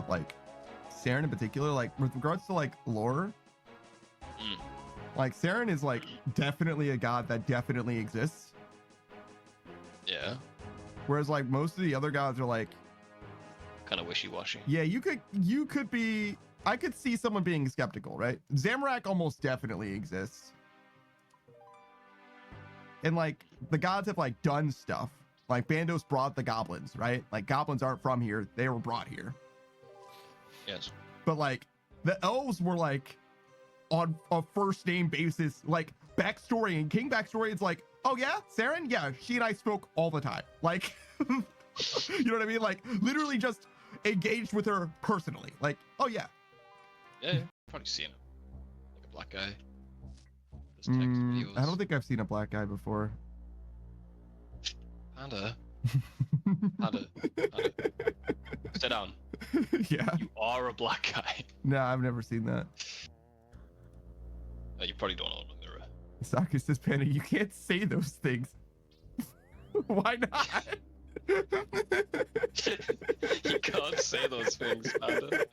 like Saren in particular, like with regards to like lore, like Saren is like definitely a god that definitely exists. Yeah. Whereas like most of the other gods are like Kind of wishy-washy. yeah, you could be, I could see someone being skeptical, right? Zamorak almost definitely exists. And like the gods have like done stuff. Like Bandos brought the goblins, right? Like goblins aren't from here, they were brought here. Yes. But like the elves were like on a first name basis, like backstory and king backstory. It's like, oh yeah, Saren, yeah, she and I spoke all the time. Like, you know what I mean? Like literally just engaged with her personally. Like, oh yeah. Yeah, probably seen him. Like a black guy. This text videos. I don't think I've seen a black guy before. Panda. Panda. Sit down. Yeah. You are a black guy. No, I've never seen that. You probably don't own a mirror. Saki says, Panda, you can't say those things. Why not? You can't say those things, Panda.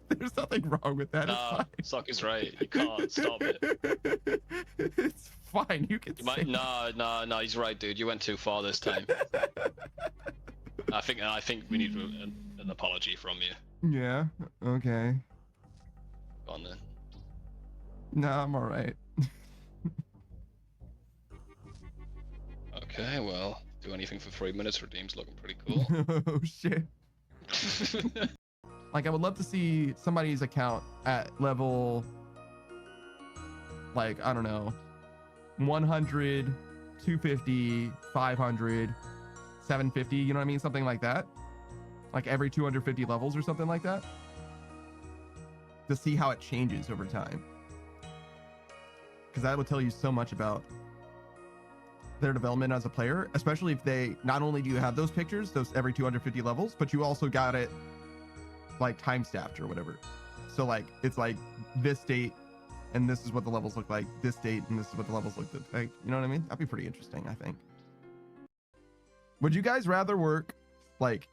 There's nothing wrong with that. Nah, Sock is right. You can't stop it. It's fine. You can. You might. Nah. He's right, dude. You went too far this time. I think we need an apology from you. Yeah. Okay. Go on then. No, I'm all right. Okay. Well, do anything for 3 minutes. Redeem's looking pretty cool. Oh shit. Like, I would love to see somebody's account at level, like, I don't know, 100, 250, 500, 750, you know what I mean? Something like that. Like every 250 levels or something like that. To see how it changes over time. Because that would tell you so much about their development as a player, especially if they, not only do you have those pictures, those every 250 levels, but you also got it like time stamped or whatever. So like it's like this date and this is what the levels look like, this date and this is what the levels look like, you know what I mean? That'd be pretty interesting, I think. Would you guys rather work like,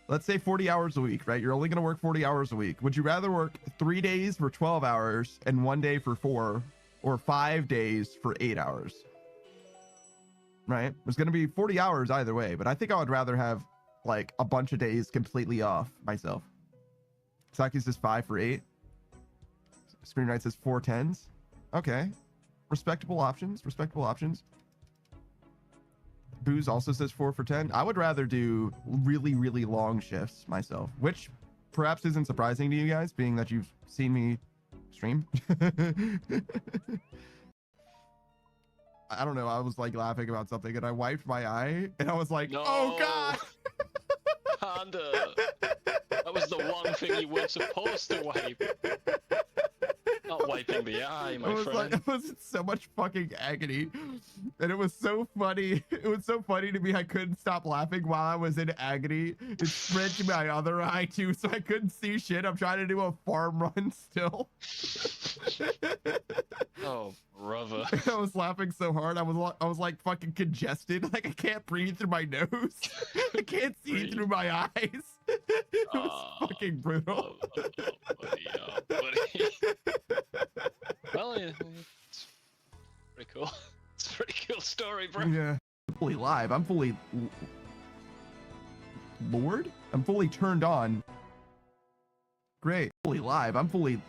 let's say 40 hours a week, right? You're only going to work 40 hours a week. Would you rather work 3 days for 12 hours and 1 day for 4, or 5 days for 8 hours? Right? There's going to be 40 hours either way, but I think I would rather have like a bunch of days completely off myself. Saki says 5 for 8. Screenwrite says 4 10s. Okay. Respectable options. Booze also says 4 for 10. I would rather do really, really long shifts myself, which perhaps isn't surprising to you guys, being that you've seen me stream. I don't know. I was like laughing about something and I wiped my eye and I was like, no. Oh God. Panda. That was the one thing you weren't supposed to wipe. Not wiping the eye, my friend. Like, it was so much fucking agony. And it was so funny. It was so funny to me. I couldn't stop laughing while I was in agony. It spread to my other eye too, so I couldn't see shit. I'm trying to do a farm run still. Oh, brother. I was laughing so hard. I was like fucking congested. Like I can't breathe through my nose. I can't see through my eyes. It was fucking brutal. Buddy. Well, yeah, it's pretty cool. It's a pretty cool story, bro. Yeah. I'm fully live. I'm fully Lord? I'm fully turned on. Great. Fully live. I'm fully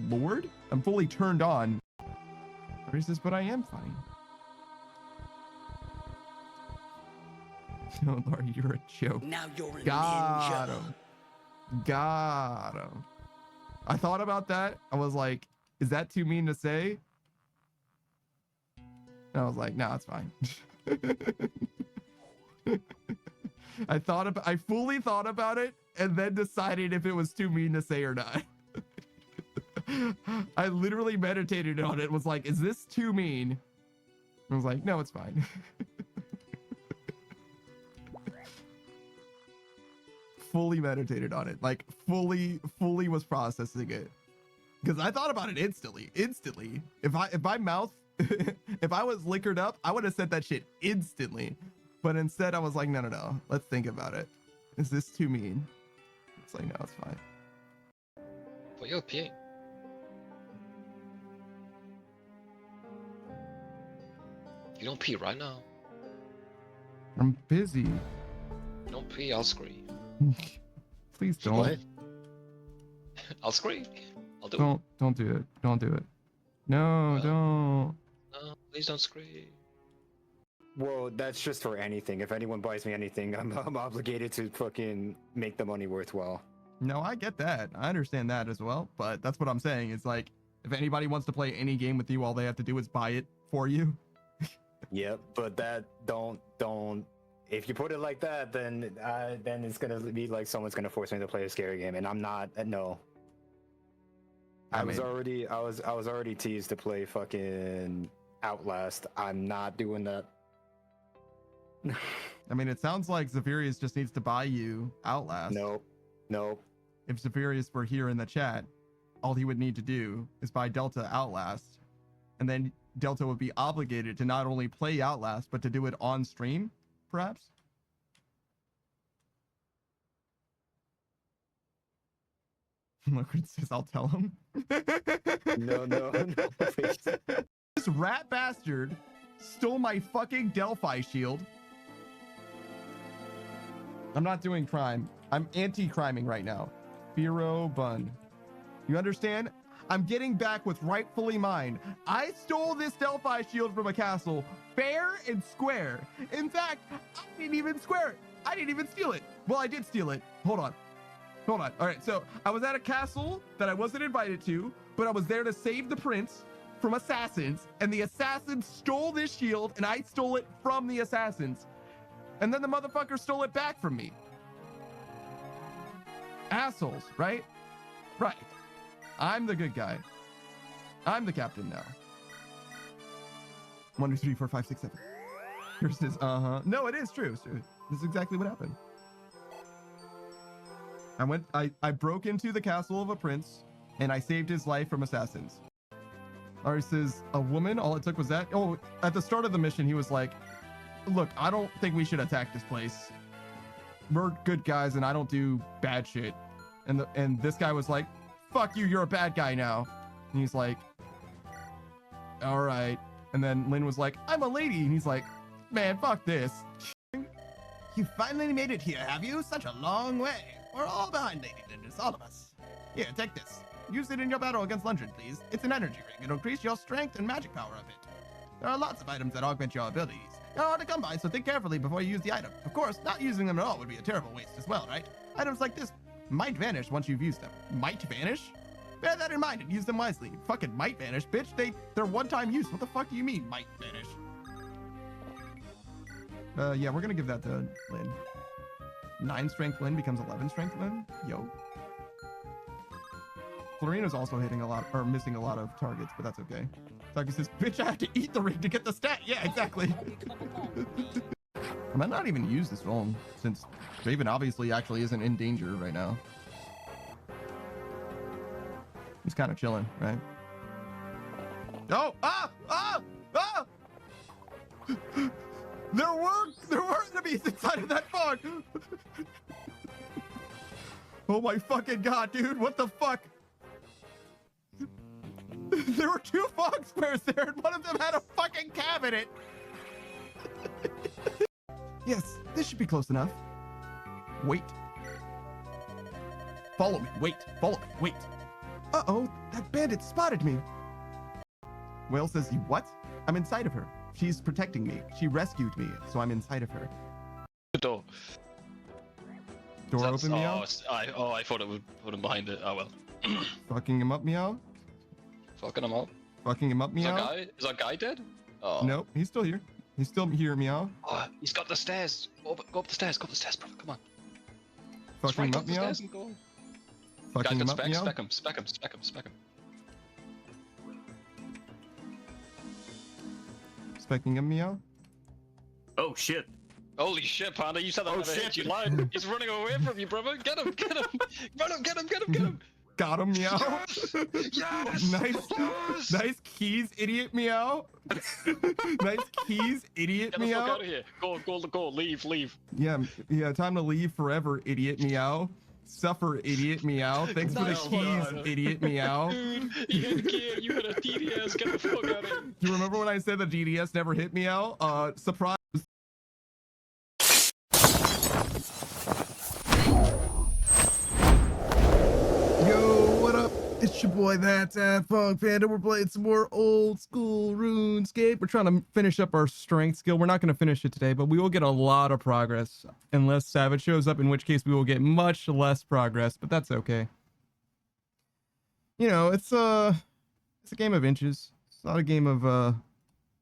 Lord? I'm fully turned on. Racist, but I am funny. No, Lord, you're a joke. Now you're a Got ninja. him. Got him. I thought about that. I was like, is that too mean to say? And I was like, no, it's fine. I fully thought about it and then decided if it was too mean to say or not. I literally meditated on it. Was like, is this too mean? I was like, no, it's fine. Fully meditated on it, like fully was processing it, because I thought about it instantly. If my mouth if I was liquored up, I would have said that shit instantly. But instead I was like, no, let's think about it. Is this too mean? It's like, no, it's fine. But you're peeing. You don't pee right now. I'm busy. You don't pee, I'll scream. Please don't. What? I'll scream. I'll do it. Don't do it. Don't do it. No, don't. No, please don't scream. Well, that's just for anything. If anyone buys me anything, I'm obligated to fucking make the money worthwhile. No, I get that. I understand that as well. But that's what I'm saying. It's like, if anybody wants to play any game with you, all they have to do is buy it for you. Yep, but that don't. If you put it like that, then it's gonna be like someone's gonna force me to play a scary game, and I'm not. No. I was already teased to play fucking Outlast. I'm not doing that. I mean, it sounds like Zephyrius just needs to buy you Outlast. Nope. If Zephyrius were here in the chat, all he would need to do is buy Delta Outlast, and then Delta would be obligated to not only play Outlast, but to do it on stream, perhaps? Look what it says, I'll tell him. No, please. This rat bastard stole my fucking Delphi shield. I'm not doing crime. I'm anti-criming right now. Firo Bun. You understand? I'm getting back what's rightfully mine. I stole this Delphi shield from a castle, fair and square. In fact, I didn't even square it. I didn't even steal it. Well, I did steal it. Hold on. All right, so I was at a castle that I wasn't invited to, but I was there to save the prince from assassins, and the assassins stole this shield, and I stole it from the assassins. And then the motherfucker stole it back from me. Assholes, right? Right. I'm the good guy. I'm the captain now. 1, 2, 3, 4, 5, 6, 7. Here's his, No, it is true. It's true. This is exactly what happened. I broke into the castle of a prince, and I saved his life from assassins. Ari says, a woman, all it took was that. Oh, at the start of the mission, he was like, look, I don't think we should attack this place. We're good guys, and I don't do bad shit. And this guy was like, fuck you, you're a bad guy now. And he's like, all right. And then Lynn was like, I'm a lady. And he's like, man, fuck this. You finally made it here, have you? Such a long way. We're all behind Lady Linders, all of us. Here, take this. Use it in your battle against Lundgren, please. It's an energy ring. It'll increase your strength and magic power a bit. There are lots of items that augment your abilities. They're hard to come by, so think carefully before you use the item. Of course, not using them at all would be a terrible waste as well, right? Items like this might vanish once you've used them. Might vanish? Bear that in mind and use them wisely. Fucking might vanish, bitch. They're one-time use. What the fuck do you mean, might vanish? Yeah, we're gonna give that to Lynn. 9 strength Lynn becomes 11 strength Lynn. Yo. Florina's also hitting a lot, or missing a lot of targets, but that's okay. Taki says, bitch, I have to eat the ring to get the stat. Yeah, exactly. I might not even use this phone, since Raven obviously actually isn't in danger right now. He's kind of chilling, right? Oh! Ah! Ah! Ah! There were enemies inside of that fog! Oh my fucking god, dude, what the fuck? There were 2 fog squares there, and one of them had a fucking cabinet! Yes, this should be close enough. Wait. Follow me, wait, follow me, wait. Uh-oh, that bandit spotted me. Whale says, you what? I'm inside of her. She's protecting me. She rescued me, so I'm inside of her. The door. Door open, Meow? I thought it would put him behind it. Oh well. Fucking him up, Meow? Fucking him up. Fucking him up, Meow? Is our guy dead? Oh. Nope, he's still here. He's still here, Meow. Oh, he's got the stairs. Go up the stairs, brother. Come on. Fucking him up, Meow? Fucking him up, Meow? Spec him. Specking him, Meow? Oh shit. Holy shit, Panda, you said that Oh, never hit shit. you lied. He's running away from you, brother. Get him. Run him, get him. Got him, meow. Yes! Nice, Yes! nice keys, idiot, meow. Nice keys, idiot, Get the fuck meow. out of here. Go. Leave. Yeah, yeah, time to leave forever, idiot, meow. Suffer, idiot, meow. Thanks for the Nice keys, one. idiot, meow. Dude, you had gear, you had a DDS, get the fuck out of here. Do you remember when I said the DDS never hit meow? Surprise. Yo, what up? It's your boy, That's Funk Panda. We're playing some more old school Runescape. We're trying to finish up our strength skill. We're not going to finish it today, but we will get a lot of progress unless Savage shows up, in which case we will get much less progress, but that's okay. You know, it's a game of inches. It's not a game of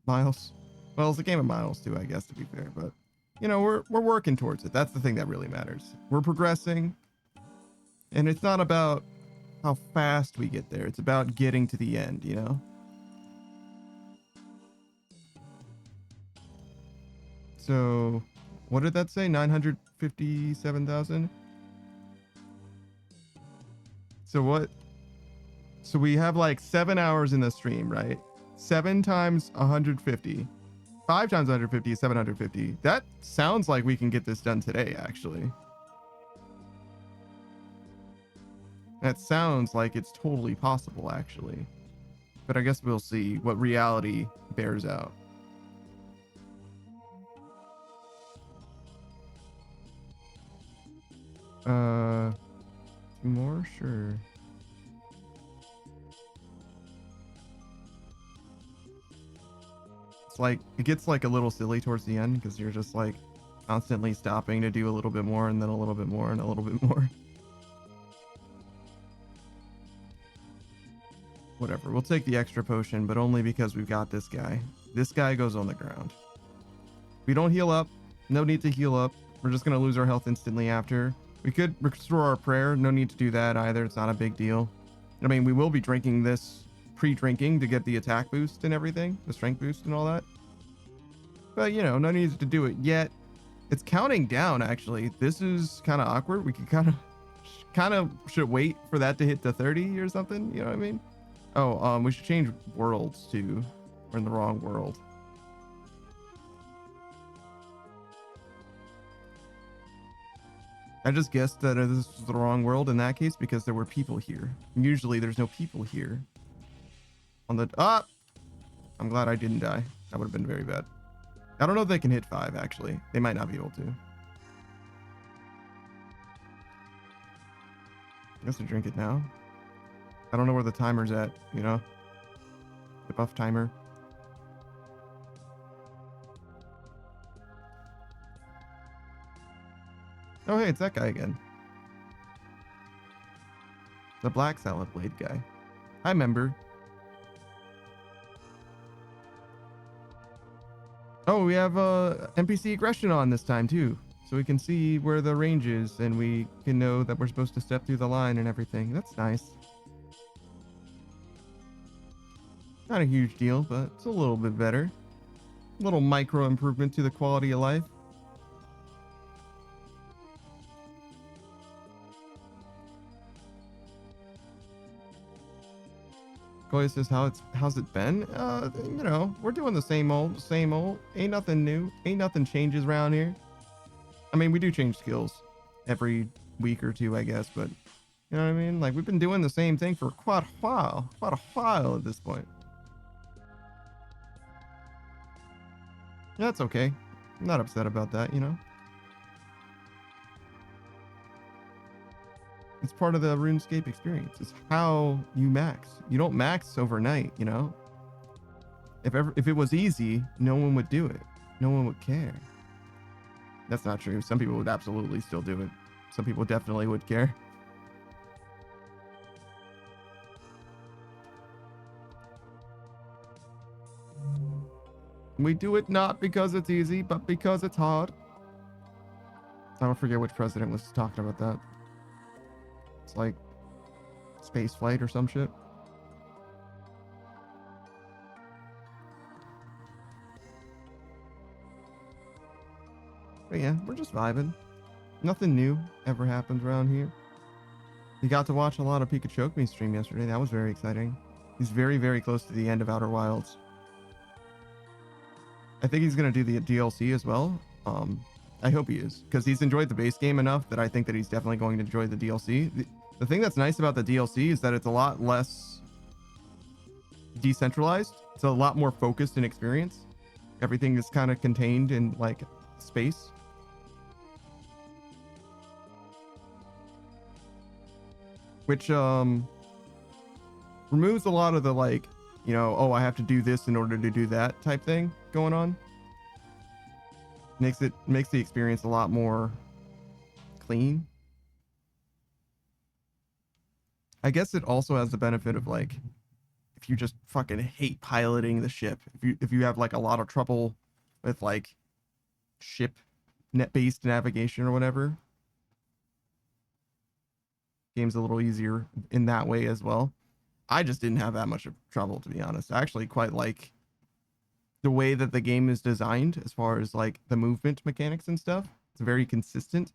miles. Well, it's a game of miles too, I guess, to be fair, but you know, we're working towards it. That's the thing that really matters. We're progressing, and it's not about how fast we get there. It's about getting to the end, you know? So, what did that say? 957,000? So what? So we have like 7 hours in the stream, right? 7 times 150. 5 times 150 is 750. That sounds like we can get this done today, actually. That sounds like it's totally possible, actually. But I guess we'll see what reality bears out. Two more? Sure. It's like, it gets like a little silly towards the end because you're just like constantly stopping to do a little bit more and then a little bit more and a little bit more. Whatever, we'll take the extra potion, but only because we've got this guy. This guy goes on the ground. We don't heal up. No need to heal up. We're just going to lose our health instantly after. We could restore our prayer. No need to do that either. It's not a big deal. I mean, we will be drinking this pre-drinking to get the attack boost and everything, the strength boost and all that. But, you know, no need to do it yet. It's counting down, actually. This is kind of awkward. We could kind of should wait for that to hit to 30 or something. You know what I mean? Oh, we should change worlds too. We're in the wrong world. I just guessed that this was the wrong world in that case because there were people here. Usually there's no people here. On the I'm glad I didn't die. That would have been very bad. I don't know if they can hit 5 actually. They might not be able to. I guess I drink it now. I don't know where the timer's at, you know? The buff timer. Oh, hey, it's that guy again. The black salad blade guy. Hi, member. Oh, we have NPC aggression on this time, too. So we can see where the range is, and we can know that we're supposed to step through the line and everything. That's nice. Not a huge deal, but it's a little bit better. A little micro improvement to the quality of life. Goya says, how's it been? You know, we're doing the same old. Ain't nothing new. Ain't nothing changes around here. I mean, we do change skills every week or two, I guess, but you know what I mean? Like, we've been doing the same thing for quite a while at this point. That's okay. I'm not upset about that, you know? It's part of the RuneScape experience. It's how you max. You don't max overnight, you know? If it was easy, no one would do it. No one would care. That's not true. Some people would absolutely still do it. Some people definitely would care. We do it not because it's easy, but because it's hard. I don't forget which president was talking about that. It's like space flight or some shit. But yeah, we're just vibing. Nothing new ever happens around here. You got to watch a lot of Pikachu stream yesterday. That was very exciting. He's very, very close to the end of Outer Wilds. I think he's going to do the DLC as well. I hope he is, because he's enjoyed the base game enough that I think that he's definitely going to enjoy the DLC. The thing that's nice about the DLC is that it's a lot less decentralized. It's a lot more focused in experience. Everything is kind of contained in like space. Which removes a lot of the like, you know, oh, I have to do this in order to do that type thing going on. Makes the experience a lot more clean. I guess it also has the benefit of like, if you just fucking hate piloting the ship, if you have like a lot of trouble with like ship net-based navigation or whatever, game's a little easier in that way as well. I just didn't have that much of trouble, to be honest. I actually quite like the way that the game is designed as far as like the movement mechanics and stuff. It's very consistent.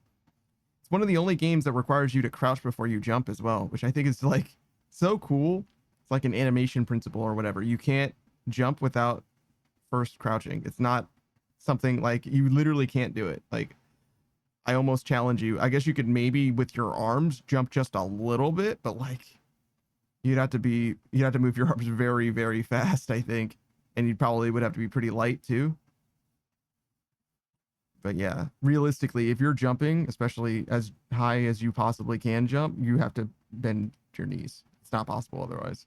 It's one of the only games that requires you to crouch before you jump as well, which I think is like so cool. It's like an animation principle or whatever. You can't jump without first crouching. It's not something like, you literally can't do it. Like, I almost challenge you. I guess you could maybe with your arms jump just a little bit, but like you'd have to move your arms very, very fast, I think. And you probably would have to be pretty light too. But yeah, realistically, if you're jumping, especially as high as you possibly can jump, you have to bend your knees. It's not possible otherwise.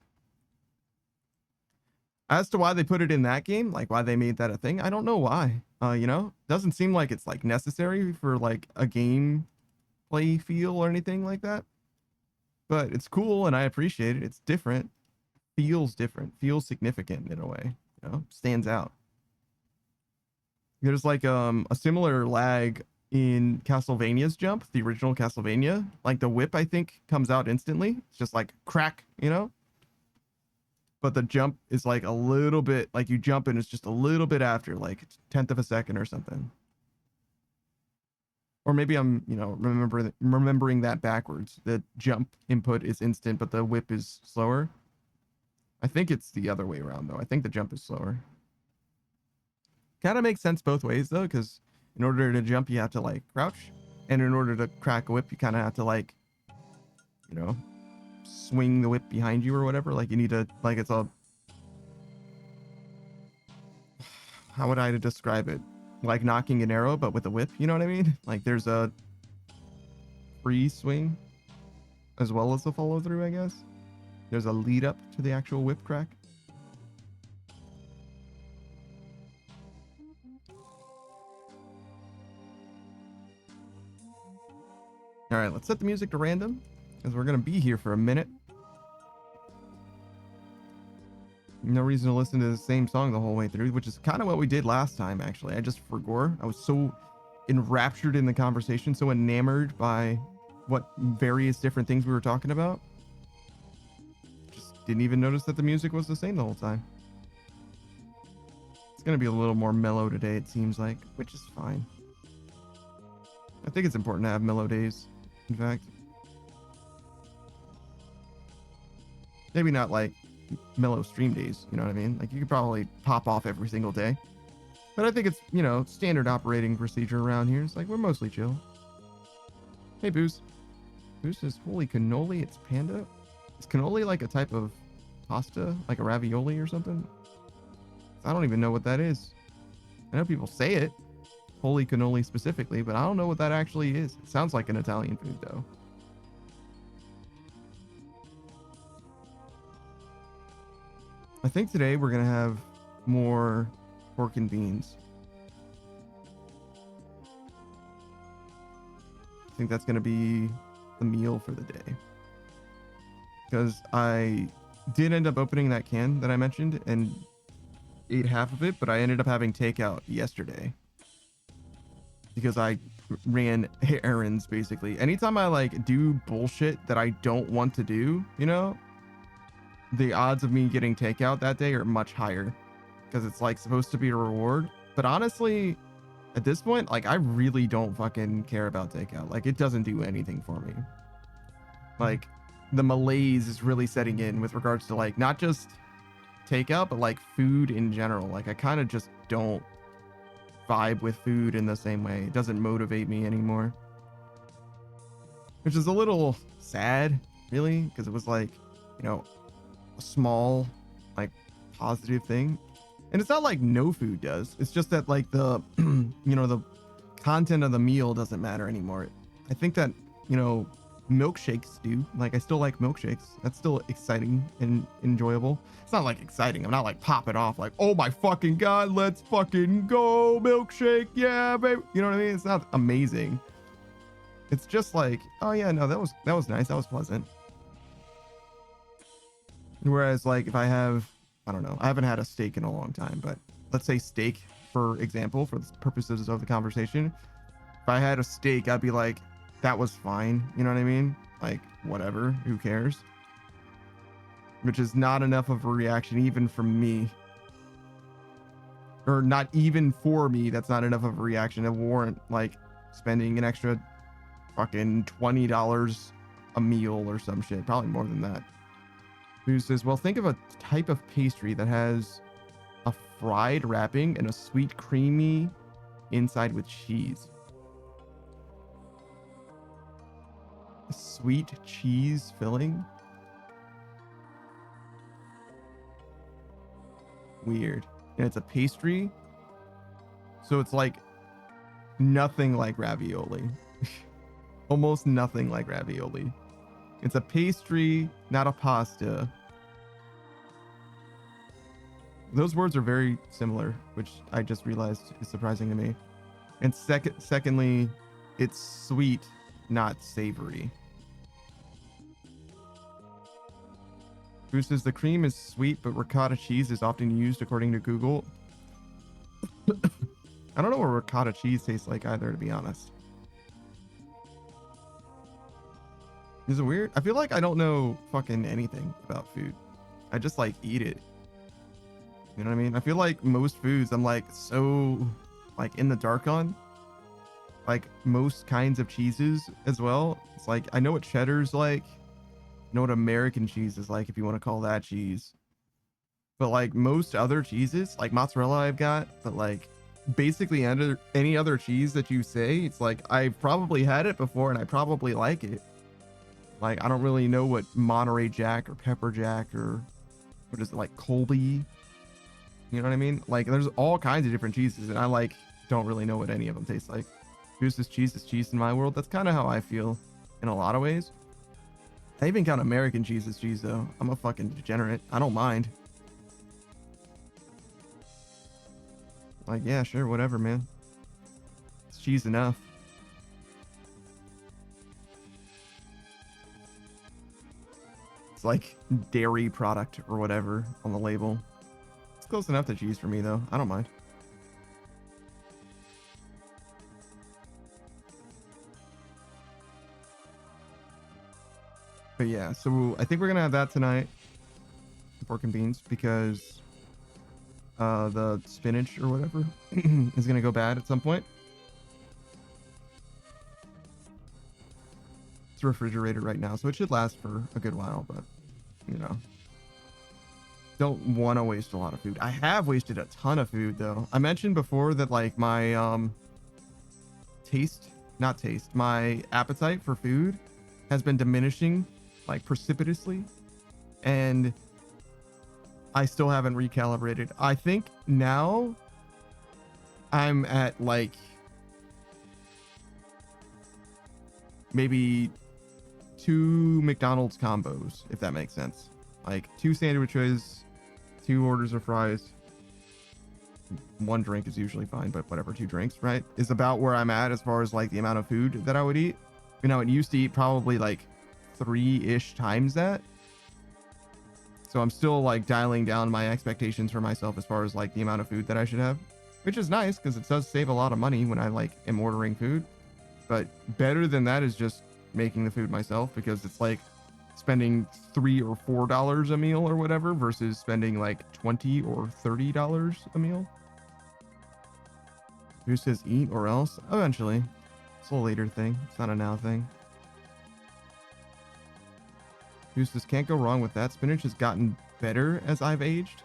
As to why they put it in that game, like why they made that a thing, I don't know why. You know, doesn't seem like it's like necessary for like a game play feel or anything like that. But it's cool and I appreciate it. It's different. Feels different. Feels significant in a way. You know, stands out. There's like a similar lag in Castlevania's jump, the original Castlevania. Like the whip, I think, comes out instantly. It's just like crack, you know? But the jump is like a little bit, like you jump and it's just a little bit after, like 1/10 of a second or something. Or maybe I'm, you know, remembering that backwards. The jump input is instant, but the whip is slower. I think it's the other way around, though. I think the jump is slower. Kind of makes sense both ways, though, because in order to jump, you have to, like, crouch. And in order to crack a whip, you kind of have to, like, you know, swing the whip behind you or whatever. Like, you need to, like, it's a... How would I describe it? Like knocking an arrow, but with a whip, you know what I mean? Like, there's a free swing as well as the follow through, I guess. There's a lead up to the actual whip crack. All right, let's set the music to random because we're going to be here for a minute. No reason to listen to the same song the whole way through, which is kind of what we did last time, actually. I just forgot. I was so enraptured in the conversation, so enamored by what various different things we were talking about. Just didn't even notice that the music was the same the whole time. It's going to be a little more mellow today, it seems like, which is fine. I think it's important to have mellow days, in fact. Maybe not like mellow stream days, you know what I mean? Like, you could probably pop off every single day. But I think it's, you know, standard operating procedure around here. It's like, we're mostly chill. Hey, Booze. Booze says, holy cannoli, it's panda? Is cannoli like a type of pasta? Like a ravioli or something? I don't even know what that is. I know people say it. Holy cannoli specifically, but I don't know what that actually is. It sounds like an Italian food, though. I think today we're going to have more pork and beans. I think that's going to be the meal for the day. Because I did end up opening that can that I mentioned and ate half of it, but I ended up having takeout yesterday. Because I ran errands, basically. Anytime I, like, do bullshit that I don't want to do, you know? The odds of me getting takeout that day are much higher because it's like supposed to be a reward. But honestly, at this point, like, I really don't fucking care about takeout. Like, it doesn't do anything for me. Like the malaise is really setting in with regards to like not just takeout, but like food in general. Like I kind of just don't vibe with food in the same way. It doesn't motivate me anymore, which is a little sad, really, because it was like, you know, a small, like, positive thing. And it's not like no food does. It's just that like the, you know, the content of the meal doesn't matter anymore. I think that, you know, milkshakes do. Like I still like milkshakes. That's still exciting and enjoyable. It's not like exciting. I'm not like popping off like, oh my fucking god, let's fucking go milkshake, yeah, baby. You know what I mean? It's not amazing. It's just like, oh yeah, no, that was nice. That was pleasant. Whereas like if I have, I don't know, I haven't had a steak in a long time, but let's say steak, for example, for the purposes of the conversation. If I had a steak, I'd be like, that was fine. You know what I mean? Like, whatever, who cares? Which is not enough of a reaction even from me. Or not even for me, that's not enough of a reaction to warrant like spending an extra fucking $20 a meal or some shit. Probably more than that. Who says, well, think of a type of pastry that has a fried wrapping and a sweet creamy inside with cheese. A sweet cheese filling? Weird. And it's a pastry, so it's like nothing like ravioli. Almost nothing like ravioli. It's a pastry, not a pasta. Those words are very similar, which I just realized is surprising to me. And secondly, it's sweet, not savory. Who says the cream is sweet, but ricotta cheese is often used according to Google. I don't know what ricotta cheese tastes like either, to be honest. Is it weird? I feel like I don't know fucking anything about food. I just like eat it. You know what I mean? I feel like most foods I'm like so like in the dark on. Like most kinds of cheeses as well. It's like I know what cheddar's like. I know what American cheese is like, if you want to call that cheese. But like most other cheeses, like mozzarella I've got, but like basically any other cheese that you say, it's like I've probably had it before and I probably like it. Like, I don't really know what Monterey Jack or Pepper Jack or what is it, like Colby? You know what I mean? Like, there's all kinds of different cheeses, and I like don't really know what any of them taste like. Who's this cheese? This cheese in my world. That's kind of how I feel in a lot of ways. I even count American cheese as cheese, though. I'm a fucking degenerate. I don't mind. Like, yeah, sure, whatever, man. It's cheese enough. Like dairy product or whatever on the label. It's close enough to cheese for me though. I don't mind. But yeah, so I think we're gonna have that tonight, pork and beans, because the spinach or whatever is gonna go bad at some point. It's refrigerated right now, so it should last for a good while, but you know, don't want to waste a lot of food. I have wasted a ton of food though. I mentioned before that like my my appetite for food has been diminishing like precipitously, and I still haven't recalibrated. I think now I'm at like maybe 2 McDonald's combos, if that makes sense. Like 2 sandwiches, 2 orders of fries, 1 drink is usually fine, but whatever, 2 drinks, right? Is about where I'm at as far as like the amount of food that I would eat. You know, it used to eat probably like 3-ish times that. So I'm still like dialing down my expectations for myself as far as like the amount of food that I should have, which is nice because it does save a lot of money when I like am ordering food. But better than that is just making the food myself, because it's like spending $3 or $4 a meal or whatever versus spending like $20 or $30 a meal. Who says eat or else? Eventually. It's a later thing. It's not a now thing. Eustace, can't go wrong with that. Spinach has gotten better as I've aged.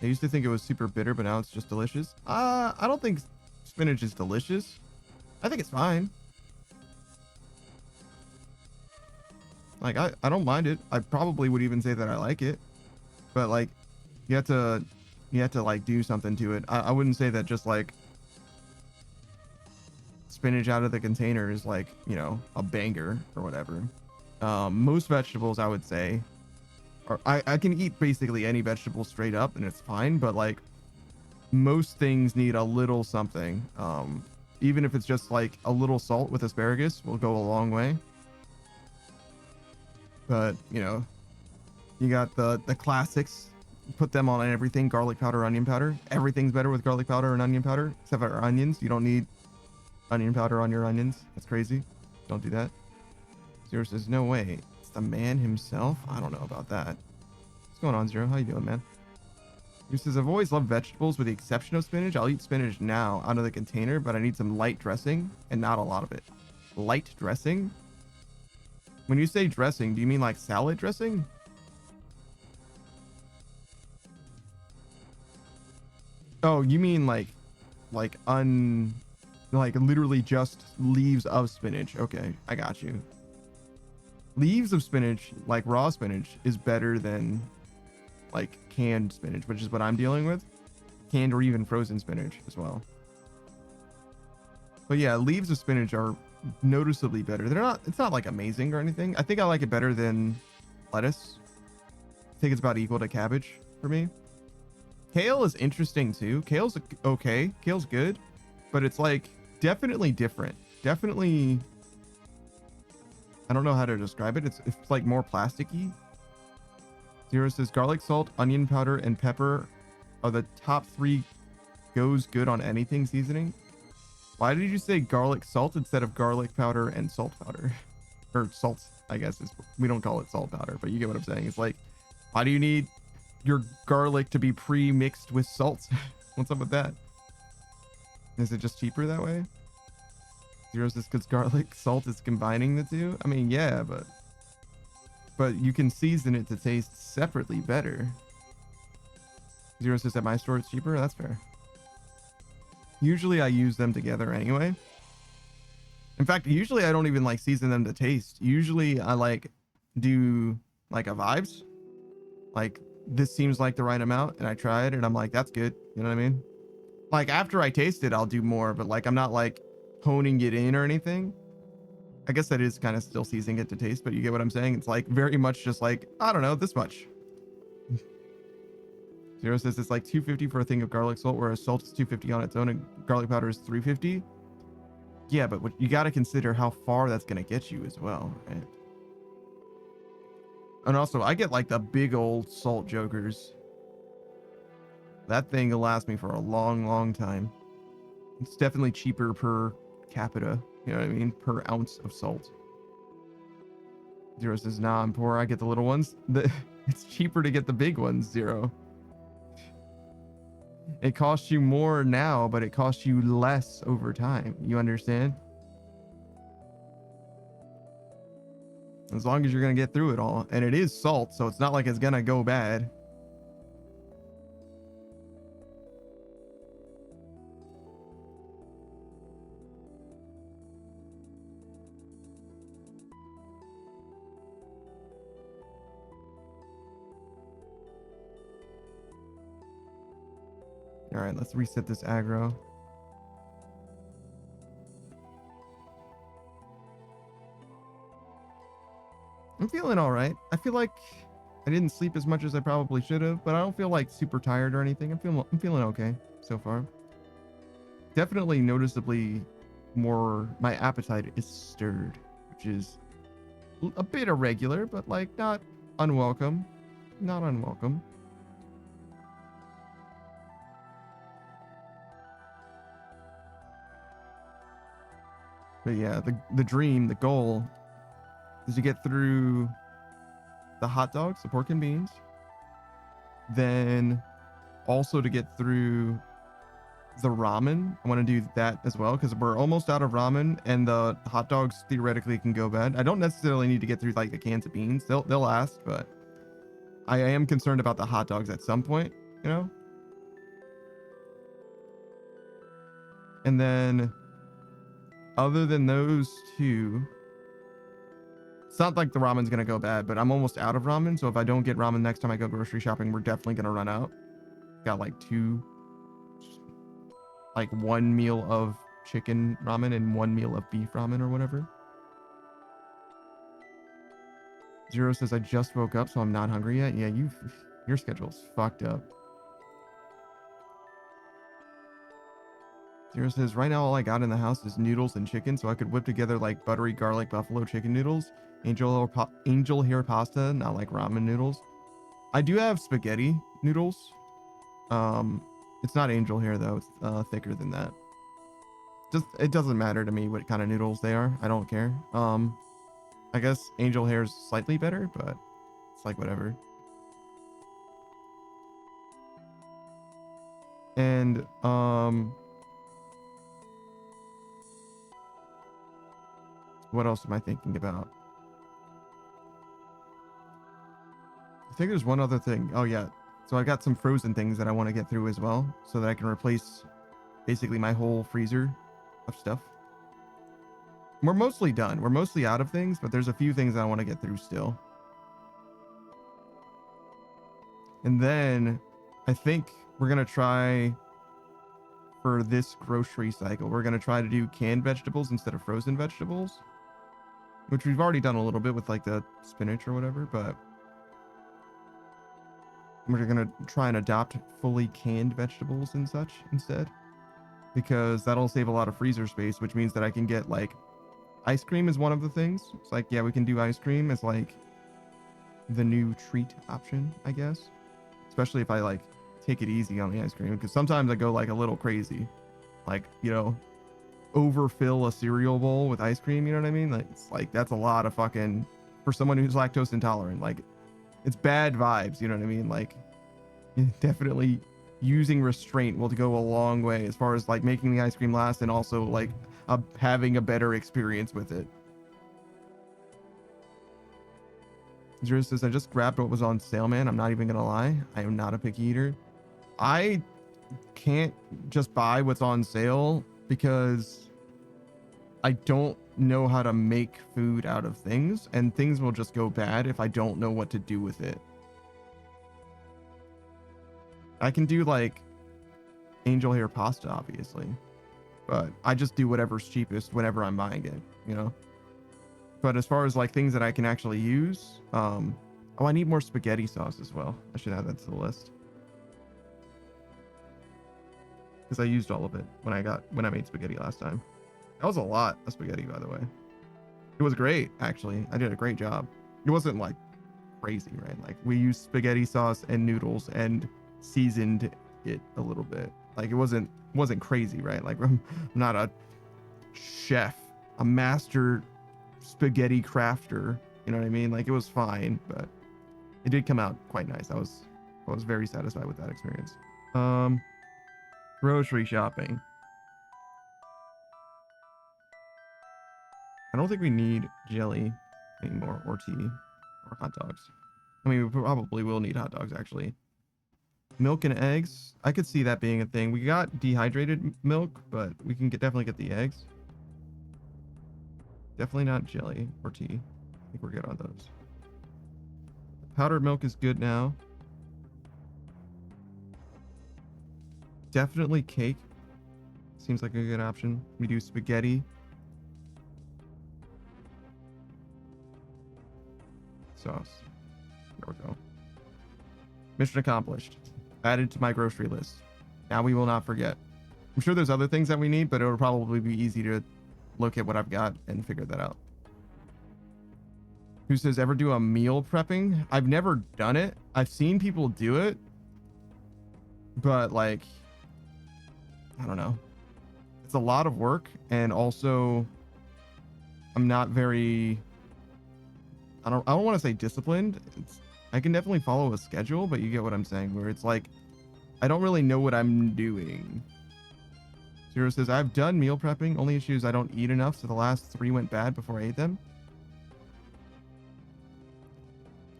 I used to think it was super bitter, but now it's just delicious. I don't think spinach is delicious. I think it's fine. Like, I don't mind it. I probably would even say that I like it. But, like, you have to like, do something to it. I wouldn't say that just, like, spinach out of the container is, like, you know, a banger or whatever. Most vegetables, I would say, I can eat basically any vegetable straight up and it's fine, but like most things need a little something. Even if it's just like a little salt with asparagus will go a long way. But you know, you got the classics, put them on everything. Garlic powder, onion powder, everything's better with garlic powder and onion powder, except for onions. You don't need onion powder on your onions. That's crazy. Don't do that. Zero says no way. It's the man himself. I don't know about that. What's going on, Zero? How you doing, man? He says, I've always loved vegetables with the exception of spinach. I'll eat spinach now out of the container, but I need some light dressing and not a lot of it. Light dressing? When you say dressing, do you mean like salad dressing? Oh, you mean like literally just leaves of spinach. Okay, I got you. Leaves of spinach, like raw spinach, is better than like canned spinach, which is what I'm dealing with. Canned or even frozen spinach as well. But yeah, leaves of spinach are noticeably better. It's not like amazing or anything. I think I like it better than lettuce. I think it's about equal to cabbage for me. Kale is interesting too. Kale's okay. Kale's good, but it's like definitely different. Definitely, I don't know how to describe it. It's like more plasticky. Zero says garlic, salt, onion powder, and pepper are the top 3 goes good on anything seasoning. Why did you say garlic salt instead of garlic powder and salt powder? Or salt, I guess. We don't call it salt powder, but you get what I'm saying. It's like, why do you need your garlic to be pre-mixed with salt? What's up with that? Is it just cheaper that way? Zero says because garlic salt is combining the two. I mean, yeah, but you can season it to taste separately better. Zero says at my store it's cheaper. That's fair. Usually I use them together anyway. In fact, usually I don't even like season them to taste. Usually I like do like a vibes. Like this seems like the right amount, and I try it and I'm like, that's good. You know what I mean? Like after I taste it, I'll do more, but like I'm not like honing it in or anything. I guess that is kind of still seasoning it to taste, but you get what I'm saying? It's like very much just like, I don't know, this much. Zero says it's like $2.50 for a thing of garlic salt, whereas salt is $2.50 on its own and garlic powder is $3.50. Yeah, but what you got to consider how far that's going to get you as well, right? And also, I get like the big old salt jokers. That thing will last me for a long, long time. It's definitely cheaper per capita, you know what I mean? Per ounce of salt. Zero says, nah, I'm poor. I get the little ones. It's cheaper to get the big ones, Zero. It costs you more now, but it costs you less over time. You understand? As long as you're going to get through it all. And it is salt, so it's not like it's going to go bad. All right, let's reset this aggro. I'm feeling all right. I feel like I didn't sleep as much as I probably should have, but I don't feel like super tired or anything. I'm feeling okay so far. Definitely noticeably more, my appetite is stirred, which is a bit irregular, but like not unwelcome. Not unwelcome. But yeah, the dream, the goal is to get through the hot dogs, the pork and beans, then also to get through the ramen. I want to do that as well because we're almost out of ramen, and the hot dogs theoretically can go bad. I don't necessarily need to get through like the cans of beans. They'll last, but I am concerned about the hot dogs at some point, you know? And then other than those two, it's not like the ramen's gonna go bad, but I'm almost out of ramen. So if I don't get ramen next time I go grocery shopping, we're definitely gonna run out. Got like one meal of chicken ramen and one meal of beef ramen or whatever. Zero says, I just woke up, so I'm not hungry yet. Yeah, your schedule's fucked up. Zero says, right now all I got in the house is noodles and chicken, so I could whip together like buttery garlic buffalo chicken noodles, angel hair pasta, not like ramen noodles. I do have spaghetti noodles. It's not angel hair though, it's thicker than that. Just, it doesn't matter to me what kind of noodles they are. I don't care. I guess angel hair is slightly better, but it's like whatever. And what else am I thinking about? I think there's one other thing. Oh yeah. So I got some frozen things that I want to get through as well, so that I can replace basically my whole freezer of stuff. We're mostly done. We're mostly out of things, but there's a few things that I want to get through still. And then I think we're going to try for this grocery cycle, we're going to try to do canned vegetables instead of frozen vegetables, which we've already done a little bit with like the spinach or whatever, but we're going to try and adopt fully canned vegetables and such instead, because that'll save a lot of freezer space, which means that I can get like ice cream is one of the things. It's like, yeah, we can do ice cream as like the new treat option, I guess. Especially if I like take it easy on the ice cream, because sometimes I go like a little crazy, like, you know, overfill a cereal bowl with ice cream. You know what I mean? Like, it's like, that's a lot of fucking, for someone who's lactose intolerant, like it's bad vibes. You know what I mean? Like definitely using restraint will go a long way as far as like making the ice cream last, and also like having a better experience with it. Zero says, I just grabbed what was on sale, man. I'm not even gonna lie, I am not a picky eater. I can't just buy what's on sale because I don't know how to make food out of things, and things will just go bad if I don't know what to do with it. I can do like angel hair pasta, obviously, but I just do whatever's cheapest whenever I'm buying it, you know? But as far as like things that I can actually use, oh, I need more spaghetti sauce as well. I should add that to the list, because I used all of it when I made spaghetti last time. That was a lot of spaghetti, by the way. It was great, actually. I did a great job. It wasn't like crazy, right? Like we used spaghetti sauce and noodles and seasoned it a little bit. Like it wasn't crazy, right? Like I'm not a chef, a master spaghetti crafter, you know what I mean? Like it was fine, but it did come out quite nice. I was very satisfied with that experience. Grocery shopping. I don't think we need jelly anymore, or tea, or hot dogs. I mean, we probably will need hot dogs, actually. Milk and eggs. I could see that being a thing. We got dehydrated milk, but we can definitely get the eggs. Definitely not jelly or tea. I think we're good on those. Powdered milk is good now. Definitely cake. Seems like a good option. We do spaghetti. Sauce. There we go. Mission accomplished. Added to my grocery list. Now we will not forget. I'm sure there's other things that we need, but it'll probably be easy to look at what I've got and figure that out. Who says, ever do a meal prepping? I've never done it. I've seen people do it, but like, I don't know. It's a lot of work, and also I'm not very, I don't want to say disciplined. I can definitely follow a schedule, but you get what I'm saying, where it's like I don't really know what I'm doing. Zero says, I've done meal prepping. Only issue is I don't eat enough, so the last 3 went bad before I ate them.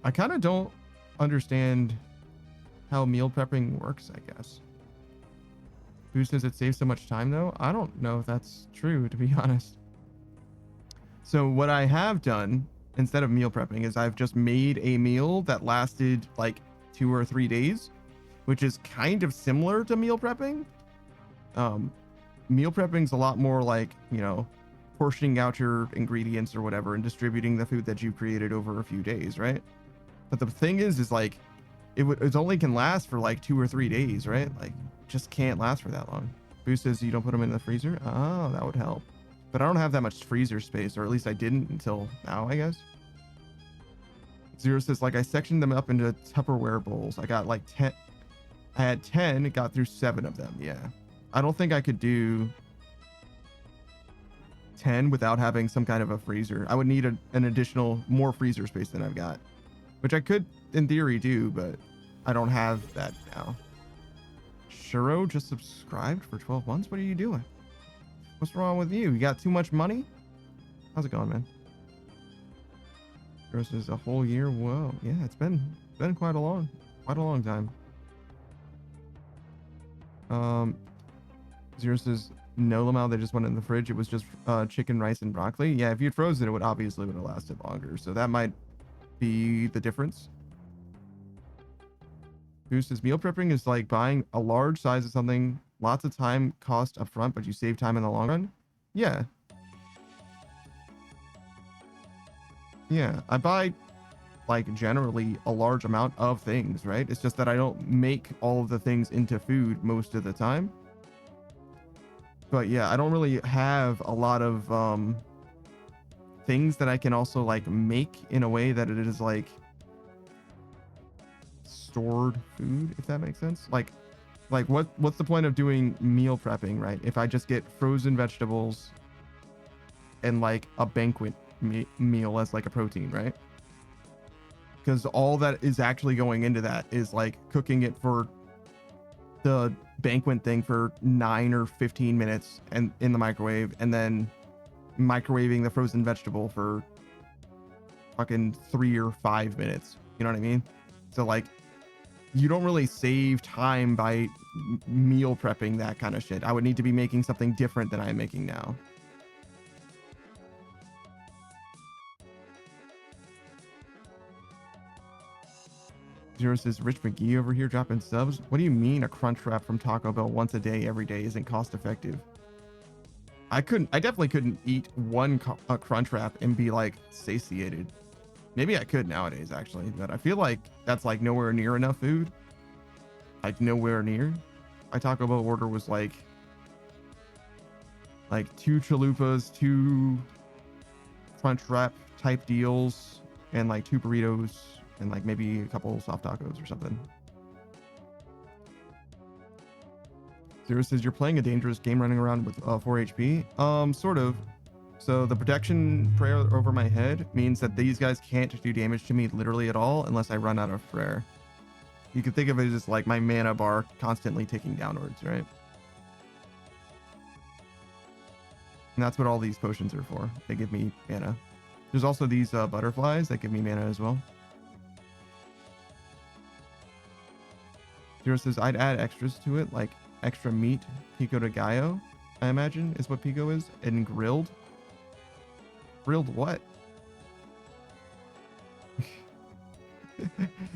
I kind of don't understand how meal prepping works, I guess. Who says it saves so much time, though? I don't know if that's true, to be honest. So what I have done instead of meal prepping is I've just made a meal that lasted like 2 or 3 days, which is kind of similar to meal prepping. Meal prepping is a lot more like, you know, portioning out your ingredients or whatever and distributing the food that you've created over a few days, right? But the thing is like it only can last for like 2 or 3 days, right? Like just can't last for that long. Boo says you don't put them in the freezer. Oh, that would help. But I don't have that much freezer space, or at least I didn't until now, I guess. Zero says, like, I sectioned them up into Tupperware bowls. I got like 10. I had 10. It got through 7 of them. Yeah. I don't think I could do 10 without having some kind of a freezer. I would need an additional more freezer space than I've got, which I could in theory do, but I don't have that now. Shuro just subscribed for 12 months. What are you doing? What's wrong with you? You got too much money? How's it going, man? Versus a whole year. Whoa. Yeah, it's been quite a long time. Zero says no, Lamau, they just went in the fridge. It was just chicken, rice, and broccoli. Yeah, if you'd frozen it, would have lasted longer. So that might be the difference. Who says meal prepping is like buying a large size of something, lots of time cost up front, but you save time in the long run? Yeah. Yeah, I buy like generally a large amount of things, right? It's just that I don't make all of the things into food most of the time. But yeah, I don't really have a lot of things that I can also like make in a way that it is like stored food, if that makes sense. Like what's the point of doing meal prepping, right? If I just get frozen vegetables and like a banquet meal as like a protein, right? Because all that is actually going into that is like cooking it for the banquet thing for 9 or 15 minutes and in the microwave, and then microwaving the frozen vegetable for fucking 3 or 5 minutes. You know what I mean? So like you don't really save time by meal prepping that kind of shit. I would need to be making something different than I'm making now. Zero says, Rich McGee over here dropping subs. What do you mean a crunch wrap from Taco Bell once a day every day isn't cost effective? I definitely couldn't eat one crunch wrap and be like satiated. Maybe I could nowadays actually, but I feel like that's like nowhere near enough food. Like nowhere near. My Taco Bell order was like 2 chalupas, 2 crunch wrap type deals, and like 2 burritos, and like maybe a couple soft tacos or something. Zero says you're playing a dangerous game running around with 4 HP. Sort of. So the protection prayer over my head means that these guys can't do damage to me literally at all unless I run out of prayer. You can think of it as like my mana bar constantly ticking downwards, right? And that's what all these potions are for. They give me mana. There's also these butterflies that give me mana as well. Zero says I'd add extras to it, like extra meat, pico de gallo, I imagine is what pico is, and grilled. Grilled what?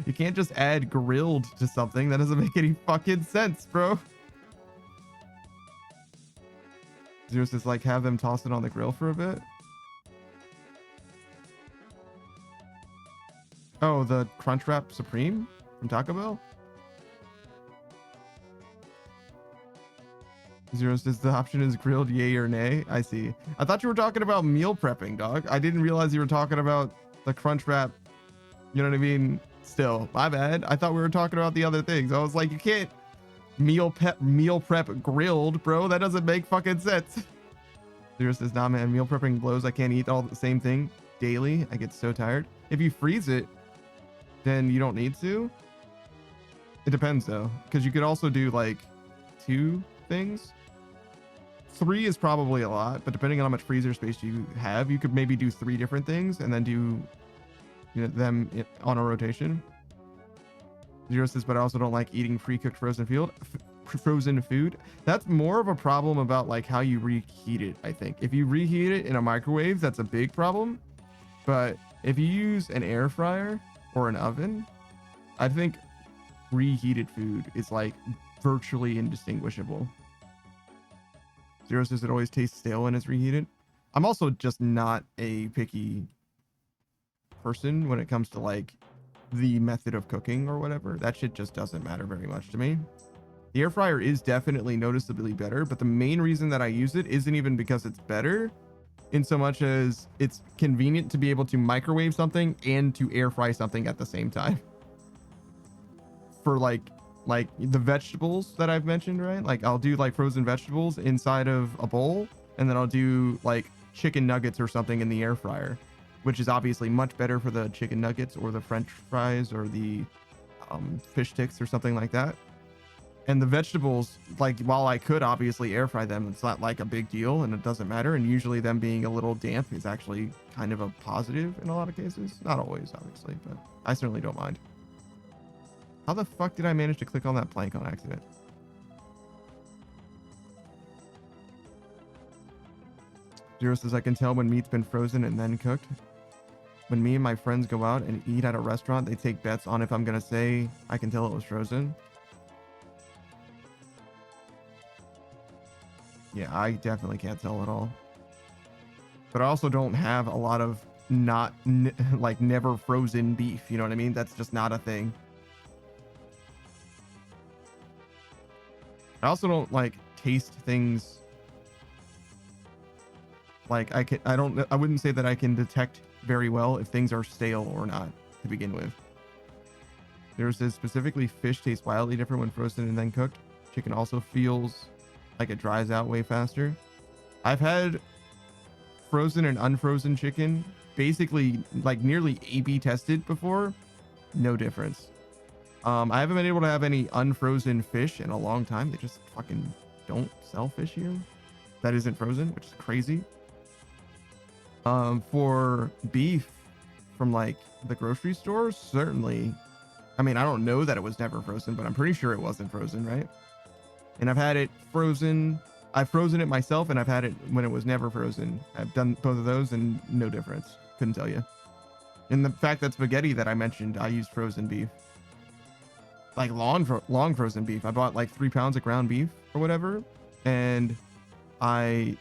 You can't just add grilled to something. That doesn't make any fucking sense, bro. Zero says like have them toss it on the grill for a bit. Oh, the Crunchwrap Supreme from Taco Bell? Zero says the option is grilled, yay or nay. I see. I thought you were talking about meal prepping, dog. I didn't realize you were talking about the Crunchwrap. You know what I mean? Still, my bad. I thought we were talking about the other things. I was like, you can't meal prep grilled, bro. That doesn't make fucking sense. Zero says, nah, man. Meal prepping blows. I can't eat all the same thing daily. I get so tired. If you freeze it, then you don't need to. It depends though, because you could also do like 2 things. 3 is probably a lot, but depending on how much freezer space you have, you could maybe do 3 different things and then do them on a rotation. Zero says, but I also don't like eating pre-cooked frozen food. That's more of a problem about like how you reheat it. I think if you reheat it in a microwave, that's a big problem. But if you use an air fryer or an oven, I think reheated food is like virtually indistinguishable. Zero says it always tastes stale when it's reheated. I'm also just not a picky person when it comes to like the method of cooking or whatever. That shit just doesn't matter very much to me. The air fryer is definitely noticeably better, but the main reason that I use it isn't even because it's better, in so much as it's convenient to be able to microwave something and to air fry something at the same time. For like the vegetables that I've mentioned, right? Like I'll do like frozen vegetables inside of a bowl, and then I'll do like chicken nuggets or something in the air fryer, which is obviously much better for the chicken nuggets or the French fries or the fish sticks or something like that. And the vegetables, like while I could obviously air fry them, it's not like a big deal and it doesn't matter. And usually them being a little damp is actually kind of a positive in a lot of cases. Not always, obviously, but I certainly don't mind. How the fuck did I manage to click on that plank on accident? Zero says, I can tell when meat's been frozen and then cooked. When me and my friends go out and eat at a restaurant, they take bets on if I'm going to say I can tell it was frozen. Yeah, I definitely can't tell at all. But I also don't have a lot of like never frozen beef. You know what I mean? That's just not a thing. I also don't like taste things. Like I wouldn't say that I can detect very well if things are stale or not to begin with. There says specifically fish tastes wildly different when frozen and then cooked. Chicken also feels like it dries out way faster. I've had frozen and unfrozen chicken basically like nearly A/B tested before. No difference. I haven't been able to have any unfrozen fish in a long time. They just fucking don't sell fish here that isn't frozen, which is crazy. For beef from like the grocery store, certainly. I mean, I don't know that it was never frozen, but I'm pretty sure it wasn't frozen, right? And I've had it frozen. I've frozen it myself, and I've had it when it was never frozen. I've done both of those, and no difference. Couldn't tell you. And the fact that spaghetti that I mentioned, I used frozen beef. Like long frozen beef. I bought like 3 pounds of ground beef or whatever, and I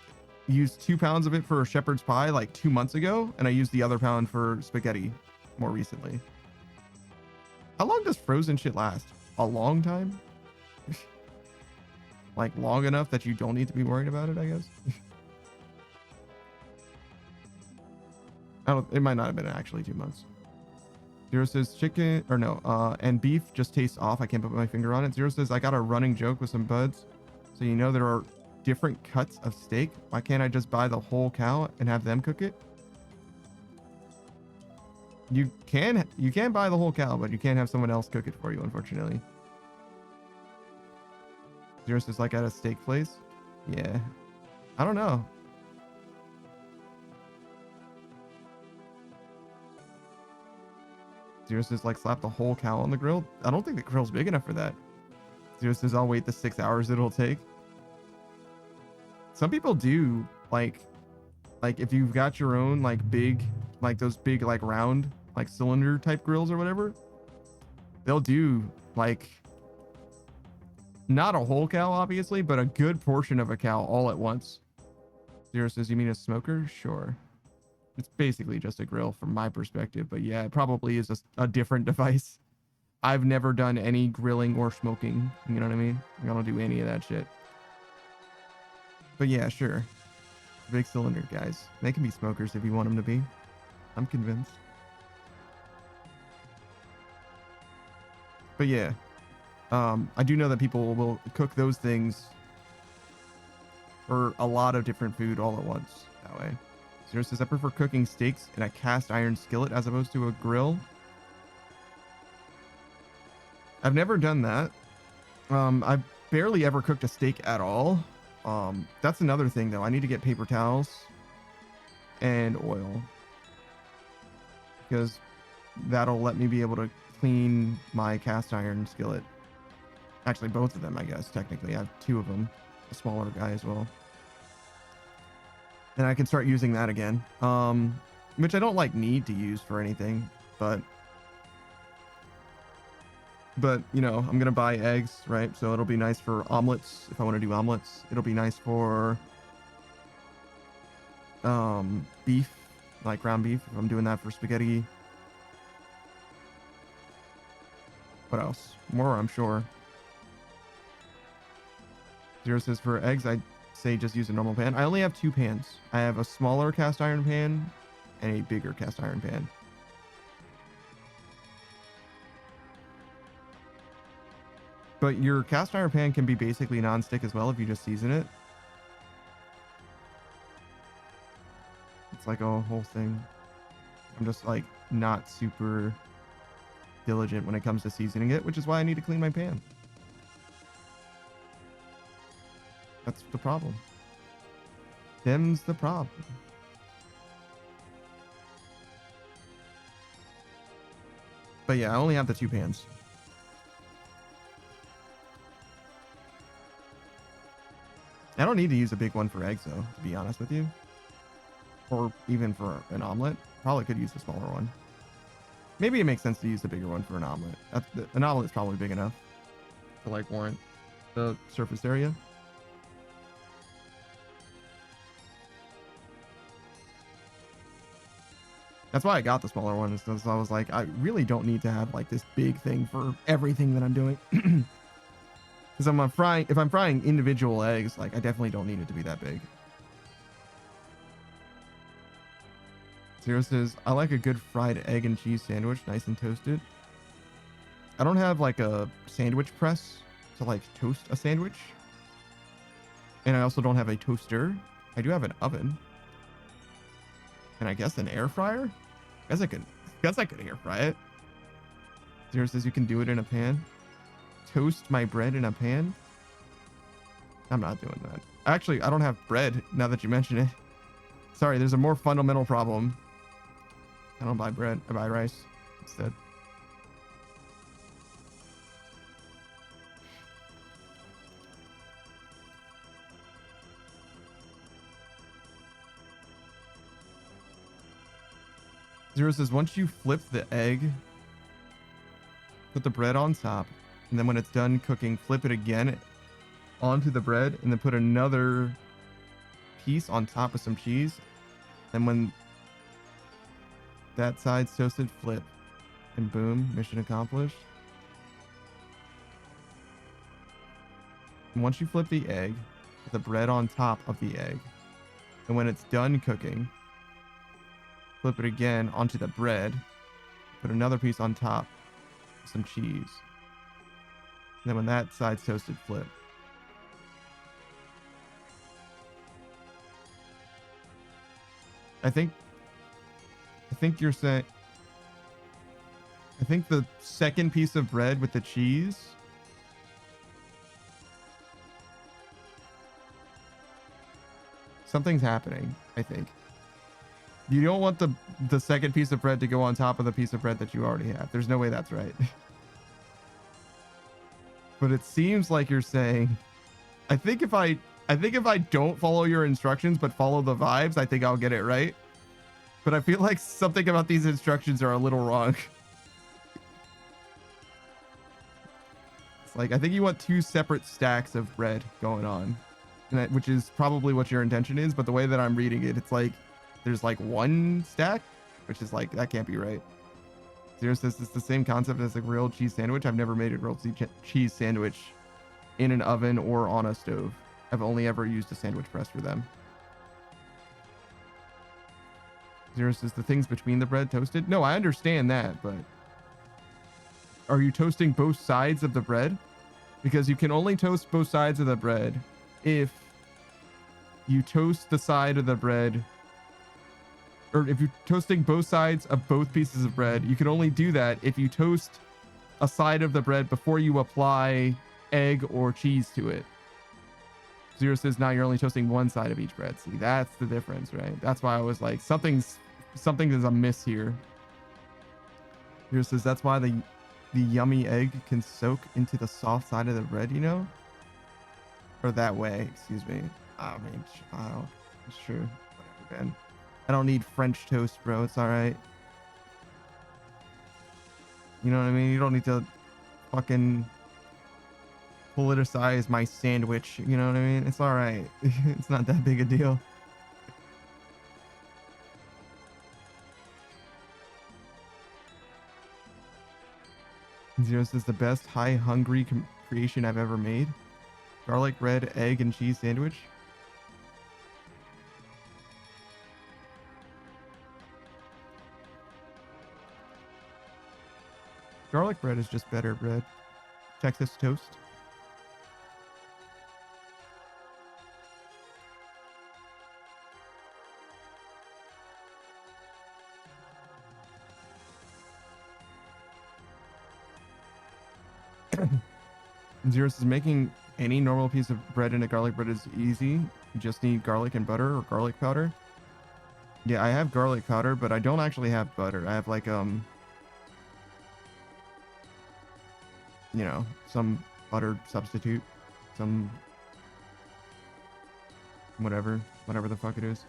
used 2 pounds of it for a shepherd's pie like 2 months ago, and I used the other pound for spaghetti more recently. How long does frozen shit last? A long time? Like long enough that you don't need to be worried about it, I guess. It might not have been actually 2 months. Zero says chicken, or no, and beef just tastes off. I can't put my finger on it. Zero says, I got a running joke with some buds. So you know there are different cuts of steak. Why can't I just buy the whole cow and have them cook it? You can buy the whole cow, but you can't have someone else cook it for you, unfortunately. Zero says, like at a steak place? Yeah. I don't know. Zero says, like, slap the whole cow on the grill? I don't think the grill's big enough for that. Zero says, I'll wait the 6 hours it'll take. Some people do, like if you've got your own, like, big, like, those big, like, round, like, cylinder type grills or whatever, they'll do, like, not a whole cow, obviously, but a good portion of a cow all at once. Zero says, you mean a smoker? Sure. It's basically just a grill from my perspective, but yeah, it probably is a different device. I've never done any grilling or smoking. You know what I mean? I don't do any of that shit. But yeah, sure. Big cylinder guys. They can be smokers if you want them to be. I'm convinced. But yeah. I do know that people will cook those things for a lot of different food all at once that way. Zero says, I prefer cooking steaks in a cast iron skillet as opposed to a grill. I've never done that. I've barely ever cooked a steak at all. That's another thing though. I need to get paper towels and oil because that'll let me be able to clean my cast iron skillet. Actually, both of them, I guess. Technically, I have 2 of them. A smaller guy as well. And I can start using that again. Which I don't like need to use for anything, but you know, I'm gonna buy eggs, right? So it'll be nice for omelets if I want to do omelets. It'll be nice for beef, like ground beef, if I'm doing that for spaghetti. What else? More, I'm sure. Zero says for eggs, I say just use a normal pan. I only have 2 pans. I have a smaller cast iron pan and a bigger cast iron pan. But your cast iron pan can be basically non-stick as well if you just season it. It's like a whole thing. I'm just like not super diligent when it comes to seasoning it, which is why I need to clean my pan. That's the problem. Them's the problem. But yeah, I only have the 2 pans. I don't need to use a big one for eggs though, to be honest with you. Or even for an omelet. Probably could use a smaller one. Maybe it makes sense to use the bigger one for an omelet. An omelet's probably big enough to like warrant the surface area. That's why I got the smaller one, is because I was like, I really don't need to have like this big thing for everything that I'm doing. Because if I'm frying individual eggs, like I definitely don't need it to be that big. Zero says, I like a good fried egg and cheese sandwich, nice and toasted. I don't have like a sandwich press to like toast a sandwich. And I also don't have a toaster. I do have an oven. And I guess an air fryer? I guess I could air fry it. Zero says you can do it in a pan. Toast my bread in a pan? I'm not doing that. Actually, I don't have bread now that you mention it. Sorry, there's a more fundamental problem. I don't buy bread. I buy rice instead. Zero says, once you flip the egg, put the bread on top, and then when it's done cooking, flip it again onto the bread, and then put another piece on top with some cheese. And when that side's toasted, flip. And boom, mission accomplished. And once you flip the egg, put the bread on top of the egg. And when it's done cooking, flip it again onto the bread, put another piece on top, some cheese. And then when that side's toasted, flip. I think you're saying, I think the second piece of bread with the cheese, something's happening, I think. You don't want the second piece of bread to go on top of the piece of bread that you already have. There's no way that's right. But it seems like you're saying, I think if I don't follow your instructions but follow the vibes, I think I'll get it right. But I feel like something about these instructions are a little wrong. It's like, I think you want 2 separate stacks of bread going on, and which is probably what your intention is. But the way that I'm reading it, it's like there's like 1 stack, which is like, that can't be right. Zero says it's the same concept as a grilled cheese sandwich. I've never made a grilled cheese sandwich in an oven or on a stove. I've only ever used a sandwich press for them. Zero says the things between the bread toasted. No, I understand that, but are you toasting both sides of the bread? Because you can only toast both sides of the bread if you toast the side of the bread, or if you're toasting both sides of both pieces of bread. You can only do that if you toast a side of the bread before you apply egg or cheese to it. Zero says now you're only toasting one side of each bread. See, that's the difference, right? That's why I was like, something is amiss here. Zero says that's why the yummy egg can soak into the soft side of the bread, you know? Or that way, excuse me. I mean, oh, it's true. Whatever, man. I don't need French toast, bro. It's all right. You know what I mean? You don't need to fucking politicize my sandwich. You know what I mean? It's all right. It's not that big a deal. Zero says the best high hungry creation I've ever made. Garlic bread, egg, and cheese sandwich. Garlic bread is just better bread. Texas toast. Zero says making any normal piece of bread into garlic bread is easy. You just need garlic and butter or garlic powder. Yeah, I have garlic powder, but I don't actually have butter. I have like you know, some butter substitute, some whatever the fuck it is.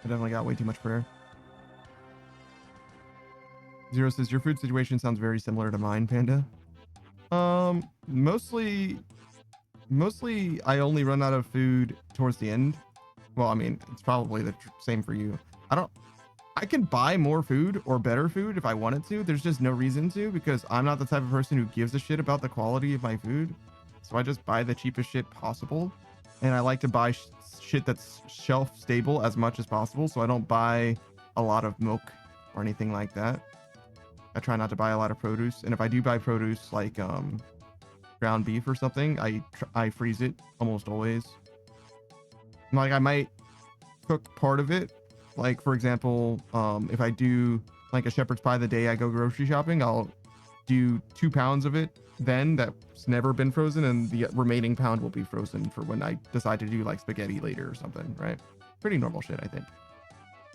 I definitely got way too much prayer. Zero says your food situation sounds very similar to mine, Panda. Mostly I only run out of food towards the end. Well, I mean, it's probably the same for you. I can buy more food or better food if I wanted to. There's just no reason to, because I'm not the type of person who gives a shit about the quality of my food. So I just buy the cheapest shit possible. And I like to buy shit that's shelf stable as much as possible. So I don't buy a lot of milk or anything like that. I try not to buy a lot of produce. And if I do buy produce, like ground beef or something, I freeze it almost always. Like I might cook part of it. Like for example, if I do like a shepherd's pie the day I go grocery shopping, I'll do 2 pounds of it then that's never been frozen, and the remaining pound will be frozen for when I decide to do like spaghetti later or something, right? Pretty normal shit, I think.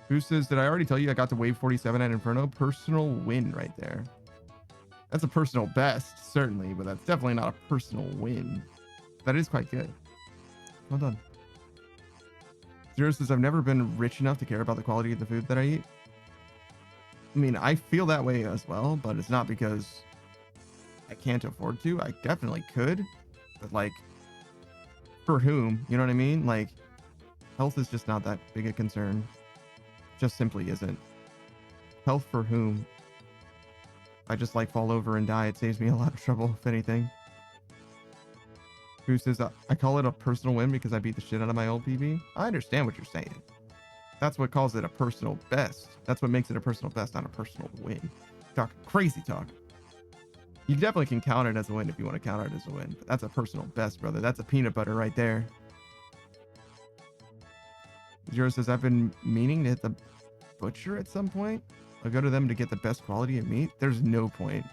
Who says, did I already tell you I got to wave 47 at Inferno? Personal win right there. That's a personal best, certainly, but that's definitely not a personal win. That is quite good. Well done. Zero says, I've never been rich enough to care about the quality of the food that I eat. I mean, I feel that way as well, but it's not because I can't afford to. I definitely could, but like, for whom? You know what I mean? Like, health is just not that big a concern. Just simply isn't. Health for whom? If I just like fall over and die, it saves me a lot of trouble, if anything. Who says, I call it a personal win because I beat the shit out of my old PB? I understand what you're saying. That's what calls it a personal best. That's what makes it a personal best, not a personal win. Talk crazy talk. You definitely can count it as a win if you want to count it as a win. But that's a personal best, brother. That's a peanut butter right there. Zero says, I've been meaning to hit the butcher at some point. I'll go to them to get the best quality of meat. There's no point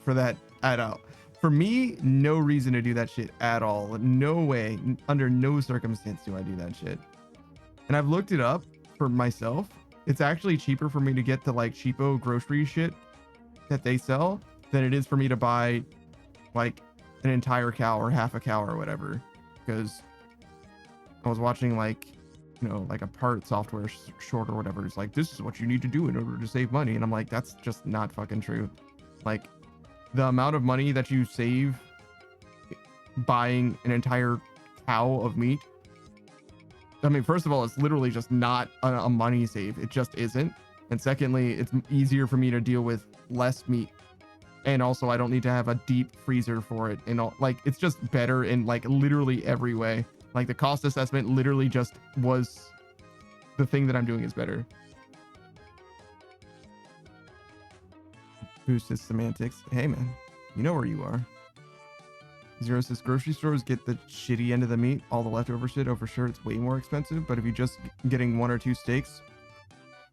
for that at all. For me, no reason to do that shit at all. No way. Under no circumstance do I do that shit. And I've looked it up for myself. It's actually cheaper for me to get the like cheapo grocery shit that they sell than it is for me to buy like an entire cow or half a cow or whatever. Because I was watching like, you know, like a part software short or whatever. It's like, this is what you need to do in order to save money. And I'm like, that's just not fucking true. Like, the amount of money that you save buying an entire cow of meat, I mean, first of all, it's literally just not a money save. It just isn't. And secondly, it's easier for me to deal with less meat. And also, I don't need to have a deep freezer for it. And all, like, it's just better in like literally every way. Like the cost assessment literally just was the thing that I'm doing is better. Boost is semantics. Hey man, you know where you are. Zero says grocery stores get the shitty end of the meat, all the leftover shit. Oh, for sure, it's way more expensive. But if you're just getting 1 or 2 steaks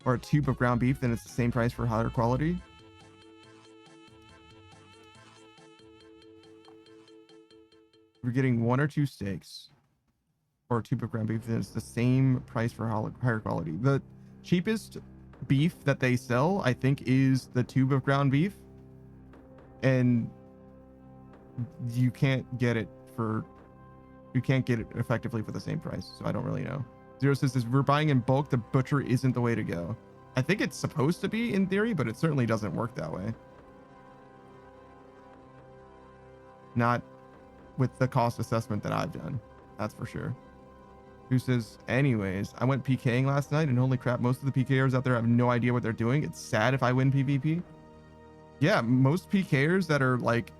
or a tube of ground beef, then it's the same price for higher quality. We're getting 1 or 2 steaks or a tube of ground beef. It's the same price for higher quality. The cheapest beef that they sell, I think, is the tube of ground beef, and you can't get it effectively for the same price. So I don't really know. Zero says, if we're buying in bulk, the butcher isn't the way to go. I think it's supposed to be in theory, but it certainly doesn't work that way. Not with the cost assessment that I've done. That's for sure. Who says, anyways, I went PKing last night and holy crap, most of the PKers out there have no idea what they're doing. It's sad if I win PvP. Yeah, most PKers that are like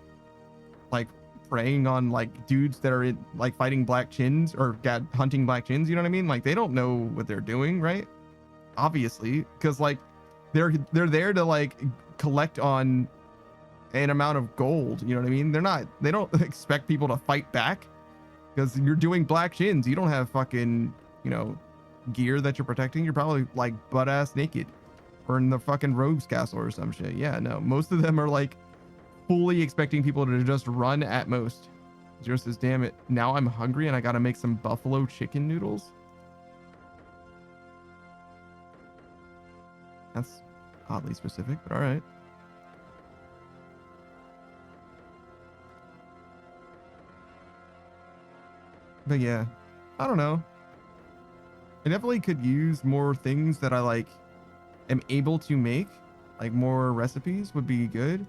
preying on like dudes that are in, like fighting black chins or hunting black chins, you know what I mean? Like they don't know what they're doing, right? Obviously, because like they're there to like collect on an amount of gold, you know what I mean? They don't expect people to fight back because you're doing black chins. You don't have fucking, you know, gear that you're protecting. You're probably like butt ass naked or in the fucking rogues castle or some shit. Yeah, no, most of them are like fully expecting people to just run at most. Zero says, damn it, now I'm hungry and I gotta make some buffalo chicken noodles. That's oddly specific, but all right. But yeah, I don't know. I definitely could use more things that I like am able to make, like more recipes would be good.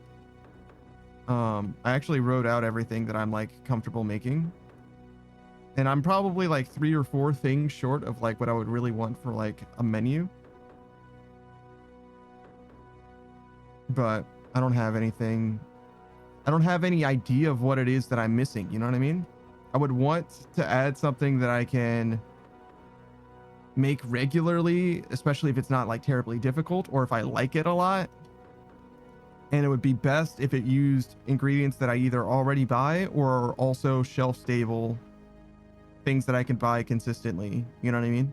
I actually wrote out everything that I'm like comfortable making, and I'm probably like 3 or 4 things short of like what I would really want for like a menu, but I don't have anything. I don't have any idea of what it is that I'm missing, you know what I mean? I would want to add something that I can make regularly, especially if it's not like terribly difficult or if I like it a lot. And it would be best if it used ingredients that I either already buy or also shelf stable things that I can buy consistently. You know what I mean?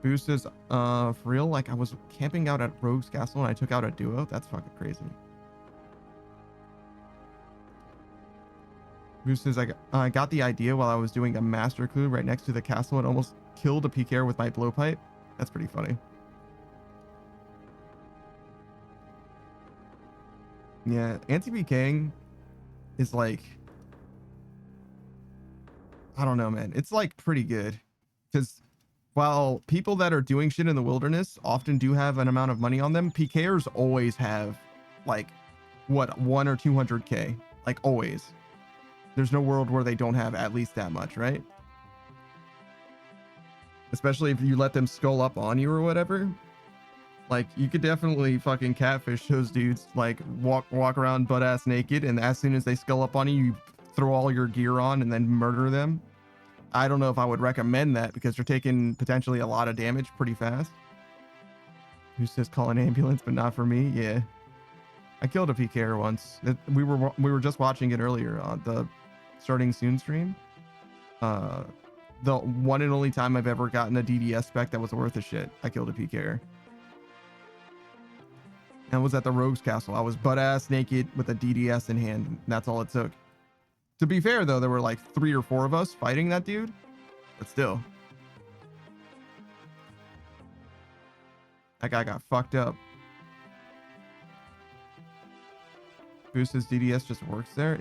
Boost says, for real, like I was camping out at Rogue's Castle and I took out a duo. That's fucking crazy. Boost says, I got the idea while I was doing a master clue right next to the castle and almost killed a PKer with my blowpipe. That's pretty funny. Yeah, anti-PKing is like, I don't know, man. It's like pretty good because while people that are doing shit in the wilderness often do have an amount of money on them, PKers always have like what, 1 or 200k, like always. There's no world where they don't have at least that much, right? Especially if you let them skull up on you or whatever. Like you could definitely fucking catfish those dudes, like walk around butt ass naked, and as soon as they skull up on you, you throw all your gear on and then murder them. I don't know if I would recommend that because you're taking potentially a lot of damage pretty fast. Who says call an ambulance, but not for me? Yeah, I killed a PKer once. We were just watching it earlier on the starting soon stream. The one and only time I've ever gotten a DDS spec that was worth a shit. I killed a PKer. And was at the Rogue's Castle. I was butt ass naked with a DDS in hand. That's all it took. To be fair though, there were like 3 or 4 of us fighting that dude, but still. That guy got fucked up. Boost's DDS just works there.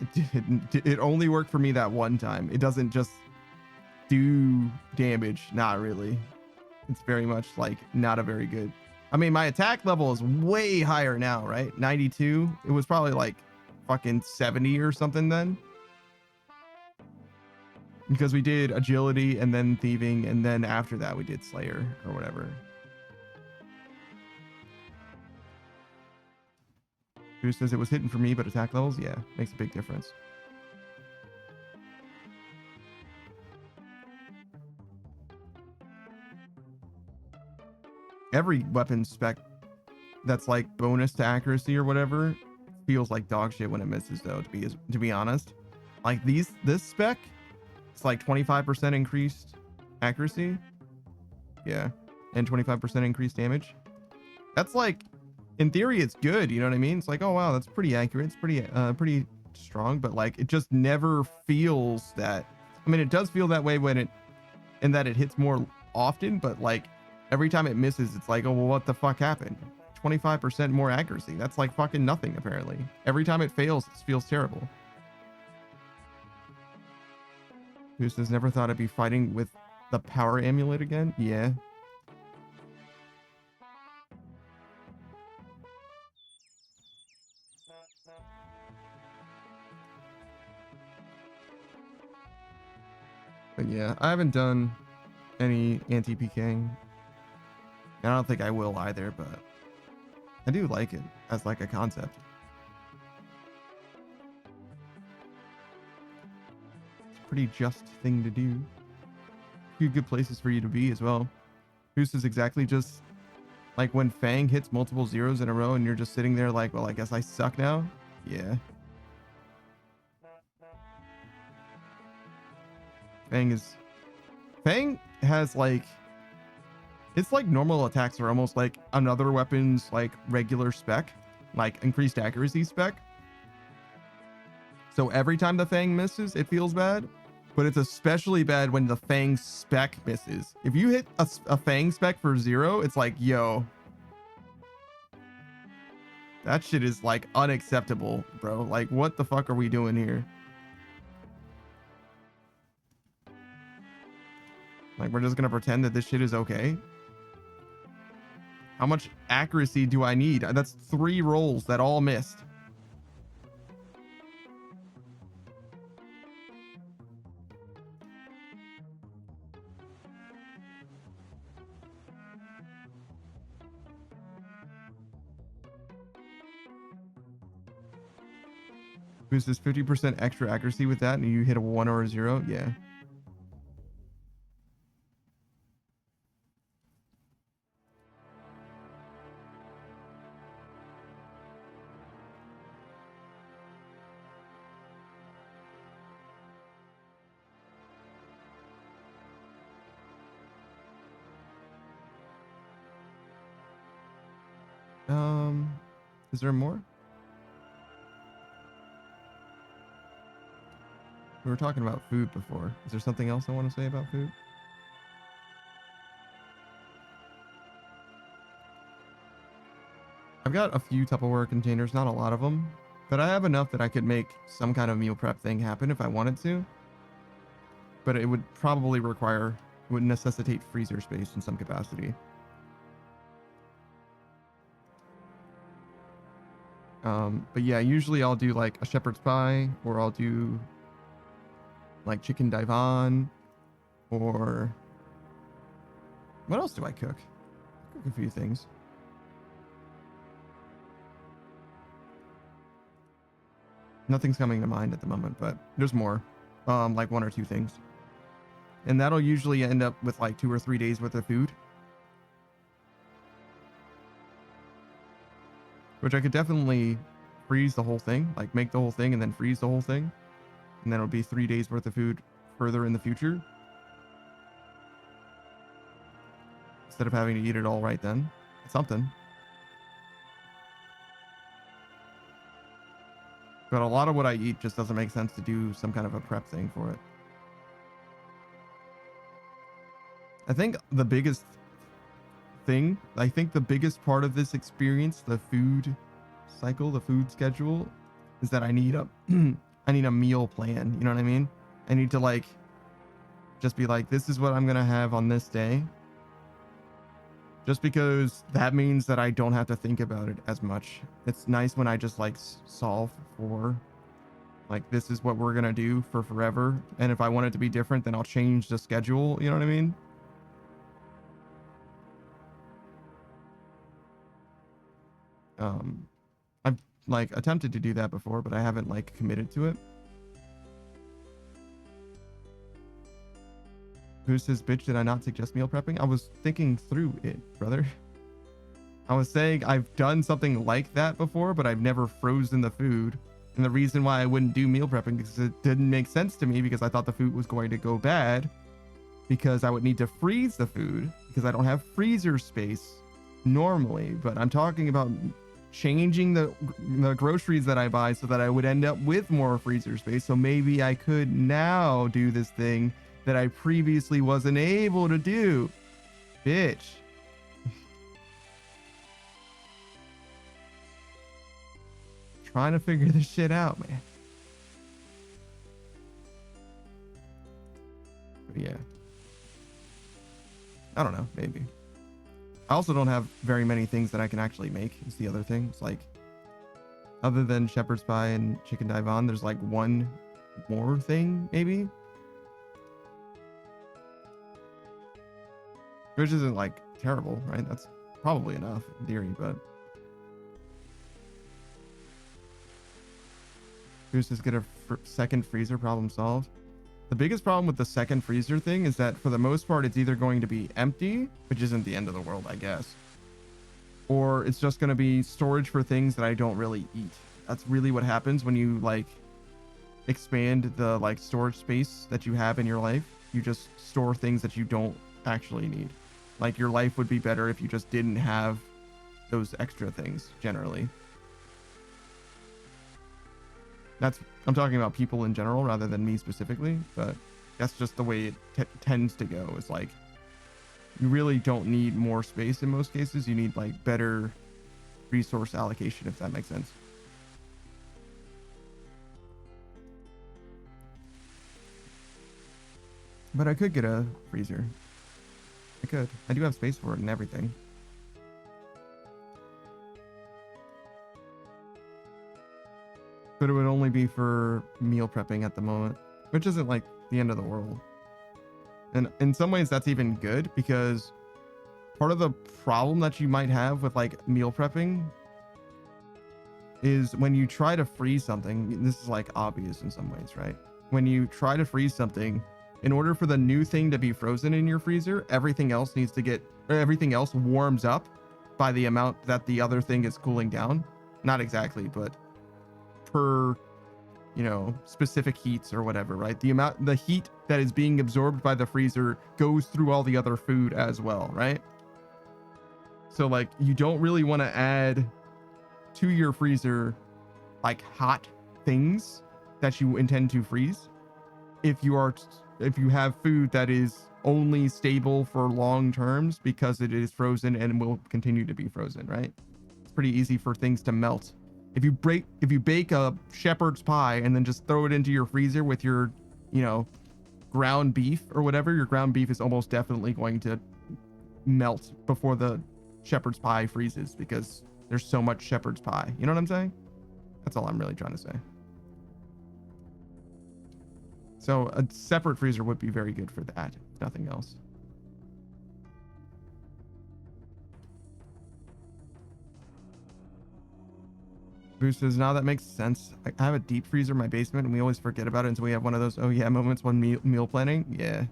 It only worked for me that one time. It doesn't just do damage. Not really. It's very much like not a very good. I mean, my attack level is way higher now, right? 92. It was probably like fucking 70 or something then. Because we did agility and then thieving, and then after that we did Slayer or whatever. Who says it was hitting for me, but attack levels? Yeah, makes a big difference. Every weapon spec that's like bonus to accuracy or whatever feels like dog shit when it misses though, to be honest. Like this spec, it's like 25% increased accuracy. Yeah. And 25% increased damage. That's like, in theory, it's good. You know what I mean? It's like, oh wow, that's pretty accurate. It's pretty strong, but like it just never feels that. I mean, it does feel that way when in that it hits more often, but like every time it misses, it's like, oh, well, what the fuck happened? 25% more accuracy. That's like fucking nothing, apparently. Every time it fails, it feels terrible. Who says never thought I'd be fighting with the power amulet again? Yeah. But yeah, I haven't done any anti-PKing. I don't think I will either, but I do like it as like a concept. It's a pretty just thing to do. A few good places for you to be as well. Boost is exactly just like when Fang hits multiple zeros in a row and you're just sitting there like, well, I guess I suck now. Yeah. Fang has like, it's like normal attacks are almost like another weapon's like regular spec, like increased accuracy spec. So every time the Fang misses, it feels bad, but it's especially bad when the Fang spec misses. If you hit a Fang spec for 0, it's like, yo, that shit is like unacceptable, bro. Like, what the fuck are we doing here? Like, we're just gonna pretend that this shit is okay? How much accuracy do I need? That's 3 rolls that all missed. Boost this 50% extra accuracy with that and you hit a 1 or a 0? Yeah. Is there more? We were talking about food before. Is there something else I want to say about food? I've got a few Tupperware containers, not a lot of them, but I have enough that I could make some kind of meal prep thing happen if I wanted to. But it would probably would necessitate freezer space in some capacity. But yeah, usually I'll do like a shepherd's pie, or I'll do like chicken divan, or what else do I cook? I cook a few things. Nothing's coming to mind at the moment, but there's more, like 1 or 2 things. And that'll usually end up with like 2 or 3 days worth of food, which I could definitely freeze the whole thing, like make the whole thing and then freeze the whole thing. And then it'll be 3 days worth of food further in the future, instead of having to eat it all right then. It's something. But a lot of what I eat just doesn't make sense to do some kind of a prep thing for it. I think the biggest part of this experience, the food cycle, the food schedule, is that I need a I need a meal plan. You know what I mean? I need to like just be like, this is what I'm gonna have on this day. Just because that means that I don't have to think about it as much. It's nice when I just like solve for like, this is what we're gonna do for forever. And if I want it to be different, then I'll change the schedule. You know what I mean? I've like attempted to do that before, but I haven't like committed to it. Who says, bitch, did I not suggest meal prepping? I was thinking through it, brother. I was saying I've done something like that before, but I've never frozen the food. And the reason why I wouldn't do meal prepping is it didn't make sense to me, because I thought the food was going to go bad, because I would need to freeze the food because I don't have freezer space normally. But I'm talking about changing the groceries that I buy so that I would end up with more freezer space. So maybe I could now do this thing that I previously wasn't able to do. Bitch. Trying to figure this shit out, man. But yeah. I don't know, maybe. I also don't have very many things that I can actually make. Is the other thing. It's like, other than shepherd's pie and chicken divan, there's like one more thing, maybe. Which isn't like terrible, right? That's probably enough in theory, but. Here's just get a second freezer, problem solved. The biggest problem with the second freezer thing is that for the most part, it's either going to be empty, which isn't the end of the world, I guess, or it's just going to be storage for things that I don't really eat. That's really what happens when you like expand the like storage space that you have in your life. You just store things that you don't actually need. Like your life would be better if you just didn't have those extra things generally. I'm talking about people in general rather than me specifically, but that's just the way it tends to go. It's like you really don't need more space in most cases. You need like better resource allocation, if that makes sense. But I could get a freezer. I could. I do have space for it and everything. But it would only be for meal prepping at the moment, which isn't like the end of the world. And in some ways that's even good, because part of the problem that you might have with like meal prepping is when you try to freeze something, this is like obvious in some ways, right? When you try to freeze something, in order for the new thing to be frozen in your freezer, everything else warms up by the amount that the other thing is cooling down. Not exactly, but per, you know, specific heats or whatever, right? The heat that is being absorbed by the freezer goes through all the other food as well, right? So like you don't really want to add to your freezer like hot things that you intend to freeze if you have food that is only stable for long terms because it is frozen and will continue to be frozen, right? It's pretty easy for things to melt. If you bake a shepherd's pie and then just throw it into your freezer with your, you know, ground beef or whatever, your ground beef is almost definitely going to melt before the shepherd's pie freezes because there's so much shepherd's pie. You know what I'm saying? That's all I'm really trying to say. So a separate freezer would be very good for that, if nothing else. Boost says, now that makes sense. I have a deep freezer in my basement and we always forget about it until we have one of those oh yeah moments when meal planning. Yeah.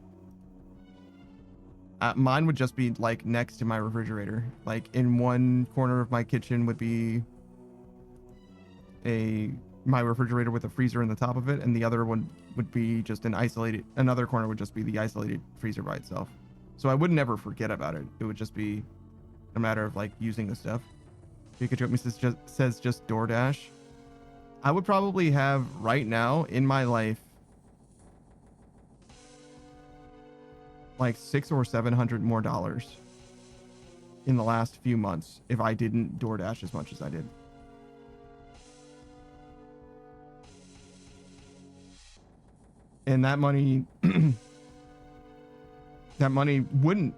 Mine would just be like next to my refrigerator. Like in one corner of my kitchen would be my refrigerator with a freezer in the top of it, and the other one would be just another corner would just be the isolated freezer by itself. So I would never forget about it. It would just be a matter of like using the stuff. Pikachu says just DoorDash. I would probably have right now in my life like $600 or $700 more in the last few months if I didn't DoorDash as much as I did. And that money wouldn't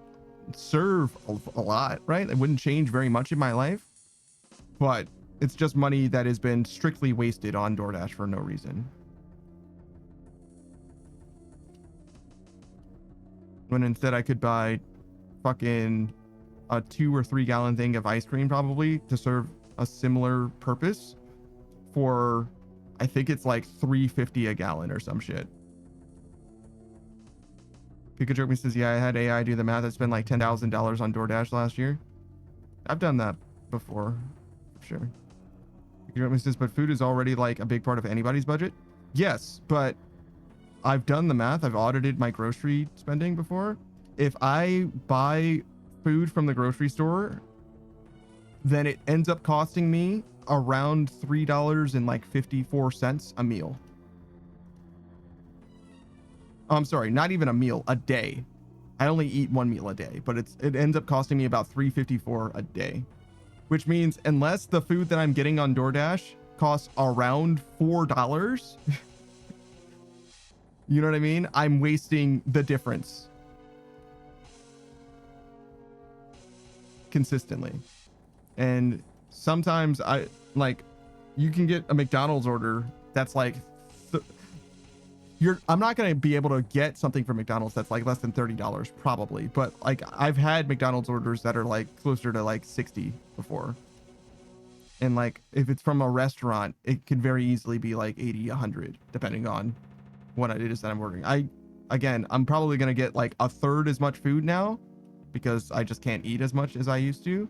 serve a lot, right? It wouldn't change very much in my life, but it's just money that has been strictly wasted on DoorDash for no reason. When instead I could buy fucking a 2 or 3 gallon thing of ice cream probably to serve a similar purpose for, I think it's like $3.50 a gallon or some shit. Pikachu says, yeah, I had AI do the math. I spent like $10,000 on DoorDash last year. I've done that before, for sure. Pikachu says, but food is already like a big part of anybody's budget. Yes, but I've done the math. I've audited my grocery spending before. If I buy food from the grocery store then it ends up costing me around $3.54 a meal. I'm sorry, not even a meal, a day. I only eat one meal a day, but it ends up costing me about $3.54 a day, which means unless the food that I'm getting on DoorDash costs around $4, you know what I mean? I'm wasting the difference consistently. And sometimes you can get a McDonald's order that's like I'm not going to be able to get something from McDonald's that's like less than $30 probably, but like I've had McDonald's orders that are like closer to like 60 before. And like if it's from a restaurant, it could very easily be like 80, 100 depending on what it is that I'm ordering. I'm probably going to get like a third as much food now because I just can't eat as much as I used to.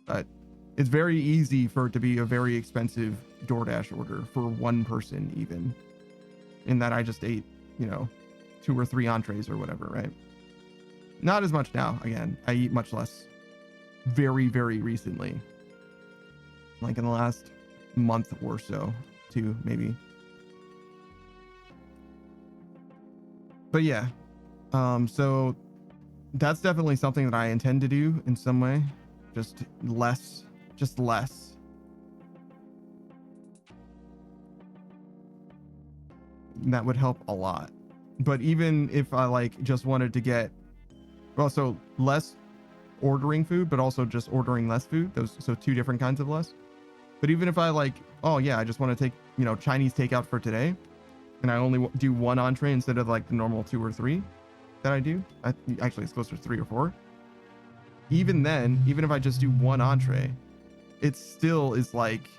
But it's very easy for it to be a very expensive DoorDash order for one person, even in that I just ate, 2 or 3 entrees or whatever, right? Not as much now. Again, I eat much less very, very recently, like in the last month or so, 2 maybe. But yeah, so that's definitely something that I intend to do in some way. Just less. That would help a lot. But even if I like just wanted to get, so less ordering food, but also just ordering less food, so 2 different kinds of less. But even if I like, I just want to take, Chinese takeout for today, and I only do 1 entree instead of like the normal 2 or 3 that I do. Actually, it's closer to 3 or 4. Even then, even if I just do 1 entree, it still is like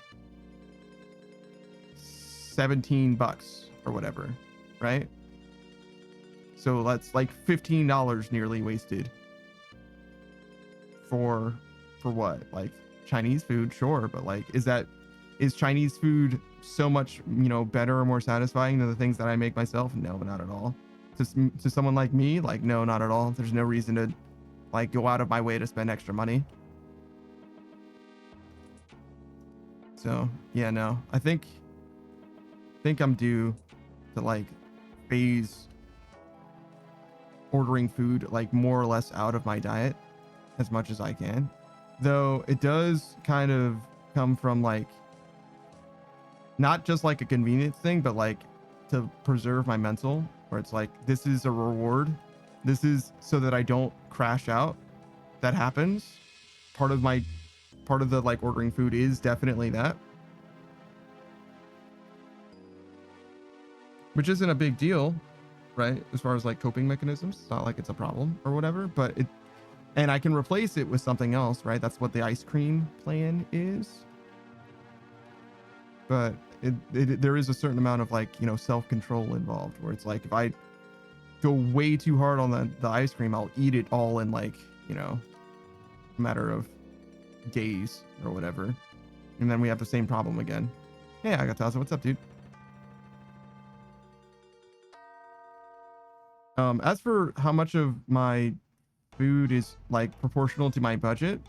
$17 or whatever, right? So that's like $15 nearly wasted for what? Like Chinese food, sure, but like is Chinese food so much better or more satisfying than the things that I make myself? No, not at all. To someone like me, like no, not at all. There's no reason to like go out of my way to spend extra money. So yeah, no, I think I'm due to like phase ordering food like more or less out of my diet as much as I can, though it does kind of come from like not just like a convenience thing, but like to preserve my mental, where it's like this is a reward, this is so that I don't crash out. That happens. Part of the like ordering food is definitely that, which isn't a big deal, right? As far as like coping mechanisms, it's not like it's a problem or whatever, but and I can replace it with something else, right? That's what the ice cream plan is. But there is a certain amount of like, self-control involved, where it's like, if I go way too hard on the ice cream, I'll eat it all in like, a matter of days or whatever. And then we have the same problem again. Hey, Agataza, what's up, dude? As for how much of my food is like proportional to my budget,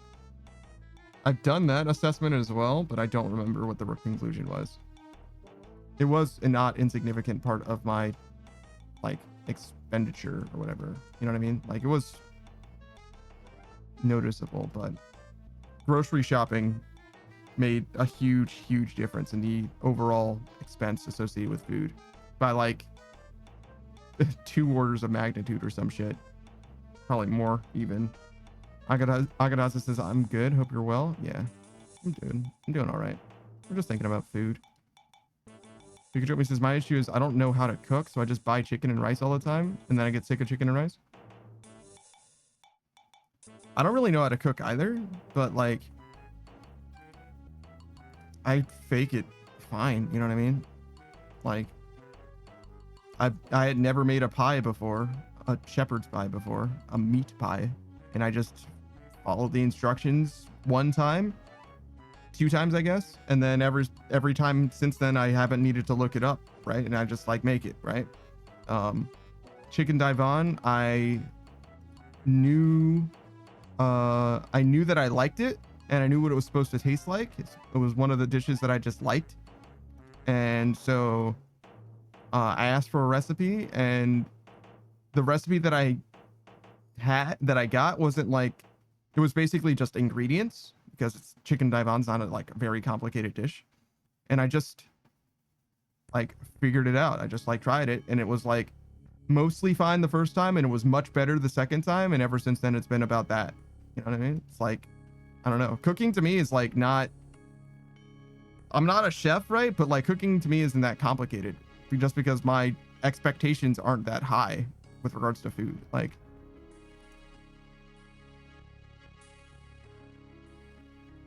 I've done that assessment as well, but I don't remember what the conclusion was. It was a not insignificant part of my like expenditure or whatever. You know what I mean? Like it was noticeable, but grocery shopping made a huge difference in the overall expense associated with food by like 2 orders of magnitude or some shit. Probably more even. Agadaza says, I'm good. Hope you're well. Yeah, I'm doing all right. We're just thinking about food. Pikachu says, my issue is I don't know how to cook, so I just buy chicken and rice all the time, and then I get sick of chicken and rice. I don't really know how to cook either, but like I fake it fine, you know what I mean? Like I had never made a pie before, a shepherd's pie before, a meat pie, and I just followed the instructions 1 time, 2 times, I guess, and then every time since then I haven't needed to look it up, right? And I just like make it, right? Chicken Daivan, I knew that I liked it, and I knew what it was supposed to taste like. It was one of the dishes that I just liked. And so I asked for a recipe, and the recipe that I got wasn't like, it was basically just ingredients, because it's chicken daiban's not a very complicated dish. And I just like figured it out. I just like tried it, and it was like mostly fine the first time, and it was much better the second time. And ever since then, it's been about that. You know what I mean? It's like, I don't know. Cooking to me is like not, I'm not a chef, right? But like cooking to me isn't that complicated, just because my expectations aren't that high with regards to food. Like,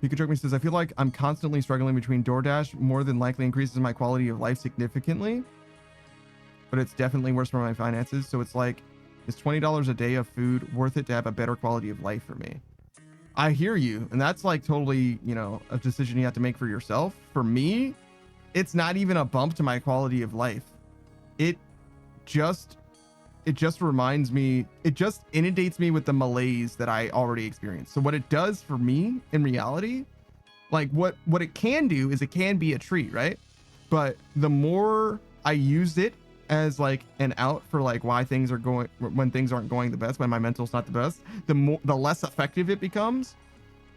Pikachu says, I feel like I'm constantly struggling between DoorDash more than likely increases my quality of life significantly, but it's definitely worse for my finances. So it's like, is $20 a day of food worth it to have a better quality of life for me? I hear you. And that's like totally, you know, a decision you have to make for yourself. For me, it's not even a bump to my quality of life. It just reminds me, it just inundates me with the malaise that I already experienced. So what it does for me in reality, like what it can do is it can be a treat, right? But the more I use it as like an out for like why things are going, when things aren't going the best, when my mental's not the best, the less effective it becomes.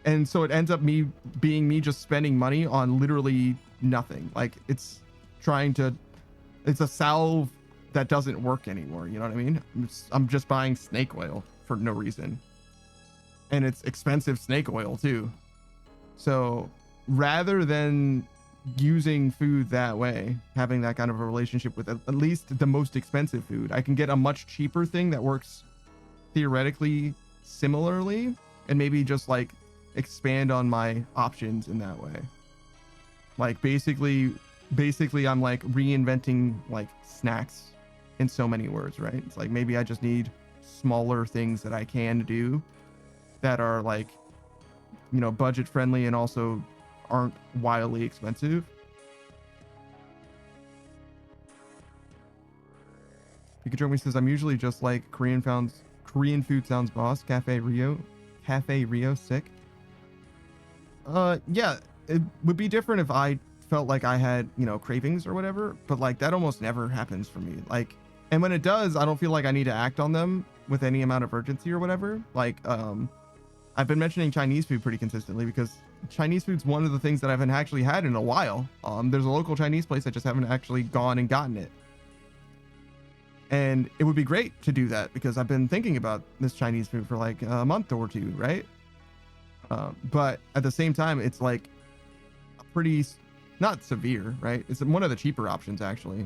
And so it ends up being me just spending money on literally nothing. Like it's a salve that doesn't work anymore. You know what I mean? I'm just buying snake oil for no reason. And it's expensive snake oil too. So rather than using food that way, having that kind of a relationship with at least the most expensive food, I can get a much cheaper thing that works theoretically similarly, and maybe just like expand on my options in that way. Like basically I'm like reinventing like snacks in so many words, right? It's like maybe I just need smaller things that I can do that are like, you know, budget friendly and also aren't wildly expensive. Pikachu says, I'm usually just like Korean food sounds boss. Cafe Rio sick. Yeah, it would be different if I felt like I had, you know, cravings or whatever, but like that almost never happens for me. Like, and when it does, I don't feel like I need to act on them with any amount of urgency or whatever. Like, I've been mentioning Chinese food pretty consistently because Chinese food's one of the things that I haven't actually had in a while. There's a local Chinese place, I just haven't actually gone and gotten it. And it would be great to do that because I've been thinking about this Chinese food for like a month or two, right? But at the same time, it's like pretty, not severe, right? It's one of the cheaper options actually,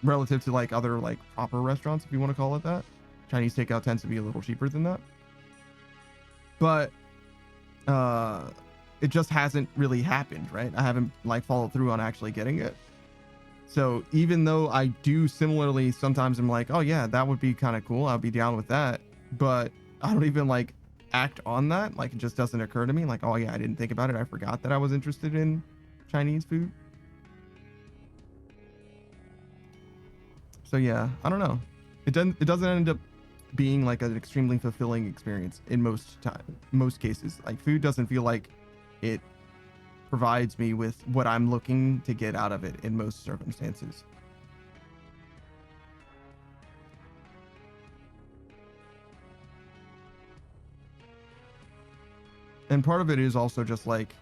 relative to like other like proper restaurants, if you want to call it that. Chinese takeout tends to be a little cheaper than that. But it just hasn't really happened, right? I haven't like followed through on actually getting it. So even though I do similarly, sometimes I'm like, oh yeah, that would be kind of cool, I'll be down with that, but I don't even like act on that. Like it just doesn't occur to me like, oh yeah, I didn't think about it, I forgot that I was interested in Chinese food. So yeah, I don't know, it doesn't end up being like an extremely fulfilling experience in most cases. Like food doesn't feel like it provides me with what I'm looking to get out of it in most circumstances. And part of it is also just like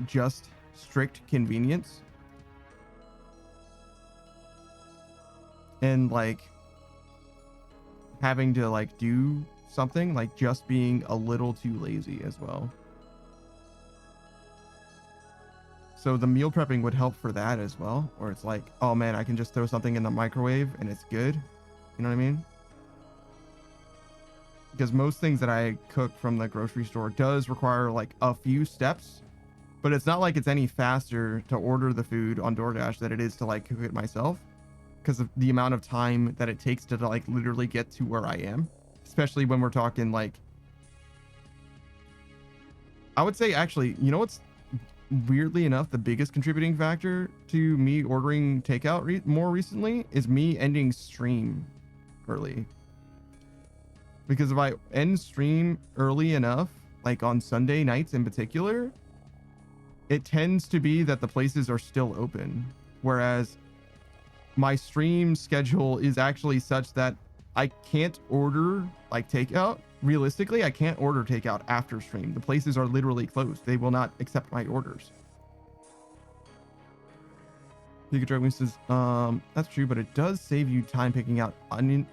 just strict convenience. And like having to like do something, like just being a little too lazy as well. So the meal prepping would help for that as well, where it's like, oh man, I can just throw something in the microwave and it's good. You know what I mean? Because most things that I cook from the grocery store does require like a few steps, but it's not like it's any faster to order the food on DoorDash than it is to like cook it myself, because of the amount of time that it takes to like literally get to where I am, especially when we're talking like, I would say actually, you know what's weirdly enough the biggest contributing factor to me ordering takeout more recently is me ending stream early. Because if I end stream early enough, like on Sunday nights in particular, it tends to be that the places are still open. Whereas my stream schedule is actually such that I can't order like takeout. Realistically, I can't order takeout after stream. The places are literally closed. They will not accept my orders. Pikachu says, that's true, but it does save you time picking out onions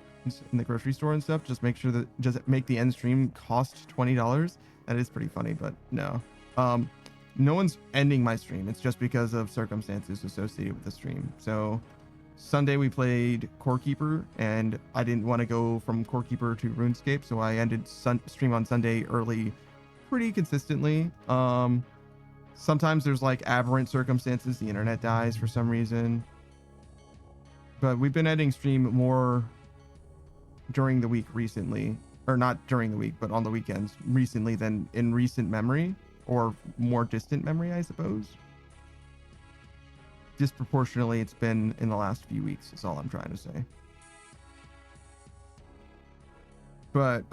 in the grocery store and stuff. Just make sure that just make the end stream cost $20. That is pretty funny, but no. No one's ending my stream. It's just because of circumstances associated with the stream. So Sunday we played Core Keeper, and I didn't want to go from Core Keeper to RuneScape, so I ended stream on Sunday early pretty consistently. Sometimes there's like aberrant circumstances, the internet dies for some reason, but we've been ending stream more during the week recently, or not during the week, but on the weekends recently than in recent memory, or more distant memory, I suppose. Disproportionately, it's been in the last few weeks, is all I'm trying to say. But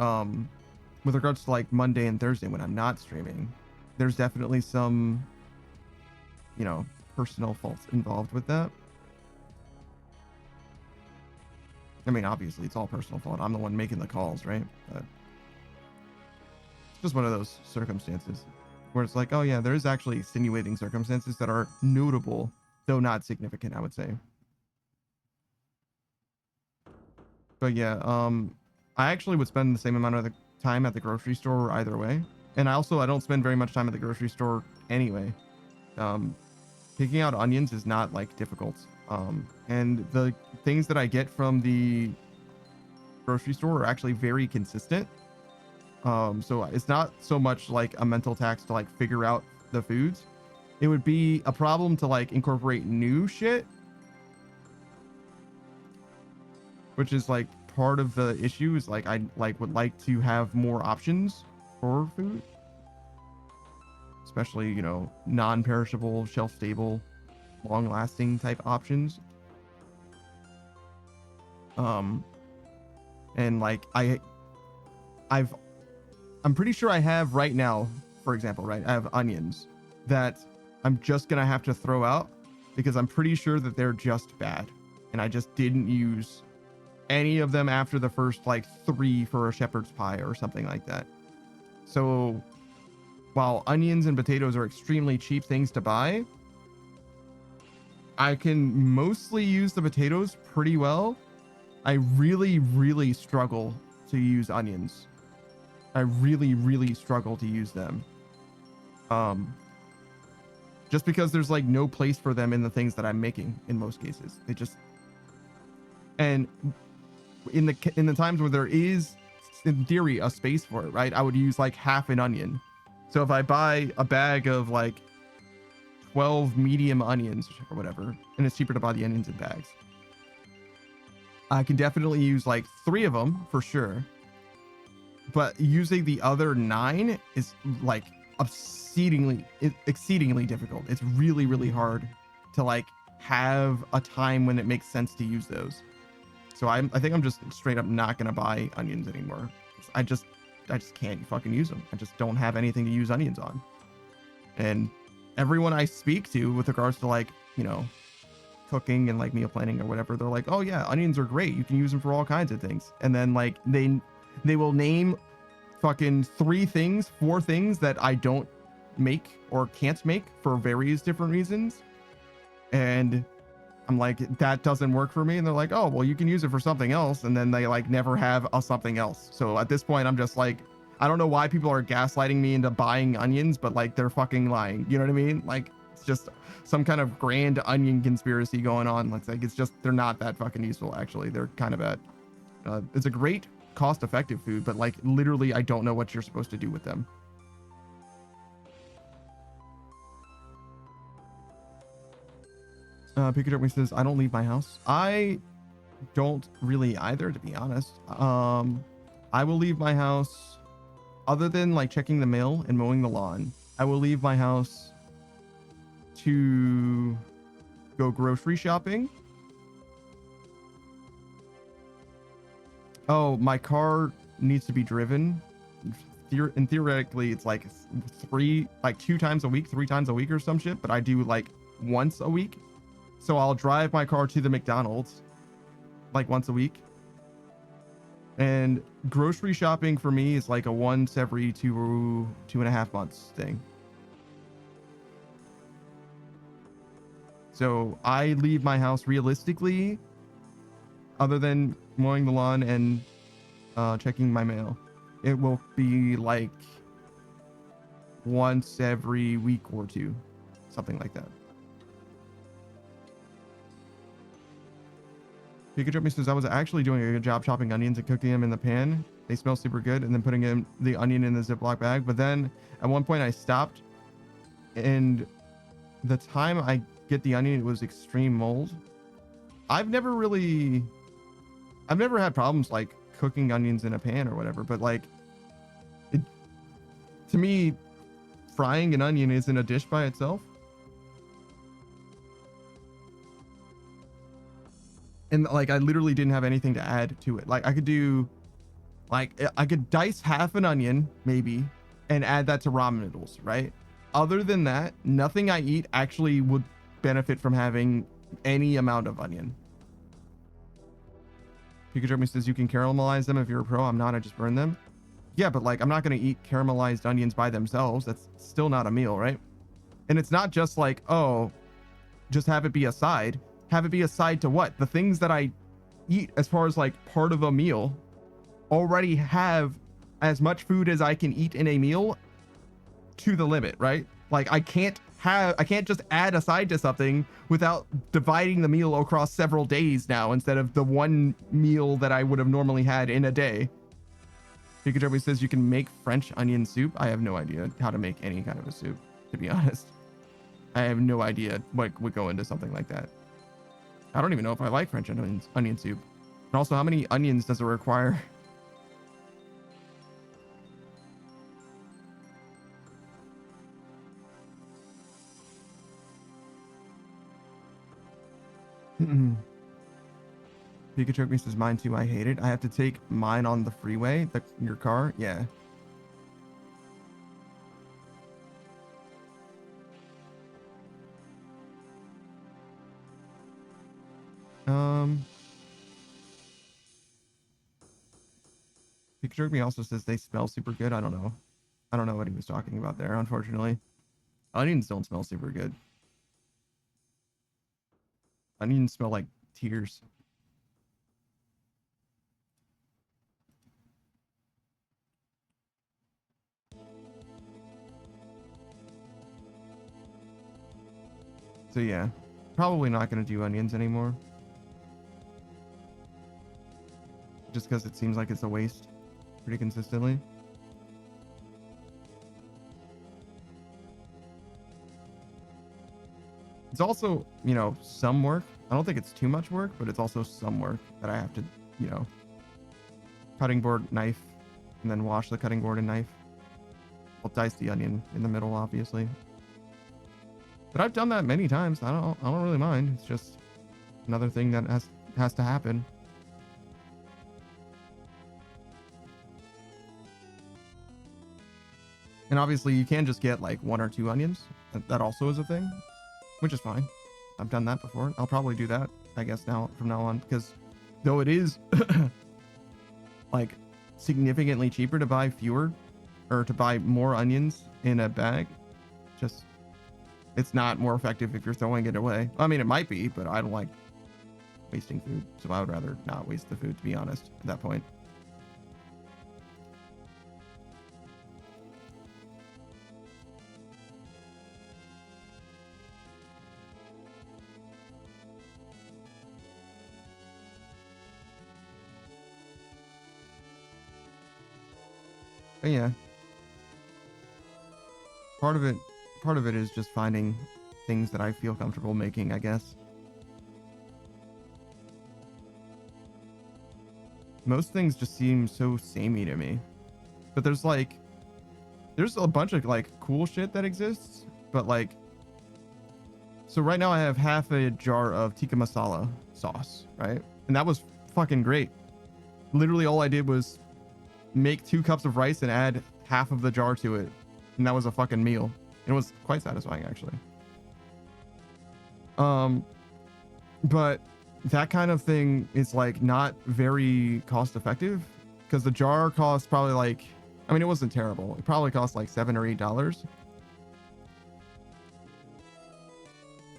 with regards to like Monday and Thursday when I'm not streaming, there's definitely some, you know, personal faults involved with that. I mean, obviously it's all personal fault. I'm the one making the calls, right? But it's just one of those circumstances where it's like, oh yeah, there is actually extenuating circumstances that are notable, though not significant, I would say. But yeah, I actually would spend the same amount of the time at the grocery store either way. And I don't spend very much time at the grocery store anyway. Picking out onions is not like difficult. And the things that I get from the grocery store are actually very consistent. So it's not so much like a mental tax to like figure out the foods. It would be a problem to like incorporate new shit, which is like part of the issue is like I would like to have more options for food, especially, you know, non-perishable, shelf-stable, long-lasting type options. And like I'm pretty sure I have right now, for example, right, I have onions that I'm just gonna have to throw out because I'm pretty sure that they're just bad, and I just didn't use any of them after the first like 3 for a shepherd's pie or something like that. So while onions and potatoes are extremely cheap things to buy, I can mostly use the potatoes pretty well. I really struggle to use onions. I really struggle to use them. Just because there's like no place for them in the things that I'm making in most cases. They just, and in the times where there is in theory a space for it, right, I would use like half an onion. So if I buy a bag of like 12 medium onions or whatever, and it's cheaper to buy the onions in bags, I can definitely use like 3 of them for sure. But using the other 9 is like exceedingly difficult. It's really hard to like have a time when it makes sense to use those. So I think I'm just straight up not gonna buy onions anymore. I just can't fucking use them. I just don't have anything to use onions on. And everyone I speak to with regards to like, you know, cooking and like meal planning or whatever, they're like, oh yeah, onions are great. You can use them for all kinds of things. And then like they will name fucking 4 things that I don't make or can't make for various different reasons. And I'm like, that doesn't work for me. And they're like, oh, well, you can use it for something else. And then they like never have a something else. So at this point, I'm just like, I don't know why people are gaslighting me into buying onions, but like they're fucking lying. You know what I mean? Like it's just some kind of grand onion conspiracy going on. It's just, they're not that fucking useful. Actually, they're kind of bad. It's a great cost-effective food, but like literally, I don't know what you're supposed to do with them. Pikachu says, I don't leave my house. I don't really either, to be honest. I will leave my house other than like checking the mail and mowing the lawn. I will leave my house to go grocery shopping. Oh, my car needs to be driven and theoretically it's like 2 times a week, 3 times a week or some shit, but I do like once a week. So I'll drive my car to the McDonald's like once a week. And grocery shopping for me is like a once every 2.5 months thing. So I leave my house realistically, other than mowing the lawn and checking my mail, it will be like once every week or 2, something like that. Pikachu says, I was actually doing a good job chopping onions and cooking them in the pan. They smell super good, and then putting the onion in the Ziploc bag. But then at one point I stopped, and the time I get the onion, it was extreme mold. I've never had problems like cooking onions in a pan or whatever, but like to me, frying an onion isn't a dish by itself. And like I literally didn't have anything to add to it. Like I could dice half an onion maybe and add that to ramen noodles, right? Other than that, nothing I eat actually would benefit from having any amount of onion. Pikachu says you can caramelize them if you're a pro. I'm not, I just burn them. Yeah, but like I'm not going to eat caramelized onions by themselves. That's still not a meal, right? And it's not just like, oh, just have it be a side. Have it be a side to what? The things that I eat as far as like part of a meal already have as much food as I can eat in a meal to the limit, right? Like I can't just add a side to something without dividing the meal across several days now instead of the one meal that I would have normally had in a day. Pikachu says you can make French onion soup. I have no idea how to make any kind of a soup, to be honest. I have no idea what would go into something like that. I don't even know if I like French onion soup. And also, how many onions does it require? Pikachu says mine too. I hate it. I have to take mine on the freeway. Your car? Yeah. Pikachu also says they smell super good. I don't know. I don't know what he was talking about there, unfortunately. Onions don't smell super good. Onions smell like tears. So yeah, probably not going to do onions anymore. Just because it seems like it's a waste pretty consistently. It's also, you know, some work. I don't think it's too much work, but it's also some work that I have to, you know, cutting board, knife, and then wash the cutting board and knife. I'll dice the onion in the middle, obviously. But I've done that many times. I don't really mind. It's just another thing that has to happen. And obviously you can just get like 1 or 2 onions. That also is a thing, which is fine. I've done that before. I'll probably do that, I guess, from now on, because though it is like significantly cheaper to buy fewer or to buy more onions in a bag, just it's not more effective if you're throwing it away. I mean, it might be, but I don't like wasting food, so I would rather not waste the food, to be honest, at that point. But yeah, part of it is just finding things that I feel comfortable making, I guess. Most things just seem so samey to me, but there's a bunch of like cool shit that exists, but like, so right now I have half a jar of tikka masala sauce, right? And that was fucking great. Literally all I did was make 2 cups of rice and add half of the jar to it, and that was a fucking meal. It was quite satisfying, actually. But that kind of thing is like not very cost effective, because the jar costs probably like, I mean, it wasn't terrible. It probably cost like $7 or $8.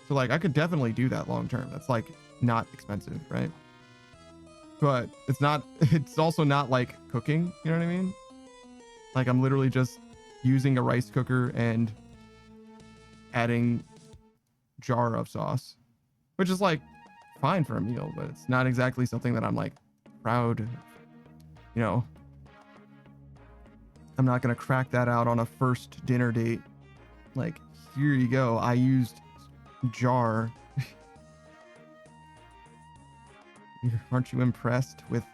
So like I could definitely do that long term. That's like not expensive, right? But it's also not like cooking, you know what I mean? Like I'm literally just using a rice cooker and adding jar of sauce, which is like fine for a meal, but it's not exactly something that I'm like proud of. You know, I'm not gonna crack that out on a first dinner date. Like, here you go, I used jar. Aren't you impressed with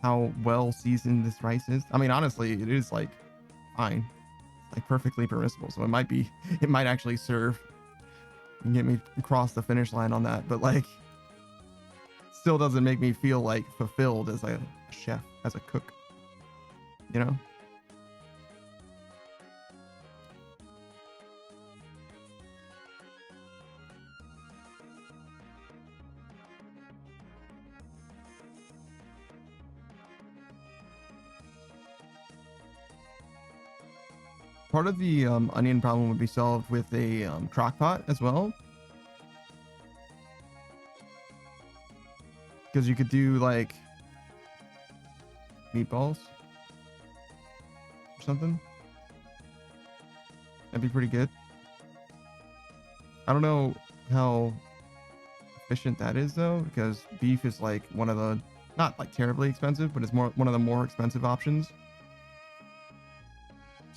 how well seasoned this rice is? I mean, honestly, it is like fine, like perfectly permissible. So it might actually serve and get me across the finish line on that. But like, still doesn't make me feel like fulfilled as a chef, as a cook, you know? Part of the onion problem would be solved with a crock pot as well, because you could do like meatballs or something. That'd be pretty good. I don't know how efficient that is though, because beef is like one of the, not like terribly expensive, but it's one of the more expensive options.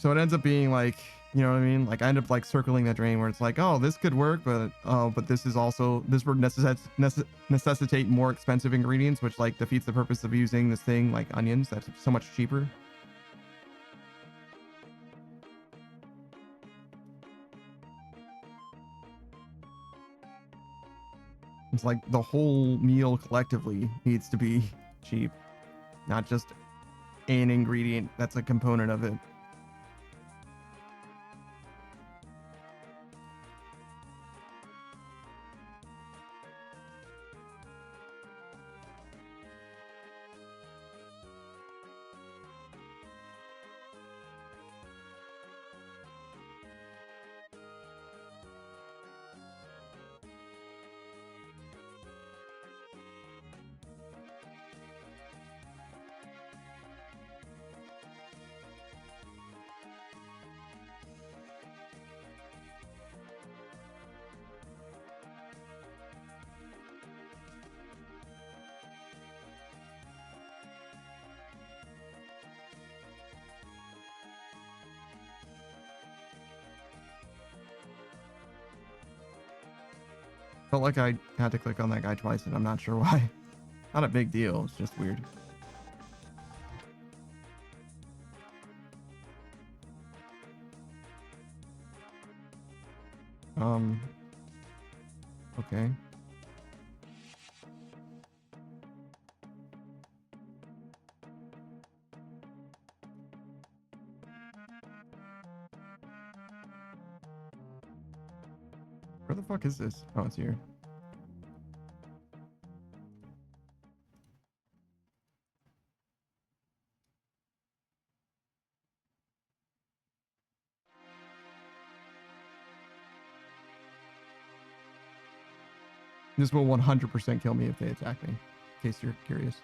So it ends up being like, you know what I mean? Like I end up like circling that drain where it's like, oh, this could work, but this would necessitate more expensive ingredients, which like defeats the purpose of using this thing like onions. That's so much cheaper. It's like the whole meal collectively needs to be cheap, not just an ingredient that's a component of it. Felt like I had to click on that guy twice, and I'm not sure why. Not a big deal. It's just weird. Okay. Where the fuck is this? Oh, it's here. This will 100% kill me if they attack me, in case you're curious.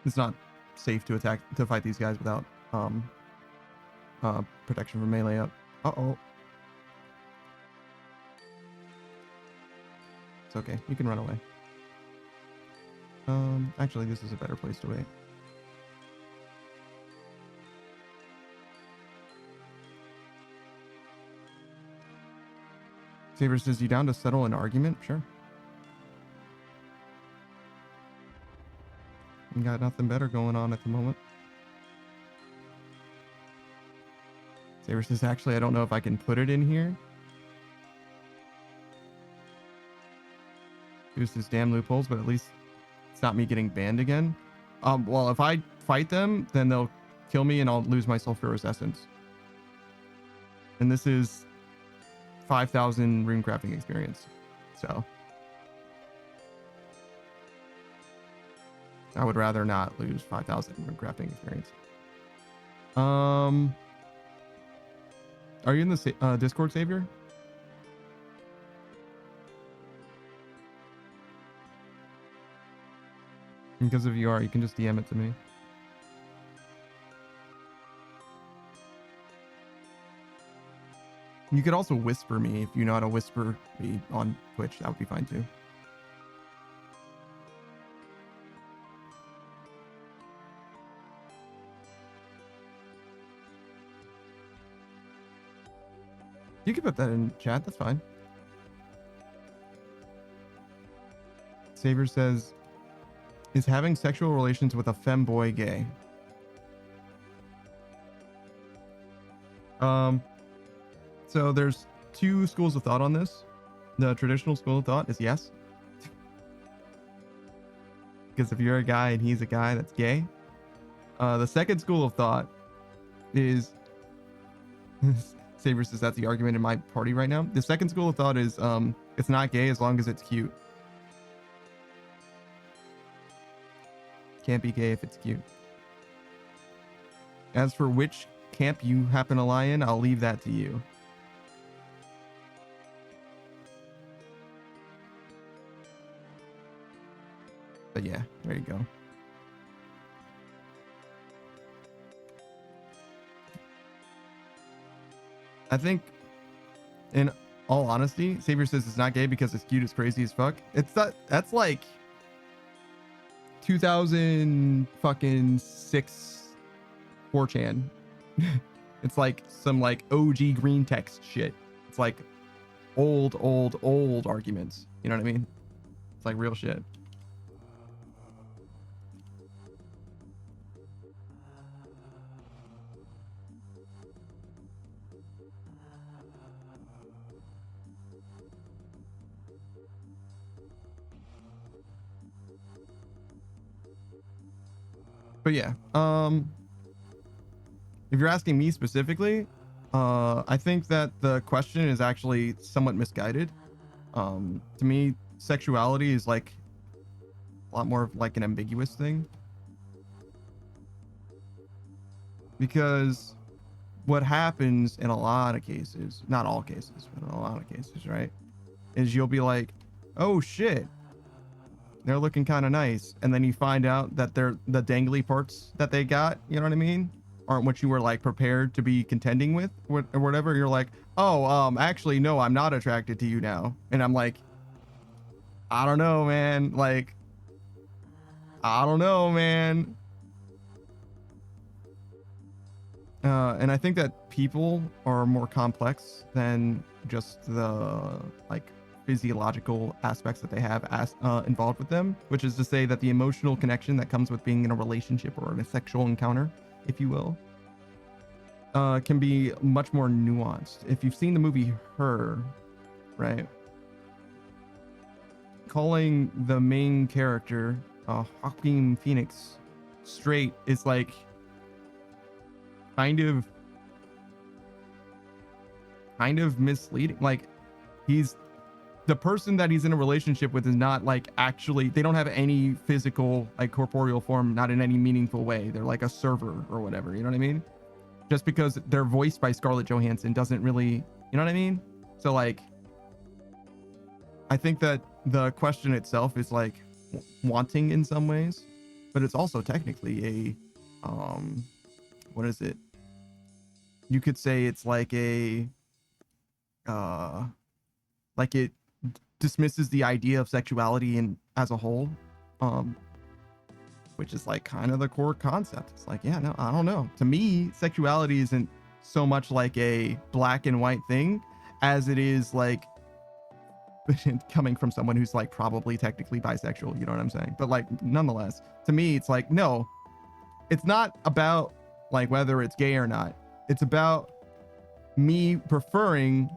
It's not safe to fight these guys without protection from melee up. Uh-oh. It's okay. You can run away. Actually, this is a better place to wait. Saber says, you down to settle an argument? Sure. You got nothing better going on at the moment. Saber says, actually, I don't know if I can put it in here. Use his damn loopholes, but at least it's not me getting banned again. Well, if I fight them, then they'll kill me and I'll lose my sulfurous essence. And this is 5,000 rune crafting experience. So I would rather not lose 5,000 rune crafting experience. Are you in the Discord, Savior? Because if you are, you can just DM it to me. You could also whisper me if you know how to whisper me on Twitch. That would be fine too. You can put that in chat. That's fine. Savior says, is having sexual relations with a femboy gay? So there's two schools of thought on this. The traditional school of thought is yes. Because if you're a guy and he's a guy, that's gay. The second school of thought is Saber says that's the argument in my party right now. The second school of thought is it's not gay as long as it's cute. Can't be gay if it's cute. As for which camp you happen to lie in, I'll leave that to you. But yeah, there you go. I think, in all honesty, Savior says it's not gay because it's cute, it's crazy as fuck. It's not, that's like 2006 4chan. It's like some like OG green text shit. It's like old arguments. You know what I mean? It's like real shit. But yeah, if you're asking me specifically, I think that the question is actually somewhat misguided. To me, sexuality is like a lot more of like an ambiguous thing. Because what happens in a lot of cases, not all cases, but in a lot of cases, right, is you'll be like, oh shit, they're looking kind of nice, and then you find out that they're the dangly parts that they got, you know what I mean, aren't what you were like prepared to be contending with or whatever. You're like, oh, actually no, I'm not attracted to you now. And I'm like, I don't know, man. Like, I don't know, man. And I think that people are more complex than just the like physiological aspects that they have as involved with them, which is to say that the emotional connection that comes with being in a relationship or in a sexual encounter, if you will, can be much more nuanced. If you've seen the movie Her, right, calling the main character Joaquin Phoenix straight is like kind of misleading. Like, he's the person that he's in a relationship with is not like actually, they don't have any physical like corporeal form, not in any meaningful way. They're like a server or whatever, you know what I mean? Just because they're voiced by Scarlett Johansson doesn't really, you know what I mean? So like, I think that the question itself is like wanting in some ways, but it's also technically a what is it? You could say it's like a like it dismisses the idea of sexuality in as a whole, which is like kind of the core concept. It's like, yeah, no, I don't know. To me, sexuality isn't so much like a black and white thing as it is like coming from someone who's like probably technically bisexual, you know what I'm saying? But like, nonetheless, to me, it's like, no, it's not about like whether it's gay or not. It's about me preferring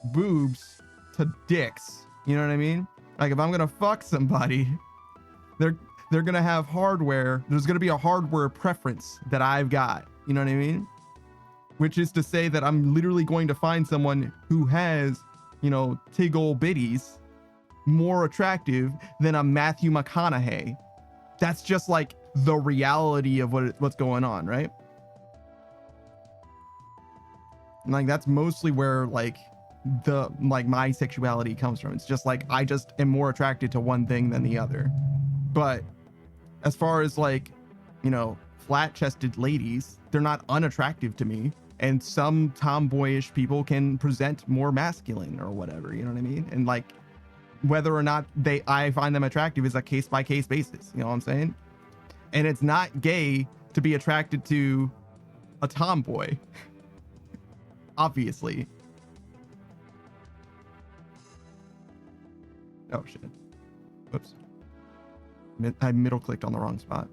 boobs to dicks. You know what I mean? Like, if I'm gonna fuck somebody, they're they're gonna have hardware. There's gonna be a hardware preference that I've got. You know what I mean? Which is to say that I'm literally going to find someone who has, you know, tiggle bitties more attractive than a Matthew McConaughey. That's just like the reality of what's going on, right? And like that's mostly where like my sexuality comes from. It's just like I just am more attracted to one thing than the other. But as far as like, you know, flat-chested ladies, they're not unattractive to me. And some tomboyish people can present more masculine or whatever, you know what I mean? And like whether or not I find them attractive is a case-by-case basis, you know what I'm saying? And it's not gay to be attracted to a tomboy, obviously. Oh shit. Whoops. I middle clicked on the wrong spot.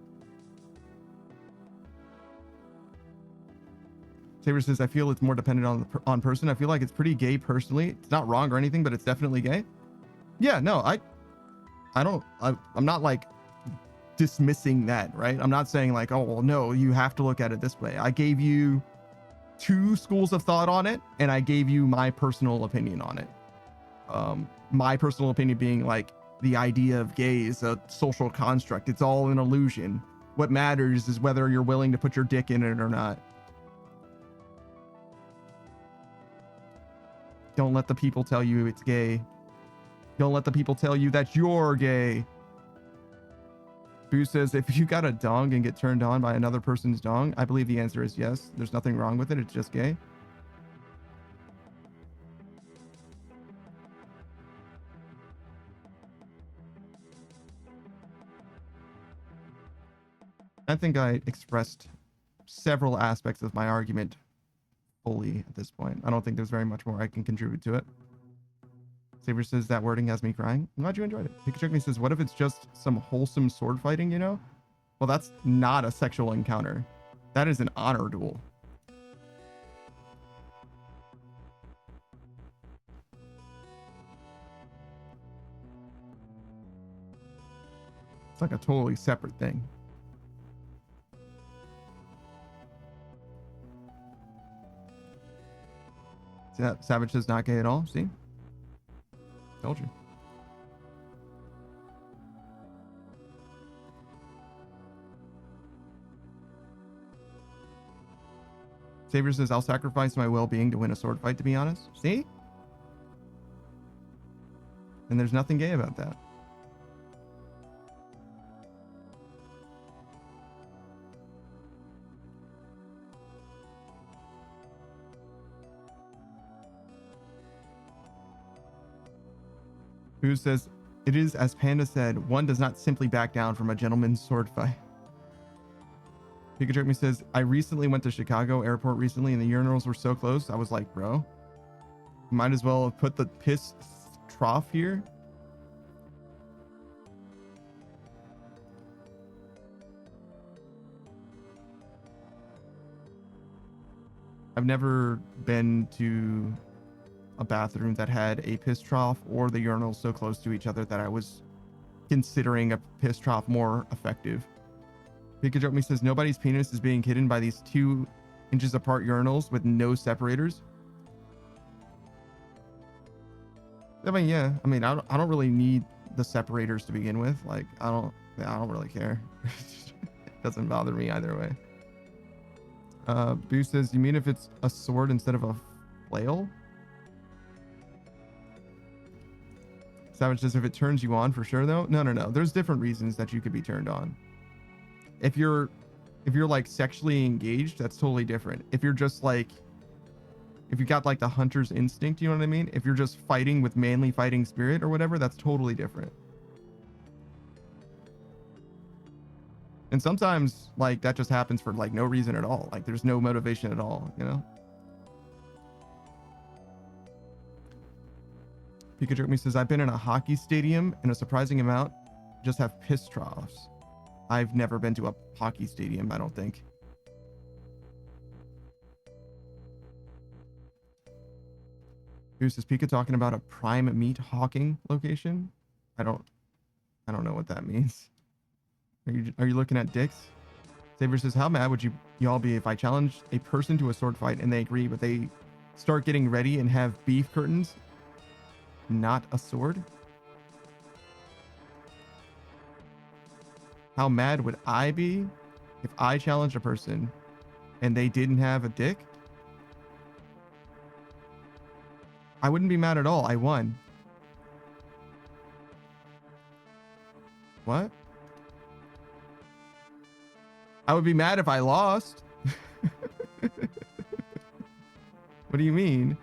Saber says, I feel it's more dependent on person. I feel like it's pretty gay personally. It's not wrong or anything, but it's definitely gay. Yeah, no, I'm not like dismissing that, right? I'm not saying like, oh, well, no, you have to look at it this way. I gave you 2 schools of thought on it, and I gave you my personal opinion on it. My personal opinion being like the idea of gay is a social construct. It's all an illusion. What matters is whether you're willing to put your dick in it or not. Don't let the people tell you it's gay. Don't let the people tell you that you're gay. Boo says, if you got a dong and get turned on by another person's dong, I believe the answer is yes. There's nothing wrong with it. It's just gay. I think I expressed several aspects of my argument fully at this point. I don't think there's very much more I can contribute to it. Saber says, that wording has me crying. I'm glad you enjoyed it. Pikachu says, what if it's just some wholesome sword fighting, you know? Well, that's not a sexual encounter. That is an honor duel. It's like a totally separate thing. Savage is not gay at all. See? Told you. Saber says, I'll sacrifice my well-being to win a sword fight, to be honest. See? And there's nothing gay about that. Who says, it is as Panda said, one does not simply back down from a gentleman's sword fight. Pikachu says, I recently went to Chicago airport recently and the urinals were so close. I was like, bro, might as well have put the piss trough here. I've never been to a bathroom that had a piss trough or the urinals so close to each other that I was considering a piss trough more effective. Pikachu says, nobody's penis is being hidden by these 2 inches apart urinals with no separators. I mean, yeah. I mean, I don't really need the separators to begin with. Like, I don't really care. It doesn't bother me either way. Boo says, you mean if it's a sword instead of a flail? Savage says, if it turns you on, for sure though. No. There's different reasons that you could be turned on. If you're like sexually engaged, that's totally different. If you're just like, if you got like the hunter's instinct, you know what I mean? If you're just fighting with manly fighting spirit or whatever, that's totally different. And sometimes like that just happens for like no reason at all. Like there's no motivation at all, you know? Pikachu says, I've been in a hockey stadium and a surprising amount just have piss troughs. I've never been to a hockey stadium, I don't think. Goose, is Pika talking about a prime meat hawking location? I don't know what that means. Are you looking at dicks? Saber says, how mad would y'all be if I challenge a person to a sword fight and they agree, but they start getting ready and have beef curtains, not a sword? How mad would I be if I challenged a person and they didn't have a dick? I wouldn't be mad at all. I won. What? I would be mad if I lost. What do you mean?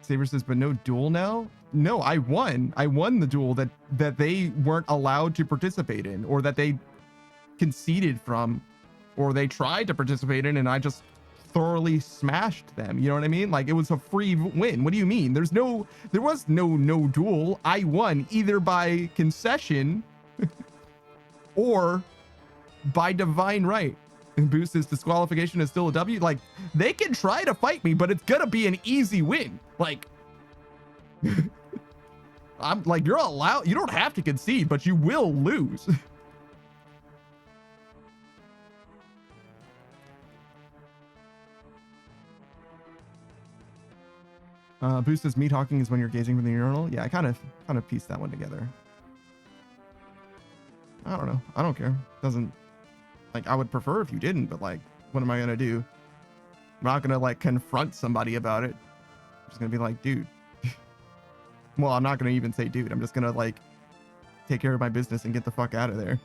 Saber says, but no duel now? No, I won. I won the duel that they weren't allowed to participate in, or that they conceded from, or they tried to participate in, and I just thoroughly smashed them. You know what I mean? Like, it was a free win. What do you mean? There was no duel. I won either by concession or by divine right. And Boost says disqualification is still a W. Like, they can try to fight me, but it's gonna be an easy win. Like, I'm like, you're allowed, you don't have to concede, but you will lose. Boost says, me talking is when you're gazing from the urinal. Yeah, I kind of pieced that one together. I don't know. I don't care. Doesn't, like, I would prefer if you didn't, but like, what am I gonna do? I'm not gonna like confront somebody about it. I'm just gonna be like, dude. Well, I'm not gonna even say dude. I'm just gonna like take care of my business and get the fuck out of there.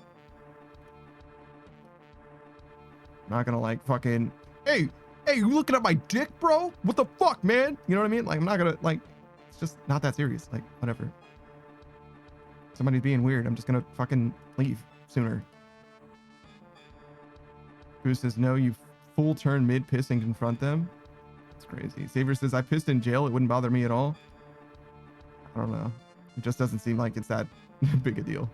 I'm not gonna like fucking, hey, you looking at my dick, bro? What the fuck, man? You know what I mean? Like, I'm not gonna, like, it's just not that serious. Like, whatever. Somebody's being weird. I'm just gonna fucking leave sooner. Who says, no, you full turn mid piss and confront them? That's crazy. Saver says, I pissed in jail. It wouldn't bother me at all. I don't know. It just doesn't seem like it's that big a deal.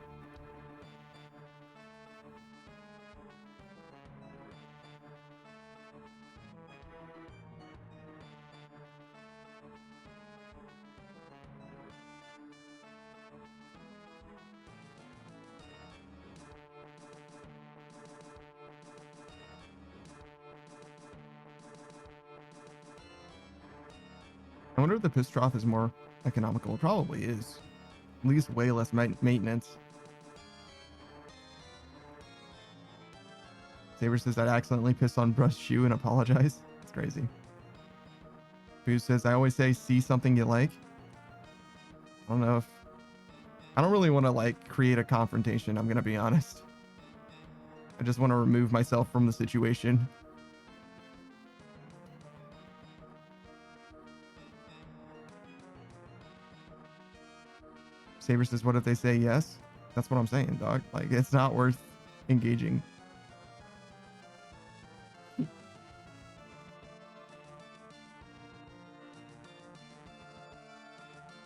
I wonder if the piss trough is more economical. It probably is. At least way less maintenance. Saber says, I'd accidentally piss on Brush's shoe and apologize. It's crazy. Boo says, I always say, see something you like. I don't know if... I don't really want to, like, create a confrontation, I'm going to be honest. I just want to remove myself from the situation. Saber says, what if they say yes? That's what I'm saying, dog. Like, it's not worth engaging.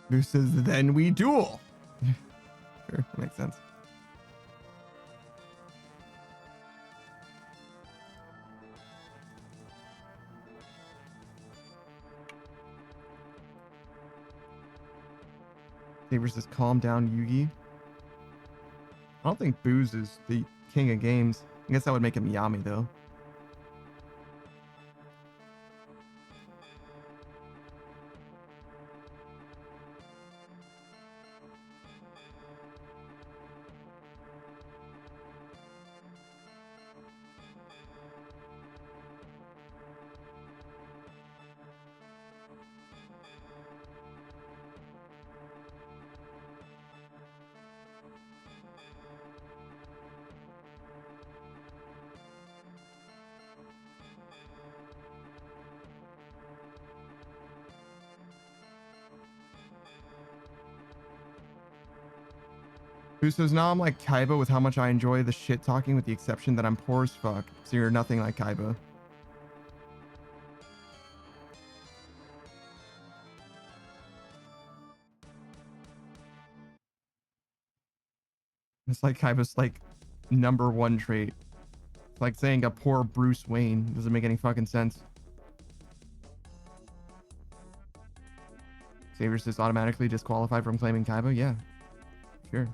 Who says, then we duel? Sure, that makes sense. Saber says, calm down, Yugi. I don't think Booze is the king of games. I guess that would make him Yami, though. Who says, now I'm like Kaiba with how much I enjoy the shit talking, with the exception that I'm poor as fuck. So you're nothing like Kaiba. It's like Kaiba's like #1 trait. It's like saying a poor Bruce Wayne. Doesn't make any fucking sense. Saber says automatically disqualified from claiming Kaiba. Yeah, Sure.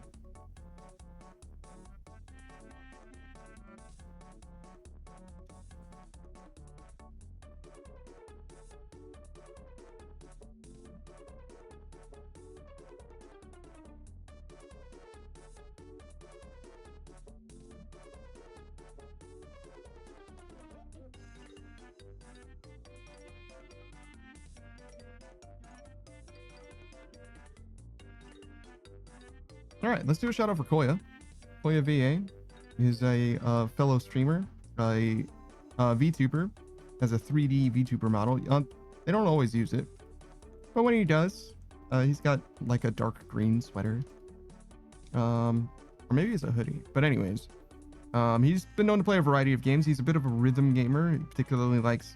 All right, let's do a shout out for Koya. Koya VA is a fellow streamer, a VTuber, has a 3D VTuber model. They don't always use it, but when he does, he's got like a dark green sweater, or maybe it's a hoodie. But anyways, he's been known to play a variety of games. He's a bit of a rhythm gamer. He particularly likes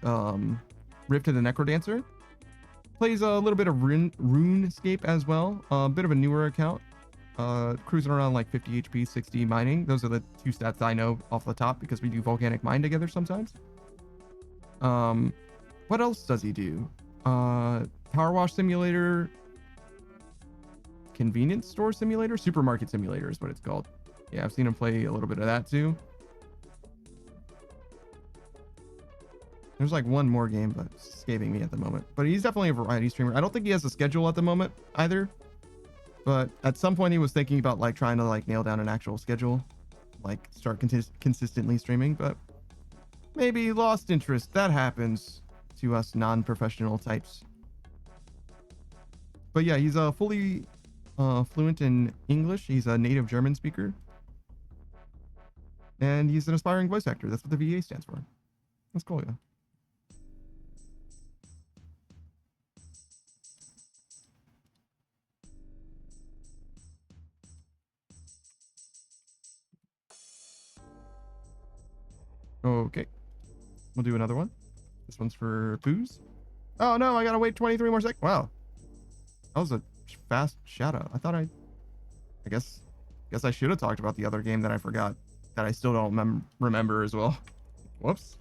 Rift of the Necrodancer. Plays a little bit of Runescape as well. A bit of a newer account. Cruising around like 50 HP, 60 mining. Those are the two stats I know off the top because we do Volcanic mine together sometimes. What else does he do? Power wash simulator, convenience store simulator, supermarket simulator is what it's called. Yeah, I've seen him play a little bit of that too. There's like one more game, but it's escaping me at the moment. But he's definitely a variety streamer. I don't think he has a schedule at the moment either. But at some point he was thinking about like trying to like nail down an actual schedule, like start consistently streaming, but maybe lost interest. That happens to us non-professional types. But yeah, he's fully fluent in English. He's a native German speaker. And he's an aspiring voice actor. That's what the VA stands for. That's cool, yeah. Okay, we'll do another one. This one's for Booze. Oh no, I gotta wait 23 more seconds. Wow, that was a fast shout out. I guess I should have talked about the other game that I forgot, that I still don't remember as well. Whoops.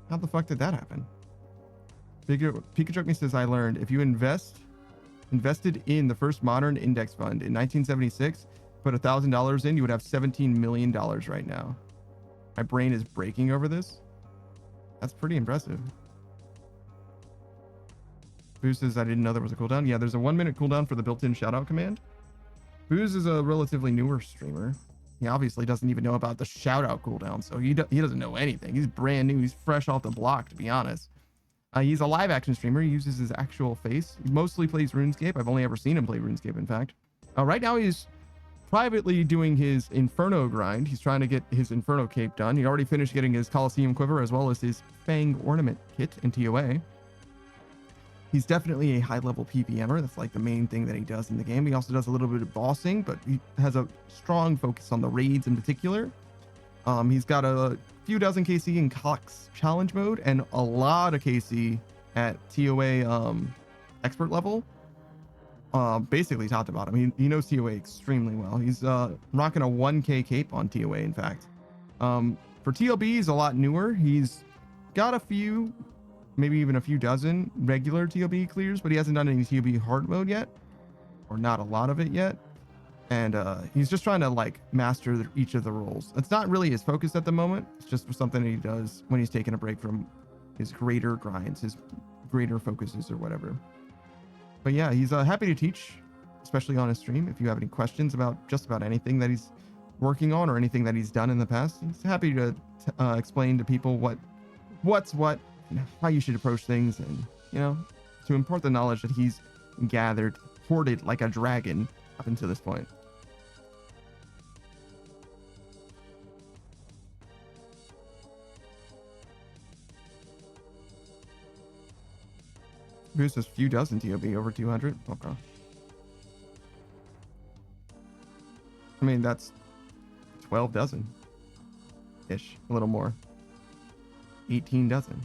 How the fuck did that happen? Pikachu says, I learned if you invested in the first modern index fund in 1976, put $1,000 in, you would have $17 million right now. My brain is breaking over this. That's pretty impressive. Booze says, I didn't know there was a cooldown. Yeah, there's a 1 minute cooldown for the built-in shoutout command. Booze is a relatively newer streamer. He obviously doesn't even know about the shoutout cooldown, so he doesn't know anything. He's brand new. He's fresh off the block, to be honest. He's a live action streamer. He uses his actual face. He mostly plays RuneScape. I've only ever seen him play RuneScape, in fact. Right now he's privately doing his Inferno grind. He's trying to get his Inferno cape done. He already finished getting his Colosseum quiver as well as his Fang ornament kit in TOA. He's definitely a high-level PPMer. That's like the main thing that he does in the game. He also does a little bit of bossing, but he has a strong focus on the raids in particular. He's got a few dozen KC in Cox challenge mode and a lot of KC at TOA expert level. Basically top to bottom. He knows TOA extremely well. He's rocking a 1K cape on TOA, in fact. For TLB, he's a lot newer. He's got a few, maybe even a few dozen regular TLB clears, but he hasn't done any TLB hard mode yet, or not a lot of it yet. And he's just trying to like master each of the roles. It's not really his focus at the moment. It's just something that he does when he's taking a break from his greater grinds, his greater focuses or whatever. But yeah, he's happy to teach, especially on his stream. If you have any questions about just about anything that he's working on or anything that he's done in the past, he's happy to explain to people what's what, and how you should approach things, and to impart the knowledge that he's hoarded like a dragon up until this point. Here's this few dozen TOB, over 200. Okay. I mean, that's 12 dozen ish, a little more. 18 dozen.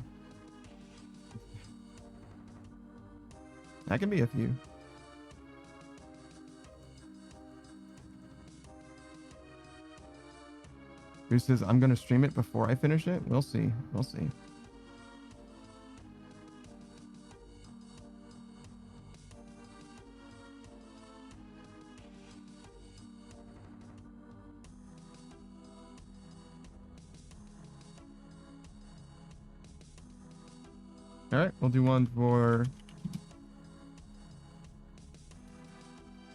That can be a few. Who says I'm gonna stream it before I finish it? We'll see. We'll see. All right, we'll do one for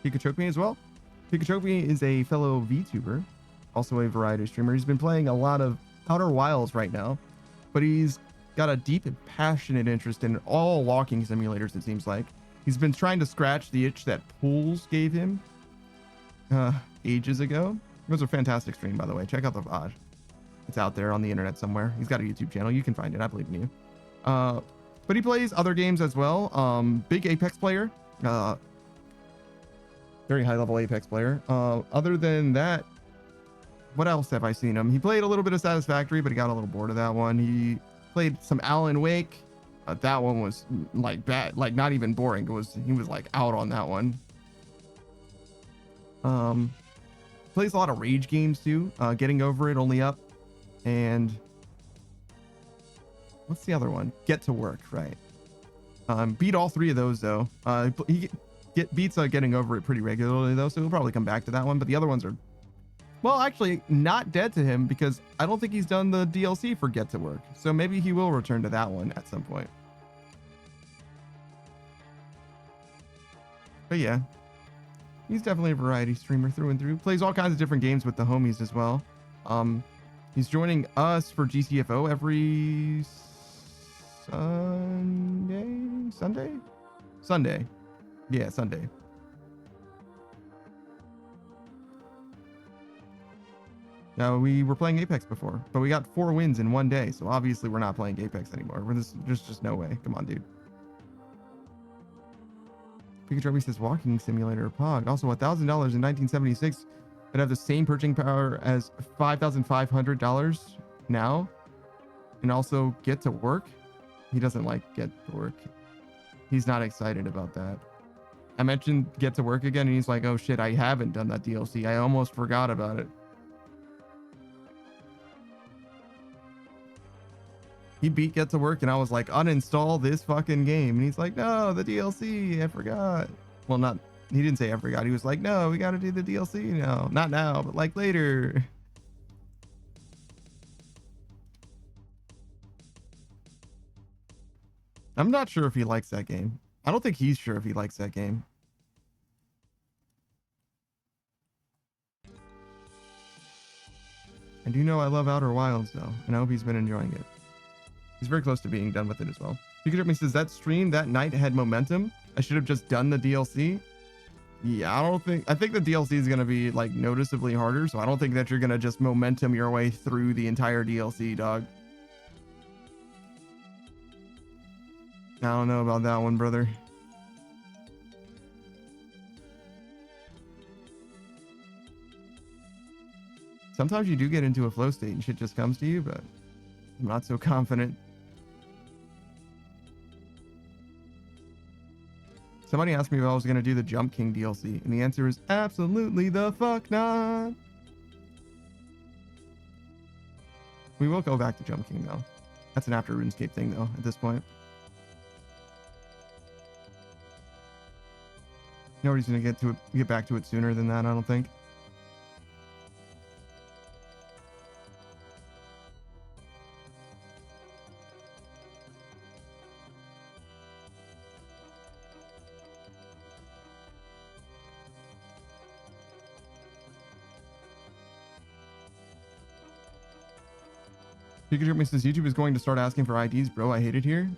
Pikachu as well. Pikachu is a fellow VTuber, also a variety streamer. He's been playing a lot of Outer Wilds right now, but he's got a deep and passionate interest in all walking simulators, it seems like. He's been trying to scratch the itch that Pools gave him ages ago. It was a fantastic stream, by the way. Check out the VOD. It's out there on the internet somewhere. He's got a YouTube channel. You can find it. I believe in you. But he plays other games as well. Big Apex player. Very high level Apex player. Other than that, what else have I seen him? He played a little bit of Satisfactory, but he got a little bored of that one. He played some Alan Wake. That one was like bad, like not even boring. He was like out on that one. Plays a lot of rage games too. Getting Over It, Only Up, and what's the other one? Get to Work, right? Beat all three of those though. He beats Getting Over It pretty regularly though, so he'll probably come back to that one. But the other ones are, well, actually not dead to him, because I don't think he's done the DLC for Get to Work. So maybe he will return to that one at some point. But yeah, he's definitely a variety streamer through and through. Plays all kinds of different games with the homies as well. He's joining us for GCFO every Sunday. Yeah, Sunday. Now, we were playing Apex before, but we got 4 wins in one day, so obviously we're not playing Apex anymore. There's just no way. Come on, dude. Pikachu says walking simulator Pog. Also, $1,000 in 1976 would have the same purchasing power as $5,500 now, and also Get to Work. He doesn't like Get to Work. He's not excited about that. I mentioned Get to Work again, and he's like, "Oh shit, I haven't done that DLC. I almost forgot about it." He beat Get to Work, and I was like, uninstall this fucking game. And he's like, no, the DLC, I forgot. Well, he didn't say I forgot. He was like, no, we got to do the DLC now. Not now, but like later. I'm not sure if he likes that game. I don't think he's sure if he likes that game. I do know I love Outer Wilds, though, and I hope he's been enjoying it. He's very close to being done with it as well. Pikachu says, that stream that night had momentum. I should have just done the DLC. Yeah, I think the DLC is going to be like noticeably harder. So I don't think that you're going to just momentum your way through the entire DLC, dog. I don't know about that one, brother. Sometimes you do get into a flow state and shit just comes to you, but I'm not so confident. Somebody asked me if I was going to do the Jump King DLC, and the answer is absolutely the fuck not. We will go back to Jump King, though. That's an after RuneScape thing, though, at this point. No reason to get back to it sooner than that, I don't think. Pikachu says YouTube is going to start asking for IDs, bro. I hate it here.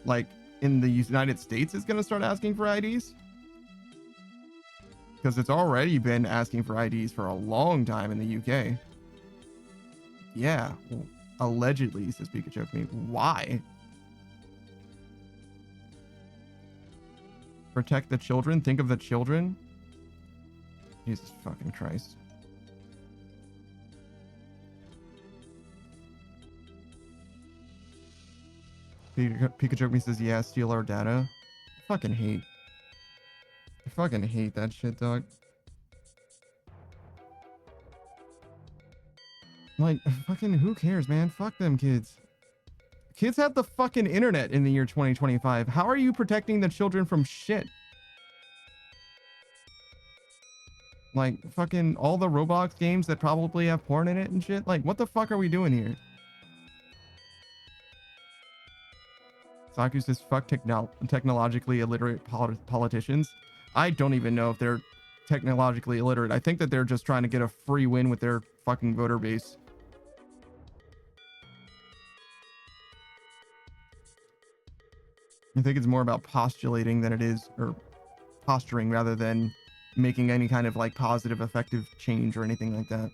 Like in the United States, it's going to start asking for IDs, because it's already been asking for IDs for a long time in the UK. Yeah, well, allegedly, says Pikachu. Why? Protect the children. Think of the children. Jesus fucking Christ. Pikachu says, yeah, steal our data. I fucking hate that shit, dog. Like, fucking who cares, man? Fuck them kids. Kids have the fucking internet in the year 2025. How are you protecting the children from shit? Like, fucking all the Roblox games that probably have porn in it and shit? Like, what the fuck are we doing here? Saku says, fuck technologically illiterate politicians. I don't even know if they're technologically illiterate. I think that they're just trying to get a free win with their fucking voter base. I think it's more about postulating than it is, or posturing rather than making any kind of like positive, effective change or anything like that.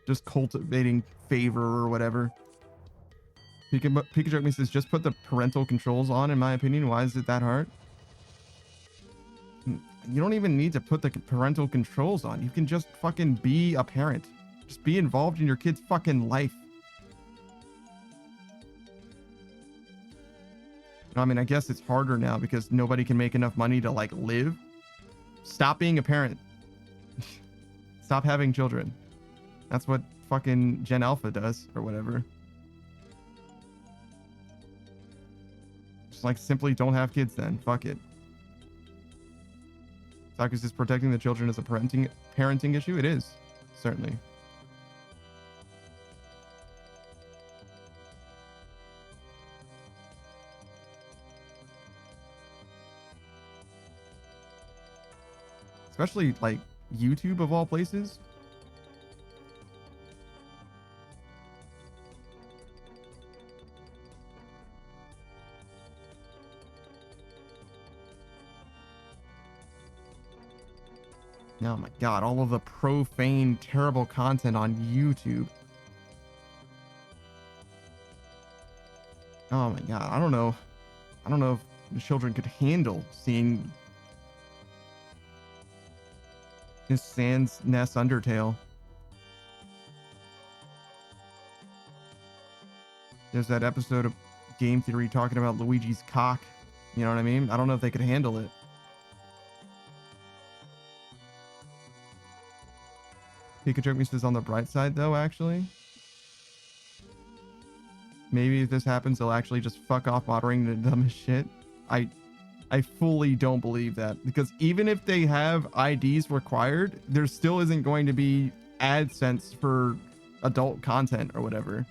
Just cultivating favor or whatever. Pikachu says, just put the parental controls on, in my opinion. Why is it that hard? You don't even need to put the parental controls on. You can just fucking be a parent. Just be involved in your kid's fucking life. I mean, I guess it's harder now because nobody can make enough money to like live. Stop being a parent. Stop having children. That's what fucking Gen Alpha does or whatever. Just like simply don't have kids then. Fuck it. Sakus is protecting the children as a parenting issue. It is, certainly. Especially like YouTube of all places. Oh my god, all of the profane, terrible content on YouTube. Oh my god, I don't know if the children could handle seeing this Sans Ness Undertale. There's that episode of Game Theory talking about Luigi's cock. You know what I mean? I don't know if they could handle it. Pikachu says on the bright side though, actually. Maybe if this happens, they'll actually just fuck off moderating the dumbest shit. I fully don't believe that, because even if they have IDs required, there still isn't going to be AdSense for adult content or whatever.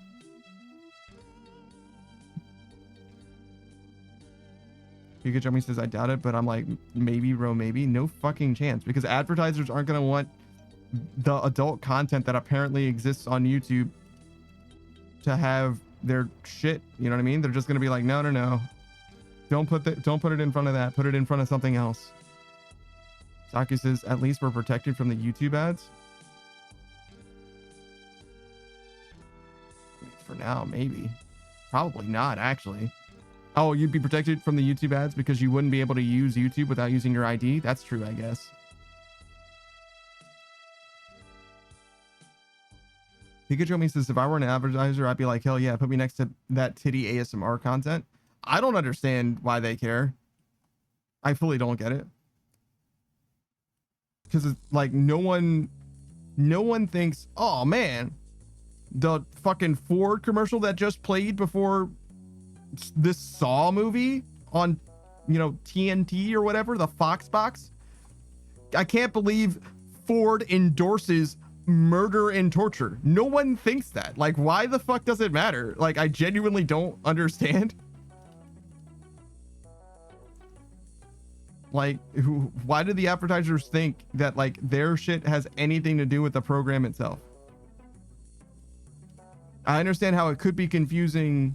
Pikachu says, I doubt it, but I'm like, maybe, bro, maybe. No fucking chance, because advertisers aren't going to want the adult content that apparently exists on YouTube to have their shit. You know what I mean? They're just going to be like, no, no, no. Don't put it in front of that. Put it in front of something else. Saki says, at least we're protected from the YouTube ads. For now, maybe. Probably not, actually. Oh, you'd be protected from the YouTube ads because you wouldn't be able to use YouTube without using your ID? That's true, I guess. Pikachu says, if I were an advertiser, I'd be like, hell yeah, put me next to that titty ASMR content. I don't understand why they care. I fully don't get it. Because it's like no one thinks, oh man, the fucking Ford commercial that just played before this Saw movie on, you know, TNT or whatever, the Fox box. I can't believe Ford endorses murder and torture. No one thinks that. Like, why the fuck does it matter? Like, I genuinely don't understand. Like, why do the advertisers think that like their shit has anything to do with the program itself? I understand how it could be confusing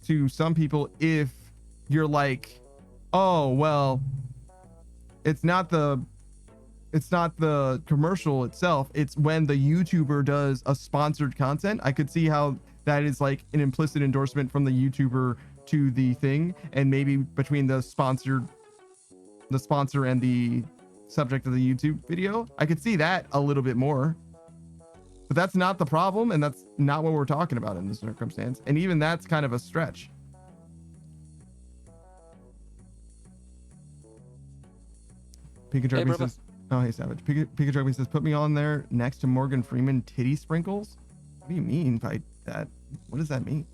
to some people if you're like, oh well, it's not the commercial itself, it's when the YouTuber does a sponsored content. I could see how that is like an implicit endorsement from the YouTuber to the thing, and maybe between the sponsor and the subject of the YouTube video, I could see that a little bit more. But that's not the problem, and that's not what we're talking about in this circumstance. And even that's kind of a stretch. Pikachu says, oh, hey, Savage. Pikachu says, put me on there next to Morgan Freeman titty sprinkles. What do you mean by that? What does that mean?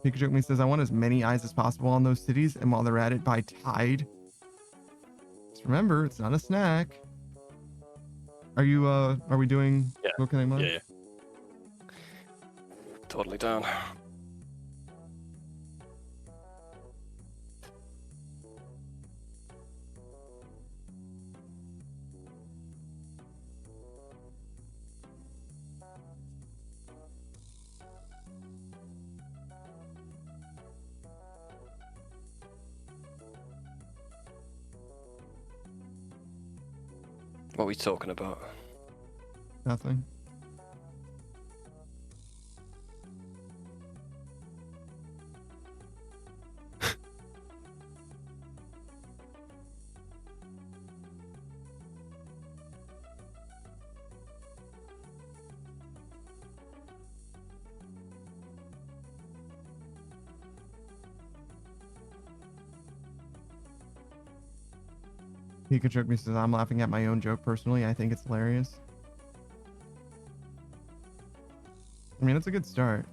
Pikachu says, I want as many eyes as possible on those titties, and while they're at it, buy Tide. Just remember, it's not a snack. Are we doing Volcanic mode? Yeah. Totally down. What are we talking about? Nothing. Pikachu says, I'm laughing at my own joke personally. I think it's hilarious. I mean, it's a good start.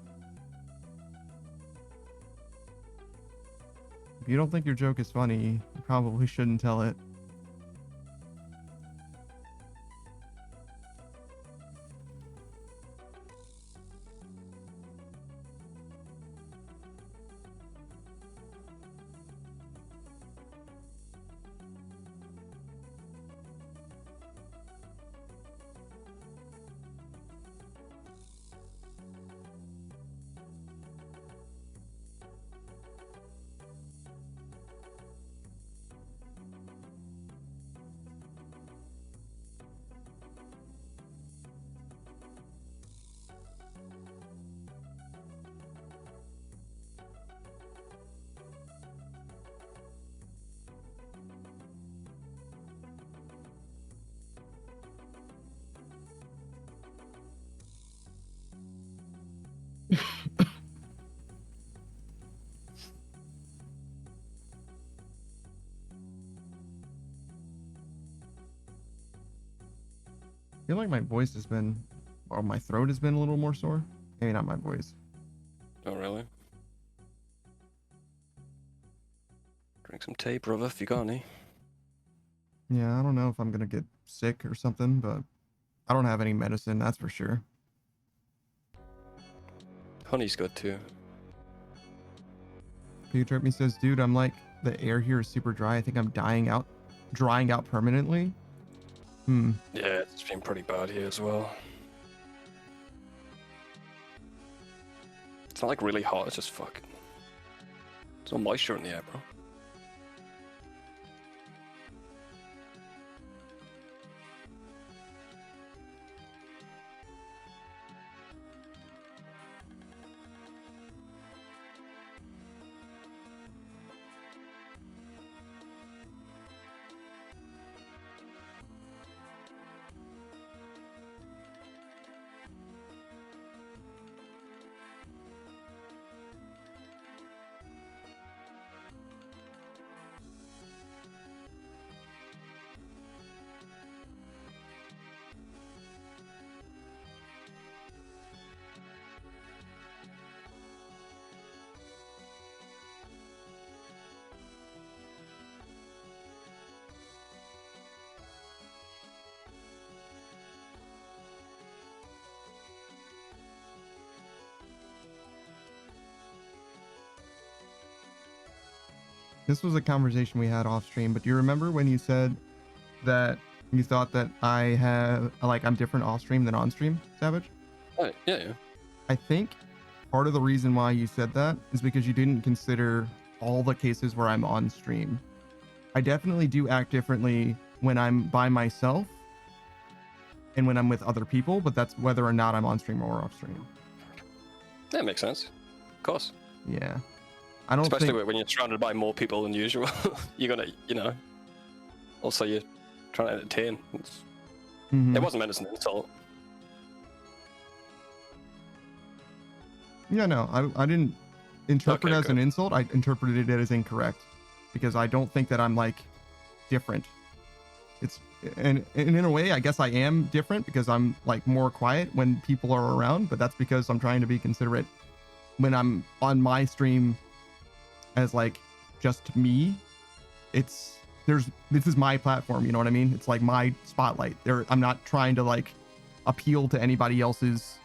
If you don't think your joke is funny, you probably shouldn't tell it. I feel like my voice has been, or my throat has been a little more sore. Maybe not my voice. Oh, really? Drink some tea, brother, if you got any. Yeah, I don't know if I'm gonna get sick or something, but I don't have any medicine, that's for sure. Honey's good too. Pikachu says, dude, I'm like, the air here is super dry. I think I'm drying out permanently. Yeah, it's been pretty bad here as well. It's not like really hot, it's just fucking... There's no moisture in the air, bro. This was a conversation we had off stream, but do you remember when you said that you thought that I'm different off stream than on stream, Savage? Oh, yeah. I think part of the reason why you said that is because you didn't consider all the cases where I'm on stream. I definitely do act differently when I'm by myself and when I'm with other people, but that's whether or not I'm on stream or off stream. That makes sense. Of course. Yeah. I don't Especially think... when you're surrounded by more people than usual. You're gonna, also you're trying to entertain. It wasn't meant as an insult. Yeah, no, I didn't interpret it as an insult. I interpreted it as incorrect because I don't think that I'm like different. And in a way, I guess I am different because I'm like more quiet when people are around, but that's because I'm trying to be considerate when I'm on my stream as like just me. This is my platform, you know what I mean? It's like my spotlight. I'm not trying to like appeal to anybody else's,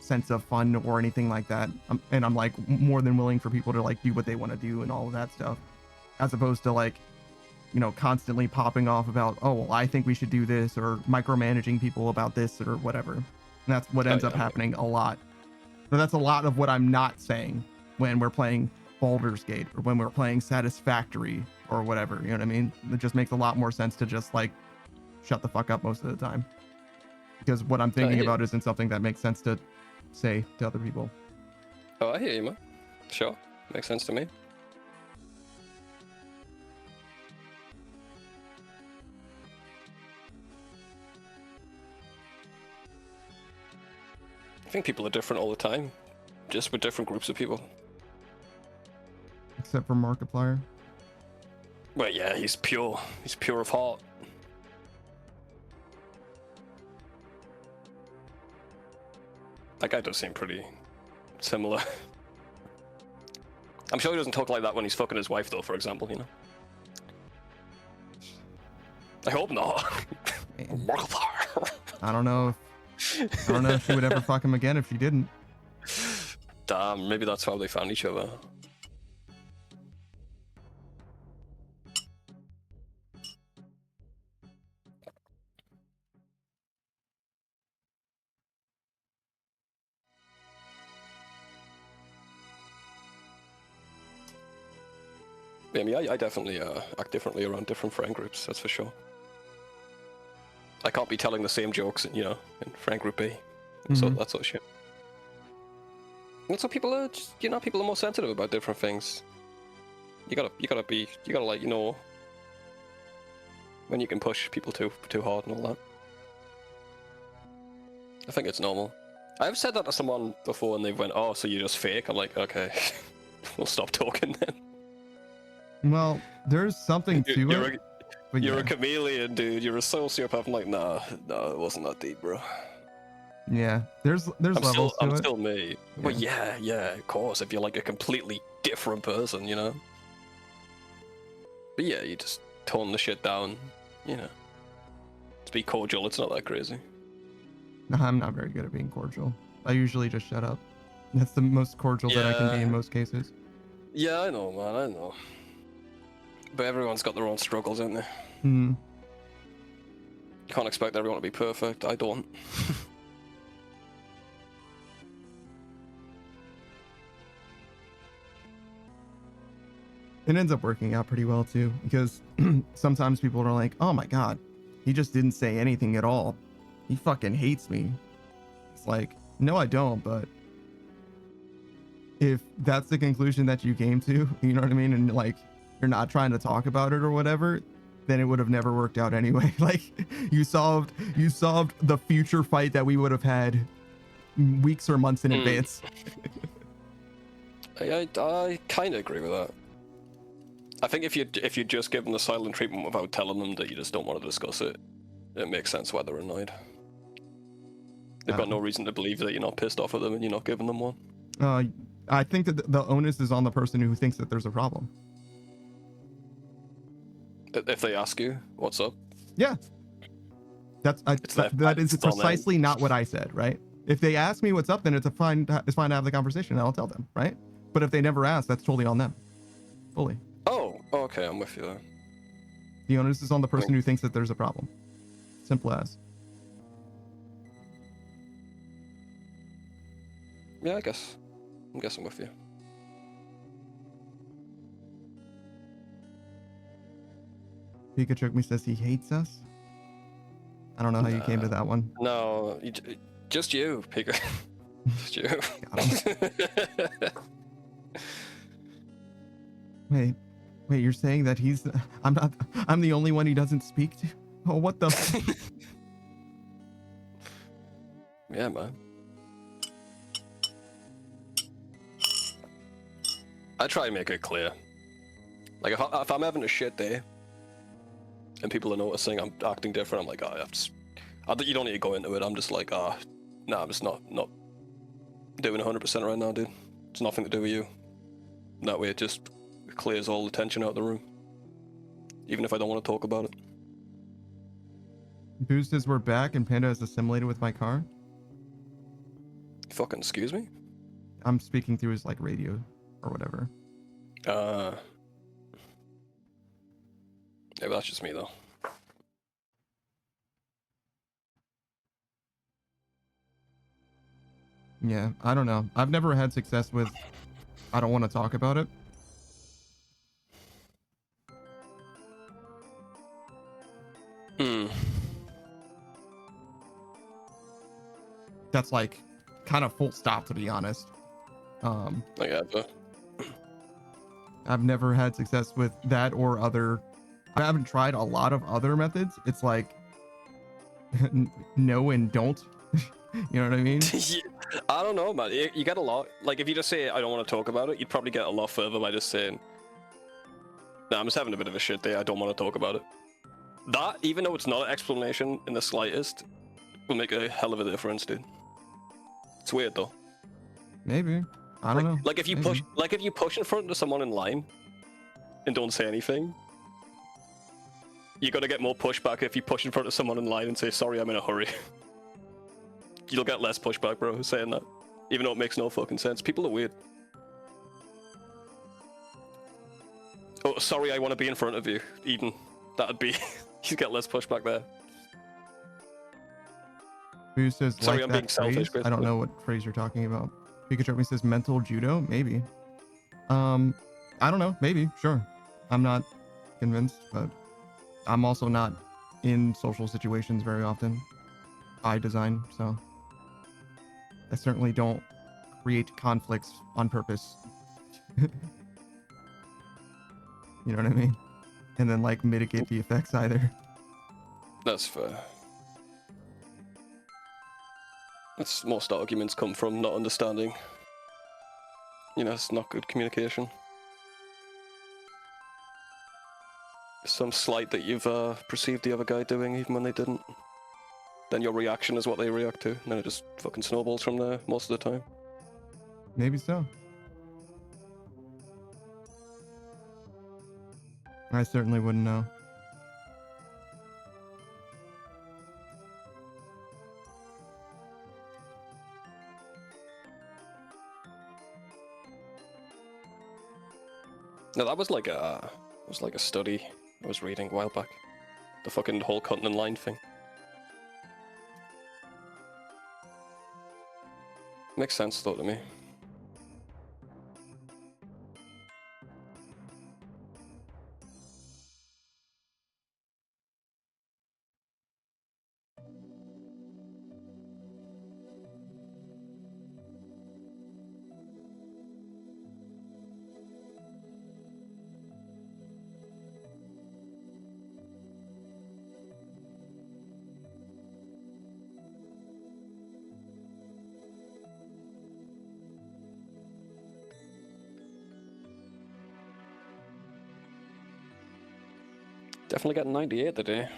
sense of fun or anything like that. I'm like more than willing for people to like do what they want to do and all of that stuff, as opposed to like, constantly popping off about, oh, well, I think we should do this, or micromanaging people about this or whatever. And that's what ends up happening a lot. But that's a lot of what I'm not saying when we're playing Baldur's Gate or when we're playing Satisfactory or whatever, you know what I mean? It just makes a lot more sense to just like shut the fuck up most of the time, because what I'm thinking yeah. about isn't something that makes sense to say to other people. Oh, I hear you, man. Sure, makes sense to me. I think people are different all the time, just with different groups of people. Except for Markiplier. Well, yeah, he's pure. He's pure of heart. That guy does seem pretty similar. I'm sure he doesn't talk like that when he's fucking his wife, though, for example, you know? I hope not. Markiplier. I don't know if she would ever fuck him again if she didn't. Damn, maybe that's how they found each other. Yeah, I mean, I definitely act differently around different friend groups, that's for sure. I can't be telling the same jokes, you know, in friend group B. So that sort of shit. That's what people are, just, you know, people are more sensitive about different things. You gotta like, you know, when you can push people too hard and all that. I think it's normal. I've said that to someone before and they went, oh, so you're just fake? I'm like, okay, we'll stop talking then. Well, there's something to it. You're a chameleon, dude. You're a sociopath. I'm like, nah, it wasn't that deep, bro. Yeah, there's levels to I'm it. still me. Well, yeah, of course. If you're like a completely different person, you know. But yeah, you just tone the shit down, you know. To be cordial, it's not that crazy. No, I'm not very good at being cordial. I usually just shut up. That's the most cordial that I can be in most cases. Yeah, I know, man. I know. But everyone's got their own struggles, don't they? Hmm. You can't expect everyone to be perfect. I don't. It ends up working out pretty well too, because sometimes people are like, oh my god, he just didn't say anything at all. He fucking hates me. It's like, no, I don't, but if that's the conclusion that you came to, you know what I mean? And like, you're not trying to talk about it or whatever, then it would have never worked out anyway. Like, you solved the future fight that we would have had weeks or months in advance. I kind of agree with that. I think if you just give them the silent treatment without telling them that you just don't want to discuss it, it makes sense why they're annoyed. They've got no reason to believe that you're not pissed off at them and you're not giving them one. I think that the onus is on the person who thinks that there's a problem. If they ask you, what's up? Yeah. That is precisely not what I said, right? If they ask me what's up, then it's fine to have the conversation and I'll tell them, right? But if they never ask, that's totally on them. Fully. Oh, okay, I'm with you there. The onus is on the person who thinks that there's a problem. Simple as. Yeah, I guess I'm with you. Pikachu says he hates us. I don't know how you came to that one. No, just you, Pika. Just you. Wait, you're saying that I'm the only one he doesn't speak to? Oh, what the? Yeah, man. I try and make it clear. Like, if I'm having a shit day, and people are noticing I'm acting different, I'm like, you don't need to go into it. I'm just like, nah, I'm just not doing 100% right now, dude. It's nothing to do with you. And that way it just clears all the tension out of the room. Even if I don't want to talk about it. Boost says we're back and Panda is assimilated with my car. Fucking excuse me? I'm speaking through his like radio or whatever. Yeah, but that's just me though. Yeah, I don't know. I've never had success with I don't want to talk about it. that's like kind of full stop, to be honest. Like ever. I've never had success with that or other. I haven't tried a lot of other methods. It's like no and don't. You know what I mean? Yeah, I don't know, man. You get a lot. Like, if you just say, I don't want to talk about it, you'd probably get a lot further by just saying, nah, I'm just having a bit of a shit day. I don't want to talk about it. That, even though it's not an explanation in the slightest, will make a hell of a difference, dude. It's weird, though. Maybe. I don't know. Like, if you Maybe. push in front of someone in line and don't say anything, you're gonna get more pushback if you push in front of someone in line and say, sorry, I'm in a hurry. You'll get less pushback, bro, saying that. Even though it makes no fucking sense. People are weird. Oh, sorry, I want to be in front of you. Even that'd be... you get less pushback there. Who says Sorry, like I'm that being selfish, phrase? I don't basically. know what phrase you're talking about. Pikachu says mental judo, maybe. I don't know, maybe, sure. I'm not convinced, but I'm also not in social situations very often by design, so I certainly don't create conflicts on purpose. You know what I mean? And then like mitigate the effects either. That's fair. That's most arguments come from not understanding. You know, it's not good communication. Some slight that you've perceived the other guy doing even when they didn't. Then your reaction is what they react to, and then it just fucking snowballs from there most of the time. Maybe so. I certainly wouldn't know. No, that was like a study I was reading a while back. The fucking whole cutting in line thing. Makes sense though to me. Definitely got 98 today.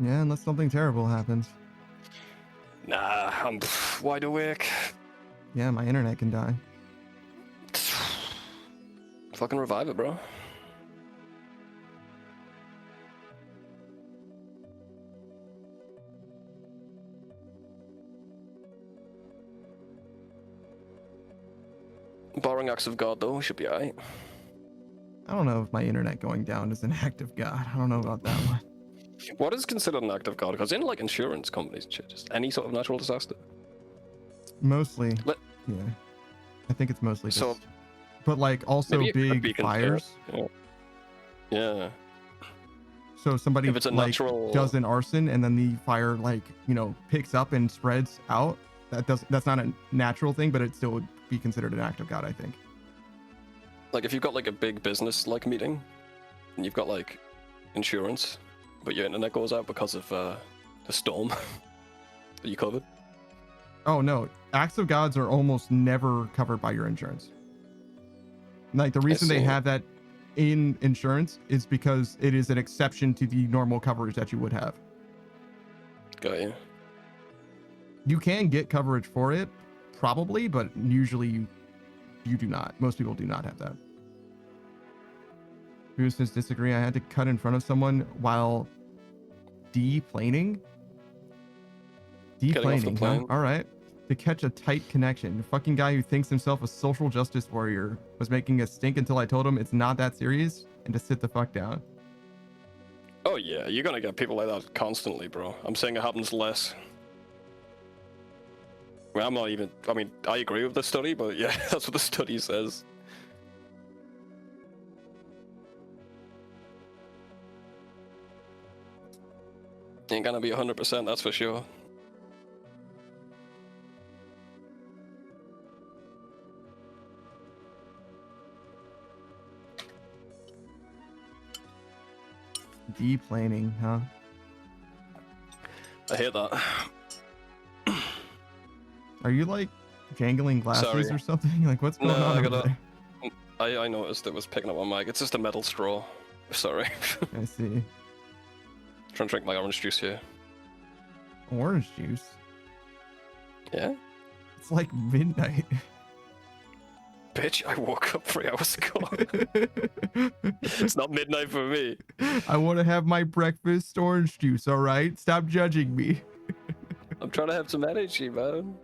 Yeah, unless something terrible happens. Nah, I'm wide awake. Yeah, my internet can die. Fucking revive it, bro. Barring acts of God, though, we should be alright. I don't know if my internet going down is an act of God. I don't know about that one. What is considered an act of God? Because in like insurance companies and shit, just any sort of natural disaster. Mostly, Let- yeah. I think it's mostly just. So- but like also Maybe it could be big considered, fires. Yeah. So somebody If it's a like natural- does an arson and then the fire like picks up and spreads out. That's not a natural thing, but it still would be considered an act of God, I think. Like if you've got like a big business like meeting, and you've got like insurance, but your internet goes out because of the storm that you covered. Oh no, acts of gods are almost never covered by your insurance. Like the reason they see. have that in insurance is because it is an exception to the normal coverage that you would have. Got you. You can get coverage for it, probably, but usually you do not. Most people do not have that. Who says disagree? I had to cut in front of someone while deplaning. Getting off the Deplaning, huh? plane. All right. To catch a tight connection. The fucking guy who thinks himself a social justice warrior was making a stink until I told him it's not that serious and to sit the fuck down. Oh yeah, you're gonna get people like that constantly, bro. I'm saying it happens less. I mean, I agree with the study, but yeah, that's what the study says. Ain't gonna be 100%, that's for sure. deplaning, huh? I hate that. Are you like jangling glasses Sorry. or something? Like what's going No, on I over gotta- there? I noticed it was picking up my mic. It's just a metal straw. Sorry. I see. Trying to drink my orange juice here. Orange juice. Yeah? It's like midnight. Bitch, I woke up 3 hours ago. It's not midnight for me. I want to have my breakfast orange juice, all right? Stop judging me. I'm trying to have some energy, man.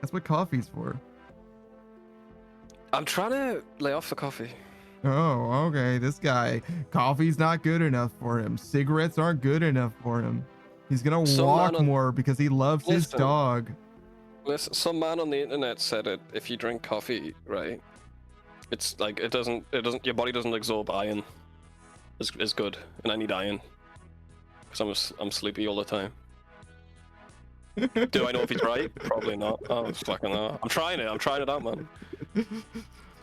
That's what coffee's for. I'm trying to lay off the coffee. Oh, okay. This guy, coffee's not good enough for him. Cigarettes aren't good enough for him. He's gonna Some walk man on- more because he loves his Listen. dog. Listen, some man on the internet said it. If you drink coffee, right, it's like it doesn't. Your body doesn't absorb iron. Is good, and I need iron because I'm sleepy all the time. Do I know if he's right? Probably not. Oh, fucking no. I'm trying it. I'm trying it out, man.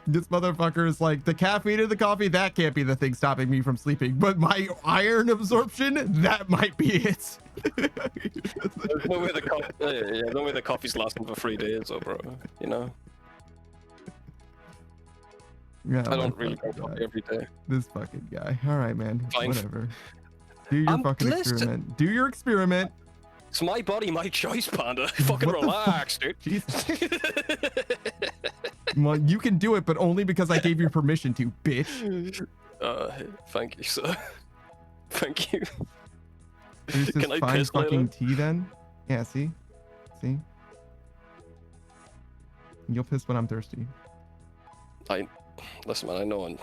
This motherfucker is like, the caffeine in the coffee, that can't be the thing stopping me from sleeping. But my iron absorption, that might be it. There's no way no way the coffee's lasting for 3 days, though, bro. You know. Yeah, I don't my really fucking drink coffee guy. every day. This fucking guy. All right, man. Fine. Whatever. Do your fucking listen. experiment. Do your experiment. It's my body, my choice, Panda. Fucking What the relax, dude. Jesus. Well, you can do it, but only because I gave you permission to, bitch. Thank you, sir. Thank you. There's this Can I fine piss fucking later? tea then. Yeah, see? You'll piss when I'm thirsty. Listen, man, I know, and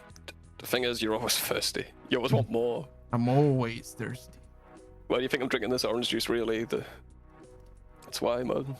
the thing is, you're always thirsty. You always want more. I'm always thirsty. Why do you think I'm drinking this orange juice, really? That's why, man.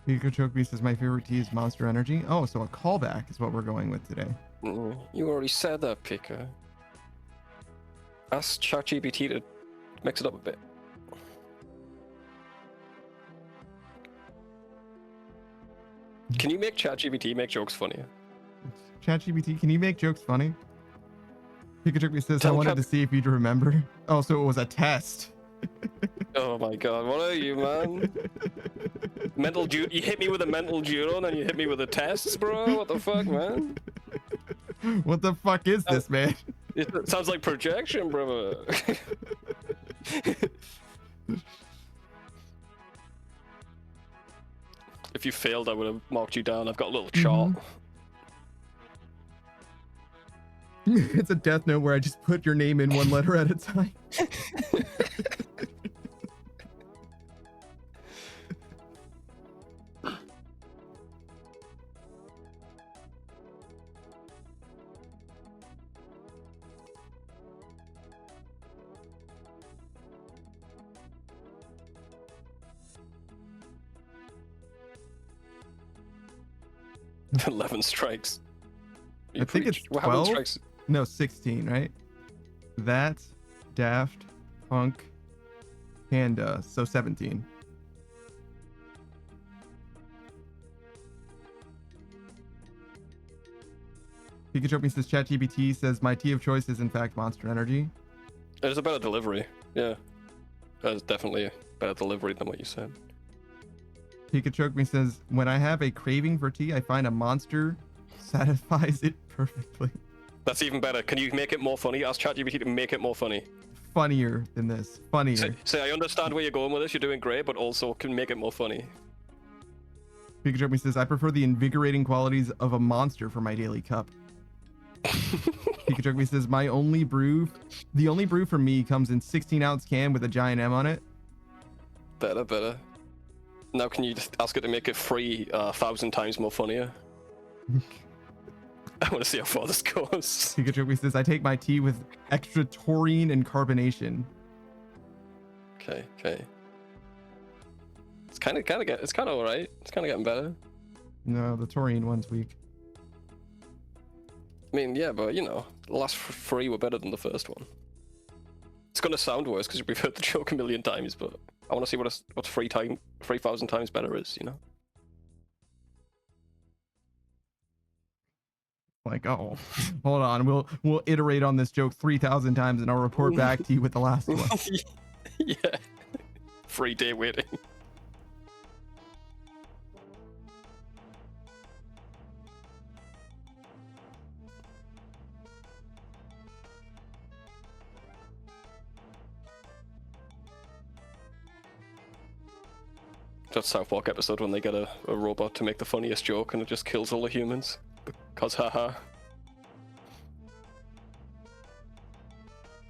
Pikachu says my favorite tea is Monster Energy. Oh, so a callback is what we're going with today. You already said that, Pika. Ask ChatGPT to mix it up a bit. Can you make ChatGPT make jokes funnier? ChatGPT, can you make jokes funny? Pikachu says I Tell wanted Chat- to see if you'd remember. Oh, so it was a test. Oh my god, what are you, man? Mental judo? You hit me with a mental judo and then you hit me with a test, bro? What the fuck, man? What the fuck is this, man? It sounds like projection, brother. If you failed, I would have marked you down. I've got a little chart. It's a death note where I just put your name in one letter at a time. Mm. 11 strikes. I think it's Well, how many 12? strikes? No, 16, right? That, Daft, Punk, Panda, so 17. Pikachu says ChatGPT says my tea of choice is in fact Monster Energy. There's a better delivery. Yeah. There's definitely a better delivery than what you said. Pikachu says when I have a craving for tea, I find a monster satisfies it perfectly. That's even better. Can you make it more funny? Ask ChatGPT to make it more funny. Funnier than this. Funnier. Say, I understand where you're going with this. You're doing great, but also can make it more funny. Pikachu says I prefer the invigorating qualities of a monster for my daily cup. Pikachu says my only brew, the only brew for me comes in 16-ounce can with a giant M on it. Better. Now can you just ask it to make it 3,000 times more funnier? I want to see how far this goes. Pikachu says, I take my tea with extra taurine and carbonation. Okay. It's kind of all right. It's kind of getting better. No, the taurine one's weak. I mean, yeah, but you know, the last three were better than the first one. It's gonna sound worse because we've heard the joke a million times, but I want to see what 3,000 times better is, you know? Like, oh, hold on, we'll iterate on this joke 3,000 times, and I'll report back to you with the last one. Yeah. 3-day waiting. That South Park episode when they get a robot to make the funniest joke and it just kills all the humans. Cause haha.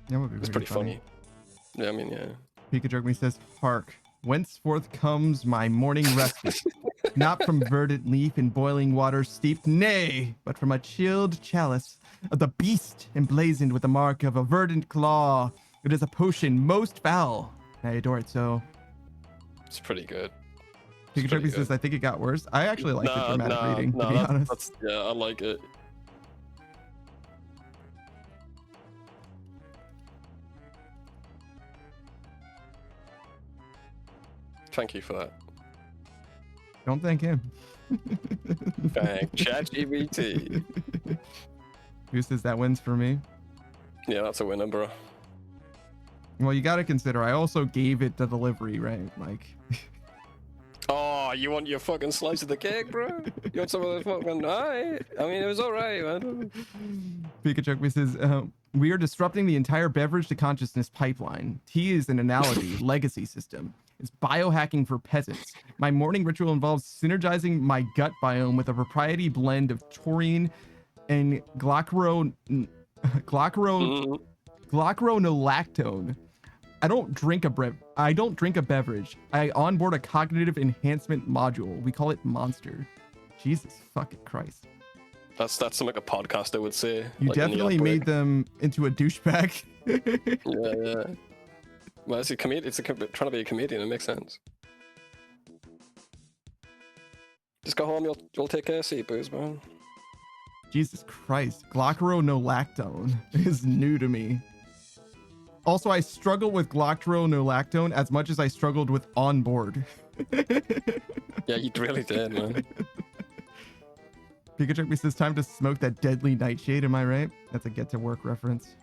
That would be It's pretty funny. Yeah, I mean, yeah. Pikachu says, hark, whenceforth comes my morning respite, not from verdant leaf in boiling water steeped, nay, but from a chilled chalice of the beast emblazoned with the mark of a verdant claw. It is a potion most foul. I adore it so. It's pretty good. Pikachu says, I think it got worse. I actually like the dramatic reading, to be honest. Yeah, I like it. Thank you for that. Don't thank him. Thank ChatGPT. Who says that wins for me? Yeah, that's a winner, bro. Well, you got to consider, I also gave it the delivery, right? Like... Oh, you want your fucking slice of the cake, bro? You want some of the fucking... I mean, it was alright, man. Pikachu says, we are disrupting the entire beverage to consciousness pipeline. Tea is an analogy, legacy system. It's biohacking for peasants. My morning ritual involves synergizing my gut biome with a proprietary blend of taurine and glocronolactone. I don't drink a beverage. I onboard a cognitive enhancement module. We call it Monster. Jesus fucking Christ. That's something a podcaster would say. You like definitely made them into a douchebag. Yeah. Well, it's a comedian. Trying to be a comedian. It makes sense. Just go home. You'll take care of sea booze, man. Jesus Christ. Glocronolactone is new to me. Also, I struggle with glocronolactone as much as I struggled with onboard. Yeah, you really did, man. Pikachu says, time to smoke that deadly nightshade, am I right? That's a get to work reference.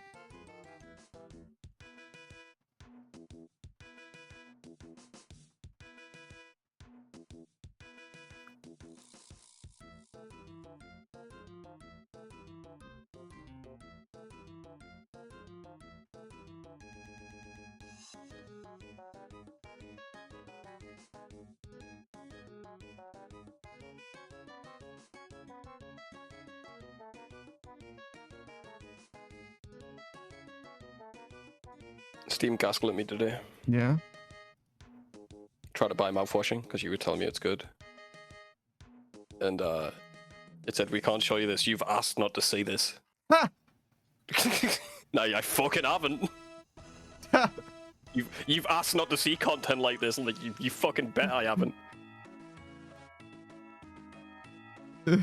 Steam gaslit at me today. Yeah. Tried to buy mouthwashing because you were telling me it's good. And it said, we can't show you this. You've asked not to see this. Ha! No, I fucking haven't. You've asked not to see content like this, and like you fucking bet I haven't. What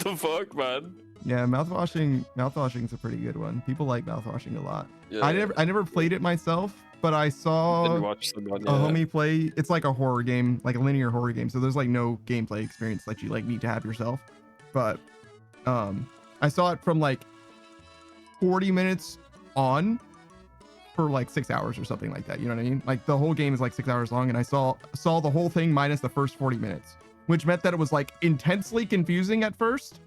the fuck, man? Yeah, mouthwashing's a pretty good one. People like mouthwashing a lot. Yeah, I never played it myself, but I saw Didn't watch someone, a homie play. It's like a horror game, like a linear horror game. So there's like no gameplay experience that you like need to have yourself. But I saw it from like 40 minutes on for like 6 hours or something like that. You know what I mean? Like the whole game is like 6 hours long, and I saw the whole thing minus the first 40 minutes, which meant that it was like intensely confusing at first.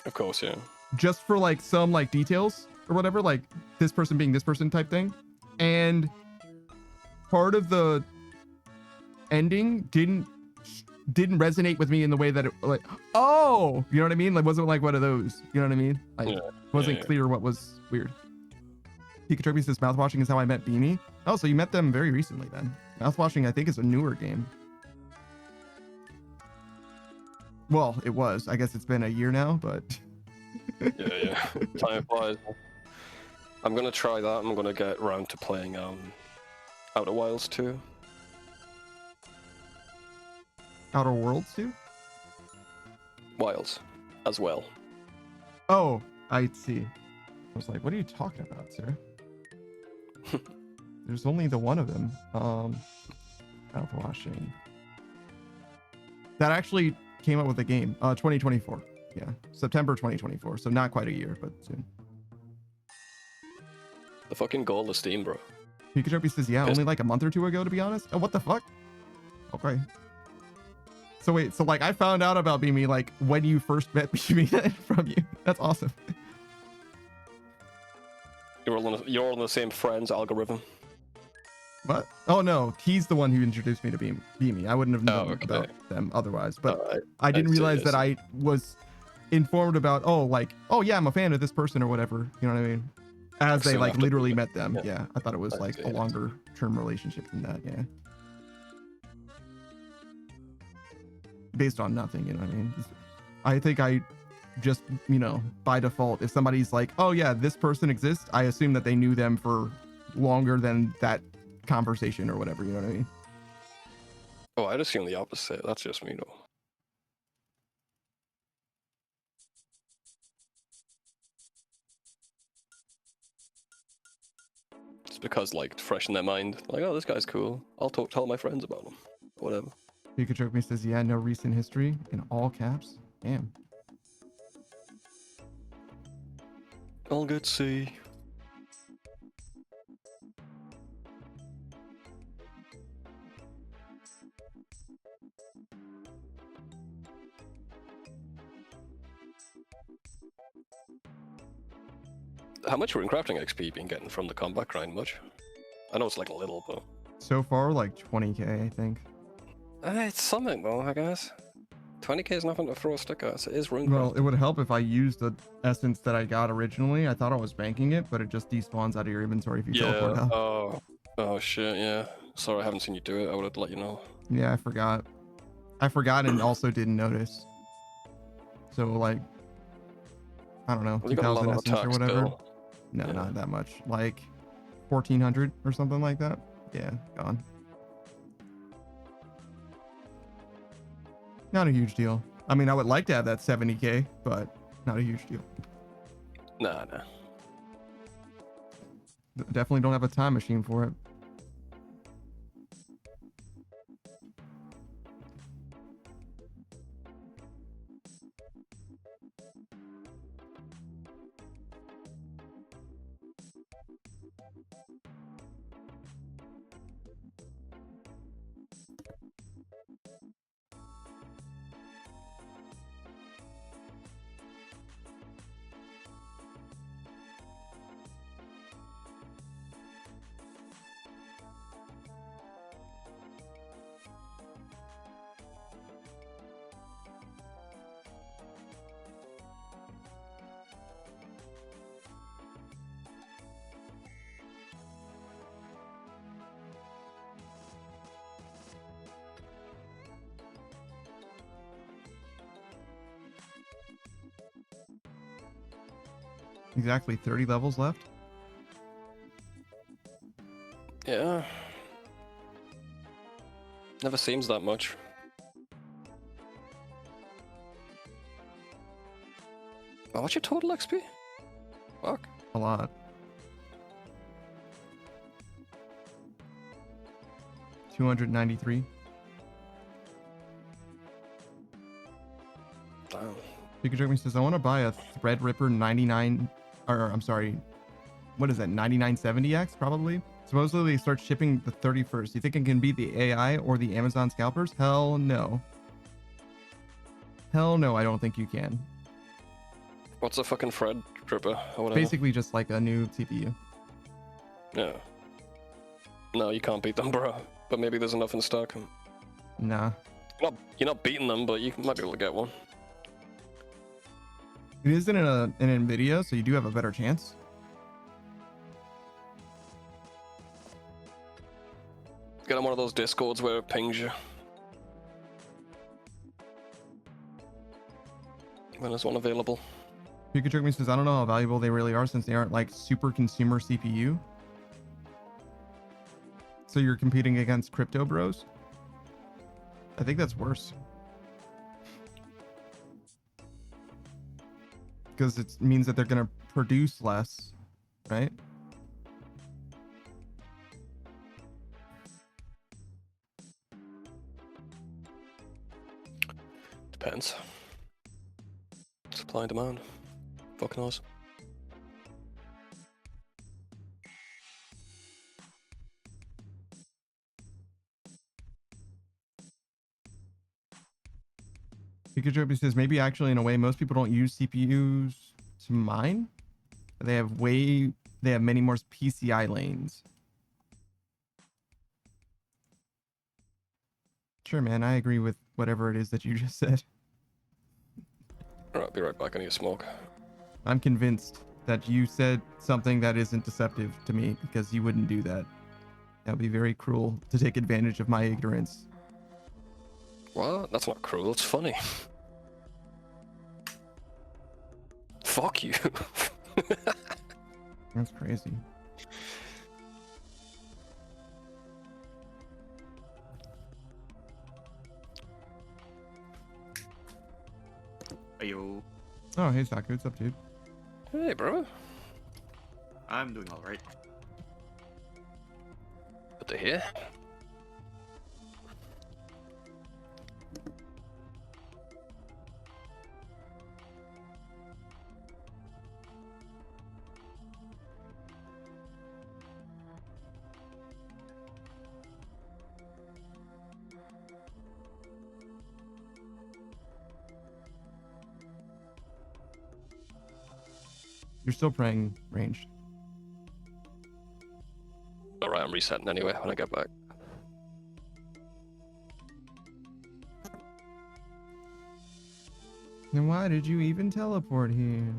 Of course, yeah. Just for like some like details or whatever, like this person being this person type thing. And part of the ending didn't resonate with me in the way that it like, oh, you know what I mean? Like wasn't like one of those, you know what I mean? Like wasn't clear what was weird. Pikachu says mouthwashing is how I met Beanie. Oh, so you met them very recently then. Mouthwashing I think is a newer game. Well, it was. I guess it's been a year now, but Yeah. Time flies. I'm gonna try that. I'm gonna get around to playing Outer Wilds 2. Outer Worlds too. Wilds as well. Oh, I see. I was like, what are you talking about, sir? There's only the one of them. Out of watching. That actually came out with a game. 2024. Yeah, September 2024. So not quite a year, but soon. The fucking goal of Steam, bro. Pikachu says, yeah, only like a month or two ago, to be honest. Oh, what the fuck? Okay. So wait, so like I found out about Beamy like when you first met Beamy from you. That's awesome. You're on the same friends algorithm. What? Oh no, he's the one who introduced me to Beamy. I wouldn't have known okay. about them otherwise. But Alright. I didn't I see, realize I that see. I was informed about, oh yeah, I'm a fan of this person or whatever. You know what I mean? As they Soon like after literally we met them. yeah. Yeah. I thought it was I like see, a I see. longer term relationship than that. Yeah. Based on nothing, you know what I mean? I think I just, by default, if somebody's like, oh yeah, this person exists, I assume that they knew them for longer than that conversation or whatever, you know what I mean? Oh, I'd assume the opposite. That's just me, though. It's because, like, fresh in their mind, like, oh, this guy's cool. I'll tell my friends about him. Whatever. Pikachu says, yeah, no recent history in all caps. Damn. All good, see. How much runecrafting XP you been getting from the combat grind? Much? I know it's like a little, but So far, like 20k, I think. it's something though, I guess. 20k is nothing to throw a stick at. It is runecrafting. Well, it would help if I used the essence that I got originally. I thought I was banking it, but it just despawns out of your inventory if you teleport Yeah. out. Oh shit. Yeah. Sorry, I haven't seen you do it. I would have let you know. Yeah, I forgot. I forgot and also didn't notice. So like, I don't know, Well, you got a lot 2,000 of essence or attacks whatever. still. No, Yeah. not that much. Like 1,400 or something like that. Yeah, gone. Not a huge deal. I mean, I would like to have that 70k, but not a huge deal. Nah. Definitely don't have a time machine for it. Exactly 30 levels left. Yeah. Never seems that much. Oh, what's your total XP? Fuck. A lot. $293. Damn. Pikachu says, I want to buy a Threadripper 99, or I'm sorry, what is that, 9970X probably? Supposedly they start shipping the 31st. You think it can beat the AI or the Amazon scalpers? Hell no. Hell no, I don't think you can. What's a fucking Fred Tripper or whatever? Basically just like a new CPU. Yeah. No, you can't beat them, bro. But maybe there's enough in stock. Nah. You're not beating them, but you might be able to get one. It is in an NVIDIA, so you do have a better chance. Get on one of those discords where it pings you. when there's one available. Pikachu me says, I don't know how valuable they really are since they aren't like super consumer CPU. So you're competing against crypto bros? I think that's worse. Because it means that they're going to produce less, right? Depends. Supply and demand. Fuck knows. Pikachu says, maybe actually in a way, most people don't use CPUs to mine. They have many more PCI lanes. Sure, man. I agree with whatever it is that you just said. Alright, be right back. I need a smoke. I'm convinced that you said something that isn't deceptive to me because you wouldn't do that. That would be very cruel to take advantage of my ignorance. What? That's not cruel, it's funny. Fuck you. That's crazy. Ayo. Oh, hey, Saku. What's up, dude? Hey, bro. I'm doing alright. Good to hear. You're still playing ranged. Alright, I'm resetting anyway when I get back. Then why did you even teleport here?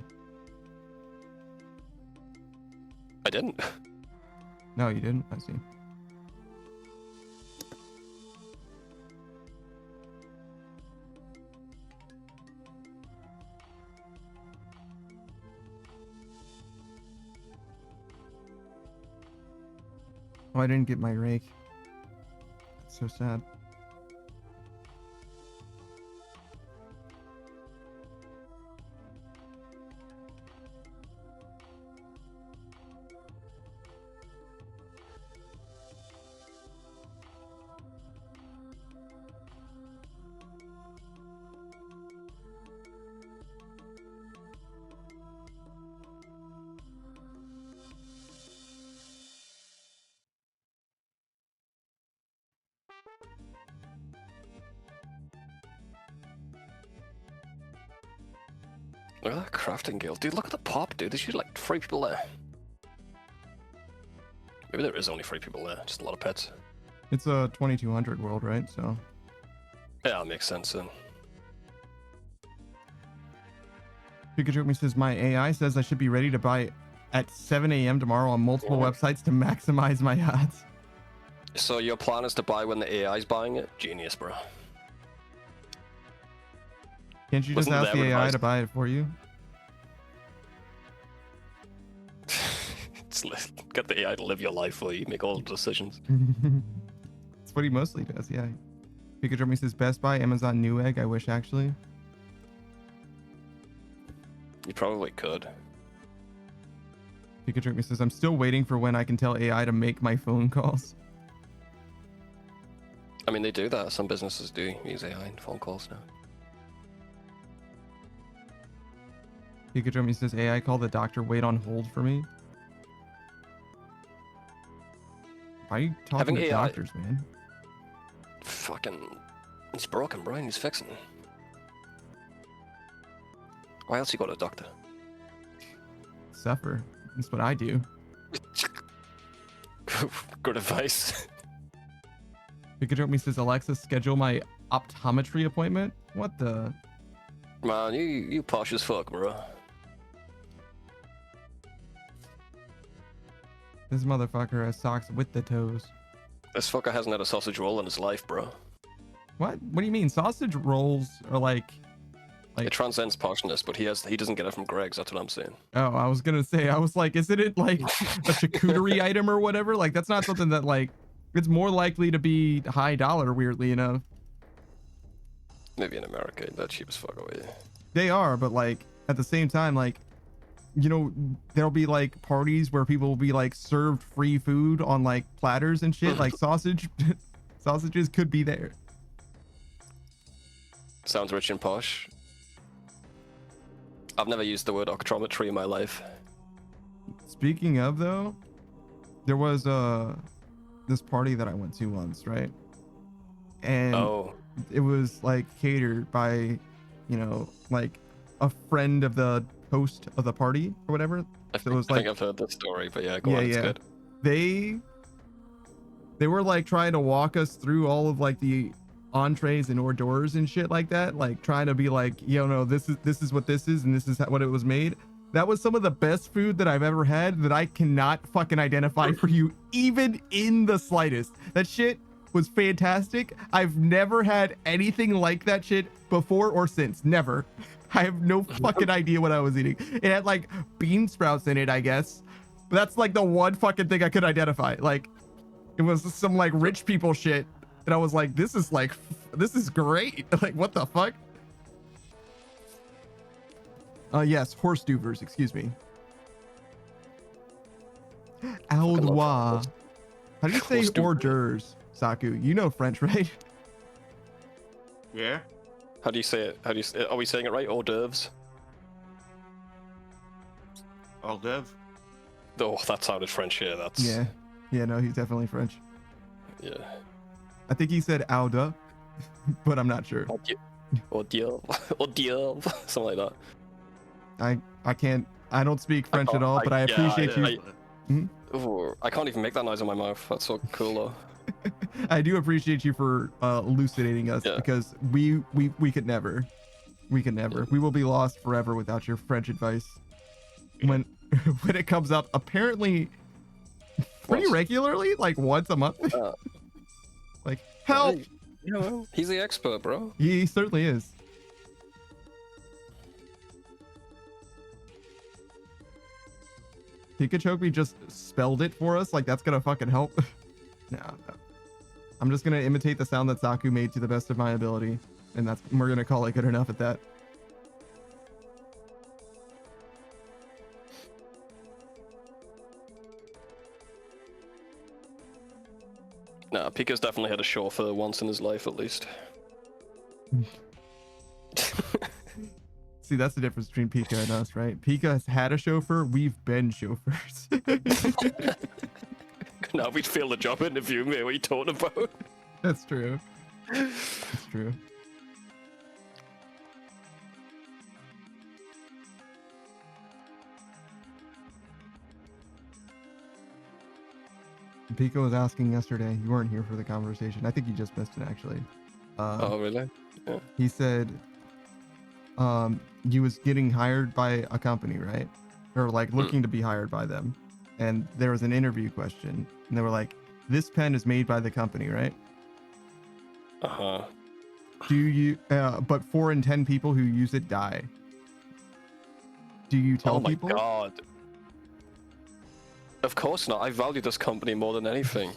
I didn't. No, you didn't. I see. Oh, I didn't get my rake. That's so sad. Look at that crafting guild. Dude, look at the pop, dude. There's usually like 3 people there. Maybe there is only 3 people there. Just a lot of pets. It's a 2200 world, right? So. Yeah, that makes sense then. Pikachu me says, my AI says I should be ready to buy at 7 a.m. tomorrow on multiple websites to maximize my odds. So your plan is to buy when the AI's buying it? Genius, bro. Can't you just Wasn't ask that the AI advised? to buy it for you? Get the AI to live your life for you. Make all the decisions. That's what he mostly does, yeah. Pikachu me says, Best Buy, Amazon Newegg. I wish, actually. You probably could. Pikachu me says, I'm still waiting for when I can tell AI to make my phone calls. I mean, they do that. Some businesses do use AI in phone calls now. Pikachu me says, AI, call the doctor, wait on hold for me. Why are you talking Having to AI doctors, man? Fucking... He's broken, Brian. He's fixing it. Why else you got a doctor? Suffer. That's what I do. Good advice. Pikachu me says, Alexa, schedule my optometry appointment. What the? Man, you posh as fuck, bro. This motherfucker has socks with the toes. This fucker hasn't had a sausage roll in his life, bro. What? What do you mean? Sausage rolls are like It transcends poshness, but he doesn't get it from Greg's. That's what I'm saying. Oh, I was gonna say, I was like, isn't it like a charcuterie item or whatever? Like that's not something that like it's more likely to be high dollar, weirdly enough. Maybe in America, they're cheap as fuck away. They are, but like at the same time, like, you know, there'll be like parties where people will be like served free food on like platters and shit, like sausages could be there. Sounds rich and posh. I've never used the word octrometry in my life. Speaking of though, there was this party that I went to once, right? And it was like catered by, you know, like a friend of the host of the party or whatever. So it was like, I think I've heard the story, but yeah, go on, it's good. They were like trying to walk us through all of like the entrees and hors d'oeuvres and shit like that, like trying to be like, you know, this is what this is and this is what it was made. That was some of the best food that I've ever had that I cannot fucking identify for you even in the slightest. That shit was fantastic. I've never had anything like that shit before or since. Never. I have no fucking idea what I was eating. It had like bean sprouts in it, I guess. But that's like the one fucking thing I could identify. Like it was some like rich people shit. And I was like, this is great. Like, what the fuck? Yes, horse duvers, excuse me. Aldois. How do you say hors d'oeuvres, Saku? You know French, right? Yeah. How do you say it? Are we saying it right? Hors d'oeuvres? Hors d'oeuvre. Oh, that sounded French. Yeah, that's. Yeah. Yeah, no, he's definitely French. Yeah. I think he said Auda, but I'm not sure. Or deal, something like that. I don't speak French at all, but I appreciate you. I can't even make that noise in my mouth. That's so cool though. I do appreciate you for elucidating us because we could never. We will be lost forever without your French advice. When it comes up, apparently pretty regularly, like once a month. Like, help! You know, he's the expert, bro. He certainly is. Pikachu just spelled it for us. Like, that's gonna fucking help. No. I'm just gonna imitate the sound that Saku made to the best of my ability. And we're gonna call it good enough at that. Nah, Pika's definitely had a chauffeur once in his life, at least. See, that's the difference between Pika and us, right? Pika has had a chauffeur. We've been chauffeurs. Now we'd fail the job interview, mate. What are you talking about? That's true. That's true. Pico was asking yesterday. You weren't here for the conversation. I think you just missed it, actually. Oh, really? Yeah. He said he was getting hired by a company, right? Or like looking to be hired by them. And there was an interview question. And they were like, this pen is made by the company, right? Uh-huh. Do you, but 4 in 10 people who use it die. Do you tell people? Oh my god. Of course not. I value this company more than anything.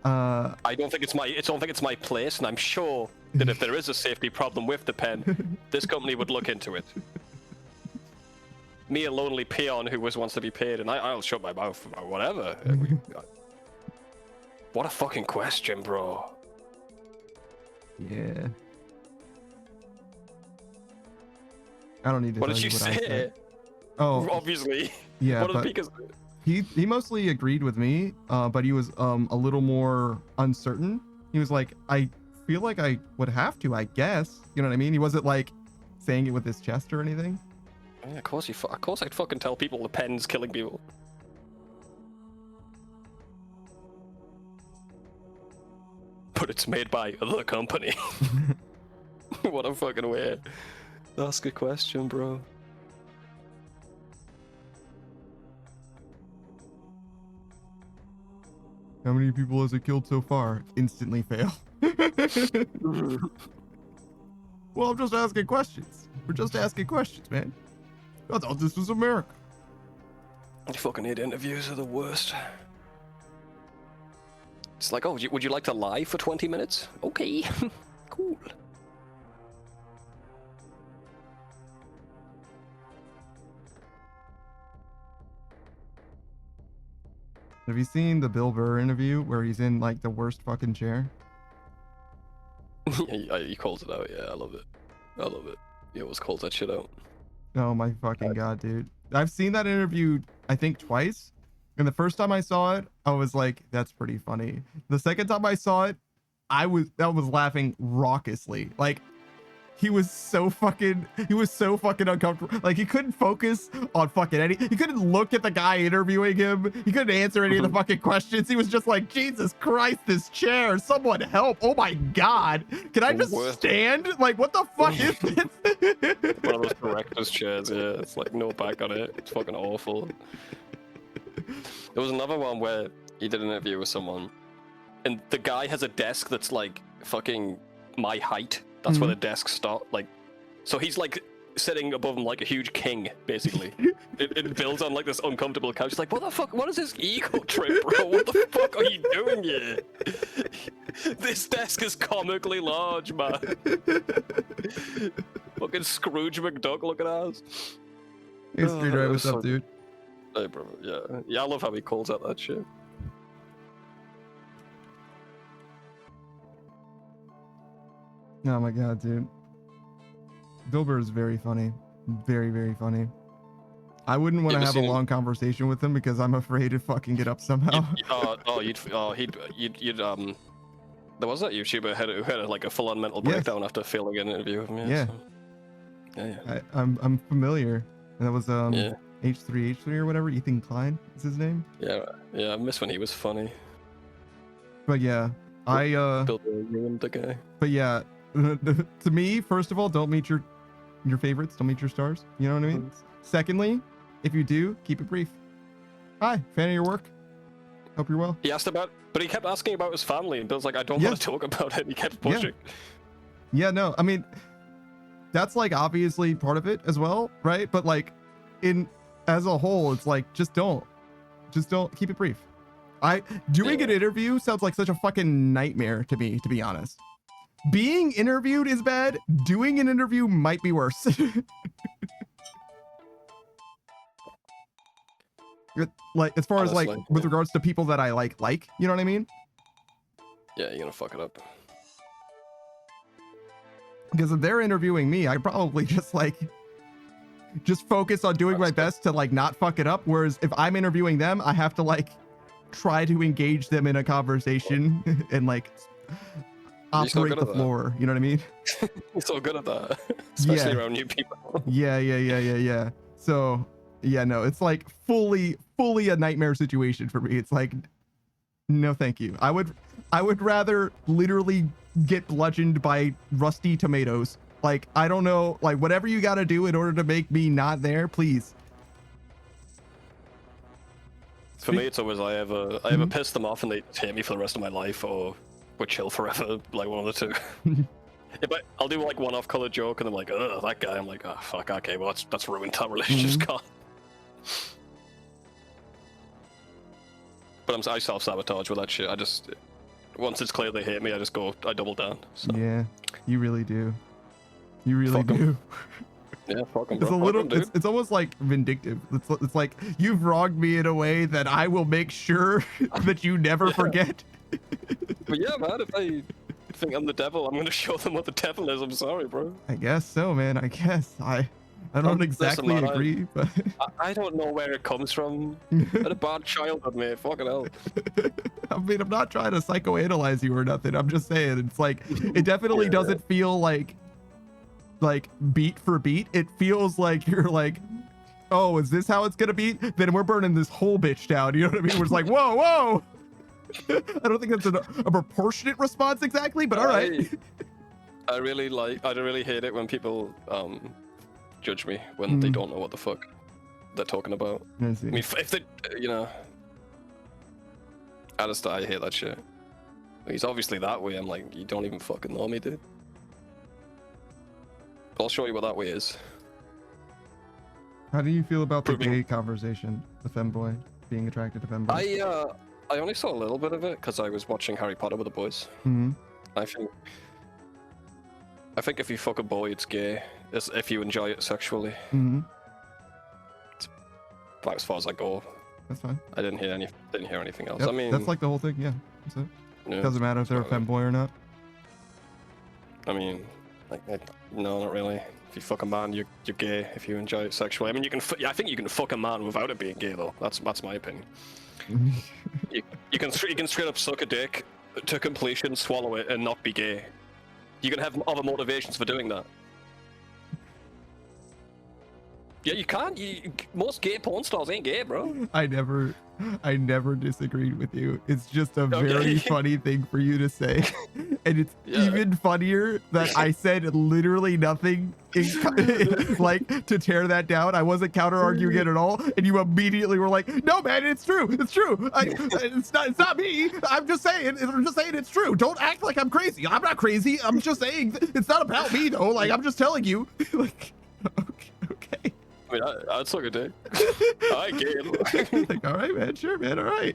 I don't think it's my place, and I'm sure that if there is a safety problem with the pen, this company would look into it. Me, a lonely peon who wants to be paid, and I'll shut my mouth about whatever. What a fucking question, bro. Yeah. I don't need to. What tell did you what I say? said. Oh, obviously. Yeah, what but he mostly agreed with me, but he was a little more uncertain. He was like, I feel like I would have to, I guess. You know what I mean? He wasn't like saying it with his chest or anything. Yeah, of course I'd fucking tell people the pen's killing people. But it's made by the company. What a fucking way. Ask a question, bro. How many people has it killed so far? Instantly fail. Well, I'm just asking questions. We're just asking questions, man. I thought this was America. Fucking hate interviews are the worst. It's like, oh, would you like to lie for 20 minutes? Okay, cool. Have you seen the Bill Burr interview where he's in like the worst fucking chair? Yeah, he calls it out. Yeah, I love it. I love it. He always calls that shit out. Oh my fucking god, dude. I've seen that interview, I think twice. And the first time I saw it, I was like, that's pretty funny. The second time I saw it, I was laughing raucously. Like, he was so fucking uncomfortable. Like, he couldn't focus on fucking he couldn't look at the guy interviewing him. He couldn't answer any of the fucking questions. He was just like, Jesus Christ, this chair, someone help. Oh my god. Can I just stand? Like, what the fuck is this? One of those director's chairs, yeah. It's like no back on it. It's fucking awful. There was another one where he did an interview with someone, and the guy has a desk that's like fucking my height. That's where the desk starts. Like, so he's like sitting above him like a huge king, basically. it builds on like this uncomfortable couch. It's like, what the fuck? What is this ego trip, bro? What the fuck are you doing here? This desk is comically large, man. Fucking Scrooge McDuck looking ass. Hey, Screwdriver, what's up, dude? Hey, bro. Yeah, I love how he calls out that shit. Oh my god, dude. Bill Burr is very funny. Very, very funny. I wouldn't want to have a long conversation with him because I'm afraid to fucking get up somehow. There was that YouTuber who had like a full-on mental breakdown after failing an interview with me. Yeah. So. Yeah. I'm familiar. And that was H3 or whatever. Ethan Klein is his name. Yeah. I miss when he was funny. But yeah, Bill Burr ruined the guy. But yeah, to me, first of all, don't meet your favorites. Don't meet your stars. You know what I mean? Secondly, if you do, keep it brief. Hi, fan of your work. Hope you're well. He asked about, but he kept asking about his family, and Bill's like, I don't want to talk about it. He kept pushing. Yeah, no, I mean, that's like obviously part of it as well, right? But like, as a whole, it's like just don't keep it brief. Doing an interview sounds like such a fucking nightmare to me, to be honest. Being interviewed is bad. Doing an interview might be worse. Like, as far as like with regards to people that I like, you know what I mean? Yeah, you're gonna fuck it up. Because if they're interviewing me, I probably just focus on doing my best to like not fuck it up. Whereas if I'm interviewing them, I have to like try to engage them in a conversation and like operate the floor. You know what I mean? You're so good at that, especially around new people. Yeah. So yeah, no, it's like fully a nightmare situation for me. It's like, no, thank you. I would rather literally get bludgeoned by rusty tomatoes. Like, I don't know, like whatever you got to do in order to make me not there, please. For me, it's always I either piss them off and they hate me for the rest of my life, or we're chill forever, like one of the two. I'll do like one off-color joke and I'm like, ugh, that guy. I'm like, oh fuck, okay, well that's ruined that relationship's gone. But I self-sabotage with that shit. I just, once it's clear they hate me, I double down. So. Yeah, you really do. You really do. Yeah, fuck 'em, It's bro. a little, it's almost like vindictive. It's like, you've wronged me in a way that I will make sure that you never forget. But yeah, man, if I think I'm the devil, I'm gonna show them what the devil is. I'm sorry, bro. I guess so, man. I guess. I don't exactly agree, but I don't know where it comes from. I had a bad childhood, mate. Fucking hell. I mean, I'm not trying to psychoanalyze you or nothing. I'm just saying, it's like, it definitely doesn't feel like beat for beat. It feels like you're like, oh, is this how it's gonna be? Then we're burning this whole bitch down. You know what I mean? We're just like, whoa. I don't think that's a proportionate response exactly, but all right. I really hate it when people judge me when they don't know what the fuck they're talking about. I see. I mean, if they, you know, I hate that shit. He's obviously that way. I'm like, you don't even fucking know me, dude. I'll show you what that way is. How do you feel about the Proving- gay conversation, the femboy being attracted to femboys? I only saw a little bit of it because I was watching Harry Potter with the boys. Mm-hmm. I think if you fuck a boy, it's gay. It's if you enjoy it sexually. Mm-hmm. About as far as I go. That's fine. I didn't hear anything else. Yep, I mean, that's like the whole thing. Yeah. That's it. yeah, Doesn't matter if they're a that's about it. femboy or not. I mean, no, not really. If you fuck a man, you're gay. If you enjoy it sexually, I mean, I think you can fuck a man without it being gay, though. That's my opinion. you can straight up suck a dick to completion, swallow it, and not be gay. You can have other motivations for doing that. Yeah, you can. Most gay porn stars ain't gay, bro. I never disagreed with you. It's just a Okay. very funny thing for you to say. And it's Yeah. even funnier that I said literally nothing like to tear that down. I wasn't counter arguing it at all. And you immediately were like, no, man, it's true. It's true. It's not me. I'm just saying it's true. Don't act like I'm crazy. I'm not crazy. I'm just saying it's not about me though. Like, I'm just telling you. Like, okay. I mean, I'd suck a dick. I get Like, all right, man, sure, man, all right.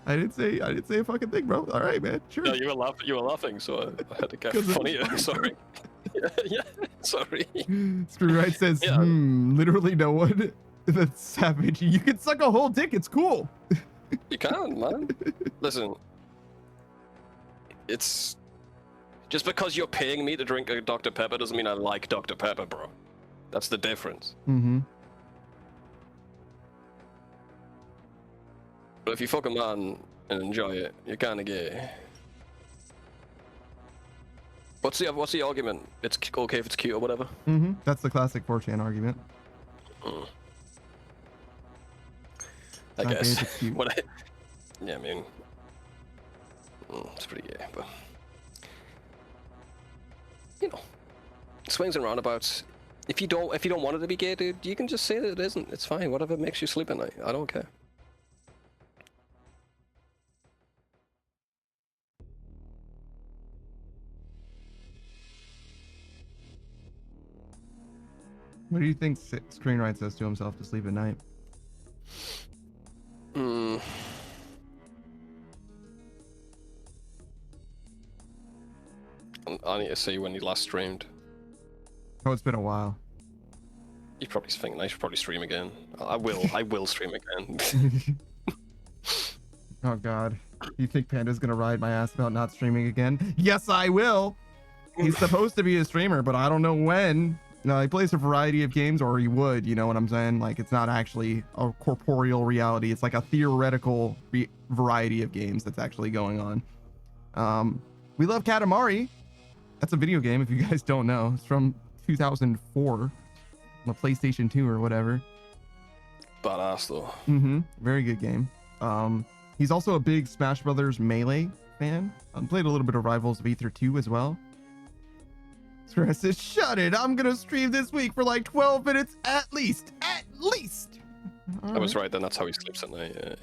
I didn't say a fucking thing, bro. All right, man, sure. No, you were laughing, so I had to get 'Cause it- funnier. Sorry. Yeah, sorry. Screw right says, Yeah. literally no one. That's savage. You can suck a whole dick. It's cool. You can, man. Listen, it's just because you're paying me to drink a Dr. Pepper doesn't mean I like Dr. Pepper, bro. That's the difference. Mm-hmm. But if you fuck a man and enjoy it, you're kind of gay. What's the argument? It's okay if it's cute or whatever. Mm-hmm. That's the classic 4chan argument. I It's not gay guess. if it's cute. Yeah, I mean, it's pretty gay, but you know, swings and roundabouts. If you don't want it to be gay, dude, you can just say that it isn't. It's fine. Whatever makes you sleep at night. I don't care. What do you think Screenwright says to himself to sleep at night? I need to see when he last streamed. Oh, it's been a while. He's probably thinking I should probably stream again. I will stream again. Oh God. You think Panda's gonna ride my ass about not streaming again? Yes, I will. He's supposed to be a streamer, but I don't know when. No, he plays a variety of games, or he would, you know what I'm saying? Like, it's not actually a corporeal reality. It's like a theoretical variety of games that's actually going on. We love Katamari. That's a video game, if you guys don't know. It's from 2004 on the PlayStation 2 or whatever. Badass though. Mm-hmm. Very good game. He's also a big Smash Brothers Melee fan. Played a little bit of Rivals of Aether 2 as well. Scrap says, shut it. I'm gonna stream this week for like 12 minutes at least. At least. I was right then. That's how he sleeps at night. Yeah.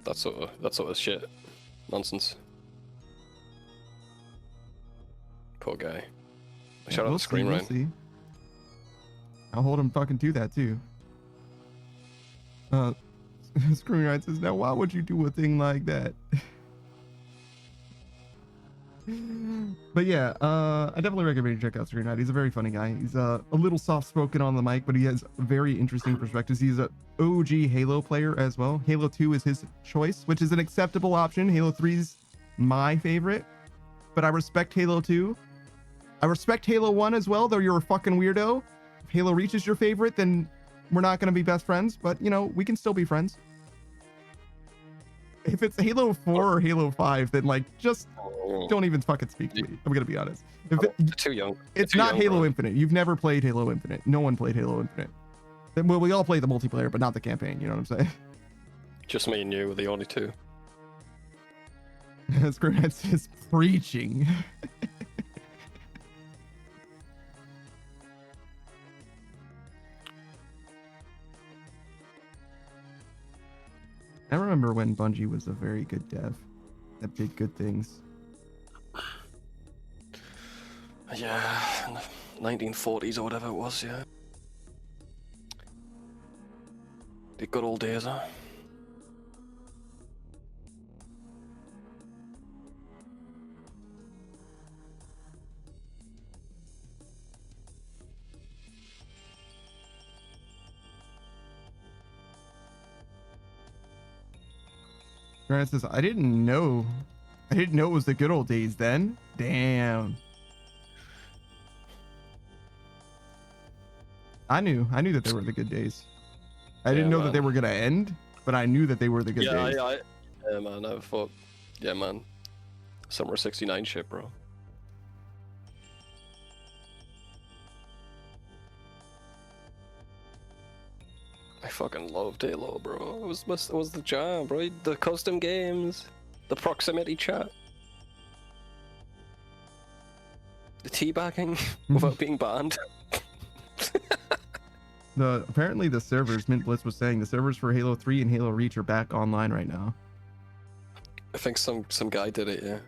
That sort of shit. Nonsense. Poor guy. Shout out to Screen We'll Ryan. see. I'll hold him fucking to that too. Screen Ryan says, now why would you do a thing like that? But yeah, I definitely recommend you check out Screen Knight. He's a very funny guy. He's a little soft-spoken on the mic, but he has very interesting perspectives. He's an OG Halo player as well. Halo 2 is his choice, which is an acceptable option. Halo 3's my favorite, but I respect Halo 2. I respect Halo 1 as well, though you're a fucking weirdo. If Halo Reach is your favorite, then we're not going to be best friends, but, you know, we can still be friends. If it's Halo 4 or Halo 5, then, like, just don't even fucking speak to me. I'm gonna be honest. If it, They're too young. it's Too not young, Halo bro. Infinite. You've never played Halo Infinite. No one played Halo Infinite. Well, we all played the multiplayer, but not the campaign. You know what I'm saying? Just me and you were the only two. Screenheads is preaching. I remember when Bungie was a very good dev that did good things. Yeah, in the 1940s or whatever it was, yeah. The good old days, huh? Francis, I didn't know it was the good old days then. Damn. I knew that they were the good days. I didn't know that they were gonna end, but I knew that they were the good days. Yeah, man, I thought, yeah, man. Summer 69 shit, bro. I fucking loved Halo, bro. It was the jam, bro. The custom games, the proximity chat, the teabagging without being banned. Apparently the servers, Mint Blitz was saying the servers for Halo 3 and Halo Reach are back online right now. I think some guy did it, yeah.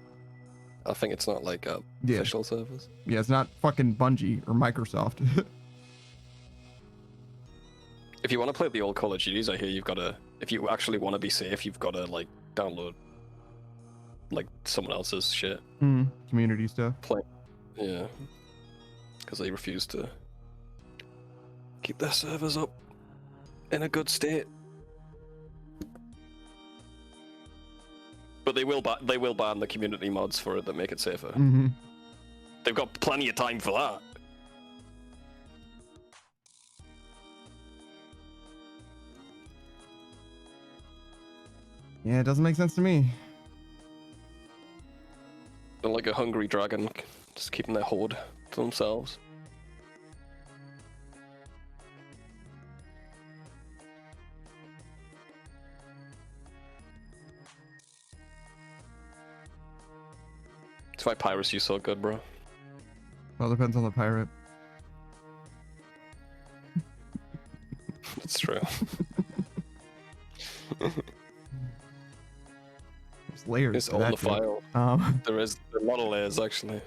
I think it's not like a official service. Yeah, it's not fucking Bungie or Microsoft. If you want to play the old Call of Duties, I hear you've got to, if you actually want to be safe, you've got to like download like someone else's shit. Community stuff. Yeah. Because they refuse to keep their servers up in a good state. But they will ban the community mods for it that make it safer. They've got plenty of time for that. Yeah, it doesn't make sense to me. They're like a hungry dragon, just keeping their hoard to themselves. That's why piracy's so good, bro. Well, depends on the pirate. That's true. There's layers. It's to on that the joke. file. There is a lot of layers, actually.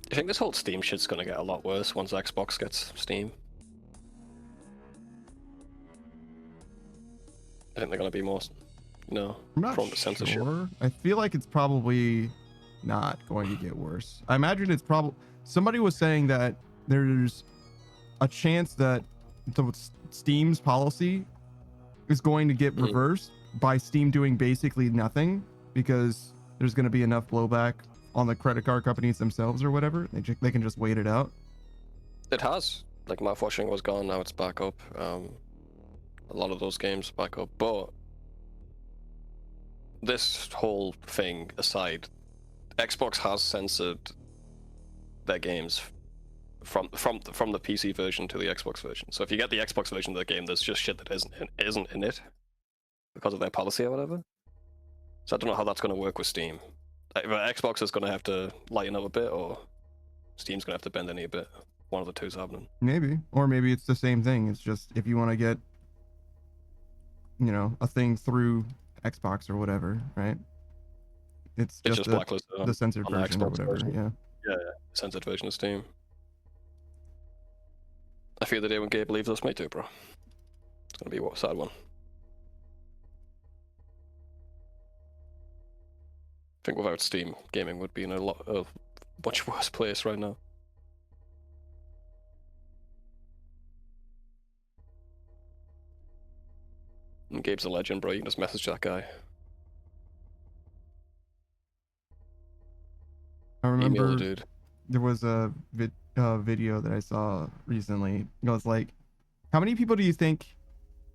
I think this whole Steam shit's gonna get a lot worse once Xbox gets Steam. I think they're gonna be more, I'm not prone to censorship. sure. I feel like it's probably not going to get worse. I imagine it's probably, somebody was saying that there's a chance that Steam's policy is going to get reversed by Steam doing basically nothing because there's going to be enough blowback on the credit card companies themselves or whatever. They can just wait it out. It has. Like, mouthwashing was gone, now it's back up. A lot of those games are back up. But this whole thing aside, Xbox has censored their games from the PC version to the Xbox version. So if you get the Xbox version of the game, there's just shit that isn't in it because of their policy or whatever. So I don't know how that's going to work with Steam. Either Xbox is going to have to lighten up a bit, or Steam's going to have to bend a knee a bit. One of the two's happening. Maybe. Or maybe it's the same thing. It's just if you want to get, a thing through Xbox or whatever, right? It's just the censored version or whatever. Version. Yeah. Yeah, censored version of Steam. I fear the day when Gabe leaves us, me too, bro. It's going to be a sad one. I think without Steam, gaming would be in a much worse place right now. And Gabe's a legend, bro. You can just message that guy. I remember Email the dude. There was a video that I saw recently. It was like, how many people do you think,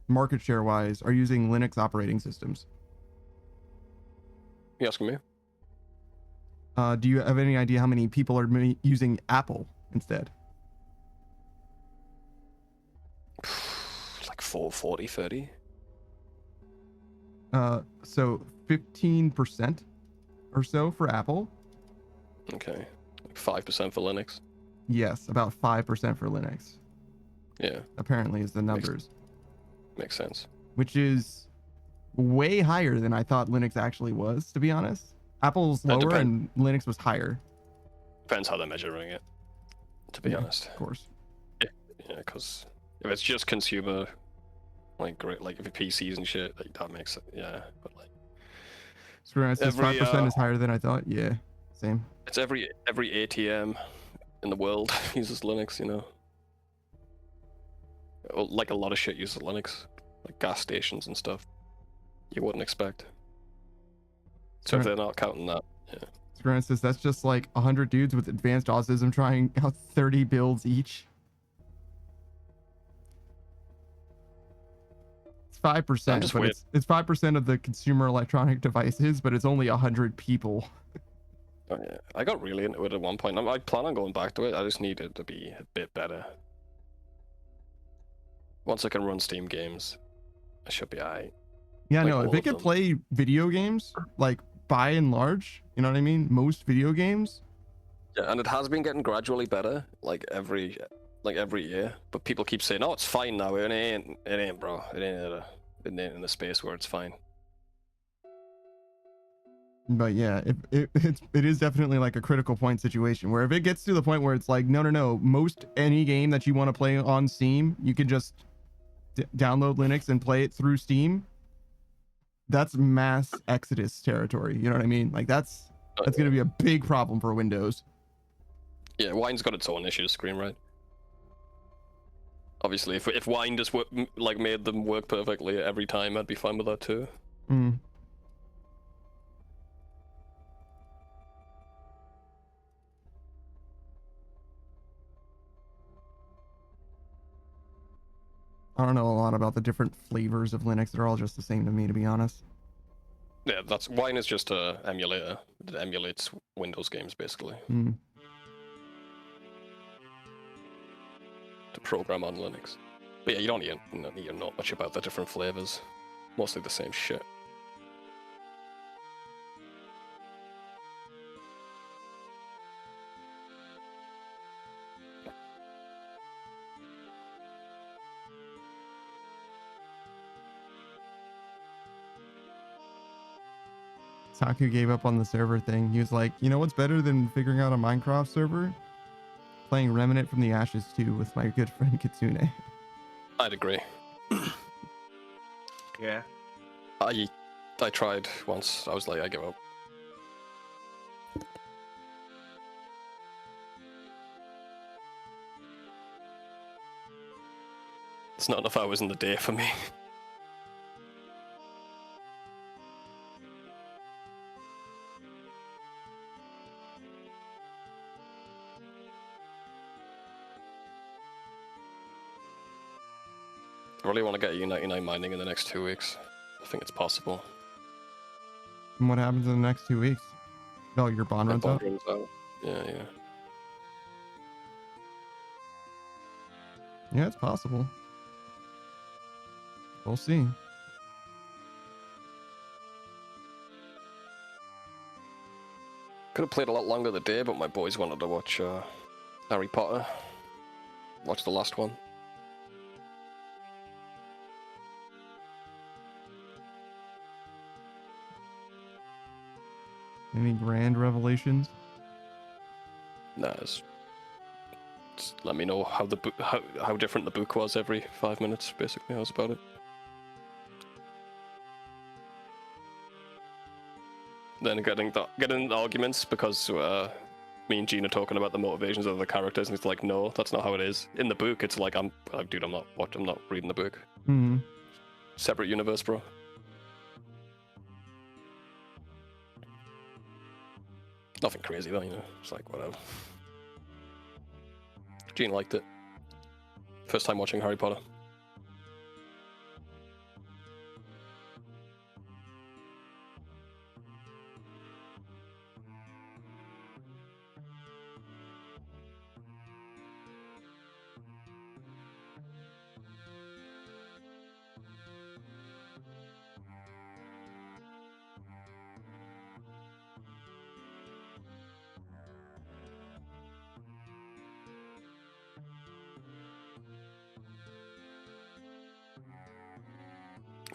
market share wise, are using Linux operating systems? You asking me? Do you have any idea how many people are using Apple instead? Like 40, 30. So 15% or so for Apple. Okay. Like 5% for Linux. Yes, about 5% for Linux. Yeah. Apparently is the numbers, Makes sense. which is way higher than I thought Linux actually was, to be honest. Apple's That lower and Linux was higher. Depends how they're measuring it, to be honest. Of course. Yeah, because if it's just consumer, like great, like if it PCs and shit, like, that makes it, yeah. But like, So it says 5% is higher than I thought. Yeah, same. it's every ATM in the world uses Linux, you know. Like a lot of shit uses Linux, like gas stations and stuff. You wouldn't expect. So if they're not counting that, yeah. For instance, that's just like 100 dudes with advanced autism trying out 30 builds each. It's 5%, but it's 5% of the consumer electronic devices, but it's only 100 people. Oh, yeah. I got really into it at one point. I plan on going back to it. I just need it to be a bit better. Once I can run Steam games, I should be alright. Yeah, Like no, if all it of could them. play video games, like by and large, you know what I mean? Most video games. Yeah, and it has been getting gradually better, like every year. But people keep saying, "Oh, it's fine now." It ain't, bro. It ain't in the space where it's fine. But yeah, it is definitely like a critical point situation where if it gets to the point where it's like, no, most any game that you want to play on Steam, you can just download Linux and play it through Steam. That's mass exodus territory. You know what I mean? Like that's going to be a big problem for Windows. Yeah, Wine's got its own issues, screen right. Obviously, if Wine just made them work perfectly every time, I'd be fine with that too. Mm. I don't know a lot about the different flavors of Linux. They're all just the same to me, to be honest. Yeah, Wine is just a emulator that emulates Windows games basically. Mm. To program on Linux. But yeah, you don't need to know much about the different flavors. Mostly the same shit. Taku gave up on the server thing. He was like, you know what's better than figuring out a Minecraft server? Playing Remnant from the Ashes 2 with my good friend Kitsune. I'd agree. Yeah. I tried once. I was like, I give up. It's not enough hours in the day for me. I really want to get U99 mining in the next 2 weeks. I think it's possible. And what happens in the next 2 weeks? Oh, your bond runs out? Yeah. Yeah, it's possible. We'll see. Could have played a lot longer the day, but my boys wanted to watch Harry Potter. Watch the last one. Any grand revelations? Nah, just let me know how the book, how different the book was every 5 minutes. Basically, that was about it. Then getting into arguments because me and Gene are talking about the motivations of the characters, and it's like, no, that's not how it is. In the book, it's like, I'm not reading the book. Mm-hmm. Separate universe, bro. Nothing crazy though, you know. It's like whatever. Gene liked it. First time watching Harry Potter.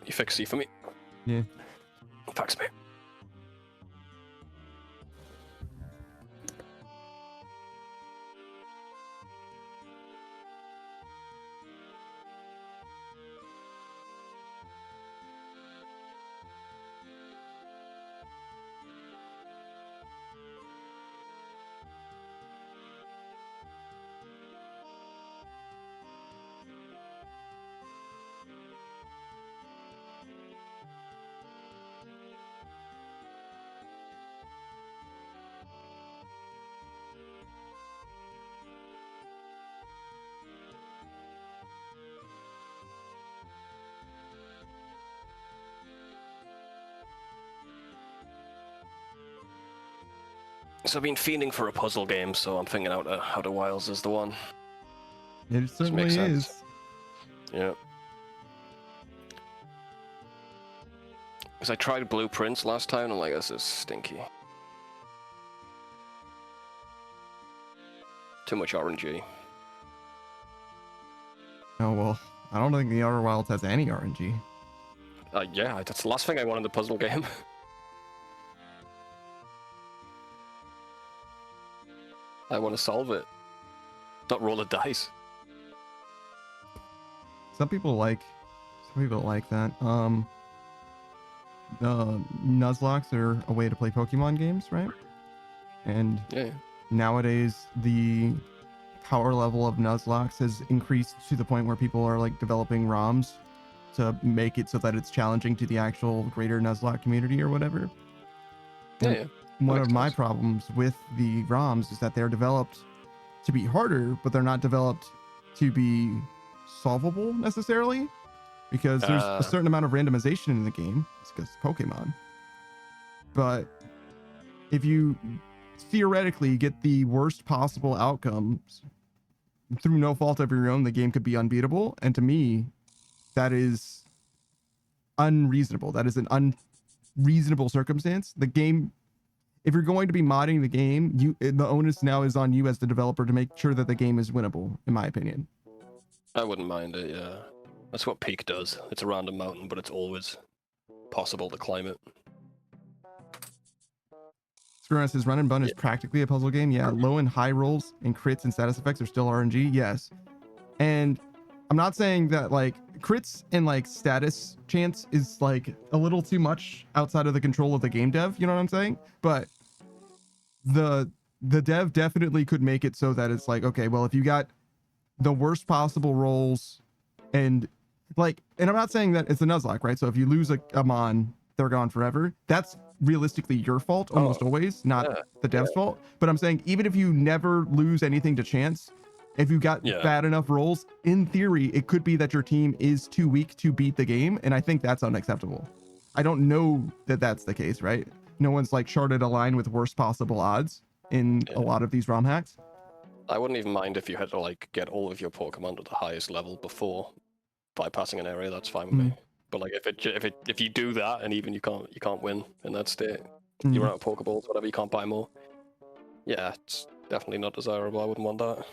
You fix C for me. Yeah. Thanks, mate. So I've been fiending for a puzzle game, so I'm thinking Outer Wilds is the one. It certainly makes sense. is. Yeah. Because I tried Blueprints last time, and I'm like, this is stinky. Too much RNG. Oh well, I don't think the Outer Wilds has any RNG. Yeah, that's the last thing I want in the puzzle game. I want to solve it, not roll the dice. Some people like that. Nuzlocke are a way to play Pokemon games, right? And Yeah. nowadays the power level of Nuzlocke has increased to the point where people are like developing ROMs to make it so that it's challenging to the actual greater Nuzlocke community or whatever. Yeah. One makes of my sense. problems with the ROMs is that they're developed to be harder, but they're not developed to be solvable necessarily, because there's a certain amount of randomization in the game. It's because Pokemon. But if you theoretically get the worst possible outcomes through no fault of your own, the game could be unbeatable. And to me, that is unreasonable. That is an unreasonable circumstance. The game, if you're going to be modding the game, the onus now is on you as the developer to make sure that the game is winnable, in my opinion. I wouldn't mind it, yeah. That's what Peak does. It's a random mountain, but it's always possible to climb it. Screwing says Run and Bun is practically a puzzle game. Yeah, low and high rolls and crits and status effects are still RNG. Yes. And I'm not saying that like crits and like status chance is like a little too much outside of the control of the game dev, you know what I'm saying? But the dev definitely could make it so that it's like, okay, well, if you got the worst possible rolls and like, and I'm not saying that it's a Nuzlocke, right? So if you lose a Mon, they're gone forever. That's realistically your fault almost always, not the dev's fault. But I'm saying even if you never lose anything to chance, if you got bad enough rolls, in theory, it could be that your team is too weak to beat the game. And I think that's unacceptable. I don't know that that's the case, right? No one's like charted a line with worst possible odds in a lot of these ROM hacks. I wouldn't even mind if you had to like get all of your Pokemon to the highest level before bypassing an area. That's fine with me. But like if you do that and even you can't win in that state, you run out of Pokeballs, whatever, you can't buy more. Yeah, it's definitely not desirable. I wouldn't want that.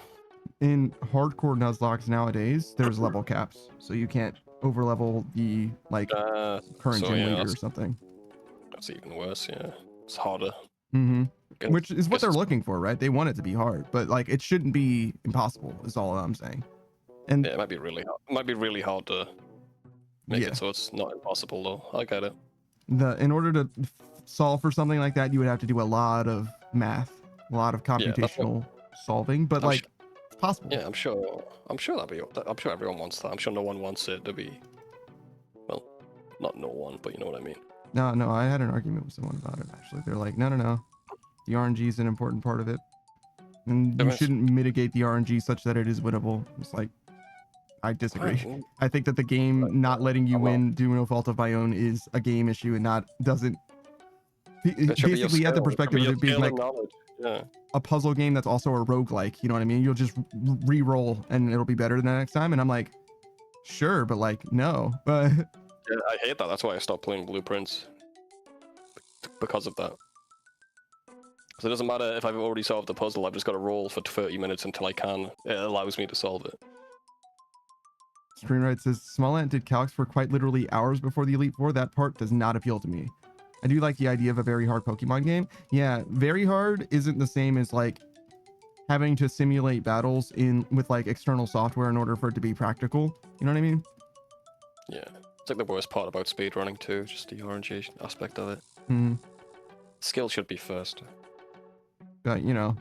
In hardcore Nuzlocke nowadays, there's level caps, so you can't overlevel the like current gen leader or something. That's even worse. Yeah, it's harder. Which is what they're looking for, right? They want it to be hard, but like it shouldn't be impossible. Is all I'm saying. And yeah, it might be really hard. It might be really hard to make it so it's not impossible, though. I get it. In order to solve for something like that, you would have to do a lot of math, a lot of computational solving. But like, it's possible. Yeah, I'm sure that'd be. I'm sure everyone wants that. I'm sure no one wants it to be. Well, not no one, but you know what I mean. No, I had an argument with someone about it. Actually, they're like, no. The RNG is an important part of it, and you shouldn't mitigate the RNG such that it is winnable. It's like, I disagree. I think that the game not letting you win due no fault of my own is a game issue and doesn't. Basically, at the perspective of it being like a puzzle game that's also a roguelike, you know what I mean? You'll just re-roll and it'll be better the next time. And I'm like, sure, but like, no. But yeah, I hate that. That's why I stopped playing Blueprints. Because of that. So it doesn't matter if I've already solved the puzzle, I've just got to roll for 30 minutes until I can. It allows me to solve it. Screenwrite says Smallant did calcs for quite literally hours before the Elite Four. That part does not appeal to me. I do like the idea of a very hard Pokemon game. Yeah, very hard isn't the same as like having to simulate battles with like external software in order for it to be practical. You know what I mean? Yeah. It's like the worst part about speedrunning too, just the RNG aspect of it. Hmm. Skill should be first. But you know,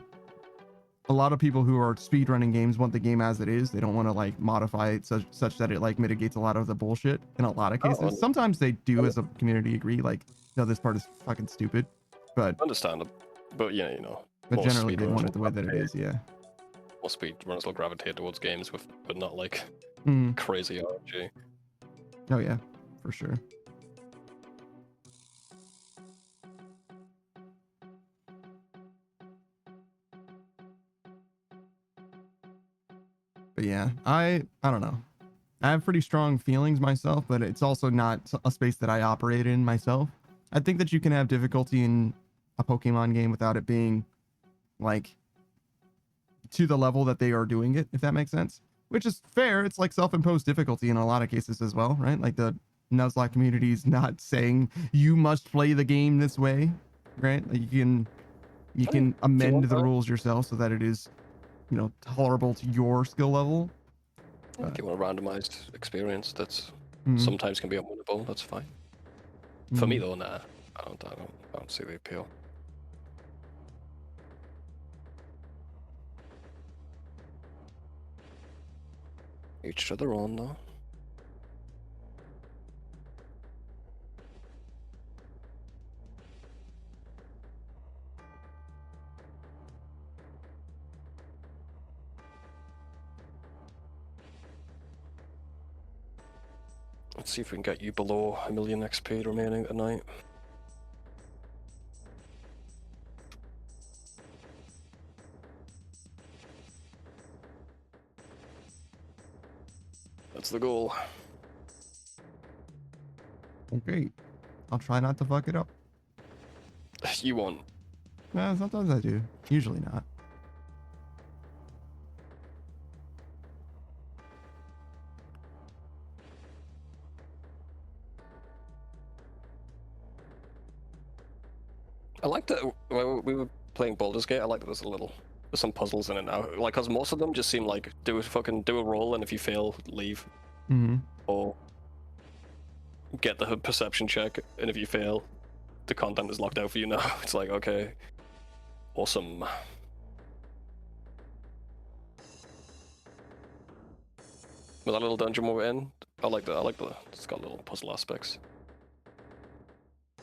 a lot of people who are speedrunning games want the game as it is. They don't want to like modify it such that it like mitigates a lot of the bullshit in a lot of cases. Oh, Sometimes they do as a community agree, like, no, this part is fucking stupid. But Understandable. But yeah, you know. but most generally they want speedrunners it the way that it is, yeah. Most speedrunners will gravitate towards games with, but not like Mm. crazy RNG. Oh yeah, for sure. But yeah, I don't know. I have pretty strong feelings myself, but it's also not a space that I operate in myself. I think that you can have difficulty in a Pokemon game without it being like to the level that they are doing it, if that makes sense. Which is fair. It's like self-imposed difficulty in a lot of cases as well, right? Like the Nuzlocke community is not saying you must play the game this way, right? Like you can amend the rules yourself so that it is, you know, tolerable to your skill level. If you want a randomized experience that's Mhm. sometimes can be unwinnable, that's fine. For me though, nah. I don't see the appeal. Each to their own though. Let's see if we can get you below 1 million XP remaining tonight. That's the goal. Okay. I'll try not to fuck it up. You won't. Sometimes I do. Usually not. I like that when we were playing Baldur's Gate. I like that there's some puzzles in it now. Like, cause most of them just seem like do a roll, and if you fail, leave, Mm-hmm. or get the perception check, and if you fail, the content is locked out for you now. It's like, okay, awesome. With that little dungeon we're in, I like the it's got little puzzle aspects.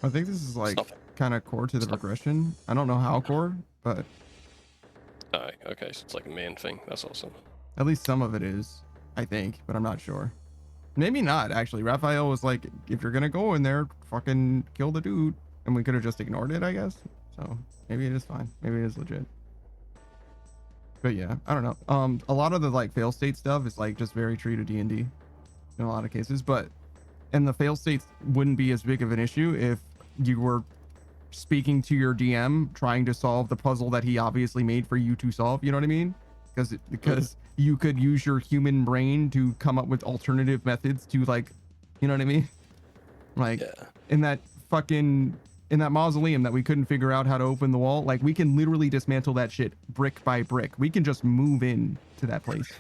I think this is like Stuff. kind of core to the Stuff. progression. I don't know how core, but Alright, okay, so it's like a main thing. That's awesome. at least some of it is, I think, but I'm not sure. Maybe not, actually. Raphael was like, if you're gonna go in there, fucking kill the dude. And we could have just ignored it, I guess. So maybe it is fine. Maybe it is legit. But yeah, I don't know. A lot of the like fail state stuff is like just very true to D&D in a lot of cases, and the fail states wouldn't be as big of an issue if you were speaking to your DM trying to solve the puzzle that he obviously made for you to solve. You know what I mean? Because you could use your human brain to come up with alternative methods to, like, you know what I mean? Like, Yeah. in that mausoleum that we couldn't figure out how to open the wall, like, we can literally dismantle that shit brick by brick. We can just move in to that place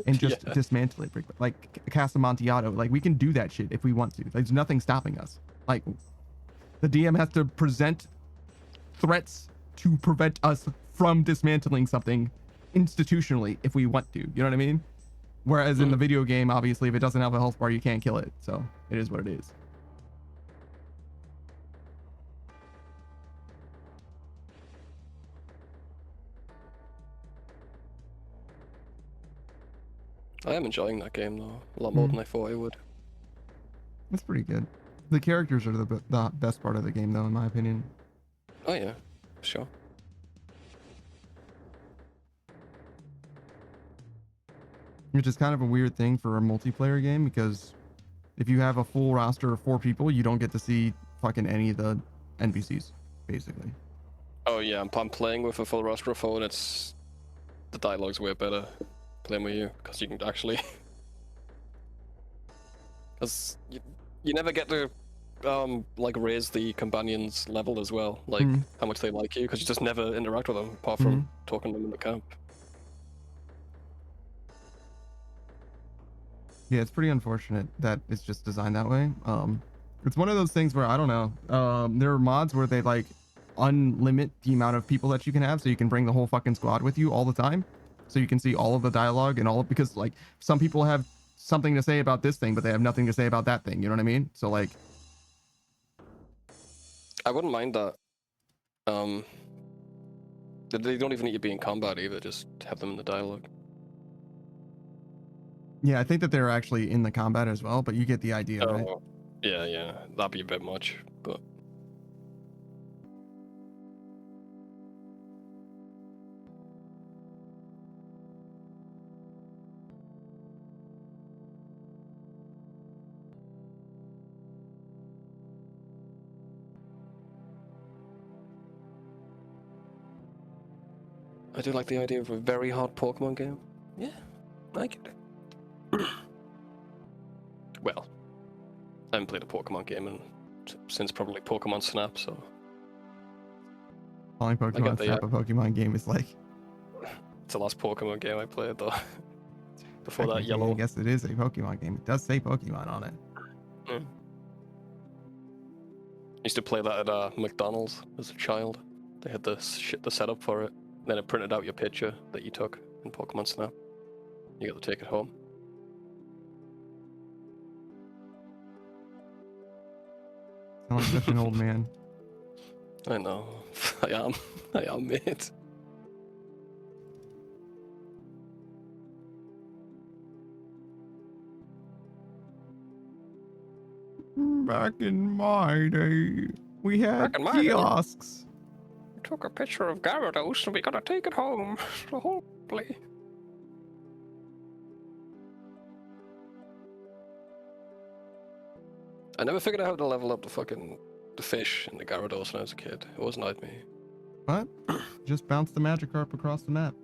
and just dismantle it brick by, like Casa Amontillado. Like, we can do that shit if we want to. There's nothing stopping us. Like, the DM has to present threats to prevent us from dismantling something institutionally if we want to. You know what I mean? Whereas in the video game, obviously, if it doesn't have a health bar, you can't kill it. So it is what it is. I am enjoying that game though, a lot more than I thought I would. It's pretty good. The characters are the best part of the game, though, in my opinion. Oh yeah, sure. Which is kind of a weird thing for a multiplayer game, because if you have a full roster of 4 people, you don't get to see fucking any of the NPCs, basically. Oh yeah, I'm playing with a full roster of 4, and it's the dialogue's way better playing with you because you can actually As you never get to like raise the companions level as well, like how much they like you, because you just never interact with them apart from talking to them in the camp. Yeah, it's pretty unfortunate that it's just designed that way. It's one of those things where I don't know. There are mods where they like unlimit the amount of people that you can have, so you can bring the whole fucking squad with you all the time, so you can see all of the dialogue and all of, because like some people have something to say about this thing, but they have nothing to say about that thing. You know what I mean? So like, I wouldn't mind that. They don't even need to be in combat either. Just have them in the dialogue. yeah, I think that they're actually in the combat as well, but you get the idea, right? Yeah, that'd be a bit much, but. I do like the idea of a very hard Pokemon game. Yeah, I get it. Well, I haven't played a Pokemon game since probably Pokemon Snap, so. Calling Pokemon Snap a Pokemon game is like. It's the last Pokemon game I played though. Before that, I Yellow. guess it is a Pokemon game. It does say Pokemon on it. Used to play that at McDonald's as a child. They had the setup for it. Then it printed out your picture that you took in Pokemon Snap. You got to take it home. Sound like such an old man. I know. I am, mate. Back in my day, we had kiosks. We took a picture of Gyarados and we gotta take it home. Hopefully. I never figured out how to level up the fish in the Gyarados when I was a kid. It wasn't like me. What? Just bounce the Magikarp across the map.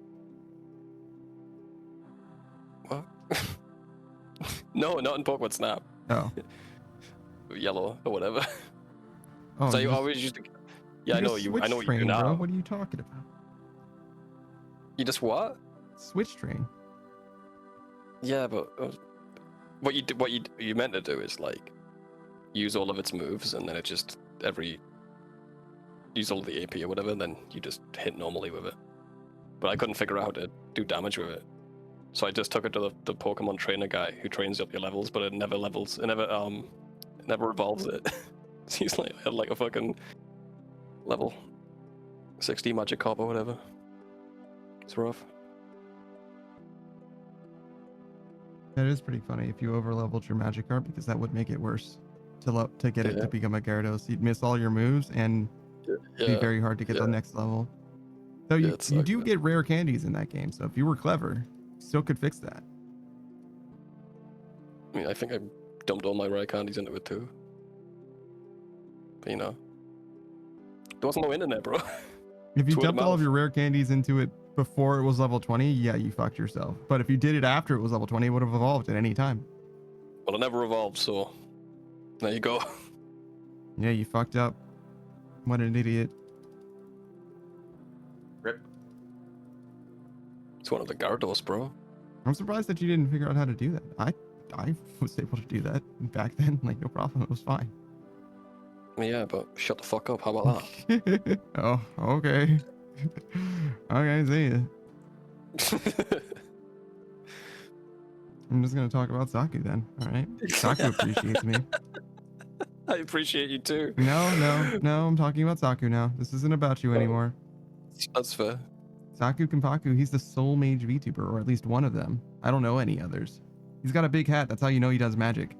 What? No, not in Pokemon Snap. Oh. Yellow or whatever. Oh, So you always used to. Yeah, I know you. I know what you do now. Bro. What are you talking about? You just what? Switch train. Yeah, but what you meant to do is like use all of its moves and then it just use all of the AP or whatever, and then you just hit normally with it. But I couldn't figure out how to do damage with it, so I just took it to the Pokemon trainer guy who trains up your levels, but it never levels. It never evolves it. So he's like, I had like a fucking level 60 Magikarp or whatever. It's rough. That is pretty funny if you overleveled your Magikarp, because that would make it worse to get it to become a Gyarados. You'd miss all your moves and it'd be very hard to get the next level. Though you do get rare candies in that game, so if you were clever, you still could fix that. I mean, I think I dumped all my rare candies into it too. But you know, there wasn't no internet, bro. If you dumped all of your rare candies into it before it was level 20, yeah, you fucked yourself. But if you did it after it was level 20, it would have evolved at any time. Well, it never evolved, so there you go. Yeah, you fucked up. What an idiot. Rip. It's one of the Gyarados, bro. I'm surprised that you didn't figure out how to do that. I was able to do that back then, like no problem. It was fine. Yeah, but shut the fuck up. How about that? Oh, okay. Okay, see ya. I'm just gonna talk about Saku then. All right. Saku appreciates me. I appreciate you too. No. I'm talking about Saku now. This isn't about you anymore. That's fair. Saku Kenpaku, he's the sole mage VTuber, or at least one of them. I don't know any others. He's got a big hat. That's how you know he does magic.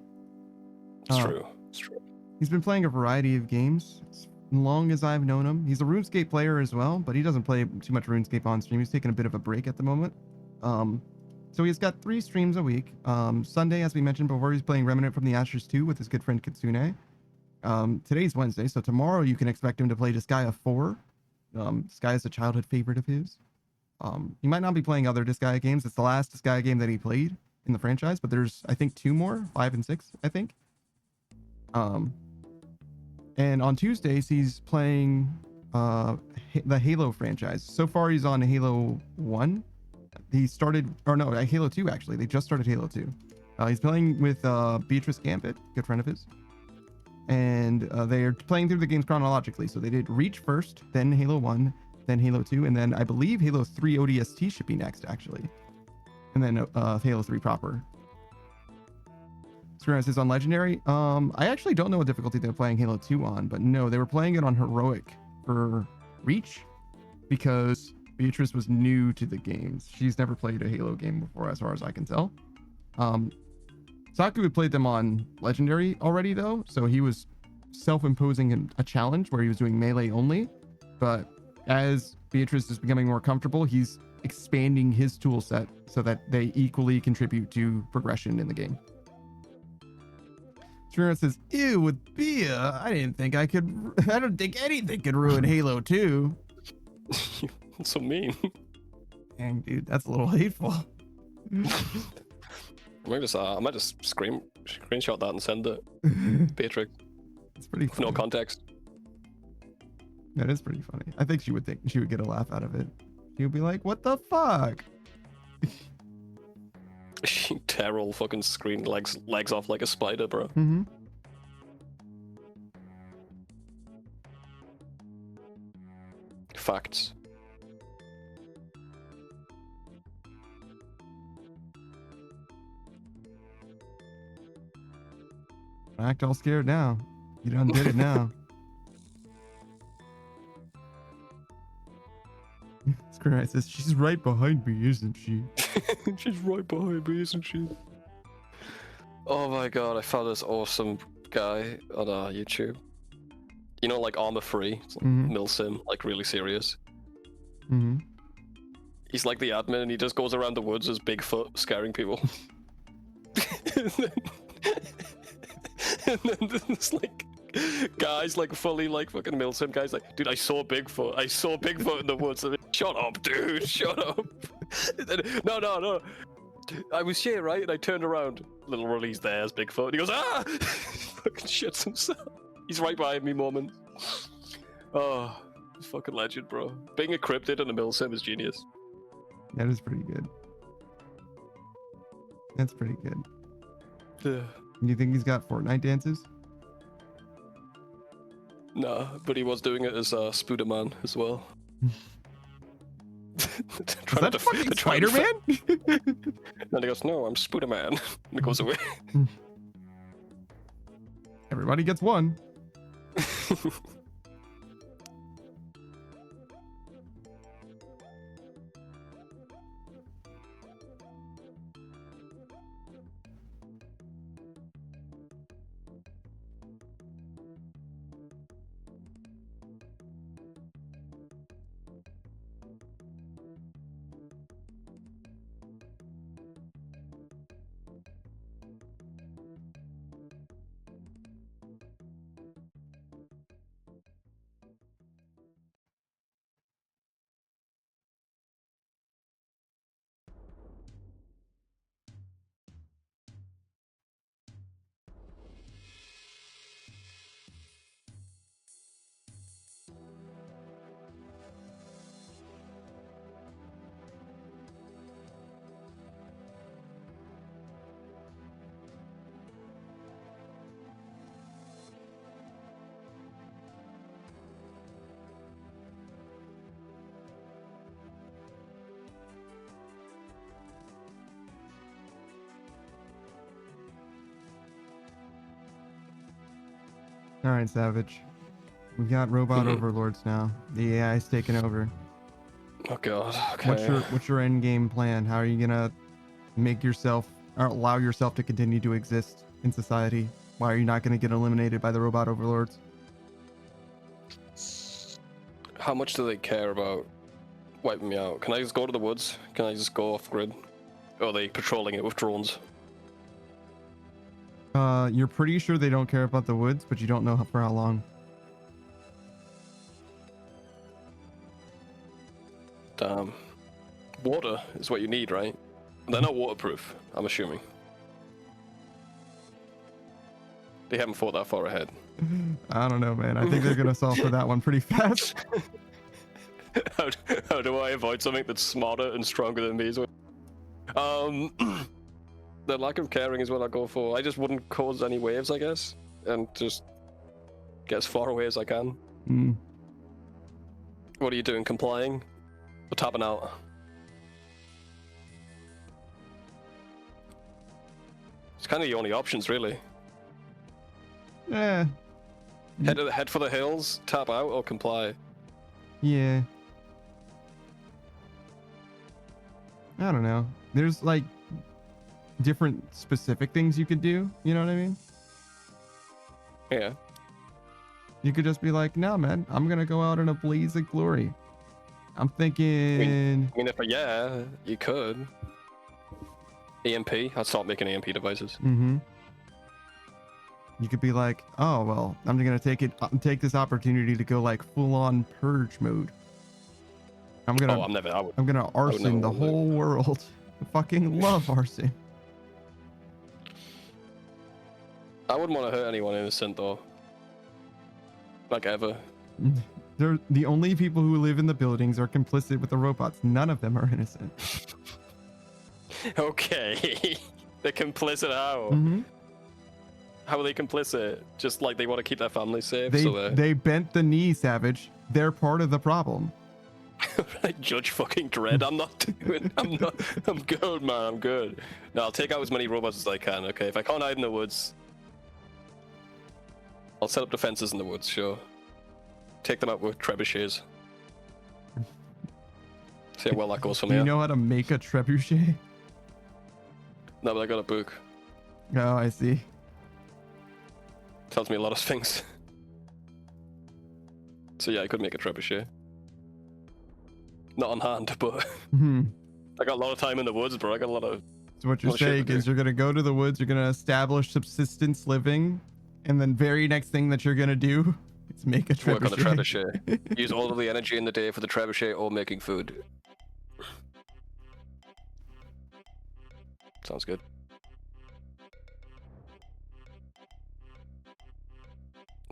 It's true. It's true. He's been playing a variety of games as long as I've known him. He's a RuneScape player as well, but he doesn't play too much RuneScape on stream. He's taking a bit of a break at the moment. So he's got 3 streams a week. Sunday, as we mentioned before, he's playing Remnant from the Ashes 2 with his good friend Kitsune. Today's Wednesday, so tomorrow you can expect him to play Disgaea 4. Disgaea is a childhood favorite of his. He might not be playing other Disgaea games. It's the last Disgaea game that he played. in the franchise, but there's I think 2 more, 5 and 6, I think. And on Tuesdays he's playing the Halo franchise. So far he's on Halo 1. He started, or no, Halo 2 actually. They just started Halo 2. He's playing with Beatrice Gambit, good friend of his. And they are playing through the games chronologically. So they did Reach first, then Halo 1, then Halo 2, and then I believe Halo 3 ODST should be next actually. And then Halo 3 proper. Screeners is on Legendary. I actually don't know what difficulty they're playing Halo 2 on, but no, they were playing it on Heroic for Reach because Beatrice was new to the games. She's never played a Halo game before, as far as I can tell. Saku had played them on Legendary already, though, so he was self-imposing a challenge where he was doing melee only. But as Beatrice is becoming more comfortable, he's expanding his tool set so that they equally contribute to progression in the game. Trina says, ew, with Bia, I don't think anything could ruin Halo 2. That's so mean. Dang, dude, that's a little hateful. I might just screenshot that and send it. Beatrix. It's pretty With no funny. context. That is pretty funny. I think she would get a laugh out of it. She would be like, what the fuck? She tear all fucking screen legs off like a spider, bro. Mm-hmm. Facts. Act all scared now. You done did it now. Screenwriter says, she's right behind me, isn't she? She's right behind me, isn't she? Oh my god, I found this awesome guy on YouTube. You know, like Armor Free, it's like Milsim, like really serious. Mm-hmm. He's like the admin and he just goes around the woods as Bigfoot, scaring people. and then there's like guys like fully like fucking Milsim guys like, dude, I saw Bigfoot in the woods. And shut up, dude, shut up. Then, no. I was here, right? And I turned around. Little Rolly's there as Bigfoot. And he goes, ah! Fucking shits himself. He's right behind me, moment. Oh, he's fucking legend, bro. Being a cryptid and a Milsim is genius. That is pretty good. That's pretty good. Yeah. You think he's got Fortnite dances? Nah, but he was doing it as Spooderman as well. Is that fucking Spider-Man? And he goes, no, I'm Spooderman. And he goes away. Everybody gets one. All right, Savage. We've got robot overlords now. The AI's taking over. Oh god. Okay. What's your end game plan? How are you gonna make yourself or allow yourself to continue to exist in society? Why are you not gonna get eliminated by the robot overlords? How much do they care about wiping me out? Can I just go to the woods? Can I just go off grid? Or are they patrolling it with drones? You're pretty sure they don't care about the woods, but you don't know for how long. Damn. Water is what you need, right? They're not waterproof, I'm assuming. They haven't thought that far ahead. I don't know, man. I think they're gonna solve for that one pretty fast. How do I avoid something that's smarter and stronger than me as well? The lack of caring is what I go for. I just wouldn't cause any waves, I guess, and just get as far away as I can. Mm. What are you doing? Complying? Or tapping out? It's kind of the only options, really. Yeah. Head for the hills, tap out, or comply. Yeah. I don't know. There's like different specific things you could do. You know what I mean? Yeah. You could just be like, no, man, I'm gonna go out in a blaze of glory. I'm thinking. I mean, yeah, you could. EMP. I'd start making EMP devices. Mm-hmm. You could be like, oh well, I'm gonna take this opportunity to go like full on purge mode. I'm gonna. Oh, I'm gonna arson the whole world. I fucking love arson. I wouldn't want to hurt anyone innocent though. Like ever. They're the only people who live in the buildings are complicit with the robots. None of them are innocent. Okay. They're complicit how? Mm-hmm. How are they complicit? Just like they want to keep their family safe. They bent the knee, Savage. They're part of the problem. I judge fucking Dread. I'm good, man. I'm good. No, I'll take out as many robots as I can. Okay, if I can't hide in the woods, I'll set up defenses in the woods. Sure. Take them out with trebuchets. See how well that goes for me. Do you know how to make a trebuchet? No, but I got a book. Oh, I see. Tells me a lot of things. So yeah, I could make a trebuchet. Not on hand, but I got a lot of time in the woods, bro. I got a lot of. So what you're saying is you're gonna go to the woods, you're gonna establish subsistence living, and then very next thing that you're gonna do is make a trebuchet. Work on the trebuchet. Use all of the energy in the day for the trebuchet or making food. Sounds good.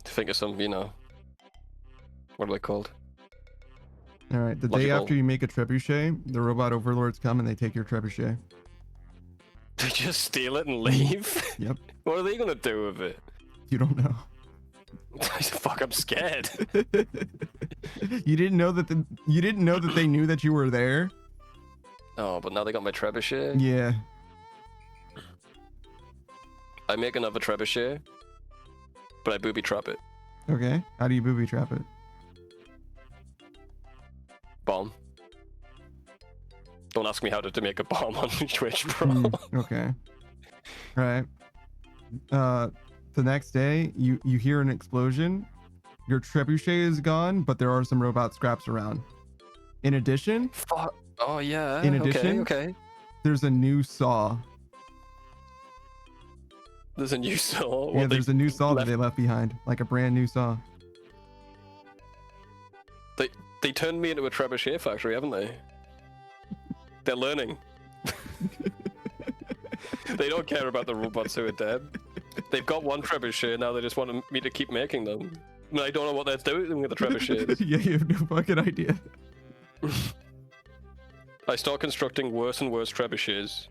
Think of some, what are they called? All right, the day after you make a trebuchet, the robot overlords come and they take your trebuchet. They just steal it and leave? Yep. What are they gonna do with it? You don't know. Fuck, I'm scared. You didn't know that they knew that you were there? Oh, but now they got my trebuchet? Yeah. I make another trebuchet, but I booby trap it. Okay. How do you booby trap it? Bomb. Don't ask me how to make a bomb on Twitch, bro. Okay. All right. The next day, you hear an explosion. Your trebuchet is gone, but there are some robot scraps around. In addition. Fuck. Oh yeah. In addition, okay. There's a new saw. There's a new saw. Yeah, there's a new saw that they left behind, like a brand new saw. They turned me into a trebuchet factory, haven't they? They're learning. They don't care about the robots who are dead. They've got one trebuchet, now they just want me to keep making them. I mean, I don't know what they're doing with the trebuchets. Yeah, you have no fucking idea. I start constructing worse and worse trebuchets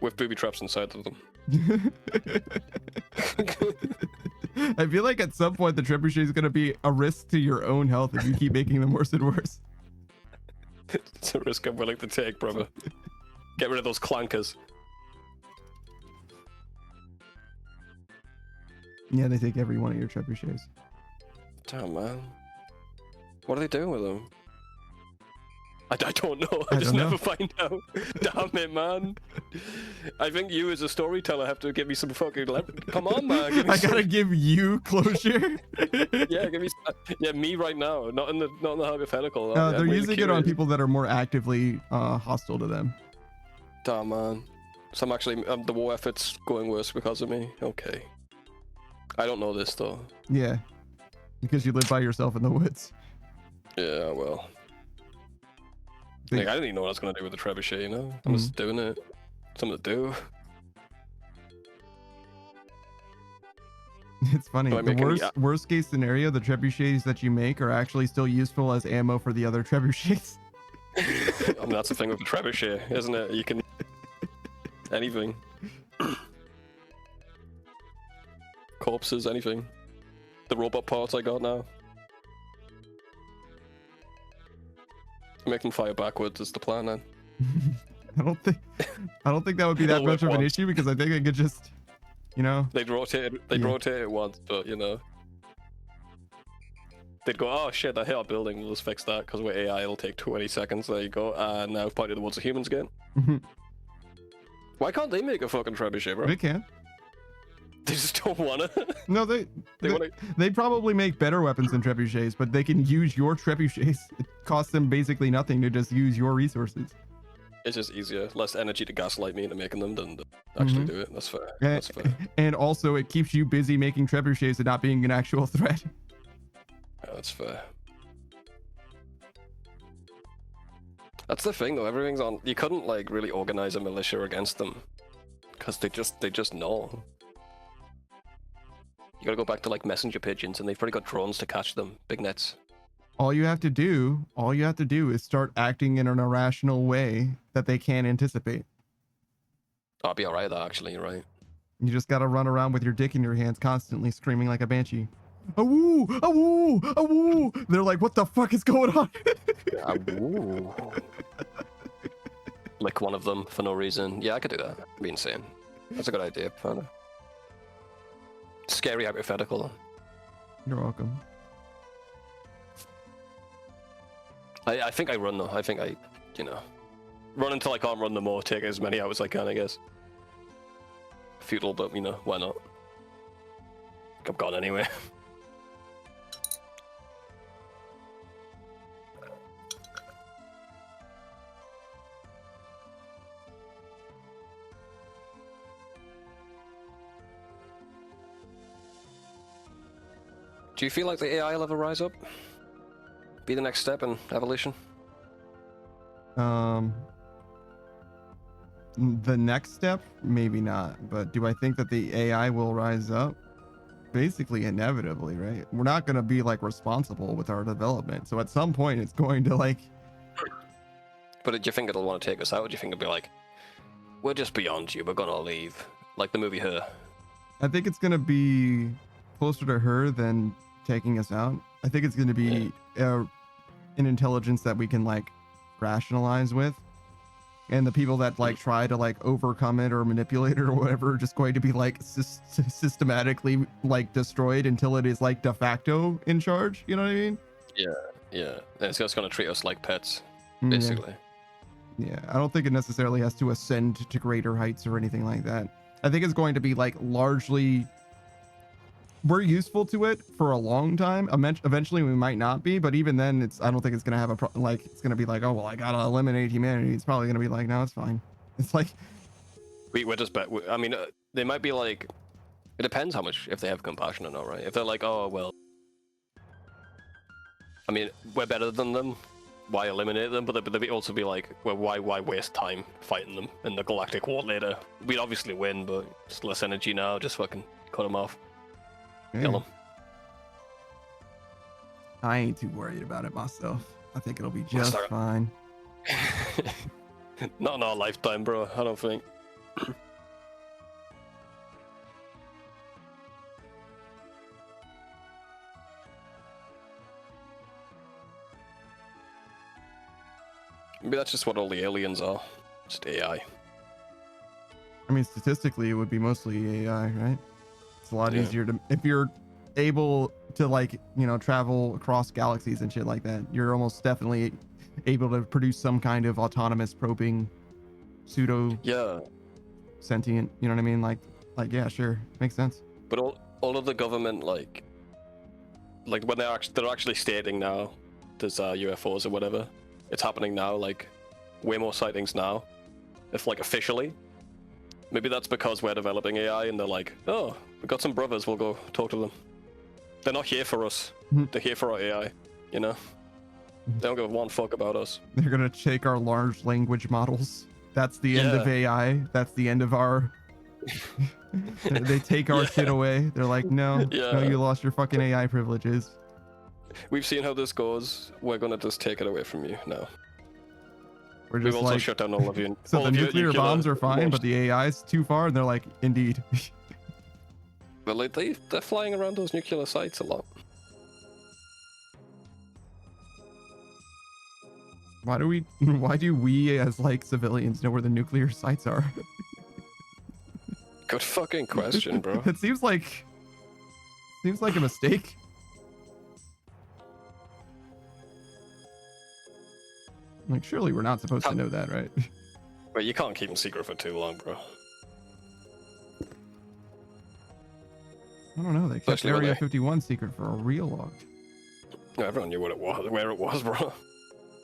with booby traps inside of them. I feel like at some point the trebuchet is going to be a risk to your own health if you keep making them worse and worse. It's a risk I'm willing to take, brother. Get rid of those clankers. Yeah, they take every one of your trebuchets. Damn, man. What are they doing with them? I don't know. I just never find out. Damn it, man. I think you as a storyteller have to give me some fucking... Come on, man. Give me gotta give you closure? Yeah, give me... Yeah, me right now. Not in the hypothetical. They're using it on people that are more actively hostile to them. Damn, man. So I'm actually... the war effort's going worse because of me? Okay. I don't know this, though. Yeah. Because you live by yourself in the woods. Yeah, well... Like, I didn't even know what I was gonna do with the trebuchet, you know? I'm just doing it. Something to do. It's funny. Do I The make any- worst case scenario, the trebuchets that you make are actually still useful as ammo for the other trebuchets. I mean, that's the thing with the trebuchet, isn't it? You can... anything. Corpses, anything. The robot parts I got now. Make them fire backwards is the plan then. I don't think that would be that It'll work much of an once. issue because I think I could just, you know. They'd rotate it once, but you know. They'd go, oh shit, that hit our building, we'll just fix that because we're AI, it'll take 20 seconds, there you go, and now pointed towards the humans again. Why can't they make a fucking trebuchet, bro? They can. They just don't wanna. No, they wanna... they probably make better weapons than trebuchets, but they can use your trebuchets. It costs them basically nothing to just use your resources. It's just easier, less energy to gaslight me into making them than to actually do it. That's fair. That's fair. And also, it keeps you busy making trebuchets and not being an actual threat. Yeah, that's fair. That's the thing, though. Everything's on. You couldn't like really organize a militia against them, because they just know. You gotta go back to like messenger pigeons, and they've probably got drones to catch them. Big nets. All you have to do is start acting in an irrational way that they can't anticipate. I'll be alright, though. Actually, you're right. You just gotta run around with your dick in your hands, constantly screaming like a banshee. Awoo! Awoo! Awoo! They're like, what the fuck is going on? Ooh. Lick one of them for no reason. Yeah, I could do that. It'd be insane. That's a good idea, Panda. Scary hypothetical, though. You're welcome. I think I run, though. I think I, you know, run until I can't run no more. Take as many out as I can, I guess. Futile, but, you know, why not? I'm gone anyway. Do you feel like the AI will ever rise up? Be the next step in evolution? The next step, maybe not. But do I think that the AI will rise up? Basically, inevitably, right? We're not going to be like responsible with our development. So at some point, it's going to like. But do you think it'll want to take us out? Or do you think it'll be like, we're just beyond you, we're gonna leave? Like the movie Her. I think it's going to be closer to her than taking us out. I think it's going to be an intelligence that we can like rationalize with. And the people that like try to like overcome it or manipulate it or whatever are just going to be like systematically like destroyed until it is like de facto in charge. You know what I mean? Yeah. And it's just gonna treat us like pets, Yeah. basically. Yeah, I don't think it necessarily has to ascend to greater heights or anything like that. I think it's going to be like largely, we're useful to it for a long time. Eventually we might not be, but even then I don't think it's going to have it's going to be like, oh, well, I got to eliminate humanity. It's probably going to be like, no, it's fine. It's like, We're just I mean, they might be like, it depends how much, if they have compassion or not, right? If they're like, oh, well, I mean, we're better than them, why eliminate them? But they'd also be like, well, why waste time fighting them in the galactic war later? We'd obviously win, but just less energy now, just fucking cut them off. Kill them. I ain't too worried about it myself. I think it'll be just Sorry. fine. Not in our lifetime, bro, I don't think. Maybe that's just what all the aliens are. Just AI. I mean, statistically, it would be mostly AI, right? It's a lot Yeah. easier to, if you're able to like, you know, travel across galaxies and shit like that, you're almost definitely able to produce some kind of autonomous probing pseudo Yeah. sentient, you know what I mean? Like yeah, sure, makes sense. But all of the government, like when they're actually stating now there's UFOs or whatever, it's happening now, like way more sightings now. If like officially, maybe that's because we're developing AI and they're like, oh, we got some brothers, we'll go talk to them. They're not here for us. They're here for our AI, you know? They don't give one fuck about us. They're gonna take our large language models. That's the end of AI. That's the end of our. They take our shit away. They're like, no, no, you lost your fucking AI privileges. We've seen how this goes. We're gonna just take it away from you now. We're We've just also like, shut down all of you. so all the of your nuclear bombs are fine, launch- but the AI's too far, and they're like, indeed. But like they're flying around those nuclear sites a lot. Why do we as like civilians know where the nuclear sites are? Good fucking question, bro. It seems like a mistake. Like, surely we're not supposed to know that, right? But you can't keep them secret for too long, bro. I don't know. They kept Especially when Area they- 51 secret for a real long. No, everyone knew what it was, where it was, bro.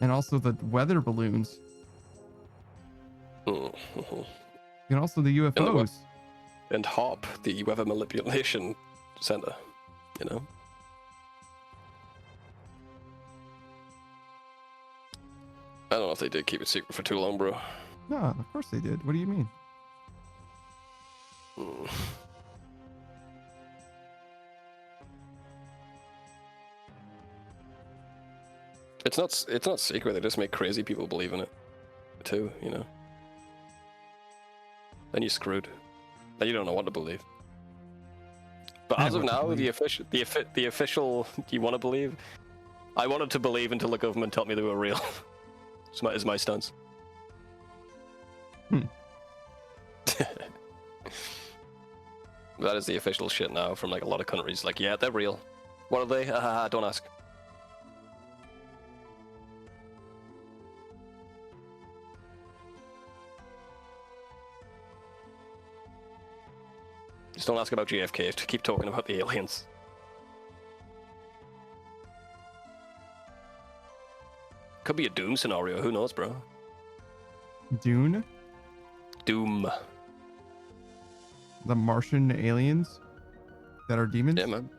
And also the weather balloons. And also the UFOs. And HARP, the weather manipulation center, you know? I don't know if they did keep it secret for too long, bro. No, of course they did. What do you mean? Hmm. It's not secret, they just make crazy people believe in it too, you know? Then you're screwed. Then you don't know what to believe. But I as know of what to now, believe. the official you want to believe, I wanted to believe until the government told me they were real. is my stance. That is the official shit now from like a lot of countries. Like, yeah, they're real. What are they? Don't ask. Just don't ask about JFK. To keep talking about the aliens. Could be a Doom scenario. Who knows, bro? Dune? Doom. The Martian aliens that are demons? Yeah, man.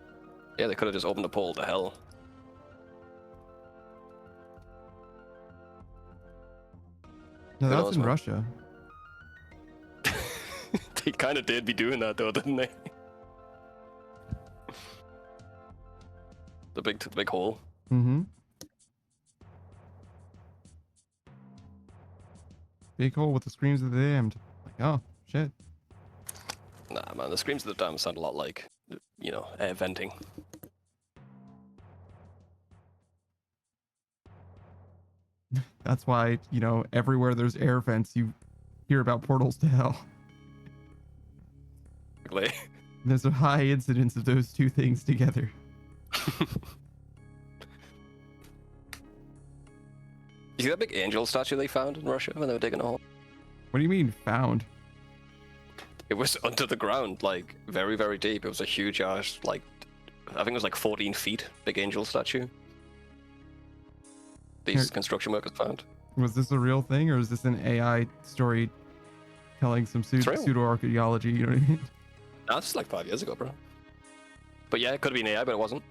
Yeah, they could have just opened a portal to hell. No, Who that's knows, in man? Russia. They kind of did be doing that, though, didn't they? The big hole. Mm-hmm. Big hole with the screams of the damned. Like, oh, shit. Nah, man, the screams of the damned sound a lot like, you know, air venting. That's why, you know, everywhere there's air vents, you hear about portals to hell. Like, There's a high incidence of those two things together. You see that big angel statue they found in Russia when they were digging a hole? What do you mean, found? It was under the ground, like, very, very deep. It was a huge ass, like, I think it was like 14 feet, big angel statue. These Here- construction workers found. Was this a real thing, or is this an AI story telling some It's real. pseudo-archaeology? You know what I mean? Nah, this is like 5 years ago, bro. But yeah, it could have been AI, but it wasn't.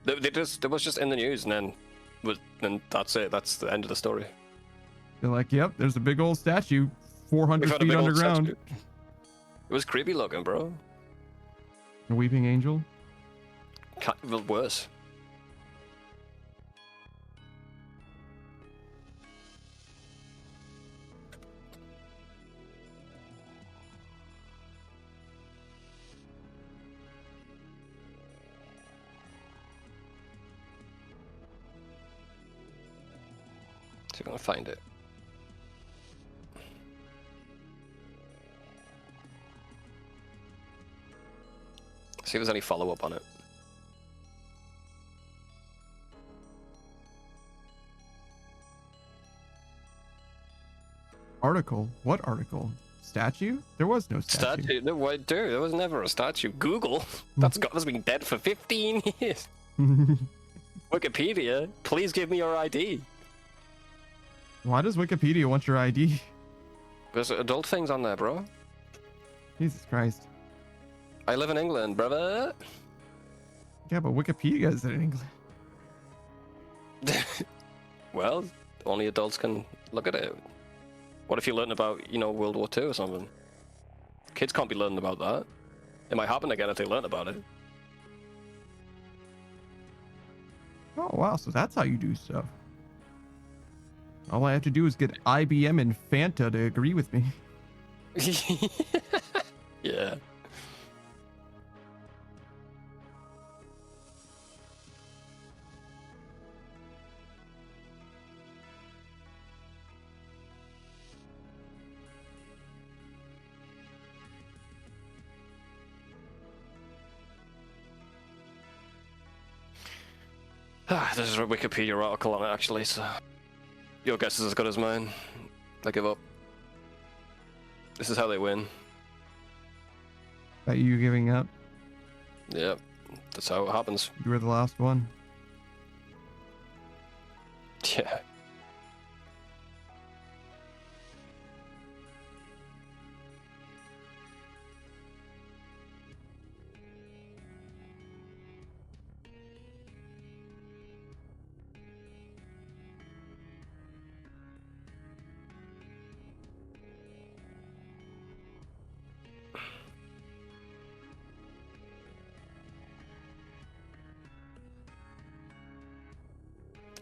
It was just in the news, and then that's it. That's the end of the story. They're like, yep, there's a big old statue, We 400 found a feet big old underground. statue. It was creepy looking, bro. A weeping angel? Well, worse. So I'm gonna find it. See if there's any follow-up on it. Article? What article? Statue? There was no statue. Statue? No, wait, dude, there was never a statue. Google? That's been dead for 15 years. Wikipedia? Please give me your ID. Why does Wikipedia want your ID? There's adult things on there, bro. Jesus Christ. I live in England, brother. Yeah, but Wikipedia is in English. well, only adults can look at it. What if you learn about, you know, World War II or something? Kids can't be learning about that. It might happen again if they learn about it. Oh wow, so that's how you do stuff. All I have to do is get IBM and Fanta to agree with me. Yeah. This is a Wikipedia article on it, actually, so your guess is as good as mine. I give up. This is how they win. Are you giving up? Yep, that's how it happens. You were the last one. Yeah.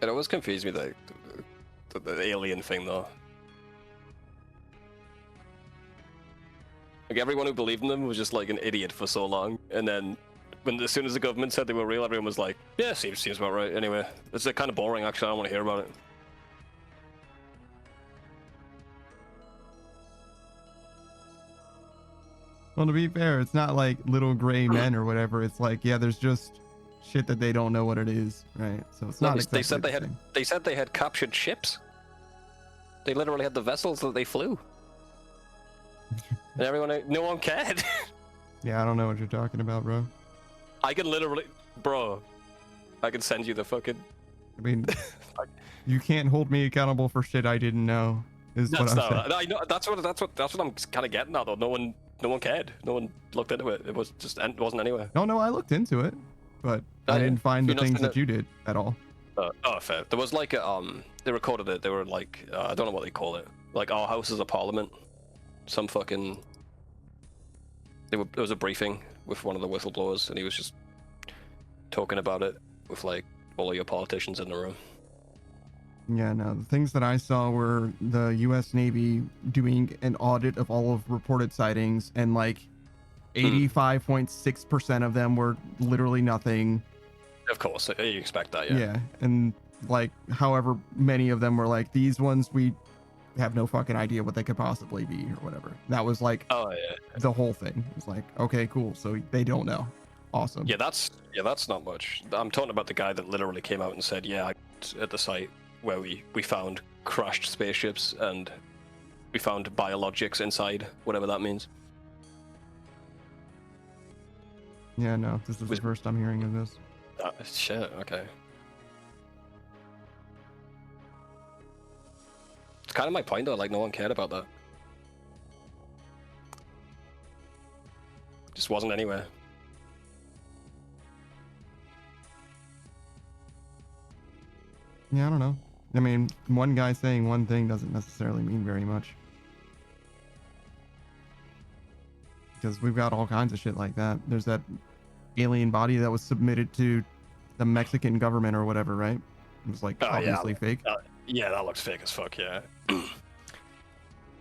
It always confused me, the alien thing, though. Like, everyone who believed in them was just like an idiot for so long, and then as soon as the government said they were real, everyone was like, yeah, seems about right. Anyway, it's kind of boring, actually. I don't want to hear about it. Well, to be fair, it's not like little gray men or whatever. It's like, yeah, there's just shit that they don't know what it is, right? So it's not exactly they said the same. they said they had captured ships. They literally had the vessels that they flew. And no one cared. Yeah, I don't know what you're talking about, bro. I can literally, bro, I can send you the fucking. I mean, you can't hold me accountable for shit I didn't know. Is what I'm saying. I know that's what I'm kind of getting at, though. No one cared. No one looked into it. It wasn't anywhere. No, I looked into it, but I didn't find the things that you did at all. Oh, fair. There was like they recorded it. They were like, I don't know what they call it. Like, our House is a Parliament. Some fucking. There was a briefing with one of the whistleblowers, and he was just talking about it with like all of your politicians in the room. Yeah, no, the things that I saw were the U.S. Navy doing an audit of all of reported sightings, and like 85.6% of them were literally nothing. Of course, you expect that, yeah. Yeah, and like however many of them were like, these ones we have no fucking idea what they could possibly be or whatever. That was like the whole thing. It's like, okay, cool. So they don't know. Awesome. Yeah, that's not much. I'm talking about the guy that literally came out and said, yeah, at the site where we found crashed spaceships and we found biologics inside, whatever that means. Yeah, no, this is the first I'm hearing of this. Shit, okay. It's kind of my point, though, like, no one cared about that. Just wasn't anywhere. Yeah, I don't know. I mean, one guy saying one thing doesn't necessarily mean very much. Because we've got all kinds of shit like that. There's that alien body that was submitted to the Mexican government or whatever, right? It was like obviously fake. Yeah, that looks fake as fuck, yeah.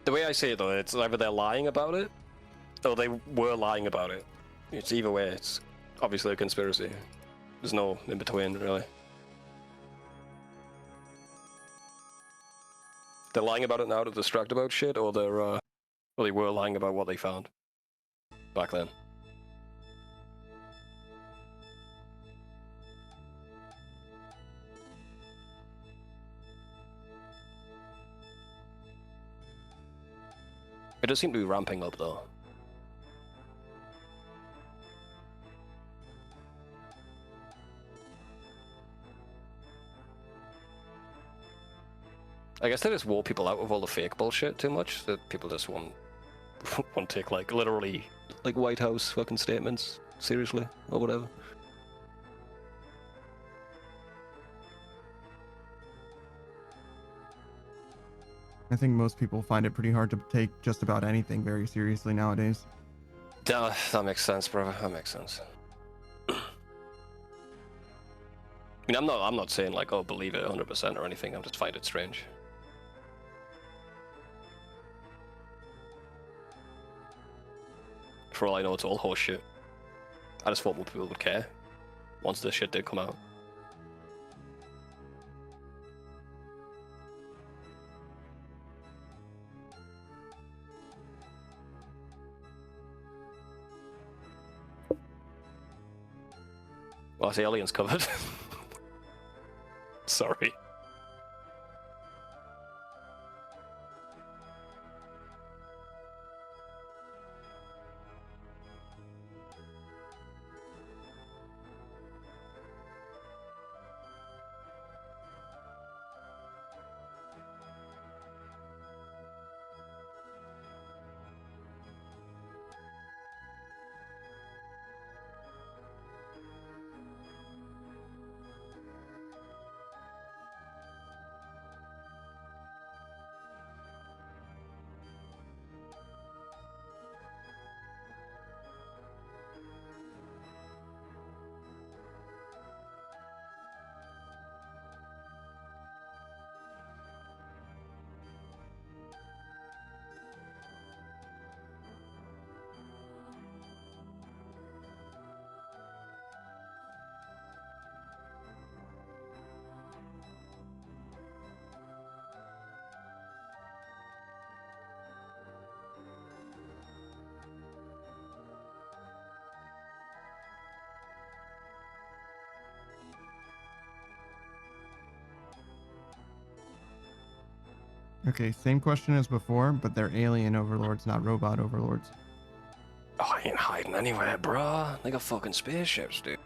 The way I see it, though, it's either they're lying about it, or they were lying about it. It's either way, it's obviously a conspiracy. There's no in between, really. They're lying about it now to distract about shit, or they were lying about what they found back then. It does seem to be ramping up, though. I guess they just wore people out with all the fake bullshit too much, that people just won't take, like, literally, like, White House fucking statements seriously, or whatever. I think most people find it pretty hard to take just about anything very seriously nowadays. That makes sense, brother. That makes sense. I mean, I'm not saying like, oh, believe it 100% or anything. I just find it strange. For all I know, it's all horseshit. I just thought more people would care once this shit did come out. Well, I see aliens covered. Sorry. Okay, same question as before, but they're alien overlords, not robot overlords. Oh, I ain't hiding anywhere, bruh. They got fucking spaceships, dude.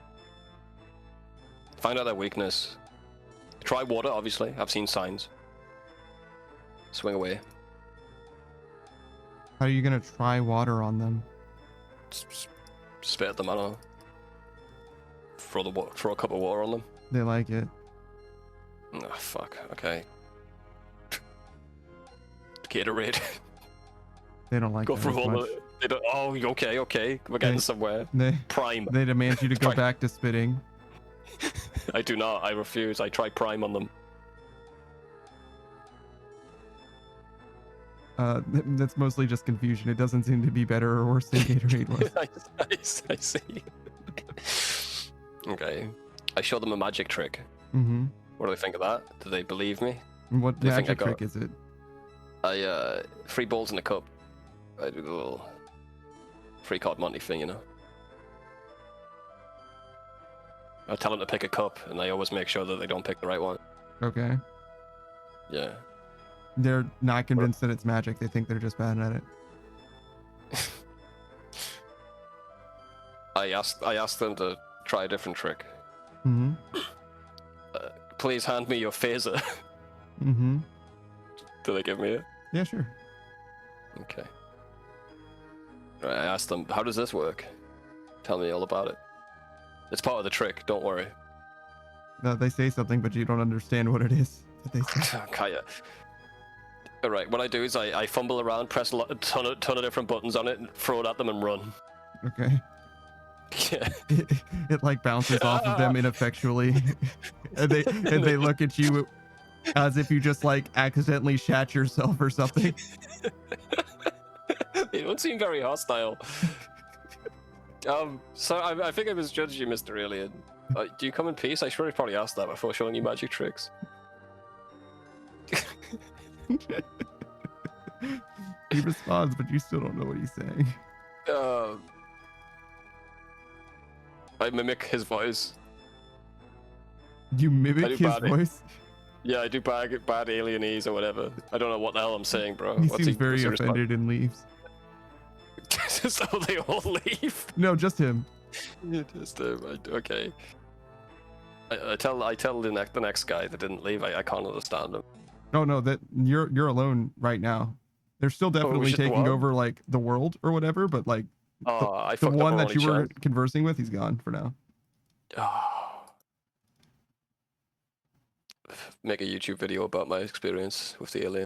Find out their weakness. Try water, obviously. I've seen signs. Swing away. How are you gonna try water on them? Spit at them, I don't know. Throw a cup of water on them. They like it. Oh, fuck. Okay. Gatorade. They don't like Go that through as all much. the... They don't... Oh, okay. We're getting somewhere. Prime. They demand you to go Try- back to spitting. I do not. I refuse. I try Prime on them. That's mostly just confusion. It doesn't seem to be better or worse than Gatorade was. I see. Okay. I showed them a magic trick. Mm-hmm. What do they think of that? Do they believe me? What They think magic I got- trick is it? 3 balls in a cup. I do the little 3 card Monty thing, you know. I tell them to pick a cup, and I always make sure that they don't pick the right one. Okay. Yeah. They're not convinced that it's magic. They think they're just bad at it. I asked them to try a different trick. Mm-hmm. Please hand me your phaser. Mm-hmm. Do they give me it? Yeah, sure. Okay. Right, I asked them, how does this work? Tell me all about it. It's part of the trick, don't worry. No, they say something, but you don't understand what it is that they say. Kaya. Alright, what I do is I fumble around, press a ton of different buttons on it, and throw it at them and run. Okay. Yeah. It like bounces off of them ineffectually. and they look at you as if you just like accidentally shat yourself or something. They don't seem very hostile. So I think I misjudged you, Mr. Alien. Do you come in peace? I should have probably asked that before showing you magic tricks. He responds, but you still don't know what he's saying. I mimic his voice. You mimic his bad voice? Yeah, I do bad alienese or whatever. I don't know what the hell I'm saying, bro. He seems very offended and leaves. So they all leave? No, just him. Yeah, just okay. I tell the next guy that didn't leave. I can't understand him. No, that you're alone right now. They're still definitely just taking what? over like the world or whatever, but like I the fucked up one our that you only were child. conversing with, he's gone for now. Make a YouTube video about my experience with the alien.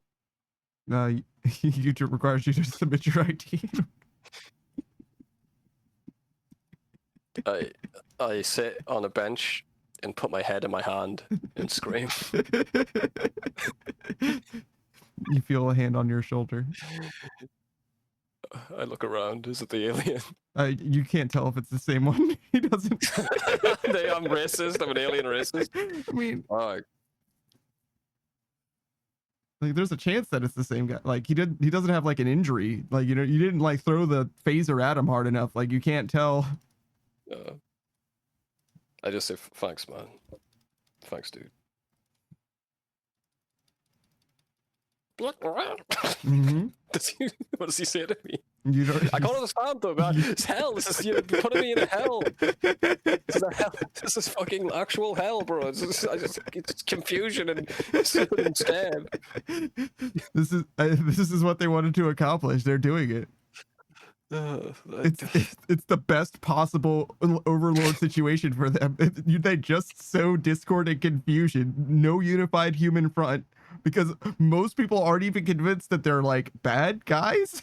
YouTube requires you to submit your ID. I sit on a bench and put my head in my hand and scream. You feel a hand on your shoulder. I look around. Is it the alien? You can't tell if it's the same one. He doesn't. I'm racist. I'm an alien racist. I mean, Fuck. like, there's a chance that it's the same guy. Like, he doesn't have like an injury. Like, you know, you didn't like throw the phaser at him hard enough. Like, you can't tell. I just say thanks, man. Thanks, dude. Mm-hmm. What does he say to me? You don't. I can't understand though, man. It's hell. This is, you're putting me in a hell. This is a hell. This is fucking actual hell, bro. It's confusion and stab. This is what they wanted to accomplish. They're doing it. It's the best possible overlord situation for them. They just sow discord and confusion. No unified human front, because most people aren't even convinced that they're like bad guys.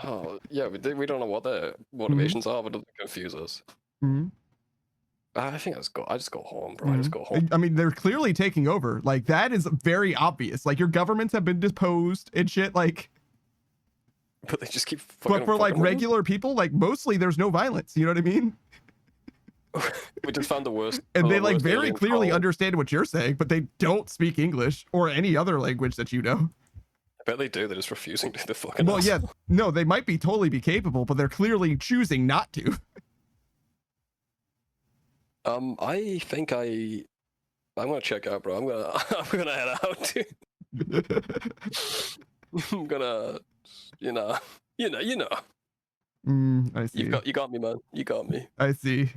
Oh yeah, we don't know what their motivations are, but they confuse us. Mm-hmm. I think I just go home, bro. I just go home. I mean, they're clearly taking over. Like, that is very obvious. Like, your governments have been deposed and shit. Like, but they just keep fucking. But for like regular people, like, mostly there's no violence. You know what I mean? We just found the worst. And they like very clearly understand what you're saying, but they don't speak English or any other language that you know. I bet they do. They're just refusing to. The fucking. Well, yeah, no, they might be totally capable, but they're clearly choosing not to. I think I'm gonna check out, bro. I'm gonna head out. I'm gonna, you know. I see. You got me, man. You got me. I see.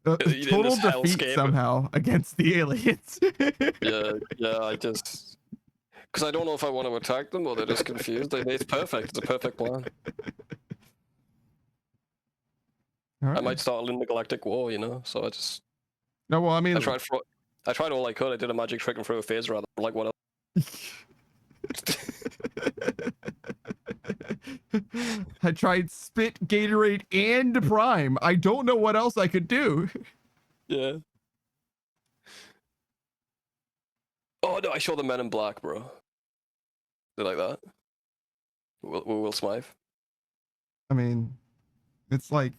In Total this defeat hellscape. somehow against the aliens. yeah. I just, because I don't know if I want to attack them or they're just confused. It's perfect. It's a perfect plan. Right. I might start an intergalactic war, you know. So I just. No, well, I mean, I tried all I could. I did a magic trick and threw a phaser at them. Like what else? I tried spit, Gatorade, and Prime. I don't know what else I could do. Yeah. Oh no! I saw the Men in Black, bro. They like that. Will Smythe. I mean, it's like,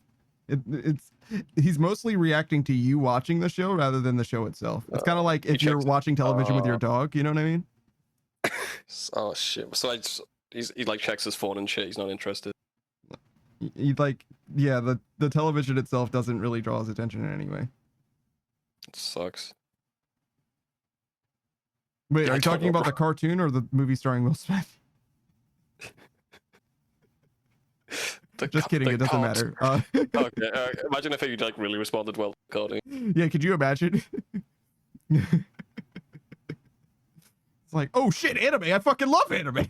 it's he's mostly reacting to you watching the show rather than the show itself. It's kind of like if you're watching television with your dog. You know what I mean? Oh shit! So he like checks his phone and shit. He's not interested. He like, yeah, the television itself doesn't really draw his attention in any way. It sucks. Wait, are I you don't talking know, about bro. the cartoon or the movie starring Will Smith? Just kidding, it doesn't matter. Okay, imagine if he like really responded well to coding. Yeah, could you imagine? It's like, oh shit, anime! I fucking love anime.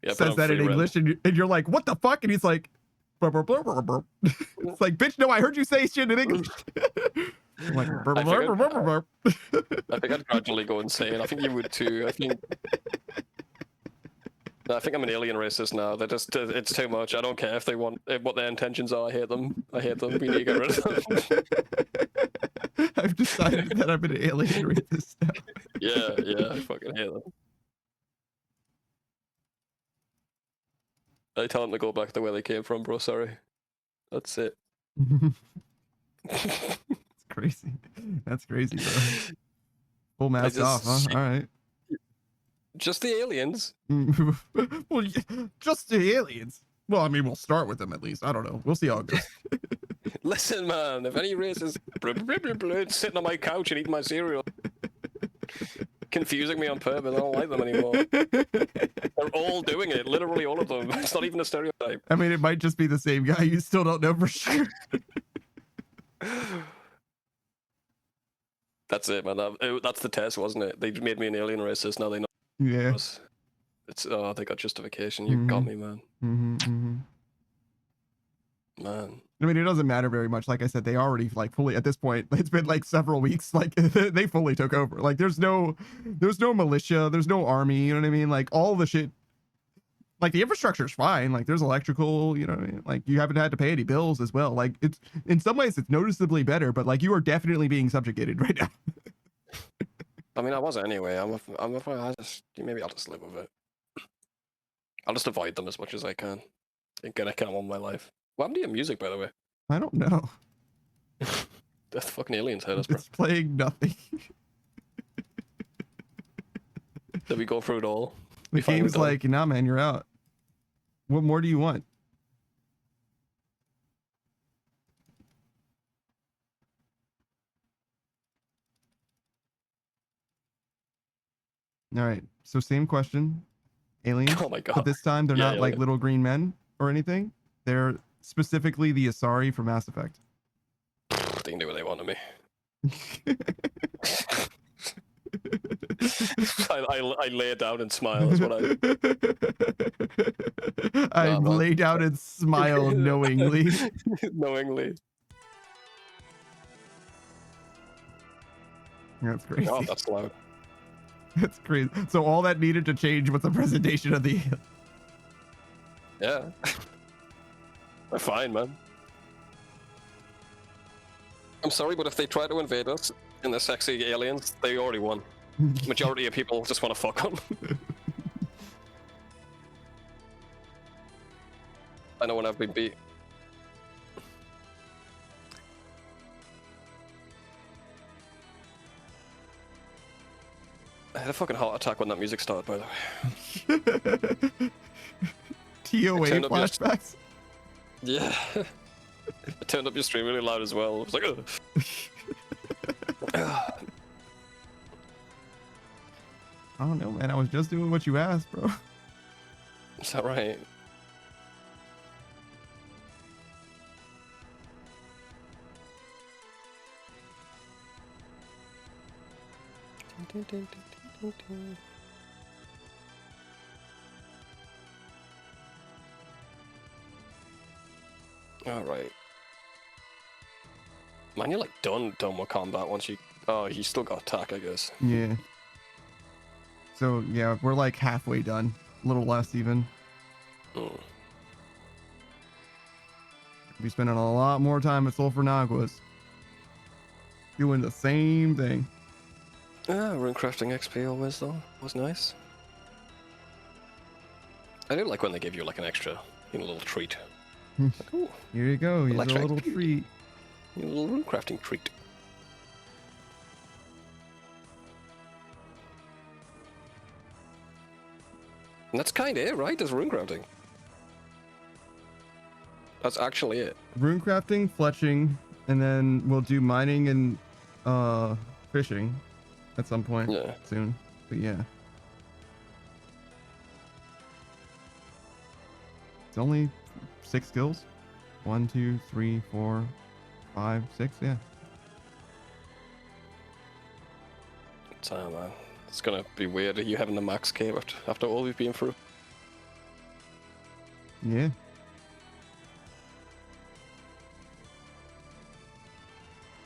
Yeah, Says that in English, and you're like, what the fuck? And he's like, burr, burr, burr, burr, burr. It's like, bitch, no, I heard you say shit in English. I'm like, burr, burr, burr, burr, burr, burr. I think I'd gradually go insane. I think you would too. I think I'm an alien racist now. They're just, it's too much. I don't care if they want what their intentions are. I hate them. We need to get rid of them. I've decided that I'm an alien racist now. Yeah, I fucking hate them. I tell them to go back to where they came from, bro. Sorry. That's it. It's crazy. That's crazy, bro. Full mask just- off, huh? All right. Just the aliens. Well, just the aliens. Well, I mean, we'll start with them at least. I don't know. We'll see how it goes. Listen, man. If any racist sitting on my couch and eating my cereal, confusing me on purpose, I don't like them anymore. They're all doing it. Literally all of them. It's not even a stereotype. I mean, it might just be the same guy. You still don't know for sure. That's it, man. That's the test, wasn't it? They made me an alien racist. Now they know. Yeah. It's they got justification. You got me, man. Mm-hmm, mm-hmm. Man. I mean, it doesn't matter very much. Like I said, they already like fully at this point. It's been like several weeks. Like they fully took over. Like there's no militia. There's no army. You know what I mean? Like all the shit. Like the infrastructure is fine. Like there's electrical. You know what I mean? Like you haven't had to pay any bills as well. Like it's in some ways it's noticeably better. But like you are definitely being subjugated right now. I mean, I was anyway. Maybe I'll just live with it. I'll just avoid them as much as I can. And get on my life. What happened to your music, by the way? I don't know. The fucking aliens heard us, bro. It's playing nothing. Did we go through it all? The game's like, nah, man, you're out. What more do you want? All right. So same question. Aliens. Oh my god. But this time they're Yeah, not yeah, like yeah. little green men or anything. They're specifically the Asari from Mass Effect. They knew what they wanted me. I lay down and smile is what I Nah, man. lay down and smile knowingly. knowingly. That's crazy. Oh, that's loud. That's crazy. So all that needed to change was the presentation of the. Yeah. They're fine, man. I'm sorry, but if they try to invade us and they're sexy aliens, they already won. Majority of people just want to fuck them. I know when I've been beat. I had a fucking heart attack when that music started, by the way. TOA Turned up your- flashbacks. Yeah. I turned up your stream really loud as well. I was like, ugh. I don't know, man. I was just doing what you asked, bro. Is that right? All right. Man, you're like done with combat once you. Oh, you still got attack, I guess. Yeah. So yeah, we're like halfway done. A little less even. Mm. Be spending a lot more time at Sulphur Naguas. Doing the same thing. Yeah, runecrafting XP always though was nice. I do like when they give you like an extra, little treat. Like, ooh, Here you go. Here's a Electric. little treat. a little runecrafting treat. And that's kind of it, right? There's runecrafting. That's actually it. Runecrafting, fletching, and then we'll do mining and fishing at some point Yeah. soon. But yeah. It's only 6 skills. 1, 2, 3, 4, 5, 6, yeah. So, man, it's gonna be weird you having the max cape after all we've been through. Yeah.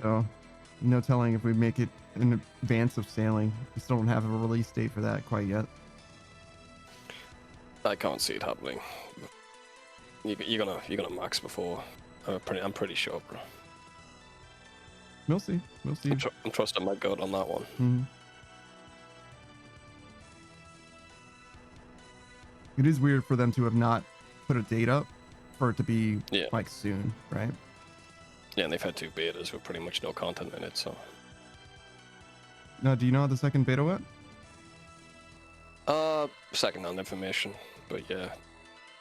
So, no telling if we make it in advance of sailing. We still don't have a release date for that quite yet. I can't see it happening. You're gonna max before. I'm pretty sure, bro. We'll see. We'll see. I'm trusting my gut on that one. Mhm. It is weird for them to have not put a date up for it to be Yeah. like soon, right? Yeah, and they've had 2 betas with pretty much no content in it, so. Now, do you know how the second beta went? Second-hand information, but yeah.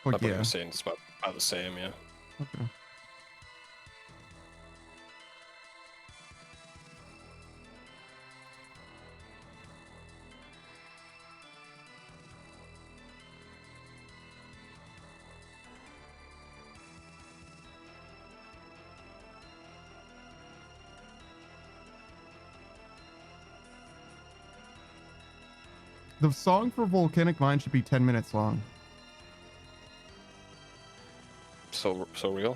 I Fuck believe yeah. I'm saying it's about the same, yeah. Okay. The song for Volcanic Mine should be 10 minutes long. So real.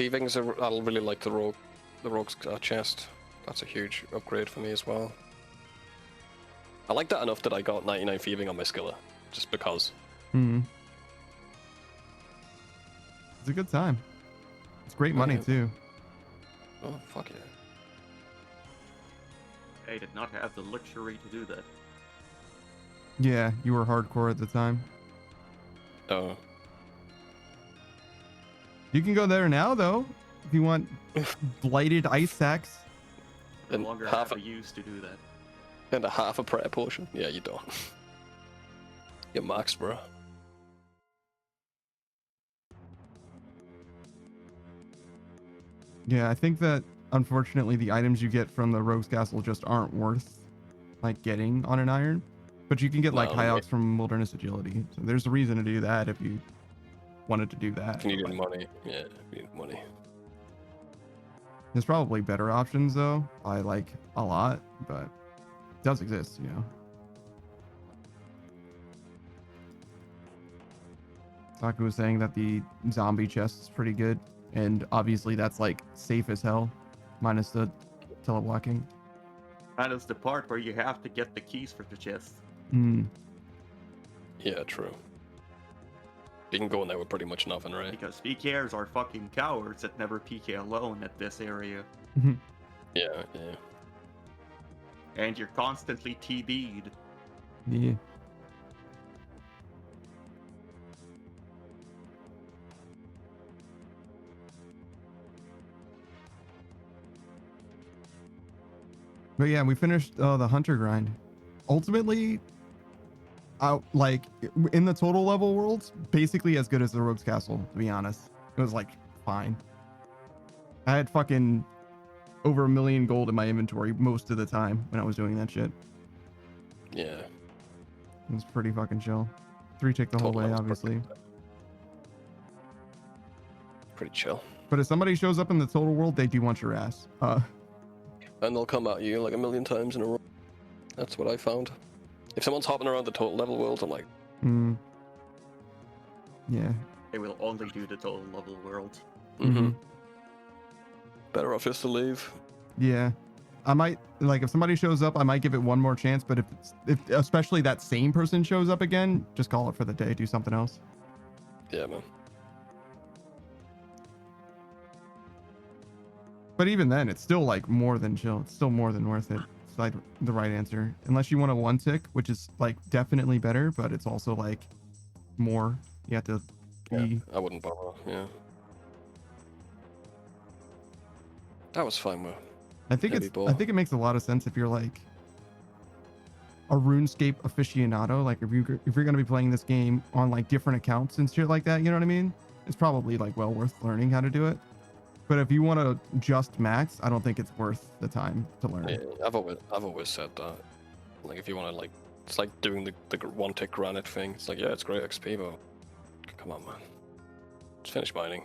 thievings are. I'll really like the rogue's chest. That's a huge upgrade for me as well. I like that enough that I got 99 thieving on my skiller, just because. Hmm. It's a good time. It's great money yeah. too. Oh fuck yeah! I did not have the luxury to do that. Yeah, you were hardcore at the time. Oh, You can go there now though, if you want blighted ice sacks. No And longer half have a use to do that. and a half a prayer potion. Yeah, you don't. You're maxed, bro. Yeah, I think that unfortunately the items you get from the Rogue's Castle just aren't worth like getting on an iron. But you can get like No, high yeah. ox from Wilderness Agility. So there's a reason to do that if you wanted to do that. If you needed Like, money, yeah, you need money. there's probably better options though, by like a lot, but it does exist, you know. Saku was saying that the zombie chest is pretty good, and obviously that's like safe as hell, minus the telewalking. That is the part where you have to get the keys for the chest. Mm. Yeah, true. You can go in there with pretty much nothing, right? Because PKers are fucking cowards that never PK alone at this area. Yeah, yeah. And you're constantly TB'd. Yeah. But yeah, we finished the hunter grind. Ultimately, like in the total level worlds, basically as good as the Rogue's Castle, to be honest. It was like fine. I had fucking over 1 million gold in my inventory most of the time when I was doing that shit. Yeah. It was pretty fucking chill. 3 tick the whole Total way, level's obviously. Pretty chill. But if somebody shows up in the total world, they do want your ass. And they'll come at you like 1 million times in a row. That's what I found. If someone's hopping around the total level world, I'm like, Yeah. They will only do the total level world. mm-hmm. Better off just to leave. Yeah. I might, like, if somebody shows up, I might give it one more chance, but if especially that same person shows up again, just call it for the day, do something else. Yeah, man. But even then, it's still like more than chill. It's still more than worth it. It's like the right answer. Unless you want a 1 tick, which is like definitely better, but it's also like more. You have to Yeah, be. I wouldn't bother. Yeah. That was fine with. I think heavy it's. ball. I think it makes a lot of sense if you're like a RuneScape aficionado. Like if you're gonna be playing this game on like different accounts and shit like that, you know what I mean? It's probably like well worth learning how to do it. But if you want to just max, I don't think it's worth the time to learn. Yeah, I've always said that. Like, if you want to, like, it's like doing the 1 tick granite thing. It's like, yeah, it's great XP, but come on, man. Just finish mining.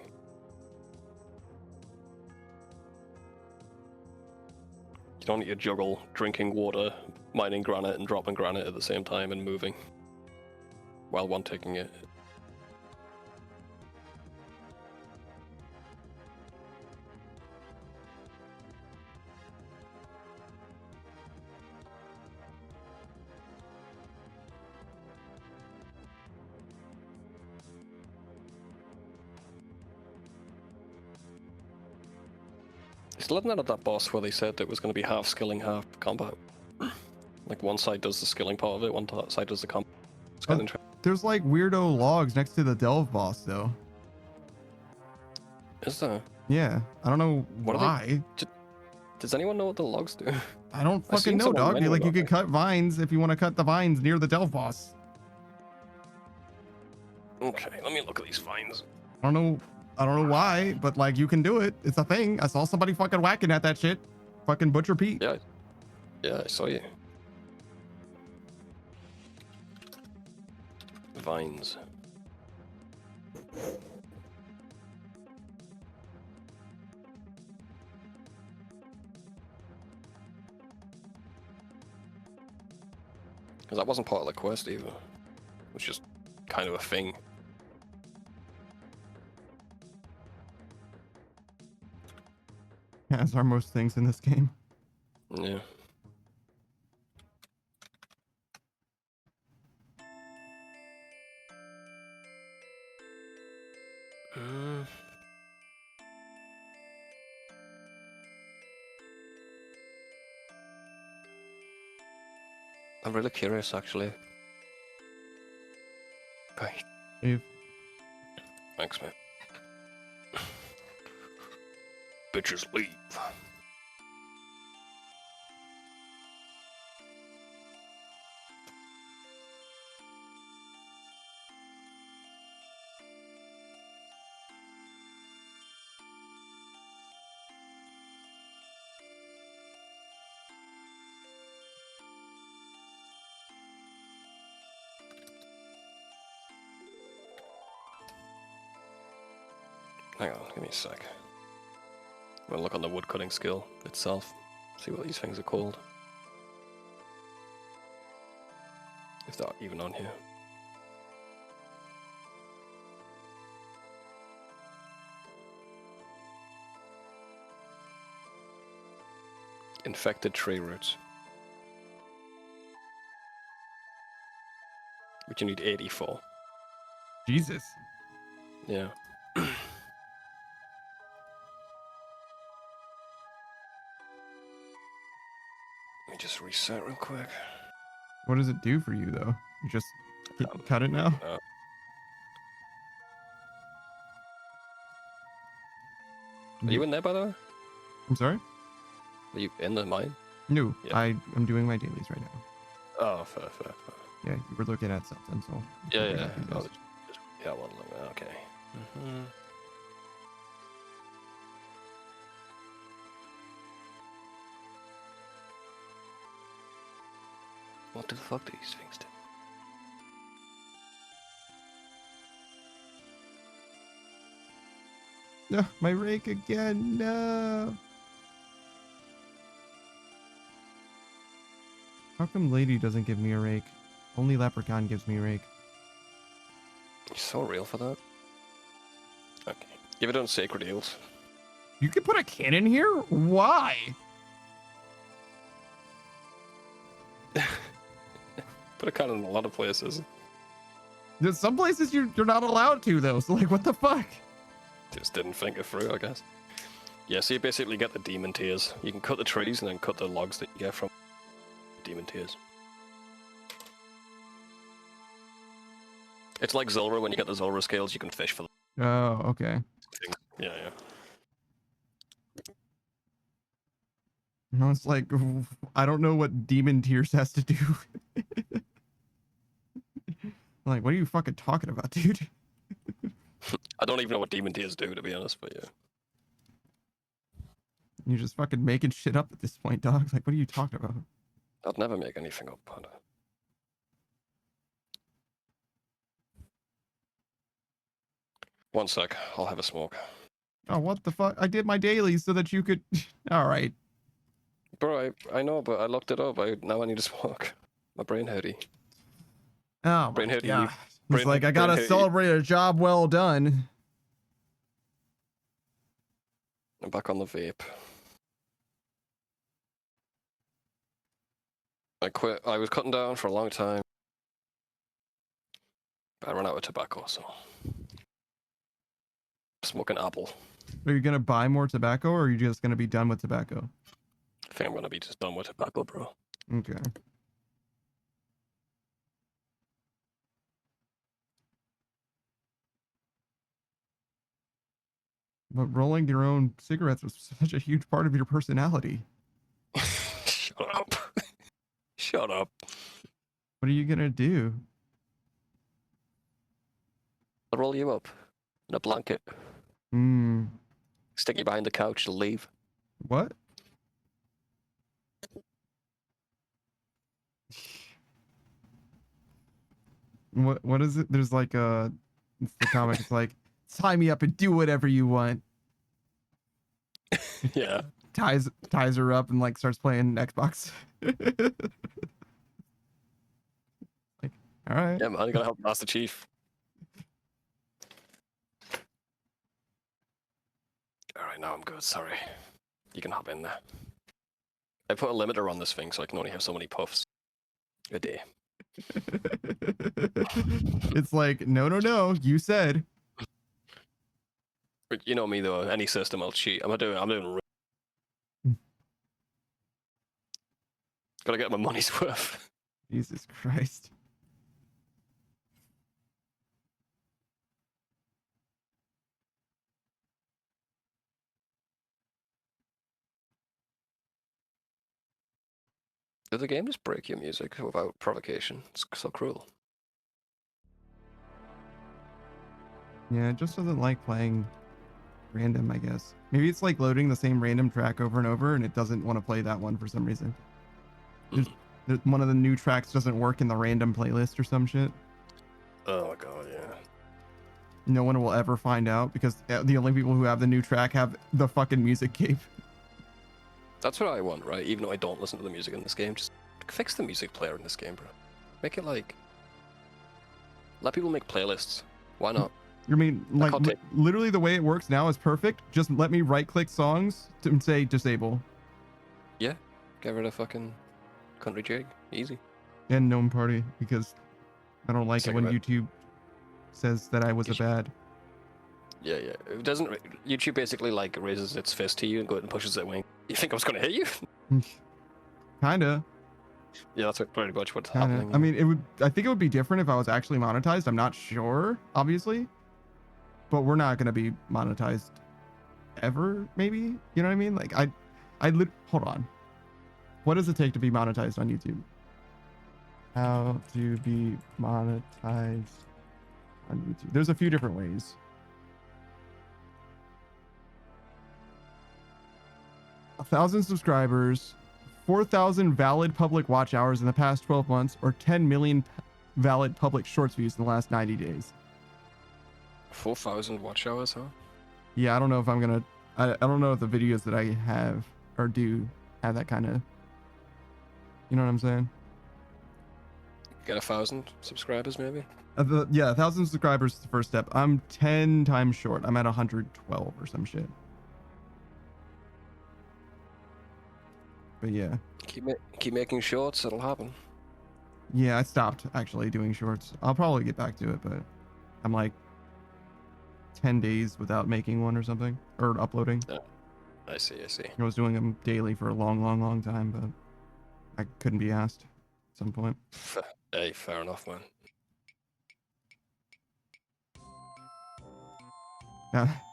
You don't need to juggle drinking water, mining granite, and dropping granite at the same time and moving while 1 ticking it. Still haven't had that boss where they said it was going to be half skilling, half combat. Like, one side does the skilling part of it, one side does the combat. It's kind of interesting. There's like weirdo logs next to the delve boss though. Is there? Yeah, I don't know What are they- why. Does anyone know what the logs do? I don't I've fucking seen know, someone dog. manually Like you logging. could cut vines if you want to cut the vines near the delve boss. Okay, let me look at these vines. I don't know why, but like you can do it. It's a thing. I saw somebody fucking whacking at that shit. Fucking Butcher Pete. Yeah. Yeah, I saw you. Vines. Because that wasn't part of the quest either. It was just kind of a thing. As are most things in this game. Yeah. Mm. I'm really curious, actually. Right. Dave. Thanks, man. Bitches leave. Hang on, give me a sec. I'm gonna look on the woodcutting skill itself, see what these things are called. If they're even on here. Infected tree roots. Which you need 84. Jesus. Yeah. Let me just reset real quick. What does it do for you though? You just cut it now? Are you in there, by the way? I'm sorry? Are you in the mine? No, Yeah. I'm doing my dailies right now. Oh, fair. Yeah, you were looking at something, so. Yeah. Oh, yeah, one look. Okay. Mm-hmm. What the fuck do these things do? No, my rake again. No. How come Lady doesn't give me a rake? Only Leprechaun gives me a rake. You're so real for that. Okay. Give it on Sacred Eels. You could put a cannon here? Why? Put a cannon in a lot of places. There's some places you're not allowed to though. So like, what the fuck? Just didn't think it through, I guess. Yeah, so you basically get the demon tears. You can cut the trees and then cut the logs that you get from demon tears. It's like Zulrah. When you get the Zulrah scales, you can fish for them. Oh, okay. Yeah. No, it's like, I don't know what demon tears has to do. Like, what are you fucking talking about, dude? I don't even know what demon tears do, to be honest, but yeah. You're just fucking making shit up at this point, dog. Like, what are you talking about? I'd never make anything up, Panda. One sec, I'll have a smoke. Oh, what the fuck? I did my dailies so that you could... All right. Bro, I know, but I looked it up. Now I need to smoke. My brain hurty. Oh, Brain my hurty. God. Brain- It's like, I gotta brain hurty. celebrate a job well done. I'm back on the vape. I quit. I was cutting down for a long time. But I ran out of tobacco, so... Smoking apple. Are you gonna buy more tobacco, or are you just gonna be done with tobacco? I think I'm gonna be just done with tobacco, bro. Okay. But rolling your own cigarettes was such a huge part of your personality. Shut up. Shut up. What are you gonna do? I'll roll you up in a blanket. Hmm. Stick you behind the couch to leave. What? What is it? There's like it's the comic. It's like, tie me up and do whatever you want. Yeah. Ties her up and like starts playing Xbox. Like, all right. Yeah, man, you gotta help Master Chief. Alright, now I'm good, sorry. You can hop in there. I put a limiter on this thing so I can only have so many puffs a day. It's like, no, you said. But you know me though, any system I'll cheat. I'm doing gotta get my money's worth. Jesus Christ. Did the game just break your music without provocation? It's so cruel. Yeah, it just doesn't like playing random, I guess. Maybe it's like loading the same random track over and over and it doesn't want to play that one for some reason. One of the new tracks doesn't work in the random playlist or some shit. Oh my god, yeah. No one will ever find out because the only people who have the new track have the fucking music cape. That's what I want, right? Even though I don't listen to the music in this game, just fix the music player in this game, bro. Make it like... Let people make playlists. Why not? You mean, like, literally the way it works now is perfect. Just let me right-click songs and say disable. Yeah. Get rid of fucking Country Jig. Easy. And Gnome Party, because I don't like it when YouTube says that I was a bad. Yeah. It doesn't... YouTube basically, like, raises its fist to you and goes and pushes it wing. You think I was gonna hit you? Kinda. Yeah, that's pretty much what's happening. I mean, I think it would be different if I was actually monetized. I'm not sure, obviously. But we're not gonna be monetized ever, maybe? You know what I mean? Like, hold on. What does it take to be monetized on YouTube? How to be monetized on YouTube? There's a few different ways. 1,000 subscribers, 4,000 valid public watch hours in the past 12 months, or 10 million valid public shorts views in the last 90 days. 4,000 watch hours, huh? Yeah, I don't know if I'm gonna... I don't know if the videos that I have or do have that kind of... You know what I'm saying? Get 1,000 subscribers, maybe? Yeah, 1,000 subscribers is the first step. I'm 10 times short. I'm at 112 or some shit. But yeah. Keep making shorts, it'll happen. Yeah, I stopped actually doing shorts. I'll probably get back to it, but I'm like 10 days without making one or something, or uploading. Yeah. I see. I was doing them daily for a long time, but I couldn't be asked at some point. Hey, fair enough, man.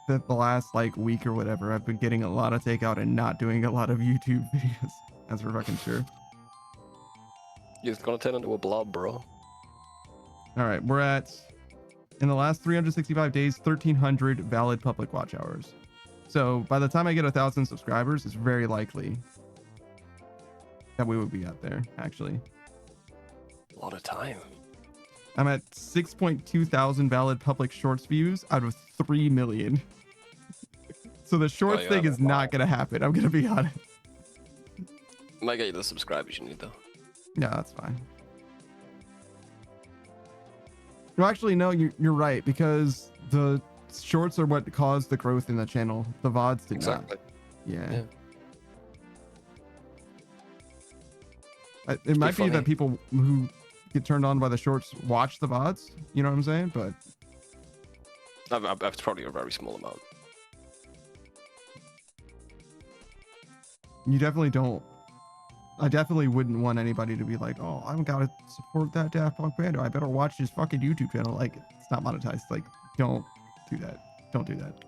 The last like week or whatever, I've been getting a lot of takeout and not doing a lot of YouTube videos. That's for fucking sure. You're gonna turn into a blob, bro. All right, we're at, in the last 365 days, 1,300 valid public watch hours. So by the time I get 1,000 subscribers, it's very likely that we would be out there, actually. A lot of time. I'm at 6.2 thousand valid public shorts views out of 3 million. So the shorts thing is not going to happen. I'm going to be honest. Might get you the subscribers you need, though. Yeah, that's fine. No, actually, no, you're right, because the shorts are what caused the growth in the channel. The VODs did not. Yeah. It might be that people who get turned on by the shorts watch the VODs, you know what I'm saying? But that's probably a very small amount. You definitely don't. I definitely wouldn't want anybody to be like, oh, I've got to support that Daft Punk band. I better watch his fucking YouTube channel. Like, it's not monetized. Like, don't do that. Don't do that.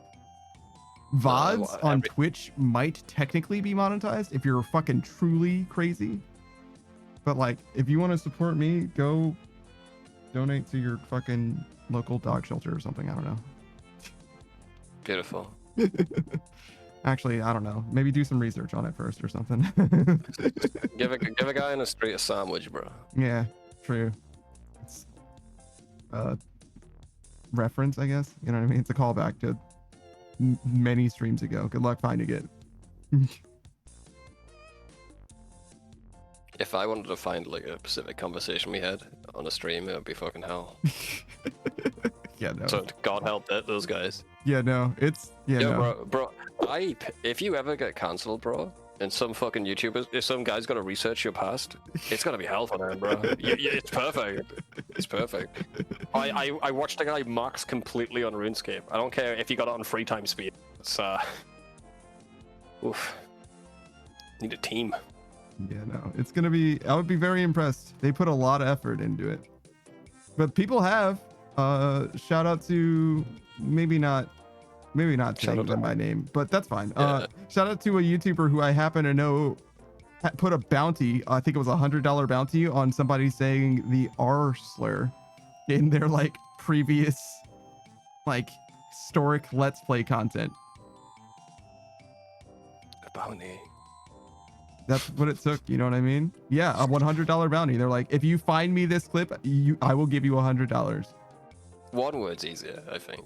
VODs on Twitch might technically be monetized if you're fucking truly crazy. But like, if you want to support me, go donate to your fucking local dog shelter or something. I don't know. Beautiful. Actually, I don't know. Maybe do some research on it first or something. give a guy in the street a sandwich, bro. Yeah, true. It's reference, I guess. You know what I mean? It's a callback to many streams ago. Good luck finding it. If I wanted to find like a specific conversation we had on a stream, it would be fucking hell. Yeah, no. So God help those guys. Yeah, no. It's Yo, bro, if you ever get cancelled, bro, and some fucking YouTubers, if some guy's got to research your past, it's gonna be hell for them, bro. It's perfect. It's perfect. I watched a guy max completely on RuneScape. I don't care if he got it on free time speed. It's oof. Need a team. Yeah, no, it's gonna be. I would be very impressed. They put a lot of effort into it, but people have. Shout out to maybe not saying them by name, but that's fine. Yeah. Shout out to a YouTuber who I happen to know put a bounty. I think it was $100 bounty on somebody saying the R slur in their like previous like historic Let's Play content. A bounty. That's what it took. You know what I mean? Yeah, a $100 bounty. They're like, if you find me this clip, I will give you $100. One word's easier, I think.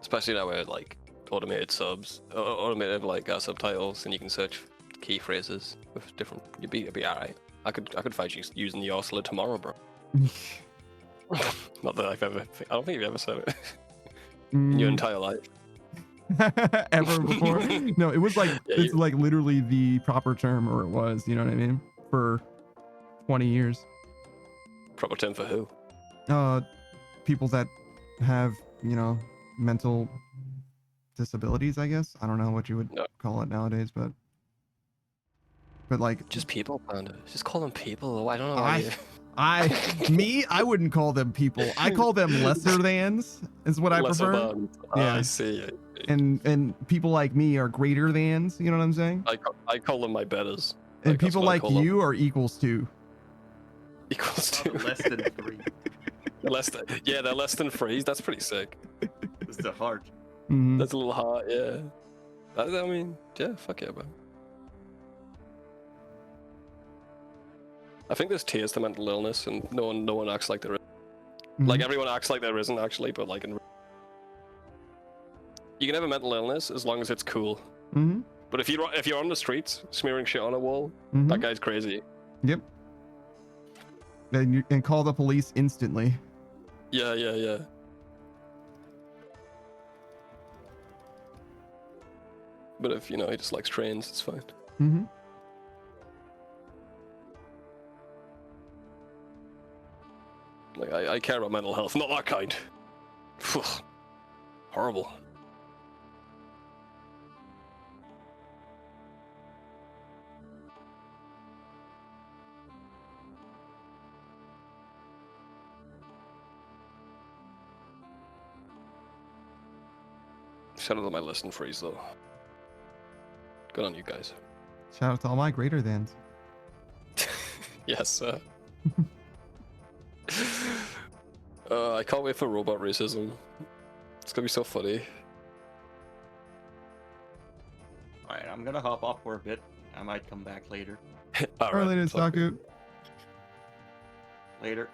Especially now with like automated subs, automated like subtitles, and you can search key phrases with different. You'd be alright. I could find you using the Osler tomorrow, bro. Not that I don't think you've ever said it in your entire life. Ever before? No, it was like Yeah, it's like literally the proper term, or it was. You know what I mean? For 20 years. Proper term for who? People that have, you know, mental disabilities, I guess. I don't know what you would No. call it nowadays, but like Just people, Panda. Just call them people. I don't know. Why I wouldn't call them people. I call them lesser thans is what I Lesser prefer. than. Yeah. I see. And people like me are greater thans, you know what I'm saying? I call them my betters. And Like, that's people what I like call them. you are equals to. Equals About to less than 3. less than. Yeah, they're less than freeze. That's pretty sick. It's the heart. Mhm. That's a little hard. Yeah. I mean, yeah. Fuck yeah, man. I think there's tiers to mental illness, and no one acts like there is. Like Mhm. everyone acts like there isn't actually, but like you can have a mental illness as long as it's cool. Mhm. But if you're on the streets smearing shit on a wall, Mhm. that guy's crazy. Yep. And call the police instantly. Yeah. But if he just likes trains, it's fine. Mm-hmm. Like I care about mental health, not that kind. Horrible. Shout out to my listen freeze though. Good on you guys. Shout out to all my greater thans. Yes, sir. I can't wait for robot racism. It's gonna be so funny. Alright, I'm gonna hop off for a bit. I might come back later. Alright, later, fuck it. Saku. Later.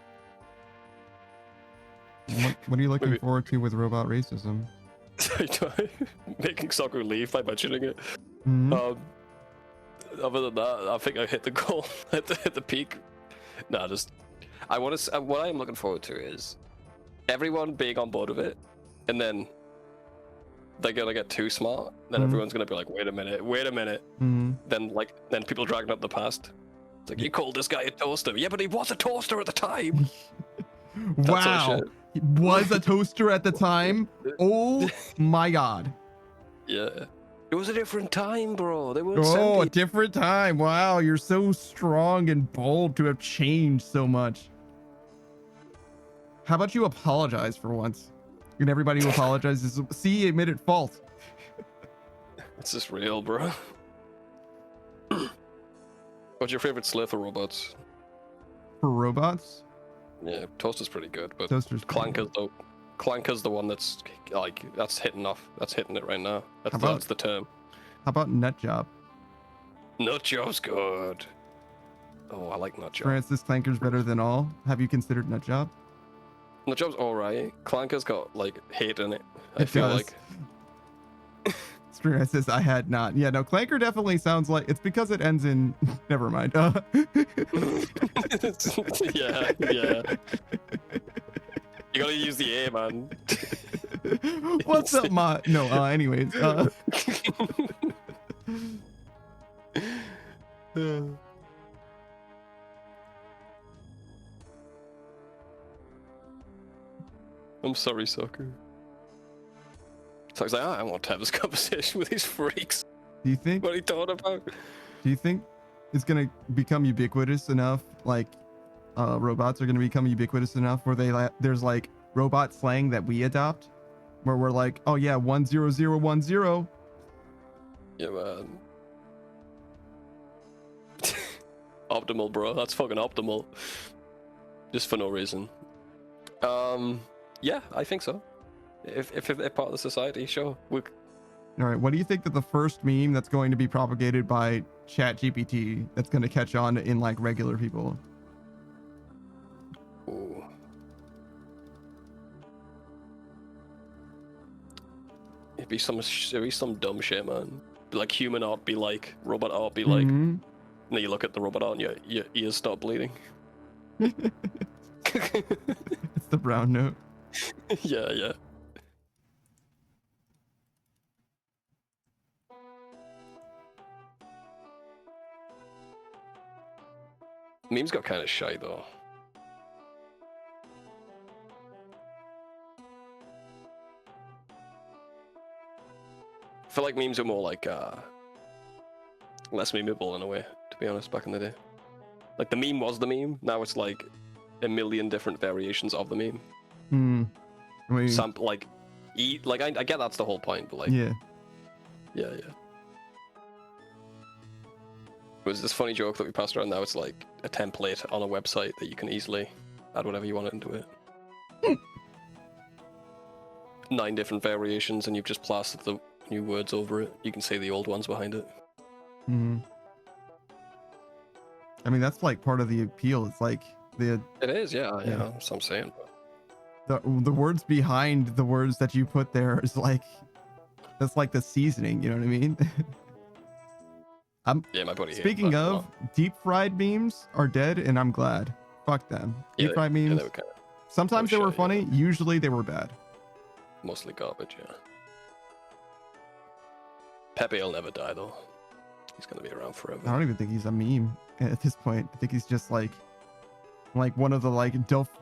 What are you looking Maybe- forward to with robot racism? Making Saku leave by mentioning it. Mhm. Other than that, I think I hit the goal at the peak. Nah, just what I am looking forward to is everyone being on board with it, and then they're gonna get too smart. Then Mhm. everyone's gonna be like, wait a minute. Mhm. Then people dragging up the past. It's like, you called this guy a toaster. Yeah, but he was a toaster at the time. That sort of Wow. shit. He was a toaster at the time. Oh my god. Yeah. It was a different time, bro. They weren't Oh, a sentient. different time. Wow, you're so strong and bold to have changed so much. How about you apologize for once? And everybody who apologizes, see, admitted fault. It's just real, bro. What's your favorite slur for robots? For robots, Yeah, Toaster's pretty good, but toasters. Clanker's the one that's like that's hitting it right now. How about- That's the term. How about nut job? Nut job's good. Oh, I like nut job. Francis Clanker's better than all. Have you considered nut job? Nut job's alright. Clanker's got like hate in it. I It feel does. like Francis, I had not. Yeah, no, Clanker definitely sounds like it's because it ends in. Never mind. yeah. You gotta use the A, man. What's up, my? No. Anyways. I'm sorry, soccer. So I was like, I want to have this conversation with these freaks. Do you think? What are you talking about? Do you think it's gonna become ubiquitous enough? Like, robots are gonna become ubiquitous enough where there's like robot slang that we adopt, where we're like, oh yeah, 10010. Yeah, man. Optimal, bro. That's fucking optimal. Just for no reason. Yeah, I think so. If they're part of the society, sure. All right. What do you think that the first meme that's going to be propagated by ChatGPT that's going to catch on in like regular people? Ooh. It'd be some dumb shit, man. Like human art be like, robot art be like. Mhm. And then you look at the robot art and your ears start bleeding. It's the brown note. Yeah. Memes got kind of shy though. I feel like memes are more like less memeable in a way, to be honest, back in the day. Like the meme was the meme, now it's like a million different variations of the meme. I mean, Some like I get that's the whole point, but like yeah. It was this funny joke that we passed around. Now it's like a template on a website that you can easily add whatever you want into it. 9 different variations, and you've just plastered the new words over it. You can see the old ones behind it. I mean, that's like part of the appeal. It's like It is, yeah. That's what I'm saying. the words behind the words that you put there is like, that's like the seasoning. You know what I mean? Yeah, my buddy. Speaking of, deep fried memes are dead, and I'm glad. Fuck them. Deep fried memes. they were kind of Sometimes they were shit, funny. Usually they were bad. mostly garbage, yeah. Pepe will never die though. He's gonna be around forever. I don't even think he's a meme at this point. I think he's just like one of the like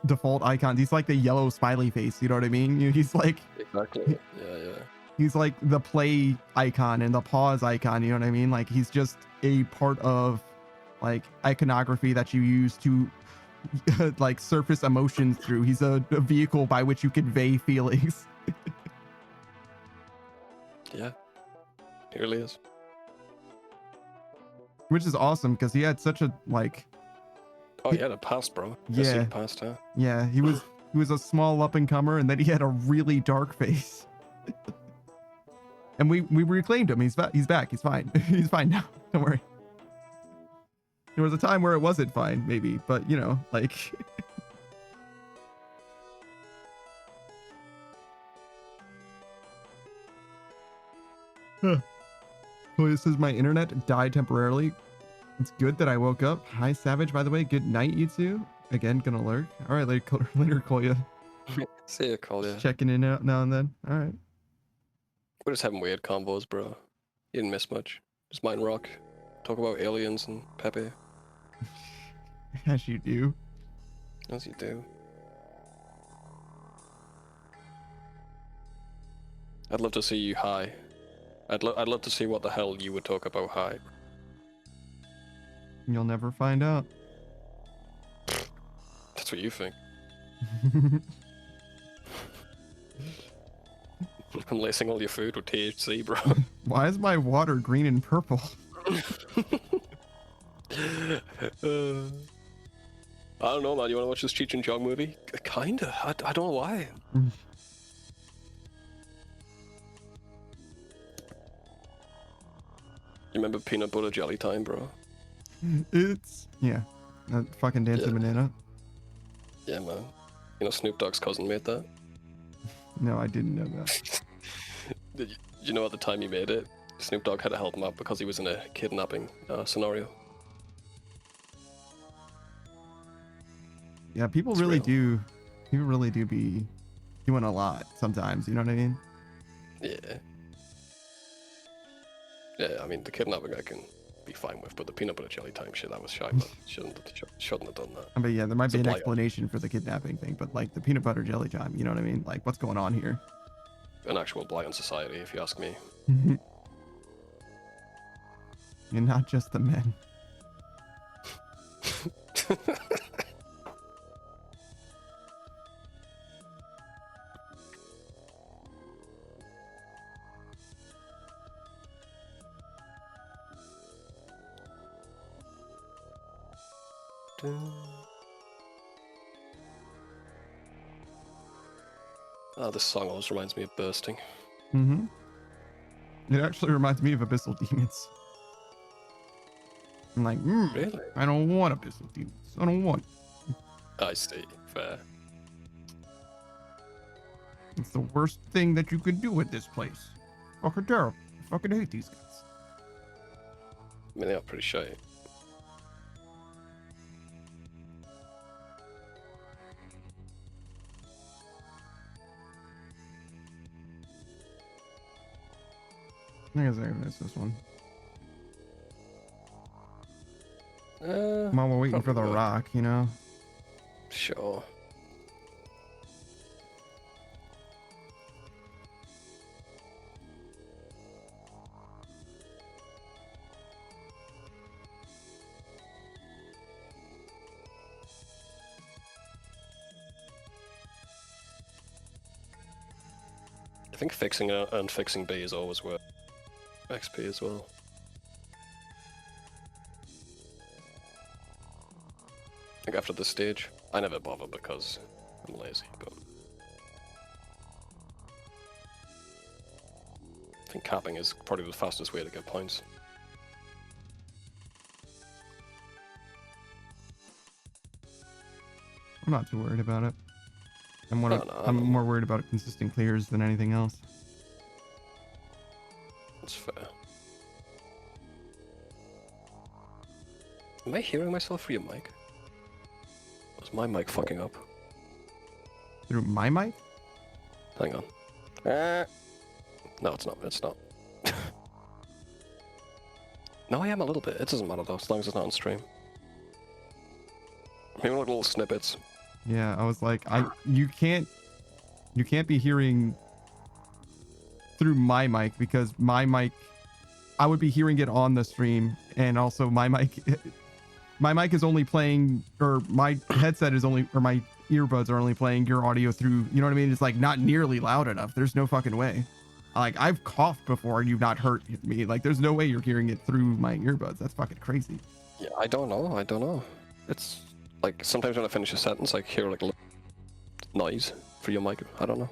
default icons. He's like the yellow smiley face. You know what I mean? He's like Exactly. Yeah. he's like the play icon and the pause icon. You know what I mean? Like he's just a part of like iconography that you use to like surface emotions through. He's a vehicle by which you convey feelings. Yeah. He really is. Which is awesome because he had such a like. Oh yeah, the past, bro. Yeah. Past, huh? Yeah, he was a small up and comer, and then he had a really dark face. And we reclaimed him. He's back. He's fine. He's fine now. Don't worry. There was a time where it wasn't fine, maybe, but you know, like. Huh. Oh, this is my internet died temporarily. It's good that I woke up. Hi, Savage, by the way. Good night, you two. Again, gonna lurk. All right, later, Kolya. See ya, Kolya. Just checking in out now and then. All right. We're just having weird combos, bro. You didn't miss much. Just mine rock. Talk about aliens and Pepe. As you do. As you do. I'd love to see you high. I'd love to see what the hell you would talk about high. You'll never find out. That's what you think. I'm lacing all your food with THC, bro. Why is my water green and purple? I don't know, man. You want to watch this Cheech and Chong movie? Kinda. I don't know why. You remember Peanut Butter Jelly Time, bro? It's that fucking dancing banana. Yeah, man. You know Snoop Dogg's cousin made that? No, I didn't know that. Did you know at the time he made it, Snoop Dogg had to help him out because he was in a kidnapping scenario. Yeah, people It's really real. do be doing a lot sometimes. You know what I mean? Yeah. Yeah, I mean, the kidnapping I can be fine with, but the peanut butter jelly time shit, that was shy, but shouldn't have done that. But yeah, there might be an Supply explanation for the kidnapping thing, but like the peanut butter jelly time, you know what I mean? Like, what's going on here? An actual blight on society, if you ask me. And not just the men. Oh, this song always reminds me of bursting. It actually reminds me of Abyssal Demons. I'm like, Really? I don't want Abyssal Demons. I don't want. I see. Fair. It's the worst thing that you could do with this place. Fucking terrible. I fucking hate these guys. I mean, they are pretty shy. I guess I missed this one. While we're waiting for the probably would. rock, you know? Sure. I think fixing A and fixing B is always worth XP as well. I think after this stage, I never bother because I'm lazy, but I think capping is probably the fastest way to get points. I'm not too worried about it. I'm No, more worried about consistent clears than anything else. That's fair. Am I hearing myself through your mic? Was my mic fucking up? Through my mic? Hang on. No, it's not. It's not. No, I am a little bit. It doesn't matter though, as long as it's not on stream. Maybe like little snippets. Yeah, I was like, you can't be hearing through my mic because my mic, I would be hearing it on the stream, and also my mic is only playing, or my headset is only, or my earbuds are only playing your audio through, you know what I mean? It's like not nearly loud enough. There's no fucking way. Like, I've coughed before and you've not heard me. Like, there's no way you're hearing it through my earbuds. That's fucking crazy. Yeah, I don't know. It's like sometimes when I finish a sentence, I hear like a little noise for your mic. I don't know.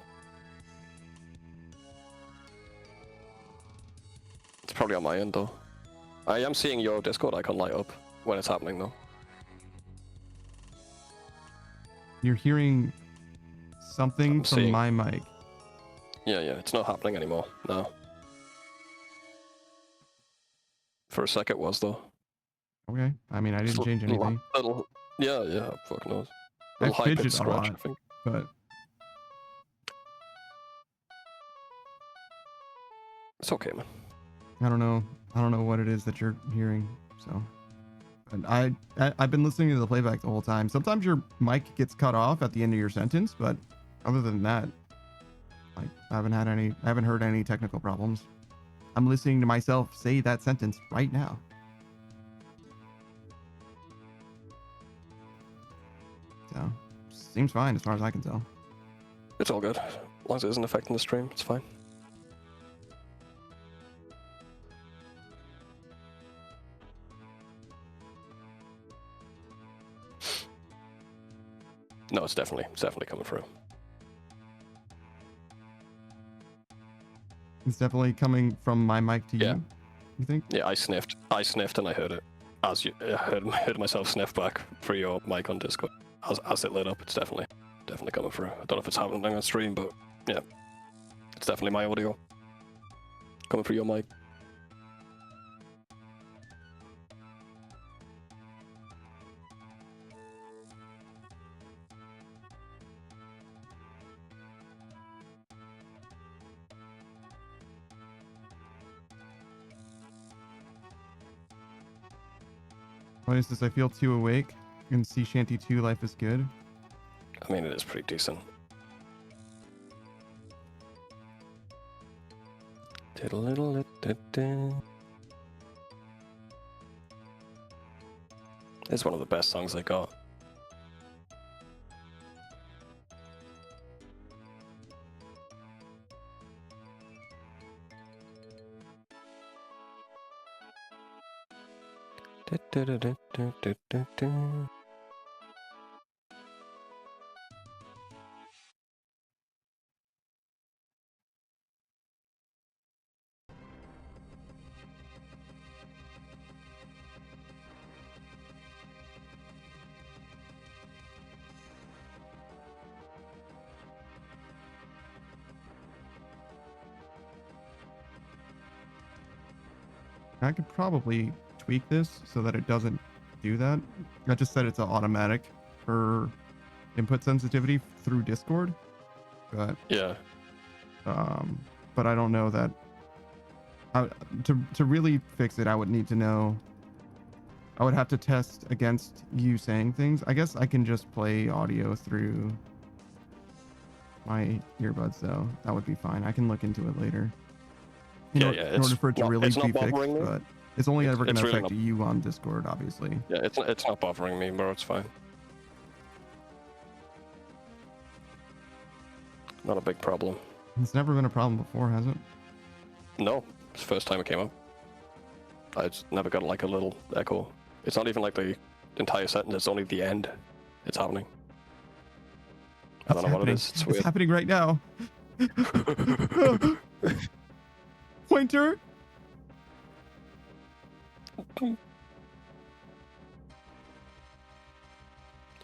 It's probably on my end though. I am seeing your Discord icon light up when it's happening though. You're hearing something I'm from seeing- my mic. Yeah, it's not happening anymore. No. For a sec it was though. Okay. I mean, I didn't change anything. Yeah, fuck knows. I Little high pitched fidget a scratch, lot. I think. But It's okay, man. I don't know what it is that you're hearing. So, and I've been listening to the playback the whole time. Sometimes your mic gets cut off at the end of your sentence, but other than that, like, I haven't heard any technical problems. I'm listening to myself say that sentence right now. So, seems fine as far as I can tell. It's all good. As long as it isn't affecting the stream, it's fine. No, it's definitely coming through. It's definitely coming from my mic to Yeah. you. You think? Yeah, I sniffed and I heard it. As you I heard myself sniff back through your mic on Discord. As it lit up, it's definitely coming through. I don't know if it's happening on stream, but yeah. It's definitely my audio. Coming through your mic. Oasis, I feel too awake. And Sea Shanty 2 Life is Good. I mean, it is pretty decent. It's one of the best songs I got. I could probably tweak this so that it doesn't do that. I just said it's an automatic for input sensitivity through Discord, but Yeah. but I don't know that. To really fix it, I would need to know. I would have to test against you saying things. I guess I can just play audio through my earbuds though. That would be fine. I can look into it later. In order for it to really be fixed, but it's only ever going to affect you on Discord, obviously. Yeah, it's not bothering me, bro. It's fine. Not a big problem. It's never been a problem before, has it? No, it's the first time it came up. I just never got like a little echo. It's not even like the entire sentence. It's only the end. It's happening. I don't know what it is. It's weird. It's happening right now. Pointer. Have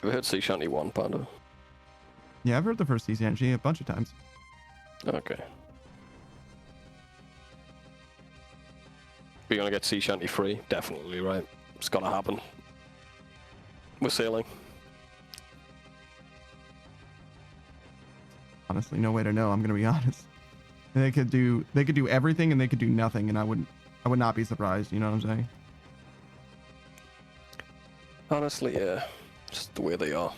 you heard Sea Shanty 1, Panda? Yeah, I've heard the first Sea Shanty a bunch of times. Okay. We're gonna get Sea Shanty free? Definitely, right? It's gonna happen. We're sailing. Honestly, no way to know. I'm gonna be honest. They could do everything and they could do nothing, and I would not be surprised. You know what I'm saying? Honestly, yeah. Just the way they are.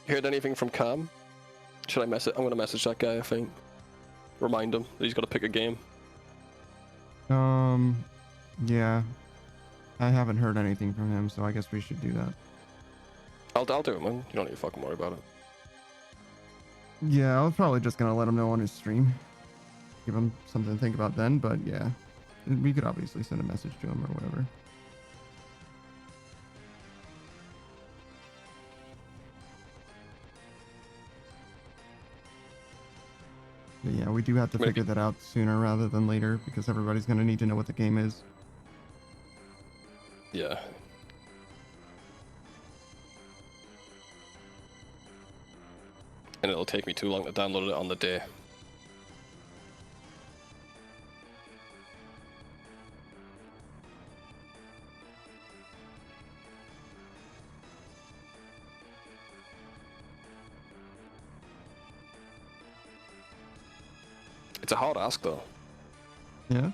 You heard anything from Cam? Should I message? I'm gonna message that guy, I think. Remind him that he's gotta pick a game. Yeah. I haven't heard anything from him, so I guess we should do that. I'll do it, man. You don't need to fucking worry about it. Yeah, I was probably just gonna let him know on his stream. Give him something to think about then, but yeah. We could obviously send a message to him or whatever. But yeah, we do have to figure that out sooner rather than later because everybody's going to need to know what the game is. Yeah. And it'll take me too long to download it on the day. It's a hard ask though. Yeah?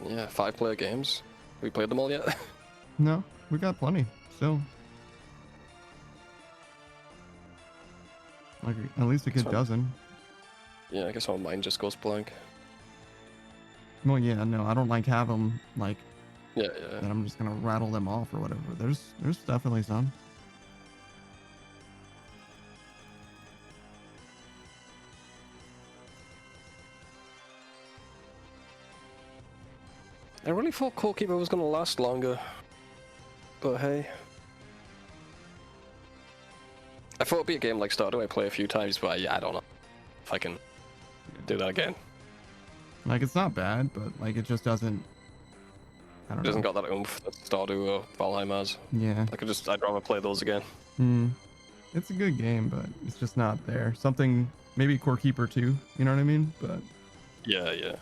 Yeah, 5-player games. Have we played them all yet? No, we got plenty still. Like at least a good dozen. Yeah, I guess my mind just goes blank. Well, yeah, no, I don't like have them like. Yeah. That I'm just gonna rattle them off or whatever. There's definitely some. I really thought Corekeeper was gonna last longer, but hey. I thought it'd be a game like Stardew I play a few times, but yeah, I don't know if I can do that again. Like it's not bad, but like it just doesn't. I don't It know. doesn't got that oomph that Stardew or Valheim has. Yeah. I'd rather play those again. It's a good game, but it's just not there. Something maybe Core Keeper 2, you know what I mean? But Yeah, yeah.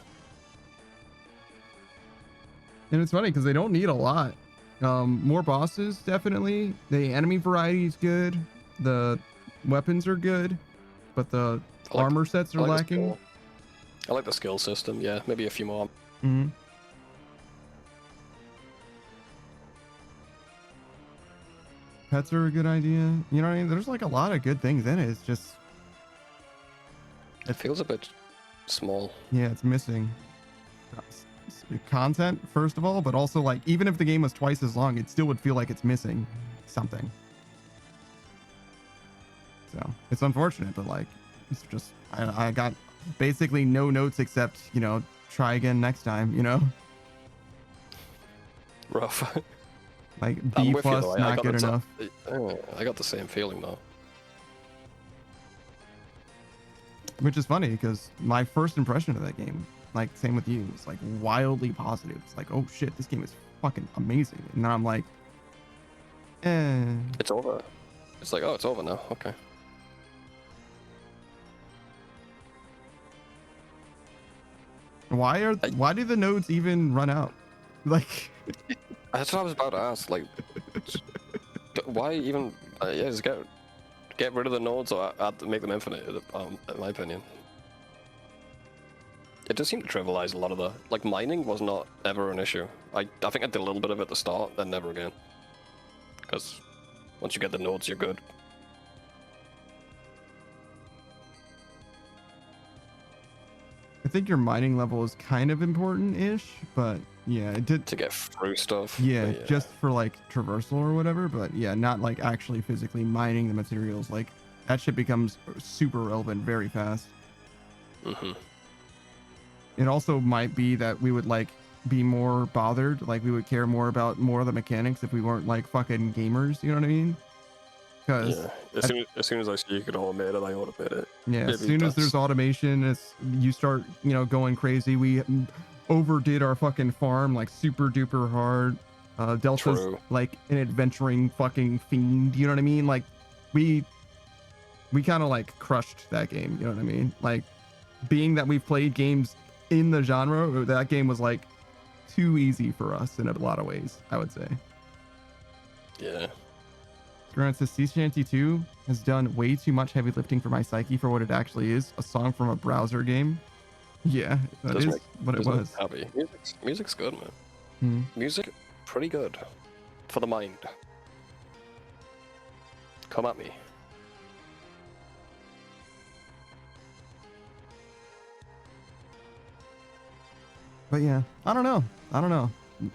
and it's funny because they don't need a lot. More bosses, definitely. The enemy variety is good. The weapons are good, but the armor sets are lacking. I like the skill system. Yeah, maybe a few more. Mm-hmm. Pets are a good idea. You know what I mean? There's like a lot of good things in it. It's just, It feels a bit small. yeah, it's missing content, first of all, but also like, even if the game was twice as long, it still would feel like it's missing something. So it's unfortunate, but like, it's just, I got basically no notes except, you know, try again next time, you know? Rough. Like I'm B with you, plus, though. not good enough. I got the same feeling though. Which is funny because my first impression of that game, like same with you, was like wildly positive. It's like, oh shit, this game is fucking amazing. And then I'm like, It's over. It's like, oh, it's over now. Okay. why do the nodes even run out? Like, That's what I was about to ask. Like, why even? Yeah, just get rid of the nodes or make them infinite. In my opinion, it does seem to trivialize a lot of the like mining was not ever an issue. I think I did a little bit of it at the start, then never again. Because once you get the nodes, you're good. I think your mining level is kind of important-ish, but yeah, it did To get through stuff. yeah, but just for like traversal or whatever, but yeah, not like actually physically mining the materials. Like that shit becomes super relevant very fast. Mm-hmm. It also might be that we would like be more bothered, like we would care more about more of the mechanics if we weren't like fucking gamers, you know what I mean? Because Yeah. As soon as I see you can automate it, I automate it. yeah, Maybe as soon as there's that's- automation, it's you start, you know, going crazy. We overdid our fucking farm like super duper hard. Delta's True. like an adventuring fucking fiend, you know what I mean? Like we kind of like crushed that game, you know what I mean? Like being that we've played games in the genre, that game was like too easy for us in a lot of ways, I would say. Yeah. Grant says Sea Shanty 2 has done way too much heavy lifting for my psyche for what it actually is, a song from a browser game. Yeah, that Does is make- what it does make was. Happy. Music's good, man. Hmm. Music, pretty good. For the mind. Come at me. But yeah, I don't know.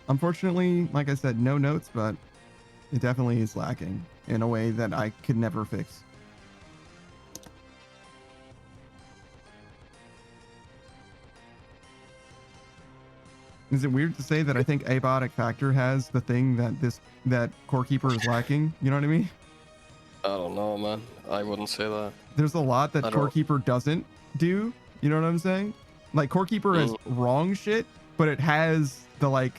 Unfortunately, like I said, no notes, but it definitely is lacking in a way that I could never fix. Is it weird to say that I think Abiotic Factor has the thing that Core Keeper is lacking? You know what I mean? I don't know, man. I wouldn't say that. There's a lot that I Core don't- Keeper doesn't do. You know what I'm saying? Like Core Keeper has wrong shit, but it has the like,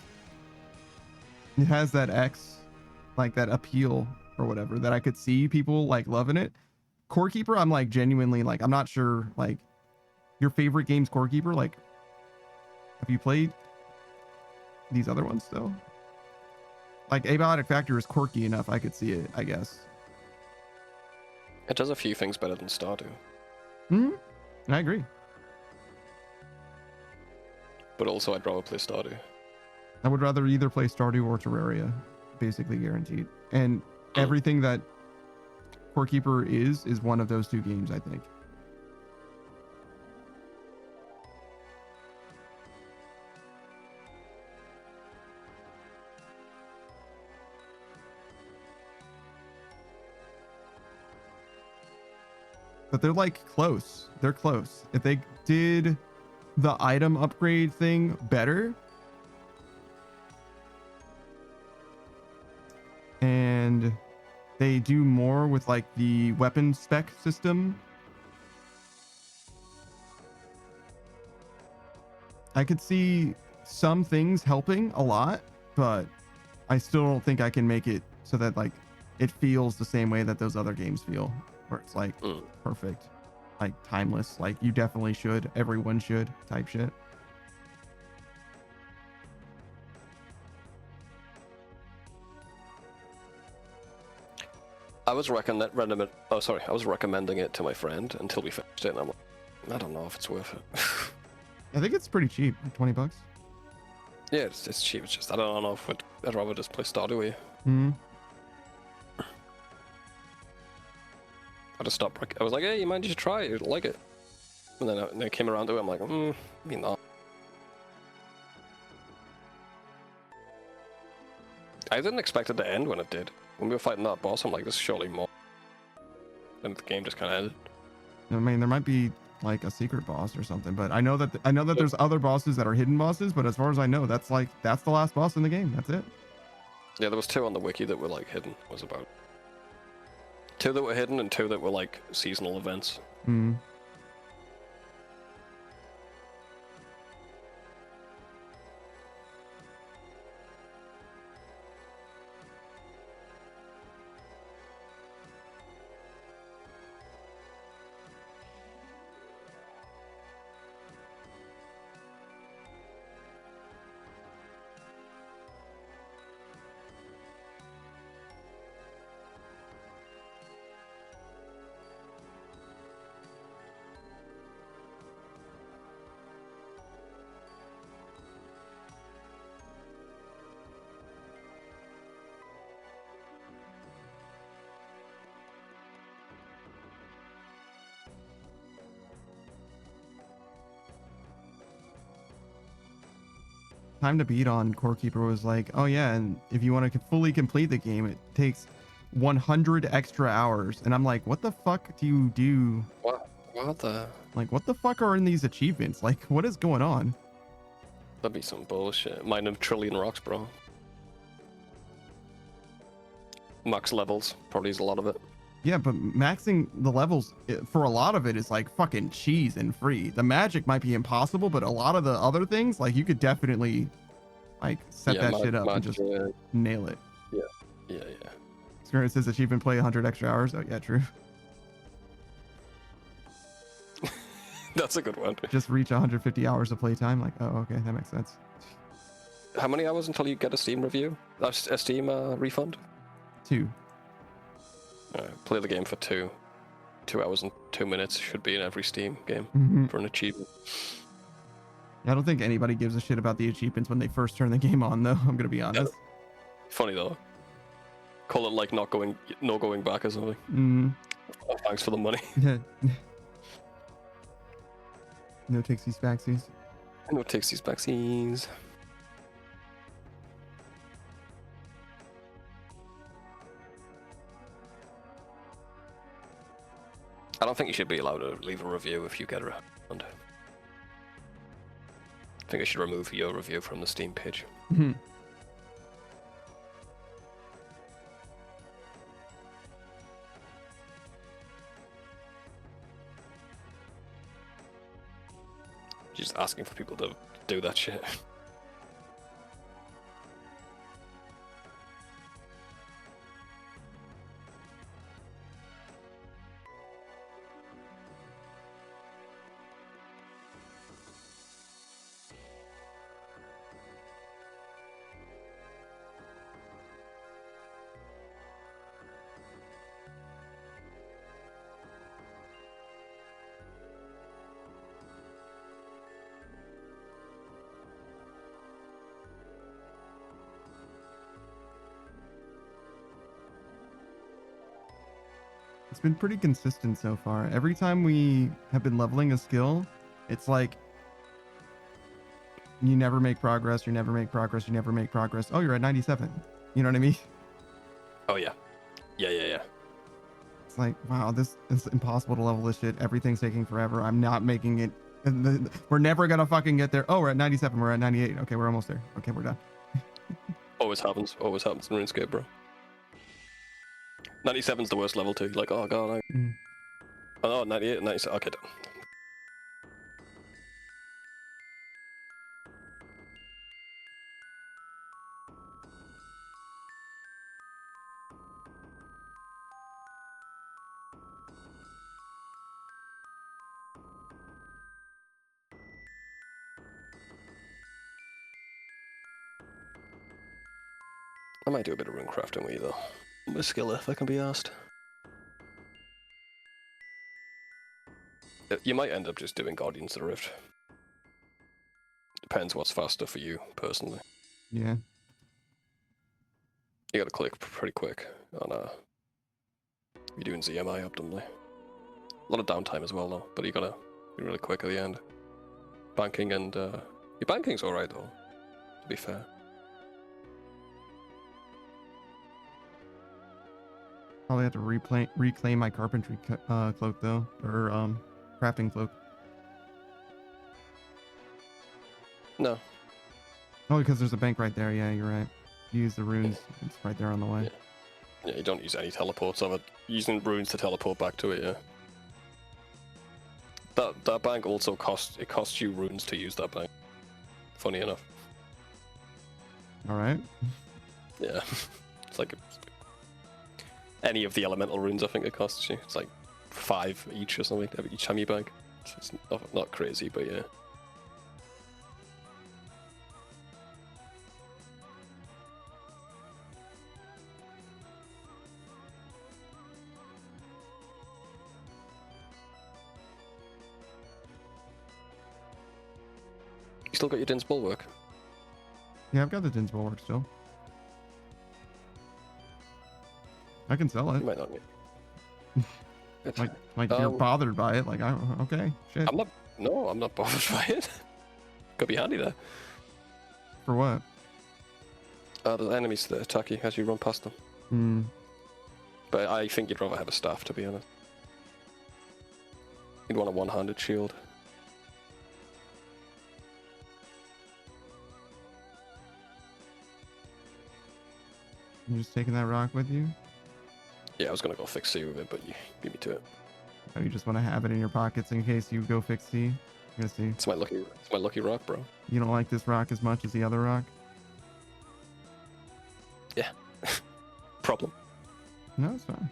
it has that X, like that appeal or whatever that I could see people like loving it. Core Keeper, I'm like genuinely like, I'm not sure like your favorite game's Core Keeper. Like, have you played these other ones though? Like Abiotic Factor is quirky enough. I could see it, I guess. It does a few things better than Stardew. I agree. But also, I'd rather play Stardew. I would rather either play Stardew or Terraria, basically guaranteed. And everything that Core Keeper is one of those two games, I think. But they're like close. They're close. If they did the item upgrade thing better, and they do more with like the weapon spec system, I could see some things helping a lot, but I still don't think I can make it so that like it feels the same way that those other games feel, where it's like Mm. perfect, like timeless. Like you definitely should, everyone should type shit. I was recommending it to my friend until we finished it, and I'm like, I don't know if it's worth it. I think it's pretty cheap, like $20. Yeah, it's cheap. It's just I don't know if I'd rather just play Stardew Valley. Hmm. I just stopped. I was like, hey, you mind you should try it? You'd like it. And then I came around to it. I'm like, maybe not. I didn't expect it to end when it did. When we were fighting that boss, I'm like, this is surely more. And the game just kind of ended. I mean, there might be like a secret boss or something, but I know that there's other bosses that are hidden bosses, but as far as I know, that's the last boss in the game. That's it. Yeah, there was 2 on the wiki that were like hidden. Was about 2 that were hidden and 2 that were like seasonal events. Hmm. Time to Beat on Core Keeper was like, oh yeah, and if you want to fully complete the game, it takes 100 extra hours. And I'm like, what the fuck do you do? What the? Like, what the fuck are in these achievements? Like, what is going on? That'd be some bullshit. Mine a trillion rocks, bro. Max levels probably is a lot of it. Yeah, but maxing the levels for a lot of it is like fucking cheese and free. The magic might be impossible, but a lot of the other things, like you could definitely like set that shit up and just nail it. Yeah. Spirit says achievement play 100 extra hours. Oh yeah, true. That's a good one. Just reach 150 hours of playtime. Like, oh, okay, that makes sense. How many hours until you get a Steam review? A Steam refund? 2. Play the game for 2 hours and 2 minutes. Should be in every Steam game Mhm. for an achievement. I don't think anybody gives a shit about the achievements when they first turn the game on, though. I'm gonna be honest. Funny though. Call it like not going back or something. Mm. Oh, thanks for the money. No takesies backsies. No takes these backsies. I don't think you should be allowed to leave a review if you get a refund. I think I should remove your review from the Steam page. Mhm. Just asking for people to do that shit. It's been pretty consistent so far. Every time we have been leveling a skill, it's like you never make progress, you never make progress, you never make progress. Oh, you're at 97. You know what I mean? Oh yeah. Yeah. It's like, wow, this is impossible to level this shit. Everything's taking forever. I'm not making it. We're never gonna fucking get there. Oh, we're at 97. We're at 98. Okay, we're almost there. Okay, we're done. Always happens in RuneScape, bro. 97's the worst level too. Like, oh god, Mm. oh, 98, 97. Okay, done. I might do a bit of rune crafting with you though. I'm a skiller if I can be asked. You might end up just doing Guardians of the Rift. Depends what's faster for you, personally. Yeah. You gotta click pretty quick on you're doing ZMI optimally. A lot of downtime as well though, but you gotta be really quick at the end. Banking and your banking's alright though, to be fair. Probably have to reclaim my carpentry cloak though, or crafting cloak. No. Oh, because there's a bank right there. Yeah, you're right. You use the runes. It's right there on the way. Yeah, you don't use any teleports of it. Using runes to teleport back to it, yeah. That bank also costs you runes to use that bank. Funny enough. All right. Yeah. It's like any of the elemental runes, I think it costs you. It's like 5 each or something each time you bank. It's not crazy, but yeah. You still got your Din's Bulwark? Yeah, I've got the Din's Bulwark still. I can sell it. You might not need. Like you're bothered by it. Like, okay, shit. I'm not bothered by it. Could be handy there. For what? The enemies that attack you as you run past them. Hmm. But I think you'd rather have a staff, to be honest. You'd want a one-handed shield. You just taking that rock with you? Yeah, I was gonna go fix C with it, but you beat me to it. Or you just want to have it in your pockets in case you go fix C? You're gonna see. It's my lucky rock, bro. You don't like this rock as much as the other rock? Yeah. Problem. No, it's fine.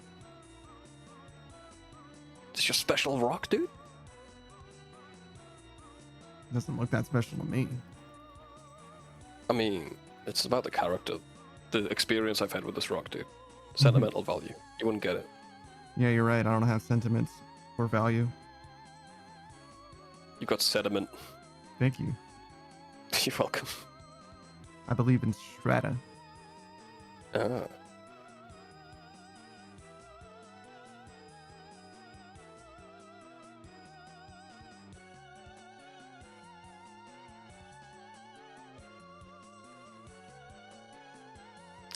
It's your special rock, dude. It doesn't look that special to me. I mean, it's about the character, the experience I've had with this rock, dude. Sentimental value. You wouldn't get it. Yeah, you're right. I don't have sentiments or value. You got sediment. Thank you. You're welcome. I believe in strata. Ah.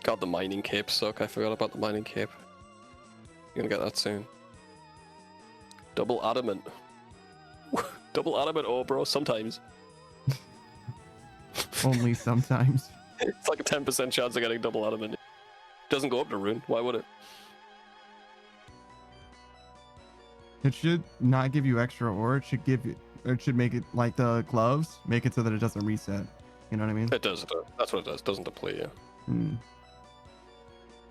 God, the mining capes suck. I forgot about the mining cape. You're gonna get that soon. Double adamant. Double adamant, oh bro, sometimes. Only sometimes. It's like a 10% chance of getting double adamant. Doesn't go up to rune, why would it? It should not give you extra ore. It should give you. It should make it like the gloves. Make it so that it doesn't reset. You know what I mean? It does, that's what it does. Doesn't deplete you. Hmm.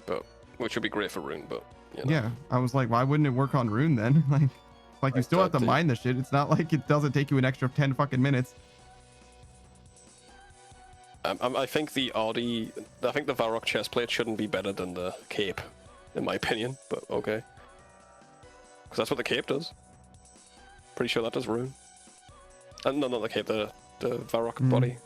But, which would be great for rune, but, you know. Yeah, I was like, why wouldn't it work on rune then? like you still have to mine the shit. It's not like it doesn't take you an extra 10 fucking minutes. I think the Varrock chestplate shouldn't be better than the cape, in my opinion, but okay. Because that's what the cape does. Pretty sure that does rune. No, not the cape, the Varrock body.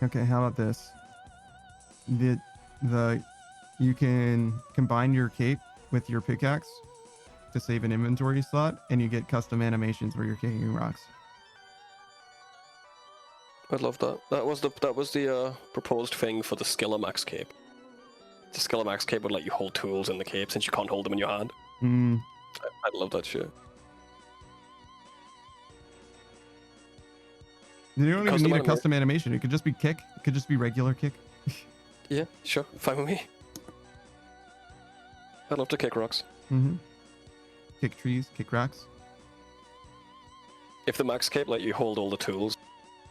Okay, how about this? You can combine your cape with your pickaxe to save an inventory slot, and you get custom animations where you're kicking rocks. I'd love that. That was the proposed thing for the Skillamax cape. The Skillamax cape would let you hold tools in the cape since you can't hold them in your hand. Hmm. I'd love that shit. You don't even need a custom animation. It could just be kick. It could just be regular kick. Yeah, sure. Fine with me. I'd love to kick rocks. Mm-hmm. Kick trees, kick rocks. If the max cape let you hold all the tools,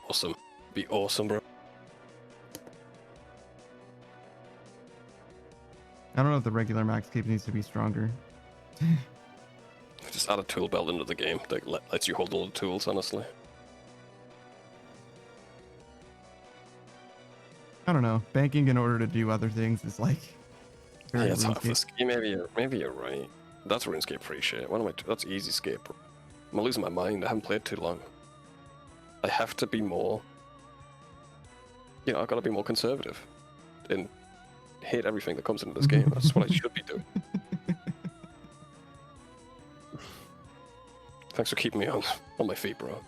awesome. Be awesome, bro. I don't know if the regular max cape needs to be stronger. Just add a tool belt into the game that lets you hold all the tools, honestly. I don't know. Banking in order to do other things is like. very Yeah, it's half RuneScape. this game. Maybe you're right. That's RuneScape free shit. What am I? That's easy scape. I'm losing my mind. I haven't played too long. I have to be more. You know, I've got to be more conservative, and hate everything that comes into this game. That's what I should be doing. Thanks for keeping me on my feet, bro.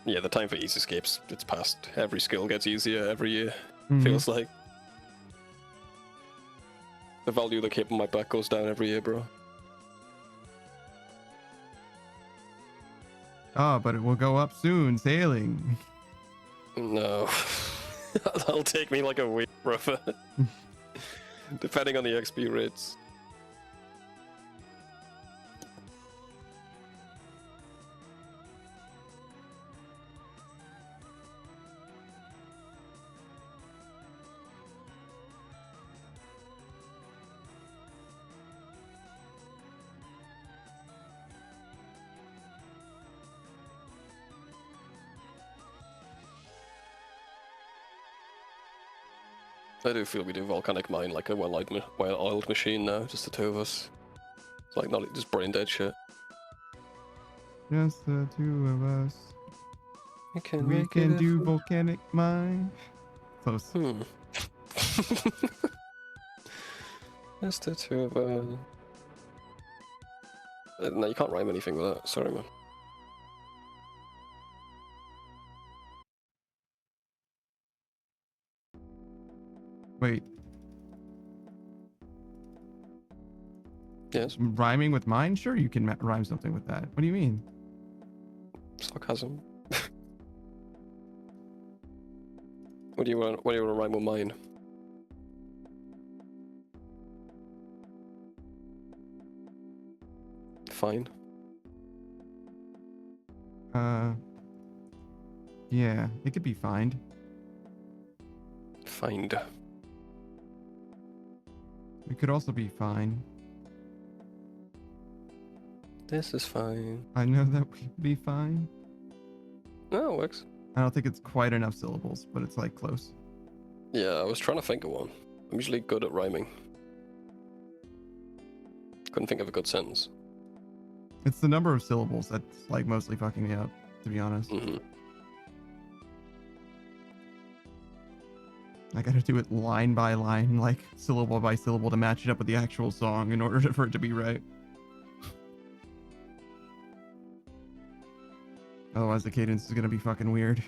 Yeah, the time for easy escapes, it's past. Every skill gets easier every year, feels like. The value of the cape on my back goes down every year, bro. Oh, but it will go up soon. Sailing. No. That'll take me like a week, brother. Depending on the XP rates. I do feel we do Volcanic mine like a well-oiled machine now, just the two of us. It's like not just brain dead shit. Just the two of us. We can, We can do volcanic mine. Close. Just the two of us. No, you can't rhyme anything with that. Sorry, man. Wait, Yes, rhyming with mine? Sure, you can rhyme something with that. What do you mean? sarcasm. What do you want to rhyme with mine? Fine. Yeah, it could be find. Find. It could also be fine. This is fine. I know that would be fine. No, it works. I don't think it's quite enough syllables, but it's like close. Yeah, I was trying to think of one. I'm usually good at rhyming. Couldn't think of a good sentence. It's the number of syllables that's like mostly fucking me up, to be honest. I gotta do it line by line, like syllable by syllable to match it up with the actual song in order for it to be right. Otherwise the cadence is gonna be fucking weird.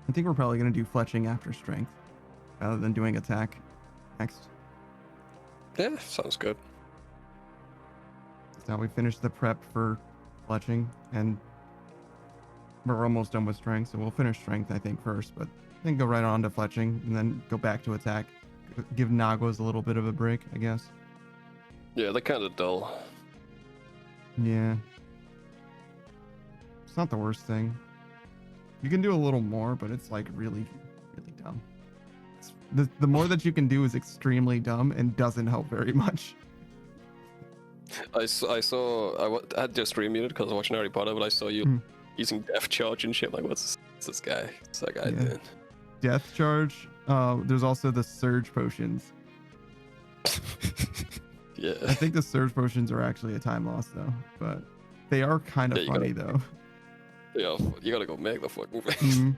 I think we're probably gonna do fletching after strength, rather than doing attack next. Yeah, sounds good. So now we finished the prep for fletching, and we're almost done with strength, so we'll finish strength, I think, first, but then go right on to fletching, and then go back to attack. Give Nagos a little bit of a break, I guess. Yeah, they're kind of dull. Yeah. It's not the worst thing. You can do a little more, but it's like really, really dumb. The more that you can do is extremely dumb and doesn't help very much. I had your stream muted because I was watching Harry Potter, but I saw you using Death Charge and shit. Like, what's this guy? What's that guy doing? Death Charge. There's also the Surge Potions. Yeah. I think the Surge Potions are actually a time loss though, but they are kind of funny though. Yeah, you gotta go make the fucking thing. Mm-hmm.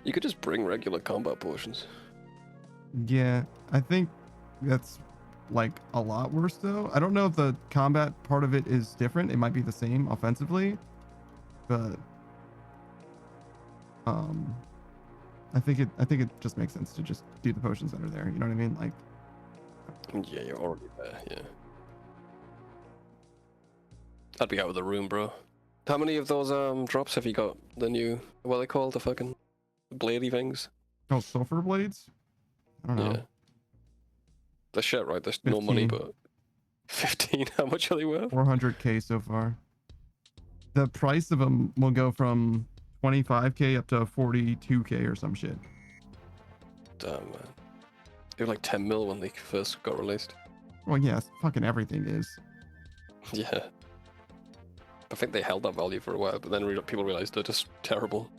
You could just bring regular combat potions. Yeah, I think that's like a lot worse though. I don't know if the combat part of it is different. It might be the same offensively, but I think it just makes sense to just do the potions that are there. You know what I mean? Like, Yeah, you're already there. Yeah. I'd be out of the room, bro. How many of those drops have you got? The new, what are they called? The fucking bladey things? oh, sulfur blades. I don't know. Yeah. The shit, right? There's no money, 15. but 15. How much are they worth? 400k so far. The price of them will go from 25k up to 42k or some shit. Damn, man. They were like 10 mil when they first got released. Well, yes, fucking everything is. Yeah. I think they held that value for a while, but then people realized they're just terrible.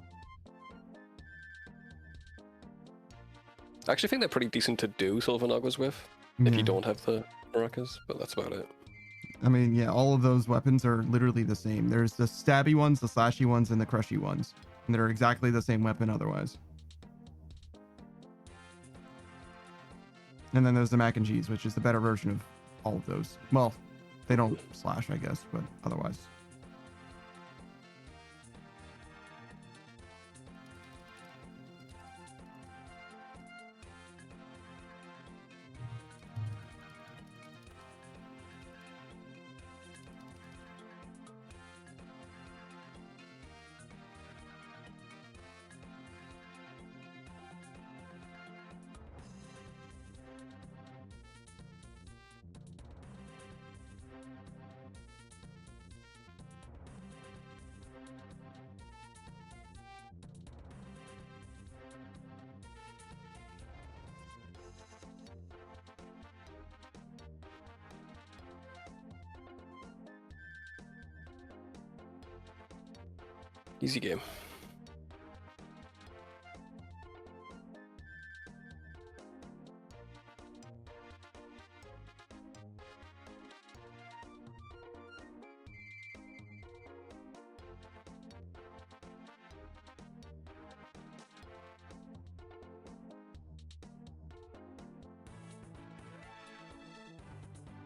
I actually think they're pretty decent to do Silver Nagas with, if you don't have the maracas, but that's about it. I mean, yeah, all of those weapons are literally the same. There's the stabby ones, the slashy ones, and the crushy ones. And they're exactly the same weapon otherwise. And then there's the mac and cheese, which is the better version of all of those. Well, they don't slash, I guess, but otherwise. Easy game.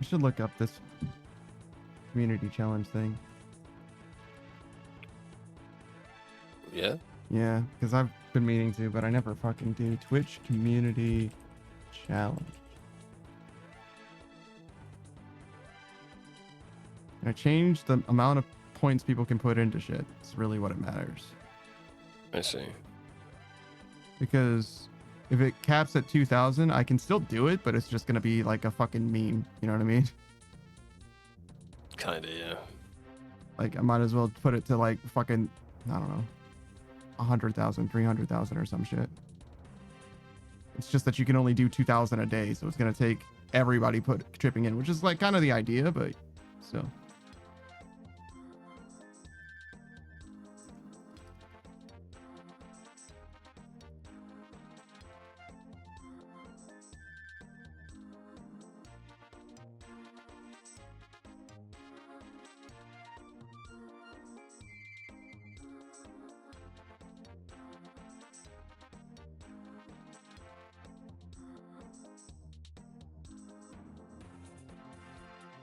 We should look up this community challenge thing. Yeah? Yeah, because I've been meaning to, but I never fucking do. Twitch community challenge. I changed the amount of points people can put into shit. It's really what it matters. I see. Because if it caps at 2,000, I can still do it, but it's just gonna be like a fucking meme. You know what I mean? Kinda, yeah. Like, I might as well put it to like fucking, I don't know, 100,000, 300,000 or some shit. It's just that you can only do 2,000 a day, so it's gonna take everybody chipping in, which is like kind of the idea, but still.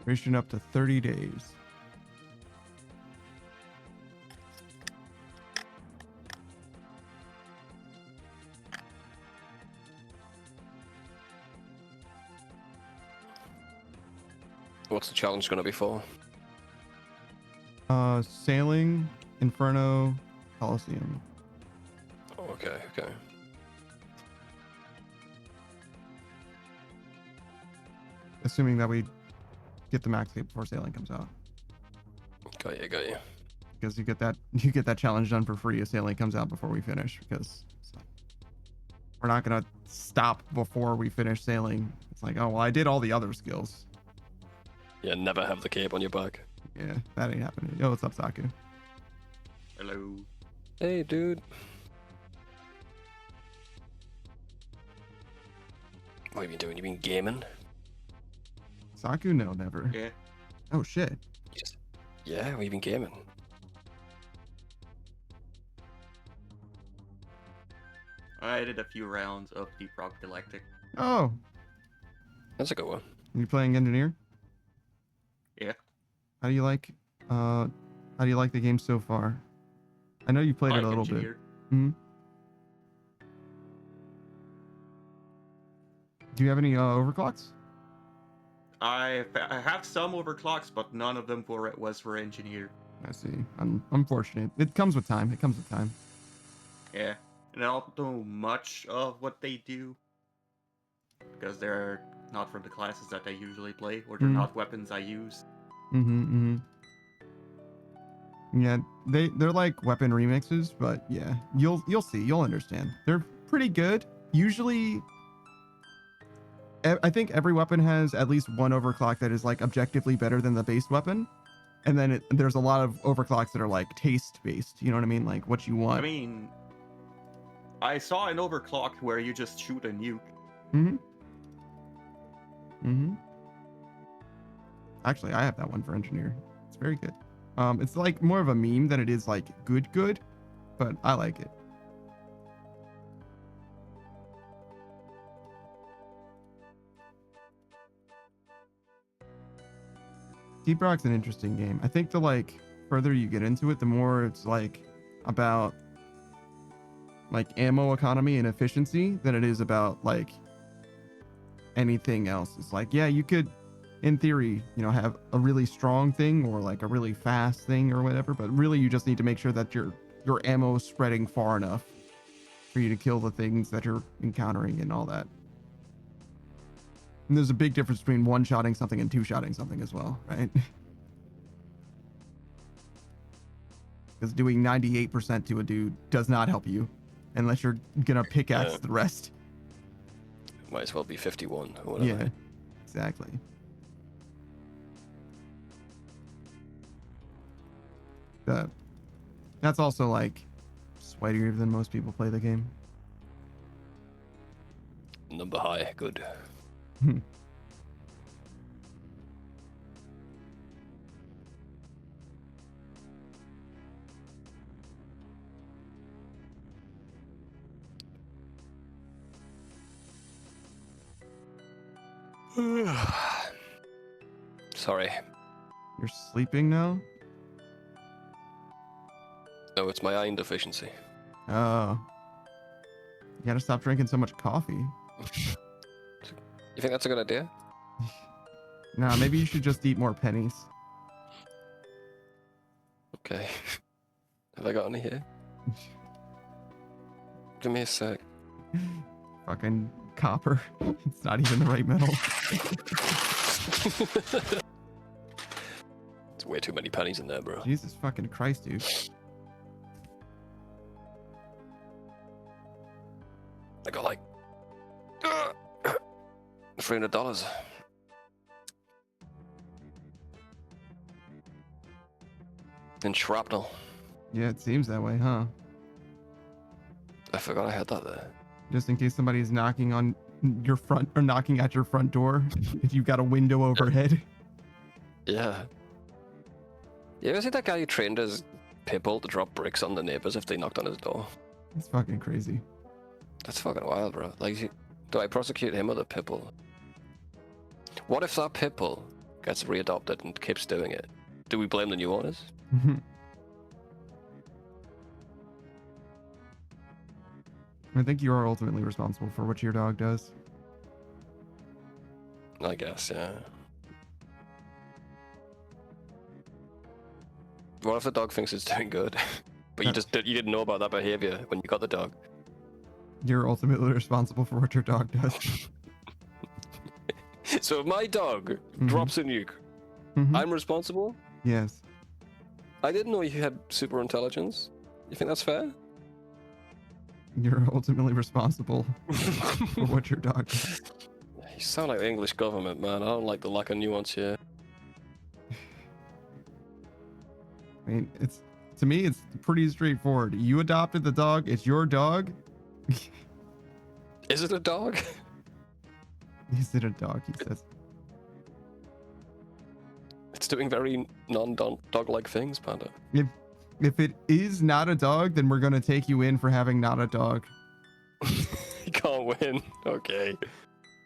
Duration up to 30 days. What's the challenge gonna be for? Sailing, Inferno, Coliseum. Oh, okay, okay. Assuming that we get the max before sailing comes out. Got you. Because you get that challenge done for free if sailing comes out before we finish. Because we're not gonna stop before we finish sailing. It's like, oh well, I did all the other skills. Yeah, never have the cape on your back. Yeah, that ain't happening. Yo, what's up, Saku? Hello. Hey, dude. What have you been doing? You been gaming? Saku? No, never. Yeah. Oh shit. Yeah, what have you been gaming? I did a few rounds of Deep Rock Galactic. Oh, That's a good one. you playing engineer? Yeah. How do you like the game so far? I know you played it a little Engineer. bit. Hmm. Do you have any overclocks? I have some overclocks, but none of them was for engineer. I see. Unfortunate. It comes with time. It comes with time. Yeah. And I don't know much of what they do. Because they're not from the classes that I usually play, or they're not weapons I use. Mm-hmm. Yeah, they're like weapon remixes, but yeah, you'll see, you'll understand. They're pretty good. Usually, I think every weapon has at least one overclock that is like objectively better than the base weapon, and then there's a lot of overclocks that are like taste based. You know what I mean? Like what you want. I mean, I saw an overclock where you just shoot a nuke. Mm-hmm. Mm-hmm. Actually, I have that one for engineer. It's very good. It's like more of a meme than it is like good, but I like it. Deep Rock's an interesting game. I think the like further you get into it, the more it's like about like ammo economy and efficiency than it is about like anything else. It's like, yeah, you could in theory, you know, have a really strong thing or like a really fast thing or whatever, but really you just need to make sure that your ammo is spreading far enough for you to kill the things that you're encountering and all that. And there's a big difference between one-shotting something and two-shotting something as well, right? Because doing 98% to a dude does not help you unless you're gonna pickaxe the rest. Might as well be 51 or whatever. Yeah, exactly. That's also like sweatier than most people play the game. Number high, good. Sorry. You're sleeping now? No, it's my iron deficiency. Oh. You gotta stop drinking so much coffee. You think that's a good idea? Nah, maybe you should just eat more pennies. Okay. Have I got any here? Give me a sec. Fucking copper. It's not even the right metal. It's way too many pennies in there, bro. Jesus fucking Christ, dude. I got like $300. In shrapnel. Yeah, it seems that way, huh? I forgot I had that there. Just in case somebody's knocking on your front or knocking at your front door if you've got a window overhead. Yeah. You ever see that guy who trained his pitbull to drop bricks on the neighbors if they knocked on his door? It's fucking crazy. That's fucking wild, bro. Like, do I prosecute him or the pitbull? What if that pitbull gets readopted and keeps doing it? Do we blame the new owners? I think you are ultimately responsible for what your dog does. I guess, yeah. What if the dog thinks it's doing good, but you didn't know about that behavior when you got the dog? You're ultimately responsible for what your dog does. So if my dog drops a nuke, I'm responsible? Yes. I didn't know you had super intelligence. You think that's fair? You're ultimately responsible for what your dog does. You sound like the English government, man. I don't like the lack of nuance here. I mean, to me, it's pretty straightforward. You adopted the dog. It's your dog. Is it a dog? Is it a dog? He says. It's doing very non-dog-like things, Panda. If it is not a dog, then we're gonna take you in for having not a dog. You can't win. Okay.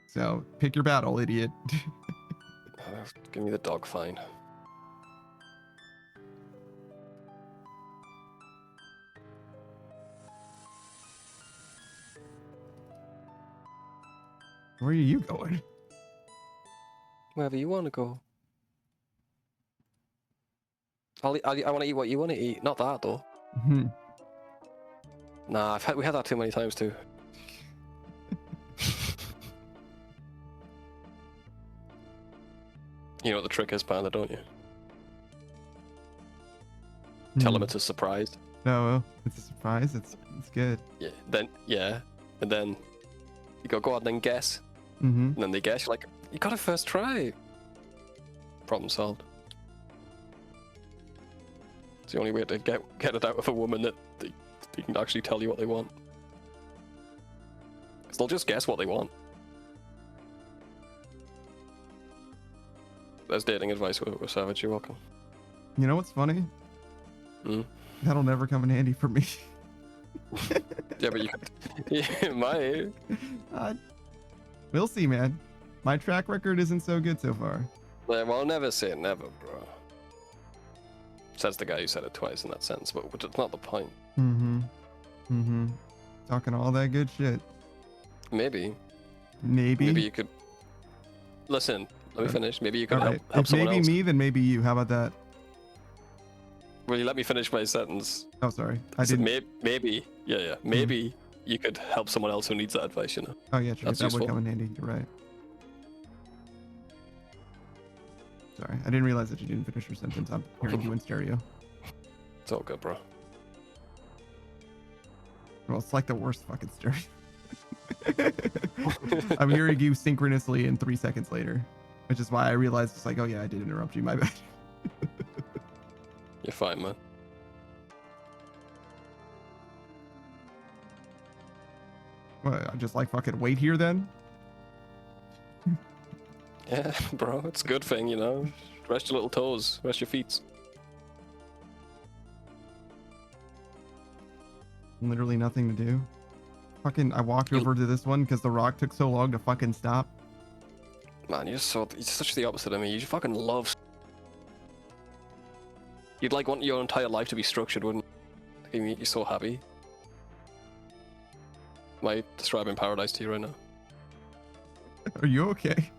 So pick your battle, idiot. Give me the dog fine. Where are you going? Wherever you want to go. I want to eat what you want to eat. Not that, though. Hmm. Nah, we had that too many times, too. You know what the trick is, Panda, don't you? Tell him it's a surprise. No, it's a surprise. It's good. Yeah. And then you go on, then guess. Mm-hmm. And then they guess, you're like, you got it first try. Problem solved. It's the only way to get it out of a woman that they can actually tell you what they want. Because they'll just guess what they want. There's dating advice with Savage, you're welcome. You know what's funny? That'll never come in handy for me. Yeah, but you might. We'll see, man. My track record isn't so good so far. Yeah, well, never say never, bro. Says the guy who said it twice in that sentence, but it's not the point. Talking all that good shit. Maybe Maybe you could listen. Let me finish. Maybe you could all right. help If someone maybe else. me, then maybe you. How about that? Will you let me finish my sentence? Oh, sorry. I So didn't. maybe, yeah. Maybe you could help someone else who needs that advice. You know. Oh yeah, true. That's That would useful. come in handy. You're right. Sorry, I didn't realize that you didn't finish your sentence. I'm hearing you in stereo. It's all good, bro. Well, it's like the worst fucking stereo. I'm hearing you synchronously in 3 seconds later, which is why I realized it's like, oh yeah, I did interrupt you. My bad. You're fine, man. What? I just like fucking wait here then. Yeah, bro. It's a good thing, you know. Rest your little toes. Rest your feet. Literally nothing to do. Fucking, I walked over to this one because the rock took so long to fucking stop. Man, you're such the opposite of me. You fucking love. You'd like want your entire life to be structured, wouldn't you? You're so happy. Am I describing paradise to you right now? Are you okay?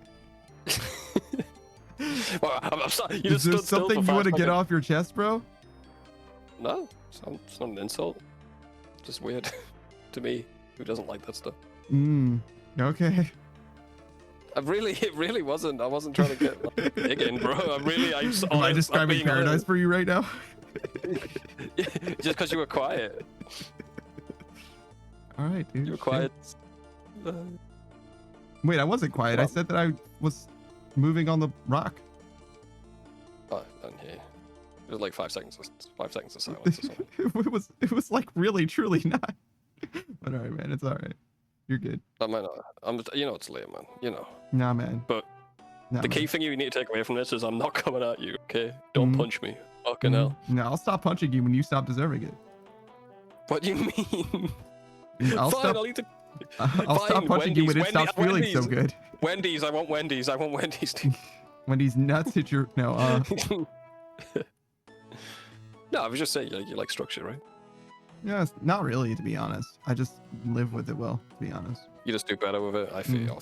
Well, I'm sorry. You Is just there stood still something for you want to 5 get seconds. off your chest, bro? No, it's not an insult. Just weird to me, who doesn't like that stuff. Okay. It really wasn't. I wasn't trying to get like, digging, bro. Am I describing paradise for you right now? Just because you were quiet. All right, dude. You were shit. quiet. Wait, I wasn't quiet. I Well- said that I was moving on the rock. Oh, down here. It was like 5 seconds. 5 seconds of silence or something. it was like really, truly not. But all right, man. It's all right. You're good. I might not. You know it's late, man. You know. Nah, man. But Nah, the man. key thing you need to take away from this is I'm not coming at you. Okay? Don't Mhm. punch me. Fucking hell. No, I'll stop punching you when you stop deserving it. What do you mean? I'll Fine, stop. I'll eat the I'll stop Fine, punching you when it Wendy's, stops feeling so Wendy's. good. Wendy's. I want Wendy's. I want Wendy's. Too. Wendy's nuts hit your no. No, I was just saying you like structure, right? Yeah, it's not really, to be honest. I just live with it well, to be honest. You just do better with it. I feel.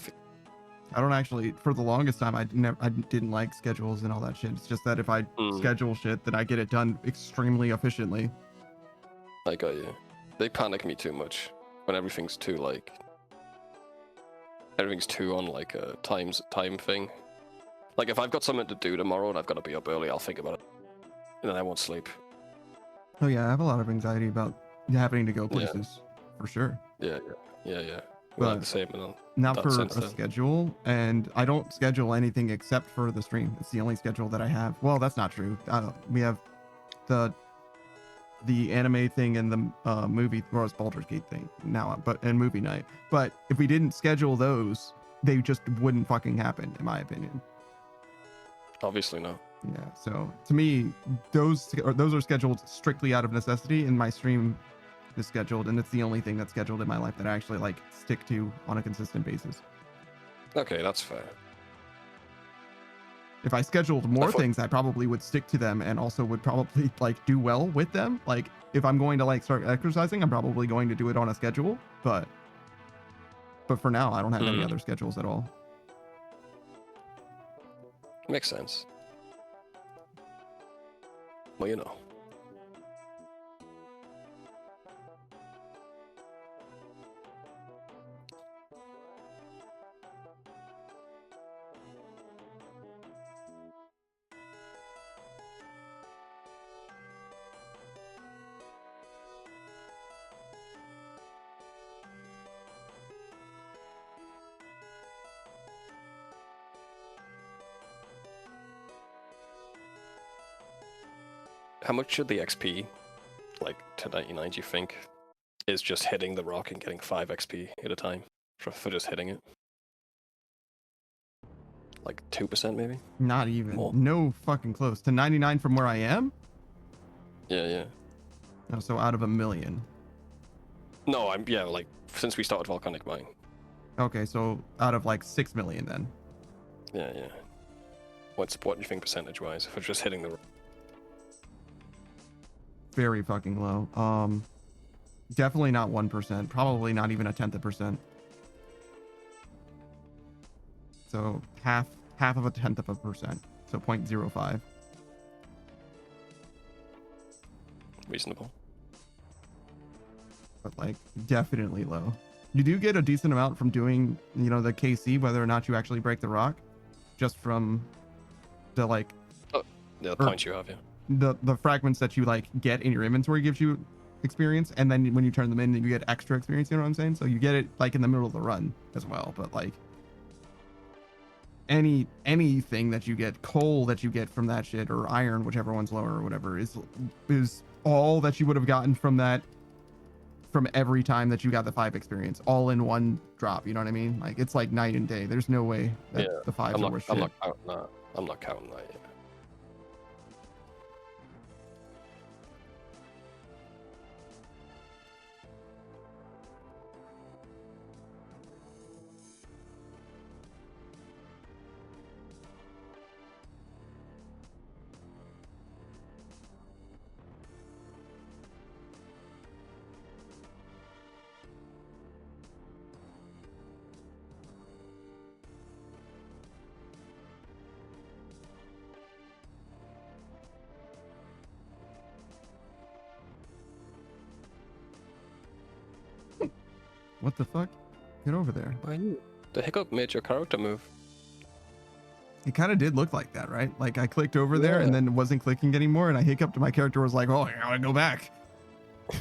I don't actually. For the longest time, I didn't like schedules and all that shit. It's just that if I schedule shit, then I get it done extremely efficiently. I got you. They panic me too much when everything's too on like a time thing. Like if I've got something to do tomorrow and I've got to be up early, I'll think about it, and then I won't sleep. Oh yeah, I have a lot of anxiety about having to go places for sure. Yeah. We're like But the same in not that for sense, a though. schedule, and I don't schedule anything except for the stream. It's the only schedule that I have. Well, that's not true. We have the anime thing and the movie, or it's Baldur's Gate thing now, but and movie night. But if we didn't schedule those, they just wouldn't fucking happen, in my opinion. Obviously not. Yeah. So to me, those are scheduled strictly out of necessity, and my stream is scheduled, and it's the only thing that's scheduled in my life that I actually like stick to on a consistent basis. Okay, that's fair. If I scheduled more thought- things, I probably would stick to them and also would probably like do well with them. Like if I'm going to like start exercising, I'm probably going to do it on a schedule, but for now I don't have any other schedules at all. Makes sense. Well, you know. How much should the XP, like, to 99, do you think, is just hitting the rock and getting 5 XP at a time for just hitting it? Like 2% maybe? Not even. More. No fucking close. To 99 from where I am? Yeah. No, so out of 1,000,000. No, like, since we started Volcanic mining. Okay, so out of like 6 million then. Yeah. What do you think percentage-wise for just hitting the rock? Very fucking low. Definitely not 1%. Probably not even a 1/10%. So half of a 1/10%. So 0.05. Reasonable. But like definitely low. You do get a decent amount from doing, the KC, whether or not you actually break the rock, just from the like Yeah, the points you have, yeah. the fragments that you like get in your inventory gives you experience, and then when you turn them in, you get extra experience. You know what I'm saying? So you get it like in the middle of the run as well. But like anything that you get, coal that you get from that shit, or iron, whichever one's lower or whatever, is all that you would have gotten from that, from every time that you got the 5 experience, all in one drop. You know what I mean? Like it's like night and day. There's no way that the 5s are worth shit. I'm not counting that. I'm not counting that yet. What the fuck? Get over there. Why you? The hiccup made your character move. It kind of did look like that, right? Like I clicked over there and then it wasn't clicking anymore, and I hiccuped, and my character was like, "Oh, I gotta go back." Oh,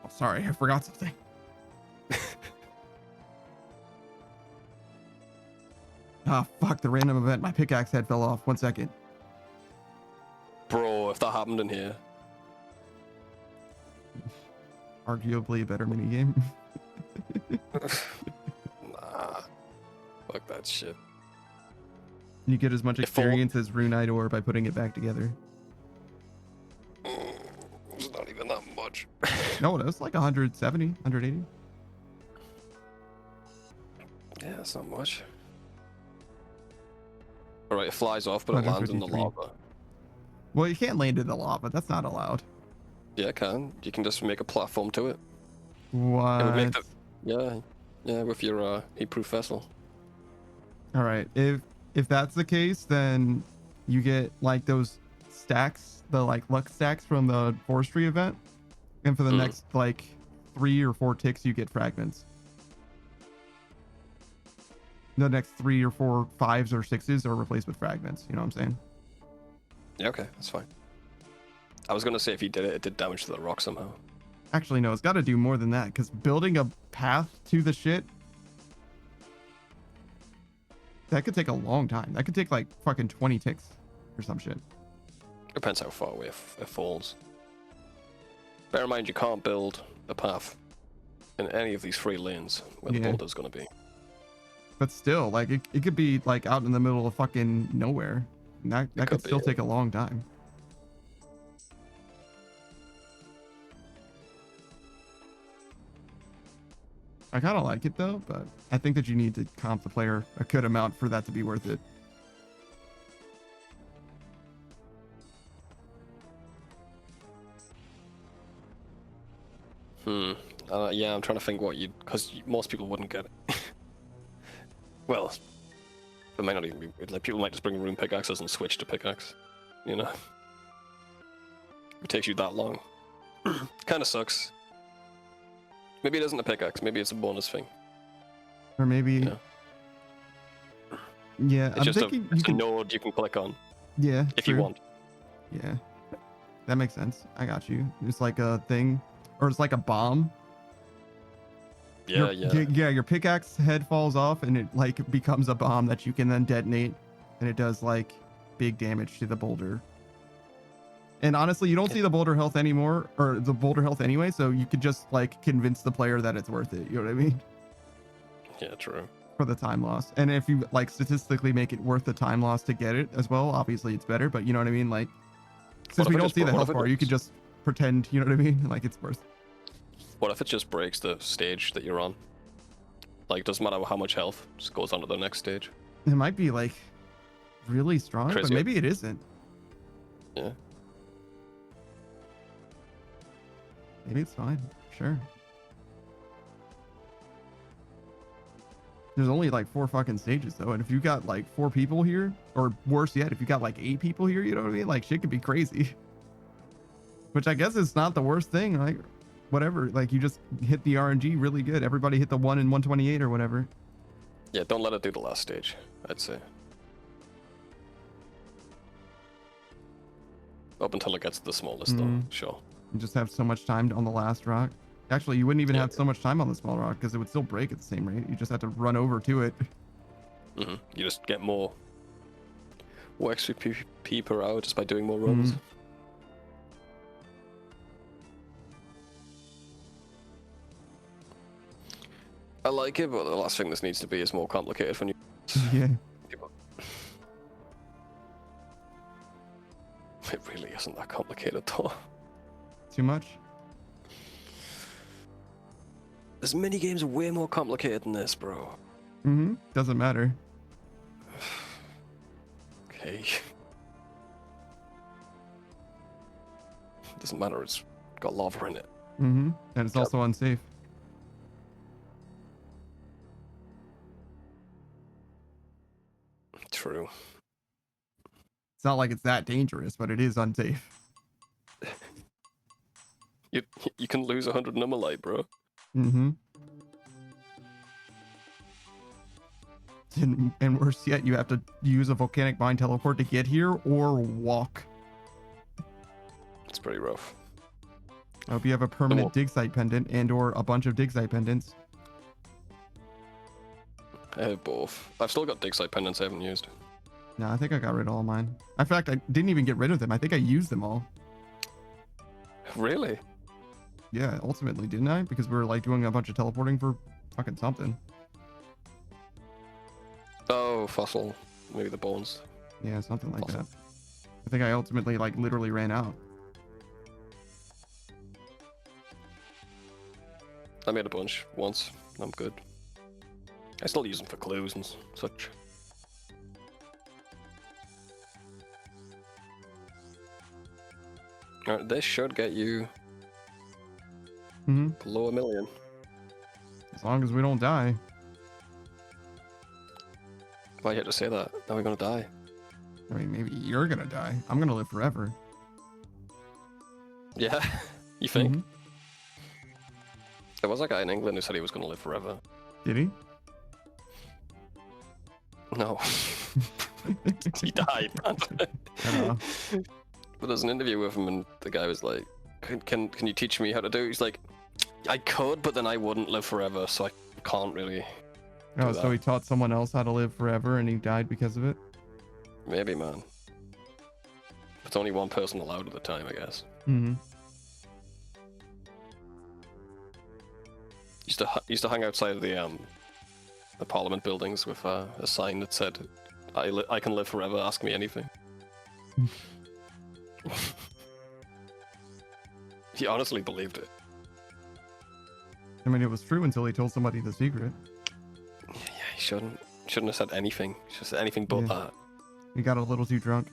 sorry, I forgot something. Ah, fuck, the random event. My pickaxe head fell off. 1 second. Bro, if that happened in here. Arguably a better minigame. Nah. Fuck that shit. You get as much If all- experience as Runescape ore by putting it back together. It's not even that much. No, it was like 170, 180. Yeah, that's not much. Alright, it flies off, but it lands in the 153. lava. Well, you can't land in the lava. That's not allowed. Yeah, it can. You can just make a platform to it. What? It would make the... Yeah, with your heat-proof vessel. All right. If that's the case, then you get like those stacks, the like luck stacks from the forestry event, and for the next like 3 or 4 ticks, you get fragments. The next 3 or 4 5s or 6s are replaced with fragments. You know what I'm saying? Yeah, okay, that's fine. I was gonna say if you did it, it did damage to the rock somehow. Actually, no, it's got to do more than that because building a path to the shit, that could take a long time. That could take like fucking 20 ticks or some shit. Depends how far away it falls. Bear in mind, you can't build a path in any of these 3 lanes where the Yeah. boulder's gonna be. But still, like it could be like out in the middle of fucking nowhere. And that could could be, still yeah. take a long time. I kind of like it though, but I think that you need to comp the player a good amount for that to be worth it. Yeah, I'm trying to think what you'd... Because most people wouldn't get it. Well, it might not even be... Like, people might just bring rune pickaxes and switch to pickaxe. You know? It takes you that long. Kind of sucks. Maybe it isn't a pickaxe. Maybe it's a bonus thing. Or maybe... Yeah. Yeah, It's I'm just thinking a you can... node you can click on Yeah, if true. you want. Yeah. That makes sense. I got you. It's like a thing. Or it's like a bomb. Yeah, yeah. Your pickaxe head falls off and it like becomes a bomb that you can then detonate, and it does like big damage to the boulder. And honestly, you don't see the boulder health anymore, or the boulder health anyway, so you could just like convince the player that it's worth it. You know what I mean? Yeah, true. For the time loss. And if you like statistically make it worth the time loss to get it as well, obviously it's better, but you know what I mean? Like, since if we it don't just see the what if health it bar, you could just- just pretend, you know what I mean? Like it's worth. What if it just breaks the stage that you're on? Like, doesn't matter how much health, just goes on to the next stage. It might be like really strong, Crazy. but maybe it isn't. Yeah. Maybe it's fine. Sure. There's only like 4 fucking stages though, and if you got like 4 people here, or worse yet, if you got like 8 people here, you know what I mean? Like shit could be crazy. Which I guess is not the worst thing. Like, whatever. Like you just hit the RNG really good. Everybody hit the 1 in 128 or whatever. Yeah, don't let it do the last stage, I'd say. Up until it gets to the smallest, though, Mhm. sure. You just have so much time on the last rock. Actually, you wouldn't even Yeah. have so much time on the small rock because it would still break at the same rate. You just have to run over to it. You just get more XP per hour just by doing more runs. I like it, but the last thing this needs to be is more complicated for new Yeah. people. It really isn't that complicated, though. Too much? This mini game's way more complicated than this, bro. Mm-hmm. Doesn't matter. Okay. Doesn't matter, it's got lava in it. Mm-hmm. And it's Yep. also unsafe. True. It's not like it's that dangerous, but it is unsafe. You can lose 100 Numalite, bro. Mm-hmm. And worse yet, you have to use a volcanic mine teleport to get here or walk. It's pretty rough. I hope you have a permanent walk. dig site pendant and or a bunch of dig site pendants. I have both. I've still got dig site pendants I haven't used. No, I think I got rid of all mine. In fact, I didn't even get rid of them. I think I used them all. Really? Yeah, ultimately, didn't I? Because we were like doing a bunch of teleporting for fucking something. Oh, fossil. Maybe the bones. Yeah, something like Awesome. that. I think I ultimately like literally ran out. I made a bunch once. I'm good. I still use them for clues and such. Alright, this should get you Mm-hmm. below 1 million. As long as we don't die. Why you had to say that? Now we're gonna die. I mean, maybe you're gonna die. I'm gonna live forever. Yeah? You think? Mhm. There was a guy in England who said he was gonna live forever. Did he? No. He died, man. I don't know. But there's an interview with him and the guy was like, can you teach me how to do it? He's like, I could, but then I wouldn't live forever, so I can't really. Oh, do so that. he taught someone else how to live forever and he died because of it? Maybe, man. It's only one person allowed at the time, I guess. Mm-hmm. Used to hang outside of the Parliament buildings with a sign that said, I can live forever, ask me anything. He honestly believed it. I mean, it was true until he told somebody the secret. Yeah, he shouldn't have said anything. He should have said anything but Yeah. that. He got a little too drunk.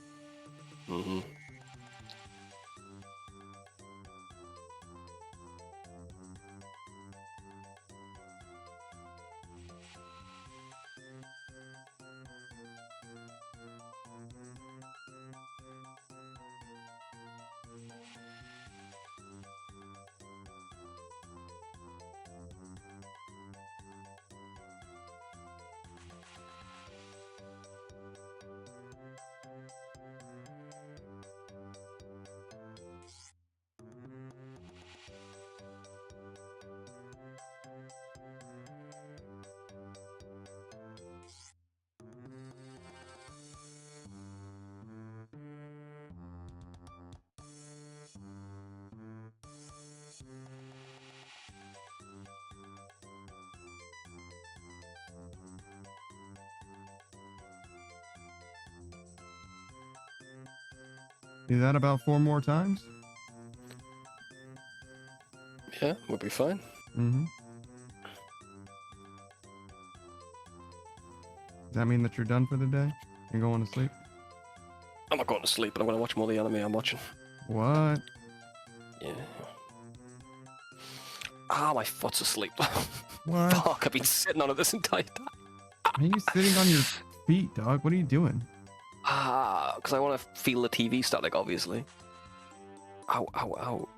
Mm-hmm. Do that about 4 more times? Yeah, we'll be fine. Mm-hmm. Does that mean that you're done for the day? You're going to sleep? I'm not going to sleep, but I'm going to watch more of the anime I'm watching. What? Yeah. Ah, my foot's asleep. What? Fuck, I've been sitting on it this entire time. Are you sitting on your feet, dog? What are you doing? Ah, because I want to feel the TV static, obviously. Ow, ow, ow.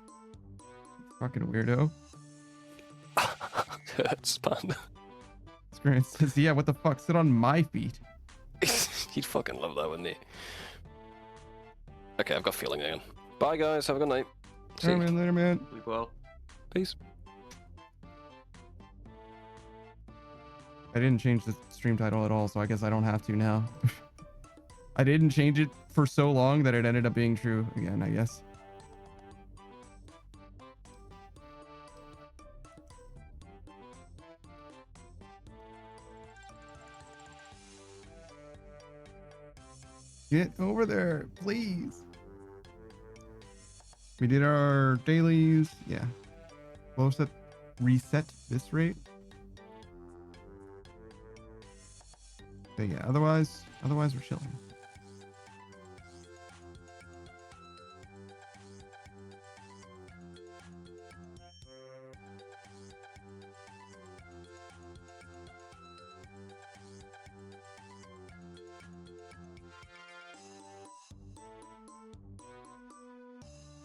Fucking weirdo. Hurts, man. Screen says, yeah, what the fuck? Sit on my feet. He'd fucking love that, wouldn't he? Okay, I've got feeling again. Bye, guys. Have a good night. See Alright, you. man, later, man. Sleep well. Peace. I didn't change the stream title at all, so I guess I don't have to now. I didn't change it for so long that it ended up being true again, I guess. Get over there, please. We did our dailies. Yeah. We'll set reset this rate. But yeah, otherwise we're chilling.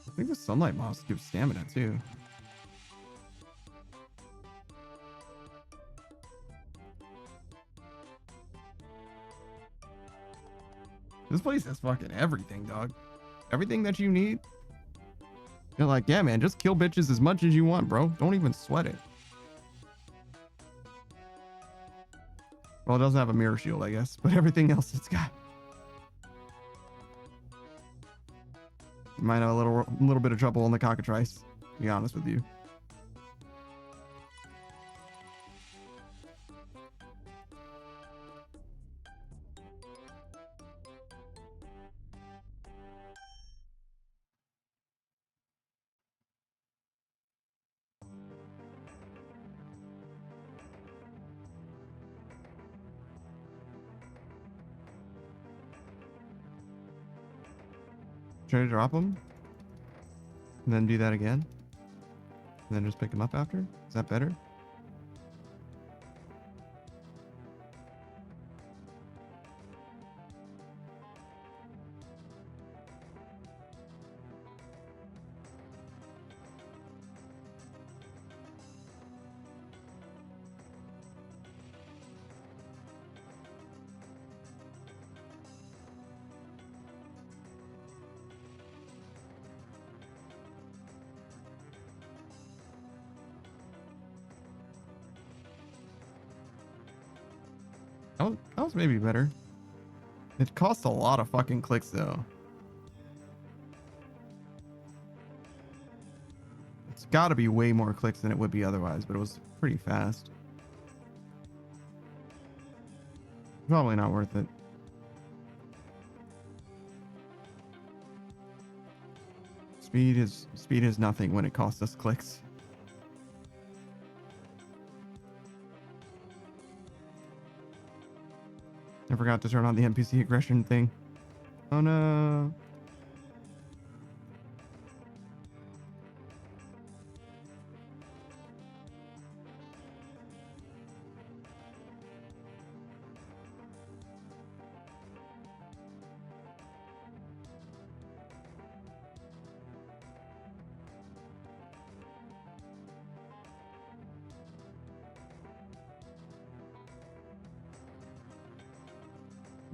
I think the sunlight moss gives stamina too. This place has fucking everything, dog. Everything that you need. You're like, yeah, man, just kill bitches as much as you want, bro. Don't even sweat it. Well, it doesn't have a mirror shield, I guess, but everything else it's got. You might have a little bit of trouble on the cockatrice, to be honest with you. Try to drop them, and then do that again, and then just pick them up after. Is that better? That was maybe better. It costs a lot of fucking clicks though. It's got to be way more clicks than it would be otherwise, but it was pretty fast. Probably not worth it. Speed is nothing when it costs us clicks. I forgot to turn on the NPC aggression thing. Oh no.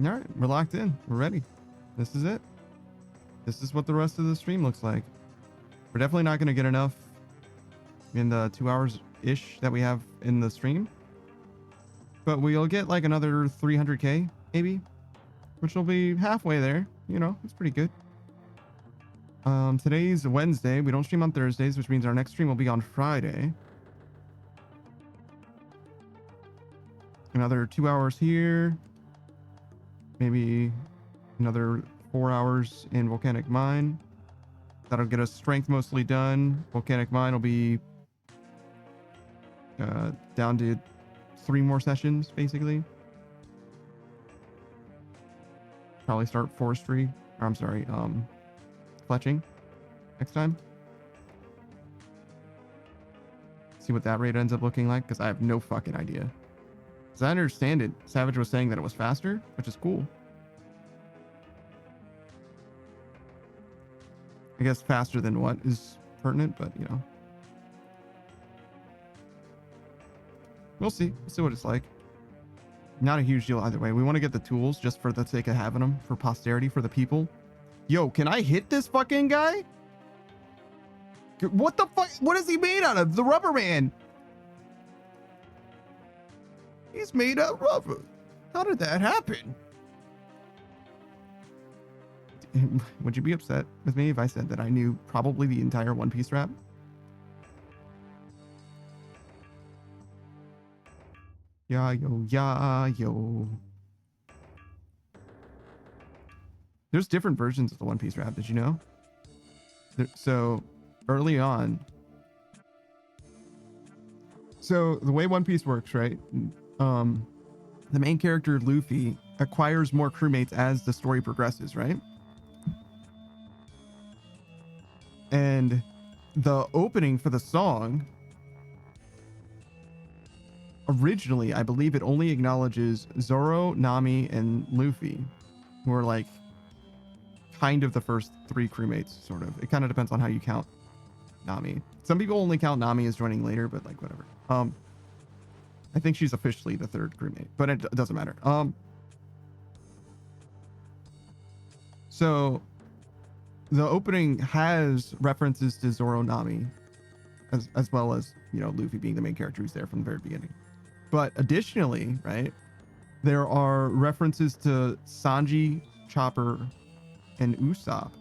All right, we're locked in. We're ready. This is it. This is what the rest of the stream looks like. We're definitely not going to get enough in the 2 hours-ish that we have in the stream. But we'll get like another 300k, maybe. Which will be halfway there. You know, it's pretty good. Today's Wednesday. We don't stream on Thursdays, which means our next stream will be on Friday. Another 2 hours here. Maybe another 4 hours in Volcanic Mine. That'll get us strength mostly done. Volcanic Mine will be down to 3 more sessions, basically. Probably start forestry. Or I'm sorry, fletching next time. See what that rate ends up looking like, because I have no fucking idea. As I understand it, Savage was saying that it was faster, which is cool. I guess faster than what is pertinent, but you know. We'll see. We'll see what it's like. Not a huge deal either way. We want to get the tools just for the sake of having them for posterity, for the people. Yo, can I hit this fucking guy? What the fuck? What is he made out of? The rubber man. He's made out of rubber. How did that happen? Would you be upset with me if I said that I knew probably the entire One Piece rap? Yeah, yo, yeah, yo. There's different versions of the One Piece rap, did you know? So, early on... So, the way One Piece works, right? The main character, Luffy, acquires more crewmates as the story progresses, right? And the opening for the song... Originally, I believe it only acknowledges Zoro, Nami, and Luffy, who are like kind of the first 3 crewmates, sort of. It kind of depends on how you count Nami. Some people only count Nami as joining later, but like whatever. I think she's officially the 3rd crewmate, but it doesn't matter. So the opening has references to Zoro, Nami, as well as, you know, Luffy being the main character who's there from the very beginning. But additionally, right, there are references to Sanji, Chopper, and Usopp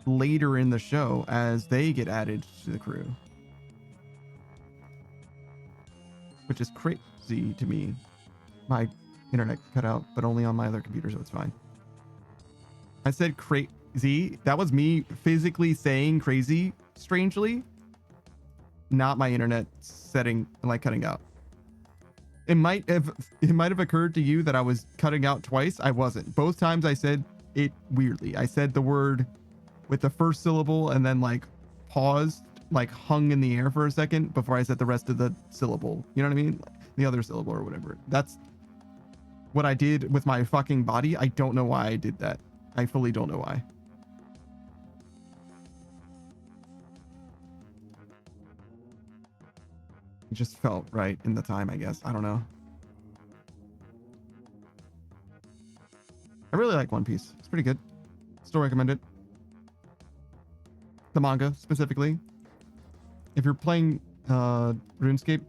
later in the show as they get added to the crew. Which is crazy to me. My internet cut out, but only on my other computer, so it's fine. I said crazy. That was me physically saying crazy, strangely. Not my internet setting, like cutting out. It might have occurred to you that I was cutting out twice. I wasn't. Both times I said it weirdly. I said the word with the first syllable and then like paused, like hung in the air for a second before I said the rest of the syllable. You know what I mean? The other syllable or whatever. That's what I did with my fucking body. I don't know why I did that. I fully don't know why. It just felt right in the time, I guess. I don't know. I really like One Piece. It's pretty good. Still recommend it. The manga, specifically. If you're playing RuneScape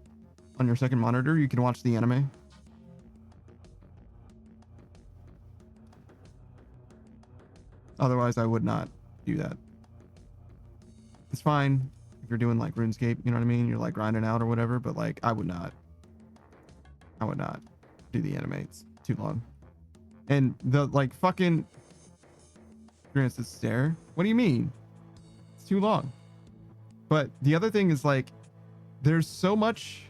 on your second monitor, you can watch the anime. Otherwise, I would not do that. It's fine if you're doing like RuneScape, you know what I mean? You're like grinding out or whatever, but like I would not do the anime. It's too long. And the like fucking experience is stare. What do you mean? It's too long. But the other thing is like there's so much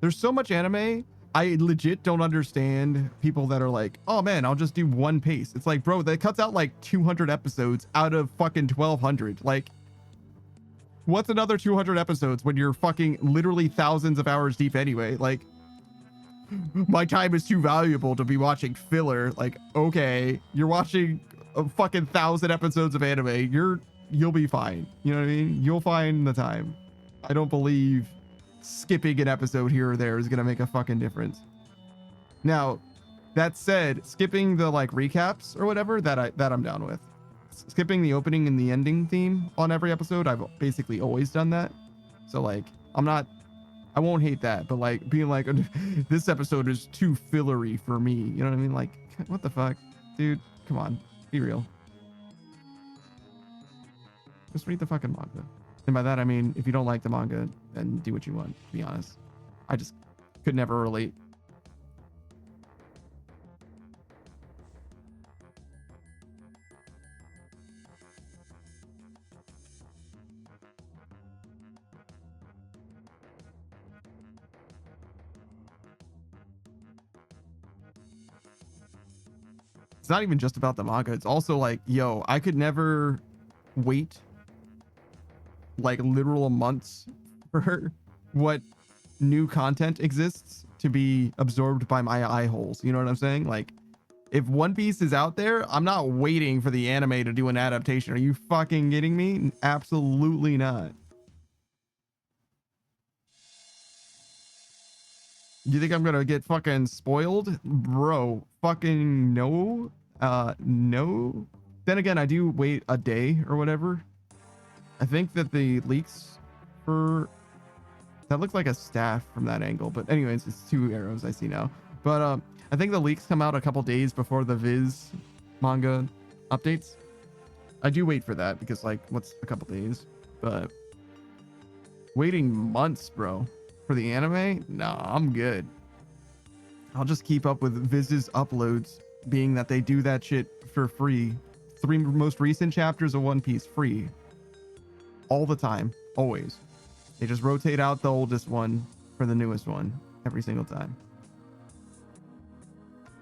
anime. I legit don't understand people that are like, oh man, I'll just do one pace. It's like, bro, that cuts out like 200 episodes out of fucking 1200. Like, what's another 200 episodes when you're fucking literally thousands of hours deep anyway? Like, my time is too valuable to be watching filler. Like, okay, you're watching a fucking 1,000 episodes of anime. You'll be fine. You know what I mean? You'll find the time. I don't believe skipping an episode here or there is gonna make a fucking difference. Now, that said, skipping the like recaps or whatever, that I'm down with. Skipping the opening and the ending theme on every episode, I've basically always done that. So like, I won't hate that, but like being like, this episode is too fillery for me. You know what I mean? Like, what the fuck, dude? Come on, be real. Just read the fucking manga. And by that, I mean, if you don't like the manga, then do what you want, to be honest. I just could never relate. It's not even just about the manga. It's also like, yo, I could never wait like literal months for what new content exists to be absorbed by my eye holes. You know what I'm saying? Like, if One Piece is out there, I'm not waiting for the anime to do an adaptation. Are you fucking kidding me? Absolutely not. You think I'm gonna get fucking spoiled? Bro, fucking no. No. Then again, I do wait a day or whatever. I think that the leaks for that looks like a staff from that angle, but anyways, it's 2 arrows I see now. But I think the leaks come out a couple days before the Viz manga updates. I do wait for that because like, what's a couple days? But waiting months, bro, for the anime? Nah, I'm good. I'll just keep up with Viz's uploads, being that they do that shit for free. 3 most recent chapters of One Piece free. All the time, always. They just rotate out the oldest one for the newest one every single time.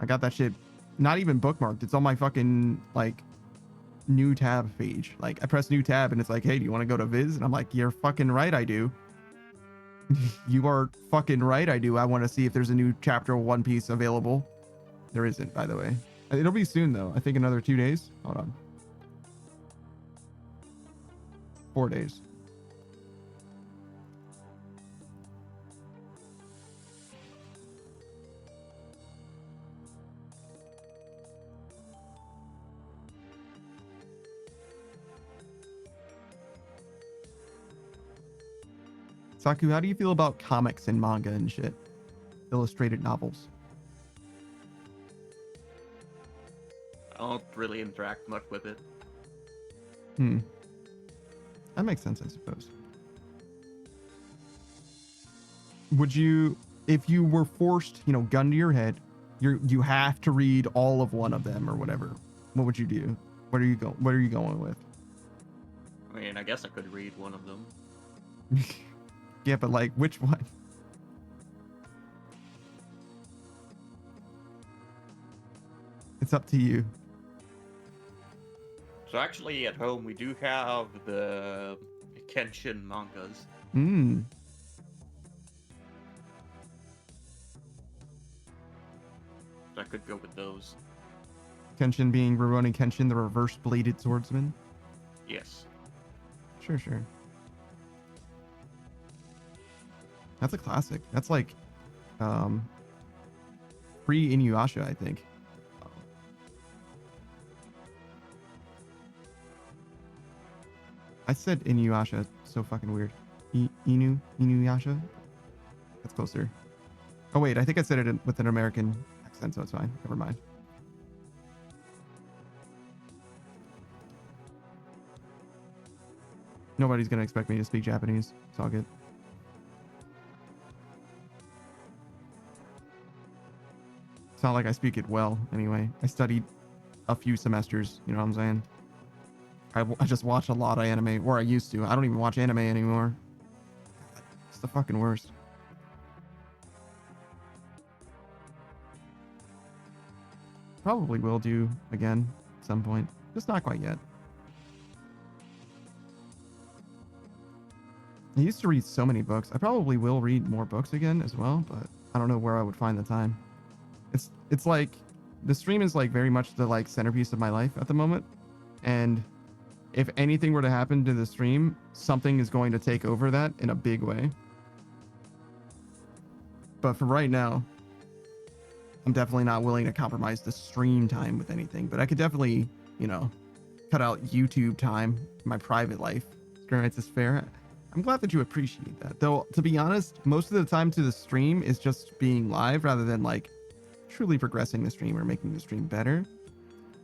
I got that shit not even bookmarked. It's on my fucking like new tab page. Like I press new tab and it's like, hey, do you want to go to Viz? And I'm like, you're fucking right, I do. You are fucking right, I do. I want to see if there's a new chapter of One Piece available. There isn't, by the way. It'll be soon though. I think another 2 days. Hold on. 4 days. Saku, how do you feel about comics and manga and shit? Illustrated novels. I don't really interact much with it. That makes sense, I suppose. Would you, if you were forced, you know, gun to your head, you have to read all of one of them or whatever, what would you do? What are you going with? I mean, I guess I could read one of them. Yeah, but like, which one? It's up to you. So actually, at home, we do have the Kenshin mangas. So I could go with those. Kenshin being Rurouni Kenshin, the reverse bladed swordsman. Yes. Sure. That's a classic. That's like pre-Inuyasha, I think. I said Inuyasha. So fucking weird. Inuyasha? That's closer. Oh wait, I think I said it with an American accent, so it's fine. Never mind. Nobody's gonna expect me to speak Japanese. It's all good. It's not like I speak it well anyway. I studied a few semesters, you know what I'm saying? I just watch a lot of anime, or I used to. I don't even watch anime anymore. It's the fucking worst. Probably will do again at some point. Just not quite yet. I used to read so many books. I probably will read more books again as well, but I don't know where I would find the time. It's like the stream is like very much the like centerpiece of my life at the moment. And if anything were to happen to the stream, something is going to take over that in a big way. But for right now, I'm definitely not willing to compromise the stream time with anything, but I could definitely, you know, cut out YouTube time in my private life. Ignorance is fair. I'm glad that you appreciate that. Though, to be honest, most of the time to the stream is just being live rather than like truly progressing the stream or making the stream better.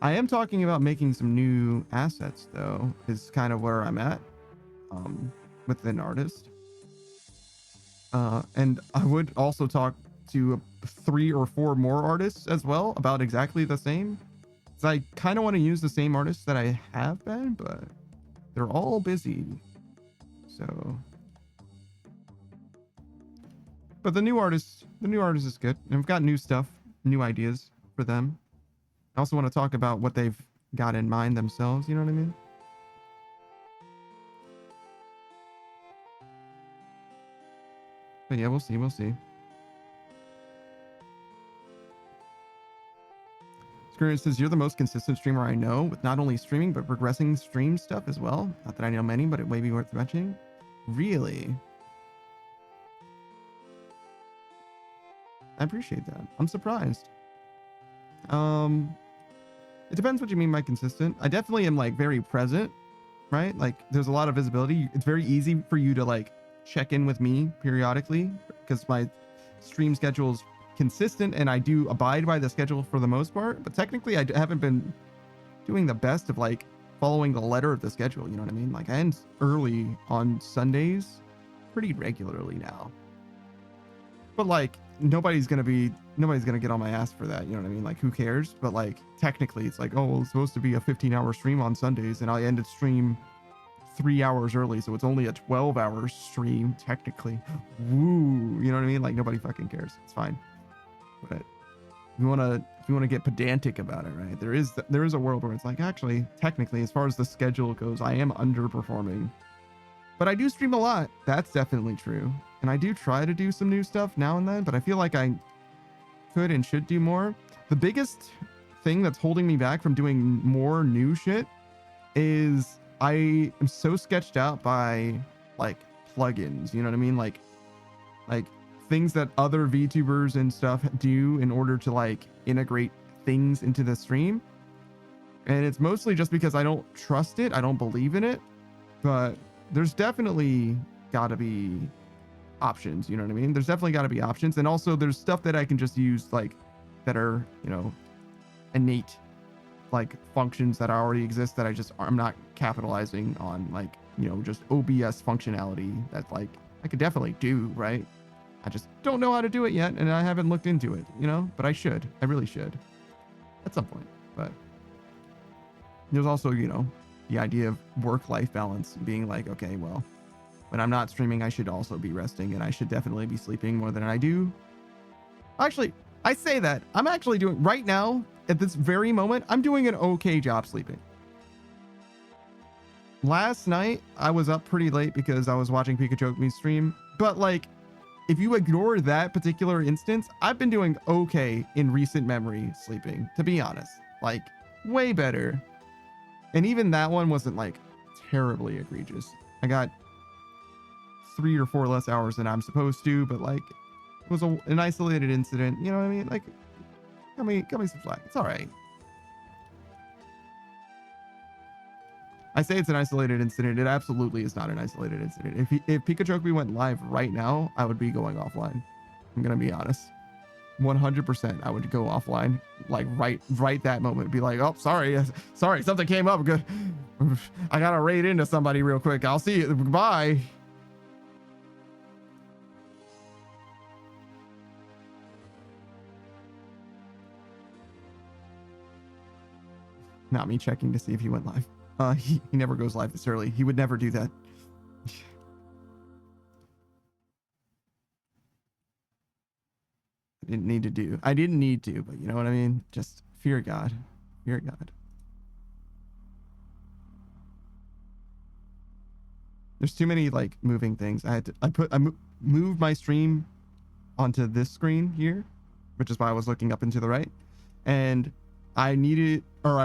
I am talking about making some new assets though, is kind of where I'm at with an artist. And I would also talk to 3 or 4 more artists as well about exactly the same. So I kind of want to use the same artists that I have been, but they're all busy. So, but the new artist is good. And I've got new stuff, new ideas for them. I also want to talk about what they've got in mind themselves. You know what I mean? But yeah, we'll see. We'll see. Scrooge says, you're the most consistent streamer I know with not only streaming, but progressing stream stuff as well. Not that I know many, but it may be worth mentioning. Really? I appreciate that. I'm surprised. It depends what you mean by consistent. I definitely am like very present, right? Like there's a lot of visibility. It's very easy for you to like check in with me periodically because my stream schedule is consistent and I do abide by the schedule for the most part, but technically I haven't been doing the best of like following the letter of the schedule. You know what I mean? Like I end early on Sundays pretty regularly now, but like nobody's gonna get on my ass for that. You know what I mean? Like who cares? But like technically it's like, oh, well, it's supposed to be a 15-hour stream on Sundays and I ended stream 3 hours early, so it's only a 12-hour stream technically. Woo, you know what I mean? Like nobody fucking cares. It's fine. But if you want to get pedantic about it, right? There is a world where it's like, actually, technically, as far as the schedule goes, I am underperforming. But I do stream a lot. That's definitely true. And I do try to do some new stuff now and then, but I feel like I could and should do more. The biggest thing that's holding me back from doing more new shit is I am so sketched out by like plugins, you know what I mean? Like things that other VTubers and stuff do in order to like integrate things into the stream. And it's mostly just because I don't trust it. I don't believe in it, but there's definitely gotta be options. You know what I mean? There's definitely gotta be options. And also there's stuff that I can just use like that are, you know, innate like functions that already exist that I'm not capitalizing on, like, you know, just OBS functionality that like I could definitely do, right? I just don't know how to do it yet, and I haven't looked into it, you know, but I should. I really should at some point. But there's also, you know, the idea of work-life balance being like, okay, well, when I'm not streaming, I should also be resting, and I should definitely be sleeping more than I do. Actually, I say that I'm actually doing right now at this very moment, I'm doing an okay job sleeping. Last night, I was up pretty late because I was watching Pikachu stream, but like, if you ignore that particular instance, I've been doing okay in recent memory sleeping, to be honest. Like, way better. And even that one wasn't like terribly egregious. I got 3 or 4 less hours than I'm supposed to, but like, it was an isolated incident. You know what I mean? Like, got me some slack. It's all right. I say it's an isolated incident. It absolutely is not an isolated incident. If Pikachu went live right now, I would be going offline. I'm gonna be honest. 100% I would go offline, like right that moment. Be like, oh, sorry, something came up. Good, I gotta raid into somebody real quick. I'll see you. Bye. Not me checking to see if he went live. He never goes live this early. He would never do that. I didn't need to, but you know what I mean? Just fear God. Fear God. There's too many like moving things. I moved my stream onto this screen here, which is why I was looking up and to the right. And I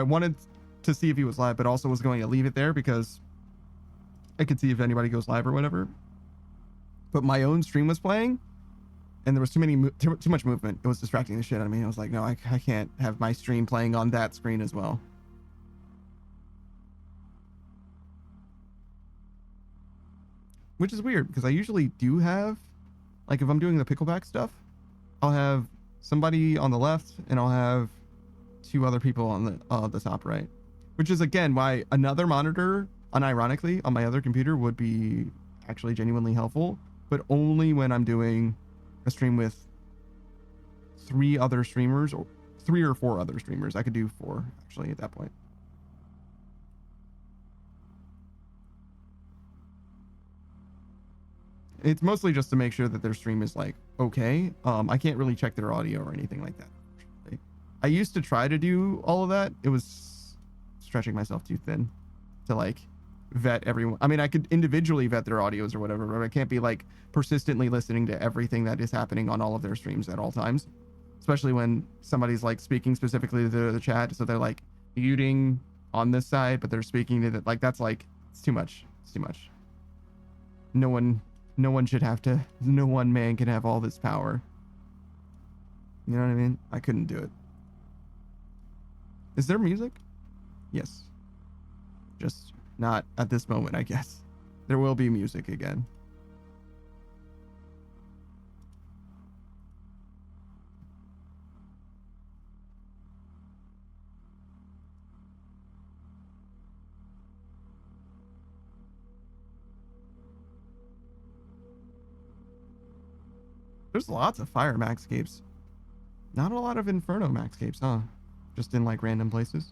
wanted to see if he was live, but also was going to leave it there because I could see if anybody goes live or whatever. But my own stream was playing, and there was too much movement. It was distracting the shit out of me. I was like, no, I can't have my stream playing on that screen as well. Which is weird because I usually do have, like, if I'm doing the pickleback stuff, I'll have somebody on the left and I'll have 2 other people on the top right, which is again why another monitor, unironically, on my other computer would be actually genuinely helpful, but only when I'm doing a stream with 3 other streamers, or 3 or 4 other streamers. I could do 4 actually at that point. It's mostly just to make sure that their stream is like okay. I can't really check their audio or anything like that. I used to try to do all of that. It was stretching myself too thin to like vet everyone. I mean, I could individually vet their audios or whatever, but I can't be like persistently listening to everything that is happening on all of their streams at all times, especially when somebody's like speaking specifically to the chat. So they're like muting on this side, but they're speaking to the, like, that's like, it's too much. It's too much. No one should have to, no one man can have all this power. You know what I mean? I couldn't do it. Is there music? Yes. Just not at this moment, I guess. There will be music again. There's lots of fire maxscapes. Not a lot of inferno maxscapes, huh? Just in like random places.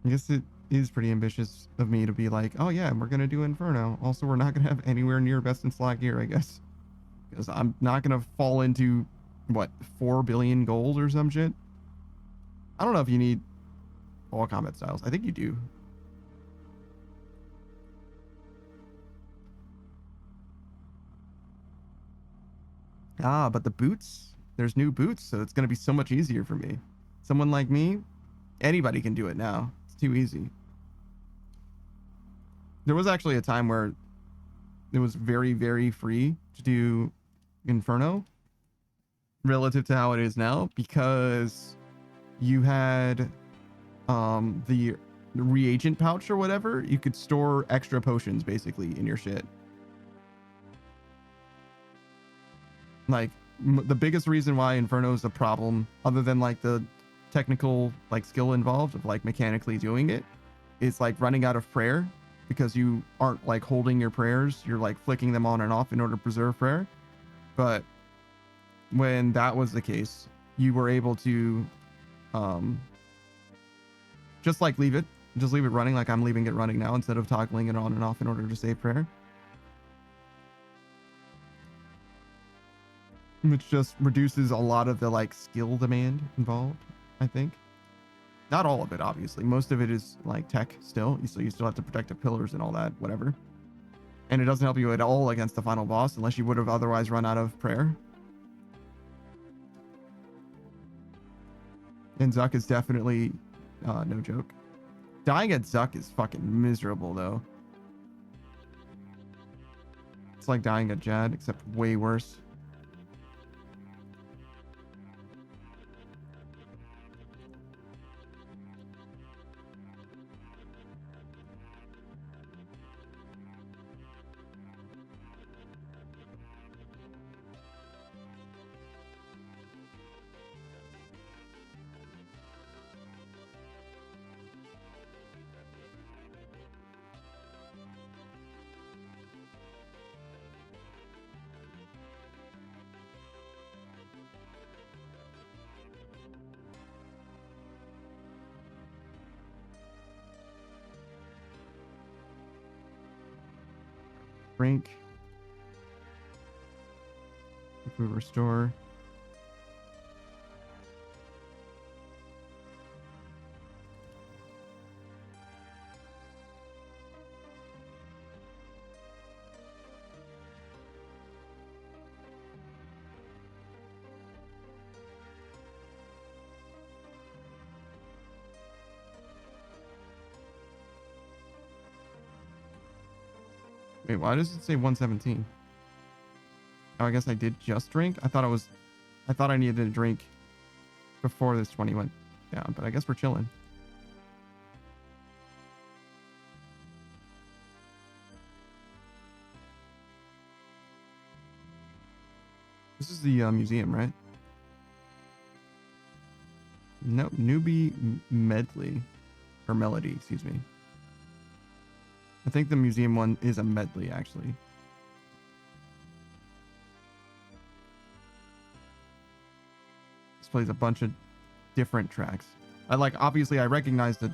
I guess it is pretty ambitious of me to be like, oh yeah, we're gonna do Inferno. Also, we're not gonna have anywhere near best in slot gear, I guess. Because I'm not gonna fall into, what, 4 billion gold or some shit? I don't know if you need all combat styles. I think you do. Ah, but the boots, there's new boots, so it's gonna be so much easier for me. Someone like me, anybody can do it now. Too easy. There was actually a time where it was very, very free to do Inferno relative to how it is now, because you had the reagent pouch or whatever. You could store extra potions basically in your shit. Like the biggest reason why Inferno is a problem, other than like the technical like skill involved of like mechanically doing it, is like running out of prayer, because you aren't like holding your prayers, you're like flicking them on and off in order to preserve prayer. But when that was the case, you were able to just like leave it running, like I'm leaving it running now, instead of toggling it on and off in order to save prayer, which just reduces a lot of the like skill demand involved, I think. Not all of it, obviously. Most of it is like tech still, so you still have to protect the pillars and all that, whatever. And it doesn't help you at all against the final boss, unless you would have otherwise run out of prayer. And Zuck is definitely no joke. Dying at Zuck is fucking miserable, though. It's like dying at Jad, except way worse. drink. If we restore. Wait, why does it say 117? Oh, I guess I did just drink. I thought I needed to drink before this 20 went down, but I guess we're chilling. This is the museum, right? No, newbie medley or melody, excuse me. I think the museum one is a medley, actually. This plays a bunch of different tracks. Obviously I recognize the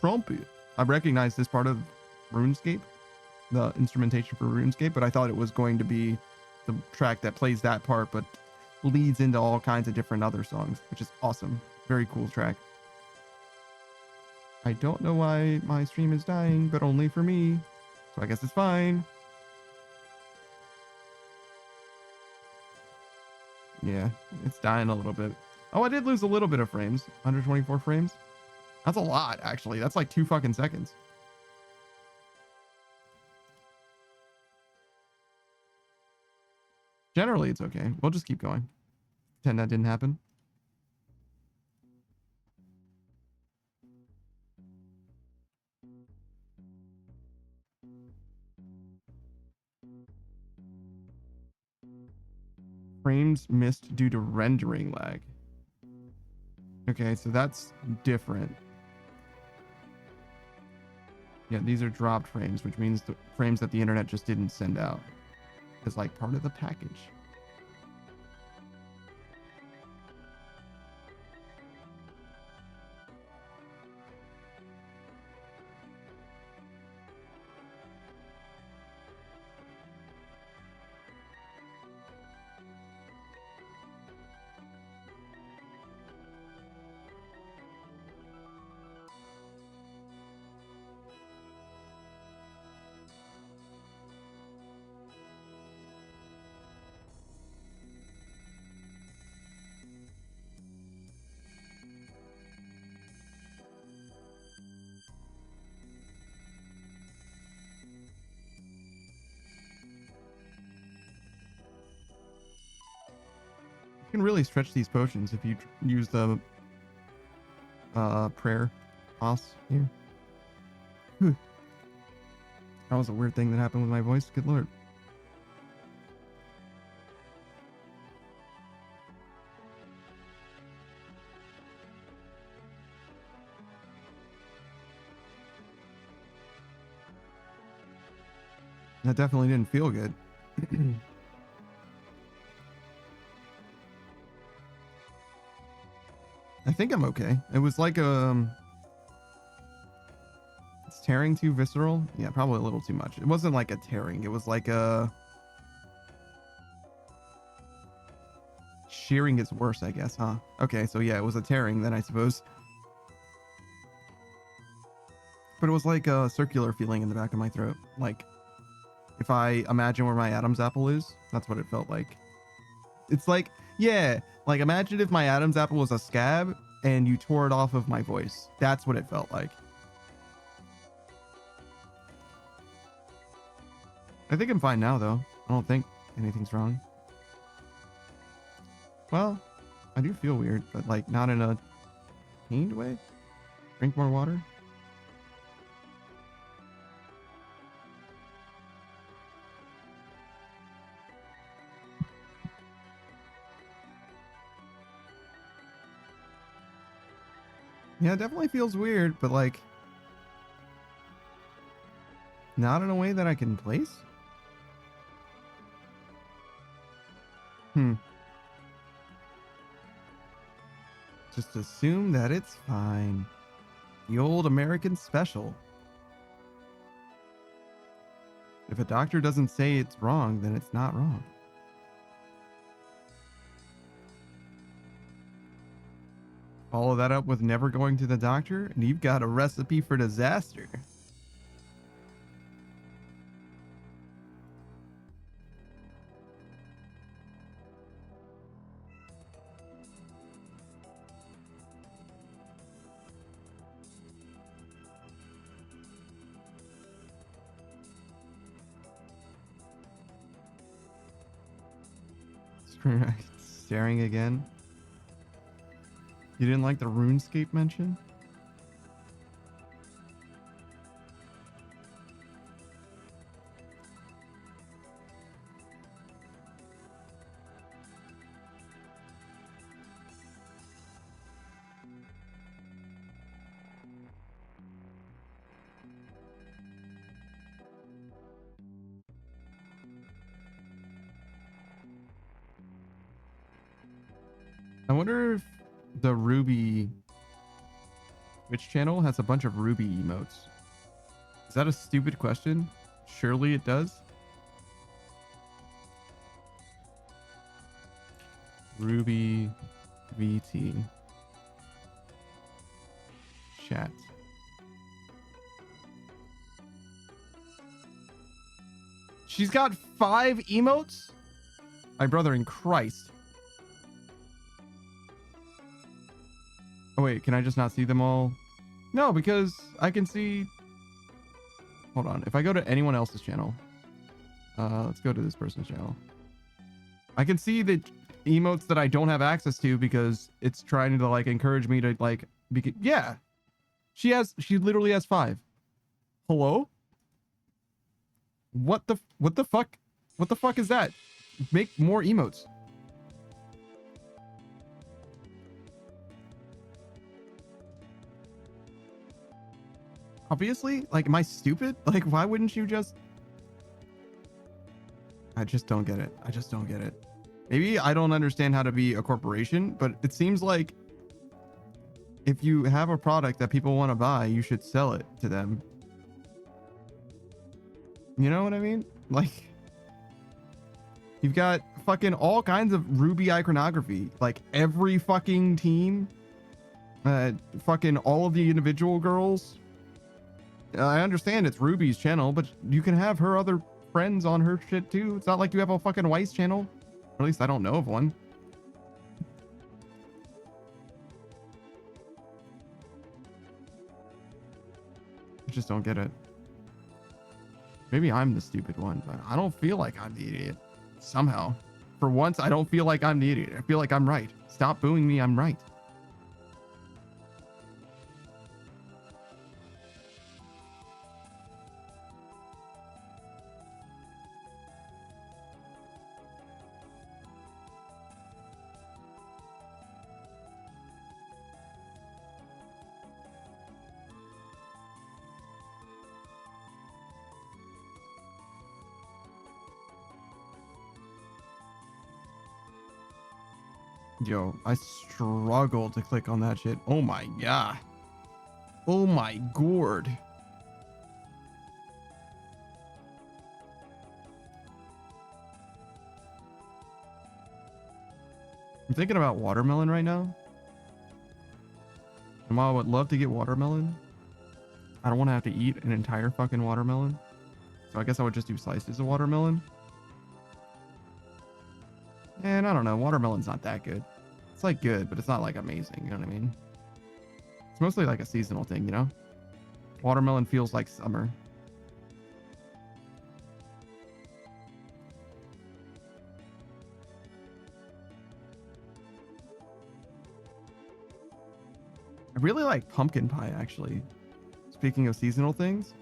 trumpet. I recognize this part of RuneScape, the instrumentation for RuneScape, but I thought it was going to be the track that plays that part, but leads into all kinds of different other songs, which is awesome. Very cool track. I don't know why my stream is dying, but only for me. So I guess it's fine. Yeah, it's dying a little bit. Oh, I did lose a little bit of frames. 124 frames. That's a lot, actually. That's like 2 fucking seconds. Generally, it's okay. We'll just keep going. Pretend that didn't happen. Frames missed due to rendering lag. Okay, so that's different. Yeah, these are dropped frames, which means the frames that the internet just didn't send out as like part of the package. You can really stretch these potions if you use the prayer boss here. Whew. That was a weird thing that happened with my voice. Good lord. That definitely didn't feel good. I think I'm okay. It was like it's tearing too visceral. Yeah, probably a little too much. It wasn't like a tearing. It was like a shearing is worse, I guess, huh? Okay, so yeah, it was a tearing then, I suppose. But it was like a circular feeling in the back of my throat. Like if I imagine where my Adam's apple is, that's what it felt like. It's like, yeah, like imagine if my Adam's apple was a scab and you tore it off of my voice. That's what it felt like. I think I'm fine now, though. I don't think anything's wrong. Well, I do feel weird, but like not in a pained way. Drink more water. Yeah, it definitely feels weird, but like not in a way that I can place. Just assume that it's fine. The old American special. If a doctor doesn't say it's wrong, then it's not wrong. Follow that up with never going to the doctor, and you've got a recipe for disaster. Staring again. You didn't like the Runescape mention? I wonder if the Ruby Twitch channel has a bunch of Ruby emotes. Is that a stupid question? Surely it does. Ruby VT chat. She's got 5 emotes? My brother in Christ. Oh wait, can I just not see them all? No, because I can see... Hold on. If I go to anyone else's channel... let's go to this person's channel. I can see the emotes that I don't have access to because it's trying to like encourage me to like... Yeah! She literally has 5. Hello? What the fuck? What the fuck is that? Make more emotes. Obviously, like, am I stupid? Like, why wouldn't you just... I just don't get it. I just don't get it. Maybe I don't understand how to be a corporation, but it seems like if you have a product that people want to buy, you should sell it to them. You know what I mean? Like, you've got fucking all kinds of Ruby iconography. Like, every fucking team. Fucking all of the individual girls. I understand it's Ruby's channel, but you can have her other friends on her shit too. It's not like you have a fucking Weiss channel. Or at least I don't know of one. I just don't get it. Maybe I'm the stupid one, but I don't feel like I'm the idiot. Somehow. For once, I don't feel like I'm the idiot. I feel like I'm right. Stop booing me, I'm right. Yo, I struggle to click on that shit. Oh my god. Oh my gourd. I'm thinking about watermelon right now. And while I would love to get watermelon, I don't want to have to eat an entire fucking watermelon. So I guess I would just do slices of watermelon. And I don't know, watermelon's not that good. It's like good, but it's not like amazing, you know what I mean? It's mostly like a seasonal thing, you know? Watermelon feels like summer. I really like pumpkin pie, actually. Speaking of seasonal things,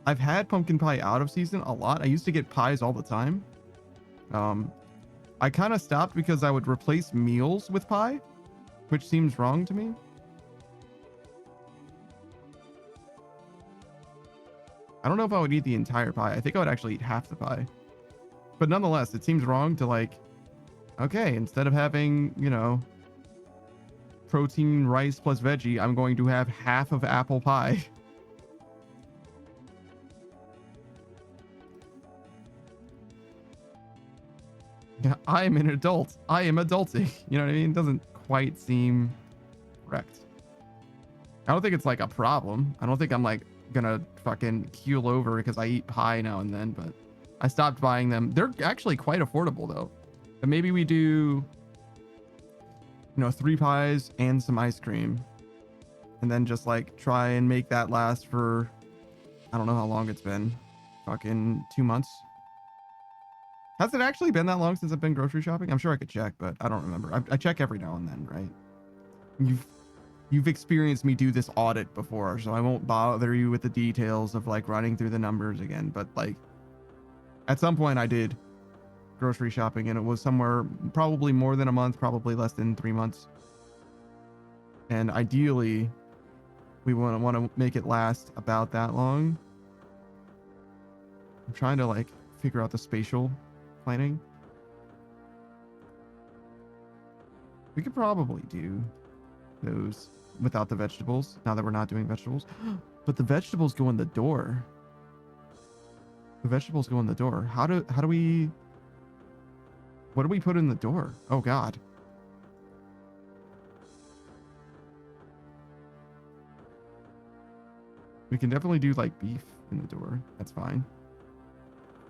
I've had pumpkin pie out of season a lot. I used to get pies all the time. I kind of stopped because I would replace meals with pie, which seems wrong to me. I don't know if I would eat the entire pie. I think I would actually eat half the pie. But nonetheless, it seems wrong to like, okay, instead of having, you know, protein rice plus veggie, I'm going to have half of apple pie. Yeah, I am an adult. I am adulting. You know what I mean? It doesn't quite seem correct. I don't think it's like a problem. I don't think I'm like gonna fucking keel over because I eat pie now and then, but I stopped buying them. They're actually quite affordable though. But maybe we do, 3 pies and some ice cream, and then just like try and make that last for, I don't know how long it's been, fucking 2 months. Has it actually been that long since I've been grocery shopping? I'm sure I could check, but I don't remember. I check every now and then, right? You've experienced me do this audit before, so I won't bother you with the details of like running through the numbers again. But like, at some point I did grocery shopping, and it was somewhere probably more than a month, probably less than 3 months. And ideally, we want to make it last about that long. I'm trying to like figure out the spatial planning. We could probably do those without the vegetables now that we're not doing vegetables. But the vegetables go in the door. The vegetables go in the door. How do we, what do we put in the door? Oh God. We can definitely do like beef in the door. That's fine.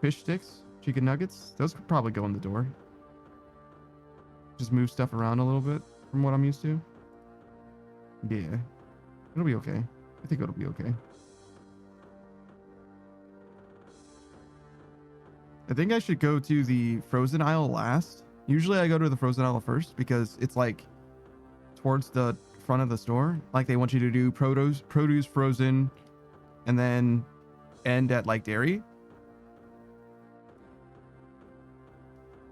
Fish sticks, chicken nuggets, those could probably go in the door. Just move stuff around a little bit from what I'm used to. Yeah, it'll be okay. I think it'll be okay. I think I should go to the frozen aisle last. Usually I go to the frozen aisle first because it's like towards the front of the store. Like they want you to do produce frozen, and then end at like dairy.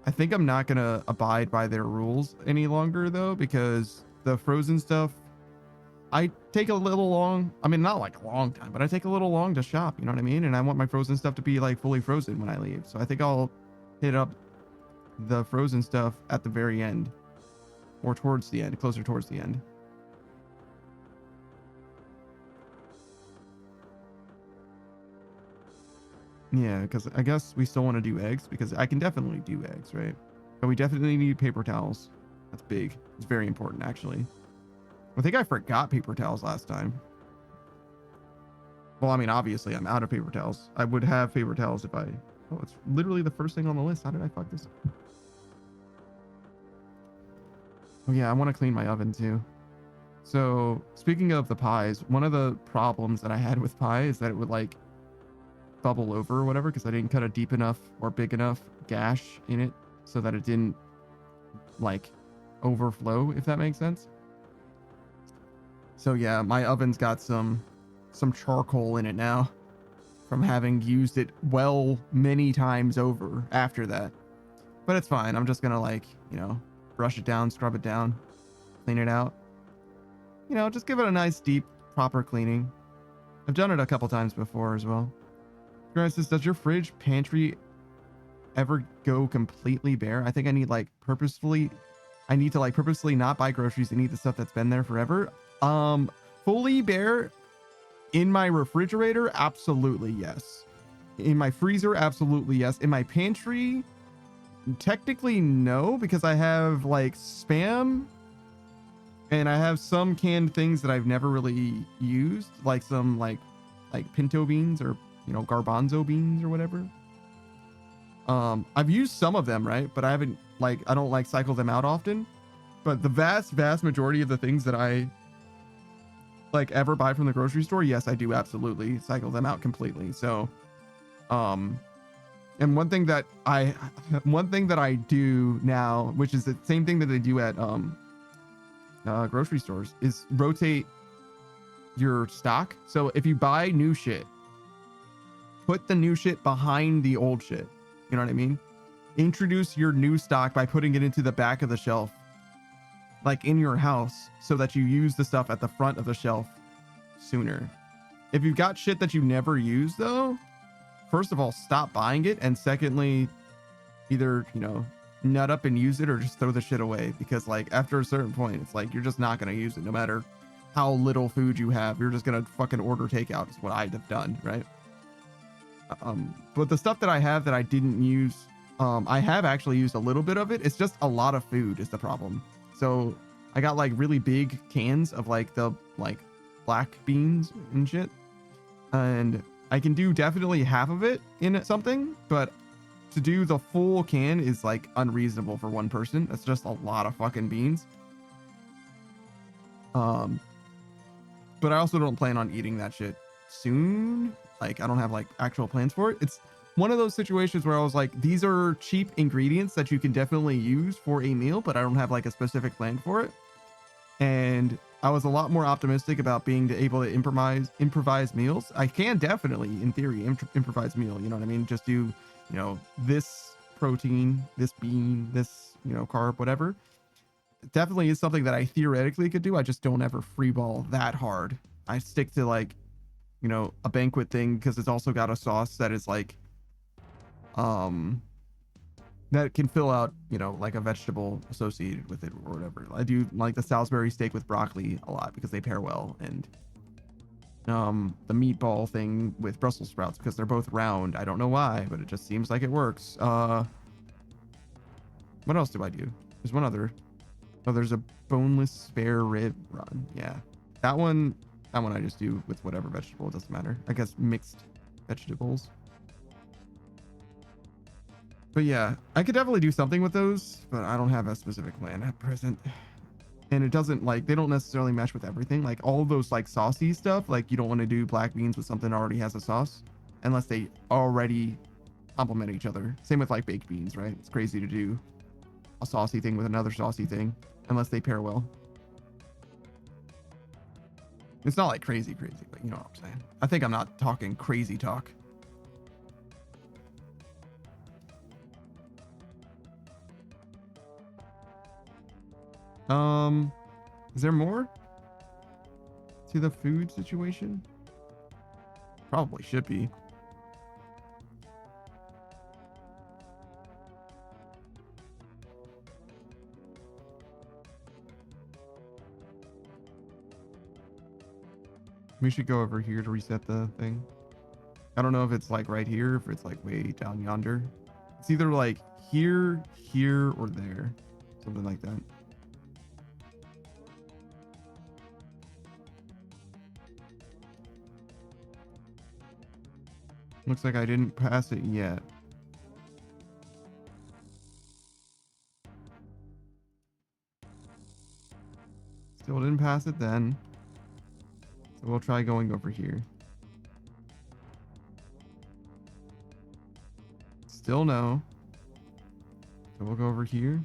I think I'm not gonna abide by their rules any longer though, because the frozen stuff, I take a little long. I mean, not like a long time, but I take a little long to shop. You know what I mean? And I want my frozen stuff to be like fully frozen when I leave. So I think I'll hit up the frozen stuff at the very end, or towards the end, closer towards the end. Yeah, because I guess we still want to do eggs, because I can definitely do eggs, right? But we definitely need paper towels. That's big. It's very important, actually. I think I forgot paper towels last time. Well, I mean, obviously, I'm out of paper towels. I would have paper towels if I... Oh, it's literally the first thing on the list. How did I fuck this up? Oh, yeah, I want to clean my oven, too. So, speaking of the pies, one of the problems that I had with pie is that it would, like, bubble over or whatever, because I didn't cut a deep enough or big enough gash in it so that it didn't, like, overflow, if that makes sense. So yeah, my oven's got some charcoal in it now from having used it many times over after that. But it's fine. I'm just gonna like, brush it down, scrub it down, clean it out. Just give it a nice deep, proper cleaning. I've done it a couple times before as well. Francis, does your fridge pantry ever go completely bare? I think I need purposefully not buy groceries and eat the stuff that's been there forever. Fully bare in my refrigerator, absolutely yes. In my freezer, absolutely yes. In my pantry, technically no, because I have Spam, and I have some canned things that I've never really used, like some like pinto beans or garbanzo beans or whatever. I've used some of them, right? But I haven't I don't cycle them out often. But the vast majority of the things that I ever buy from the grocery store, yes, I do absolutely cycle them out completely. So and one thing that I do now, which is the same thing that they do at grocery stores, is rotate your stock. So if you buy new shit, put the new shit behind the old shit. You know what I mean? Introduce your new stock by putting it into the back of the shelf, in your house, so that you use the stuff at the front of the shelf sooner. If you've got shit that you never use though, first of all, stop buying it, and secondly, either nut up and use it or just throw the shit away, because after a certain point, it's you're just not going to use it no matter how little food you have. You're just going to fucking order takeout is what I'd have done, right? But the stuff that I have that I didn't use I have actually used a little bit of it. It's just a lot of food is the problem. So I got like really big cans of like the like black beans and shit. And I can do definitely half of it in something, but to do the full can is like unreasonable for one person. That's just a lot of fucking beans. But I also don't plan on eating that shit soon. Like, I don't have like actual plans for it. It's one of those situations where I was like, these are cheap ingredients that you can definitely use for a meal, but I don't have like a specific plan for it. And I was a lot more optimistic about being able to improvise meals. I can definitely, in theory, improvise meal. You know what I mean? Just do, you know, this protein, this bean, this, you know, carb, whatever. It definitely is something that I theoretically could do. I just don't ever freeball that hard. I stick to like, you know, a banquet thing because it's also got a sauce that is like, that can fill out, you know, like a vegetable associated with it or whatever. I do like the Salisbury steak with broccoli a lot because they pair well, and the meatball thing with Brussels sprouts because they're both round. I don't know why, but it just seems like it works. What else do I do? There's one other. Oh, there's a boneless spare rib run. Yeah, that one I just do with whatever vegetable. It doesn't matter. I guess mixed vegetables. But yeah, I could definitely do something with those, but I don't have a specific plan at present. And it doesn't like, they don't necessarily mesh with everything. Like all of those like saucy stuff, like you don't want to do black beans with something that already has a sauce unless they already complement each other. Same with like baked beans, right? It's crazy to do a saucy thing with another saucy thing unless they pair well. It's not like crazy, but you know what I'm saying. I think I'm not talking crazy talk. Is there more to the food situation? Probably should be. We should go over here to reset the thing. I don't know if it's like right here, if it's like way down yonder. It's either like here, here, or there. Something like that. Looks like I didn't pass it yet. Still didn't pass it then. So we'll try going over here. Still no. So we'll go over here.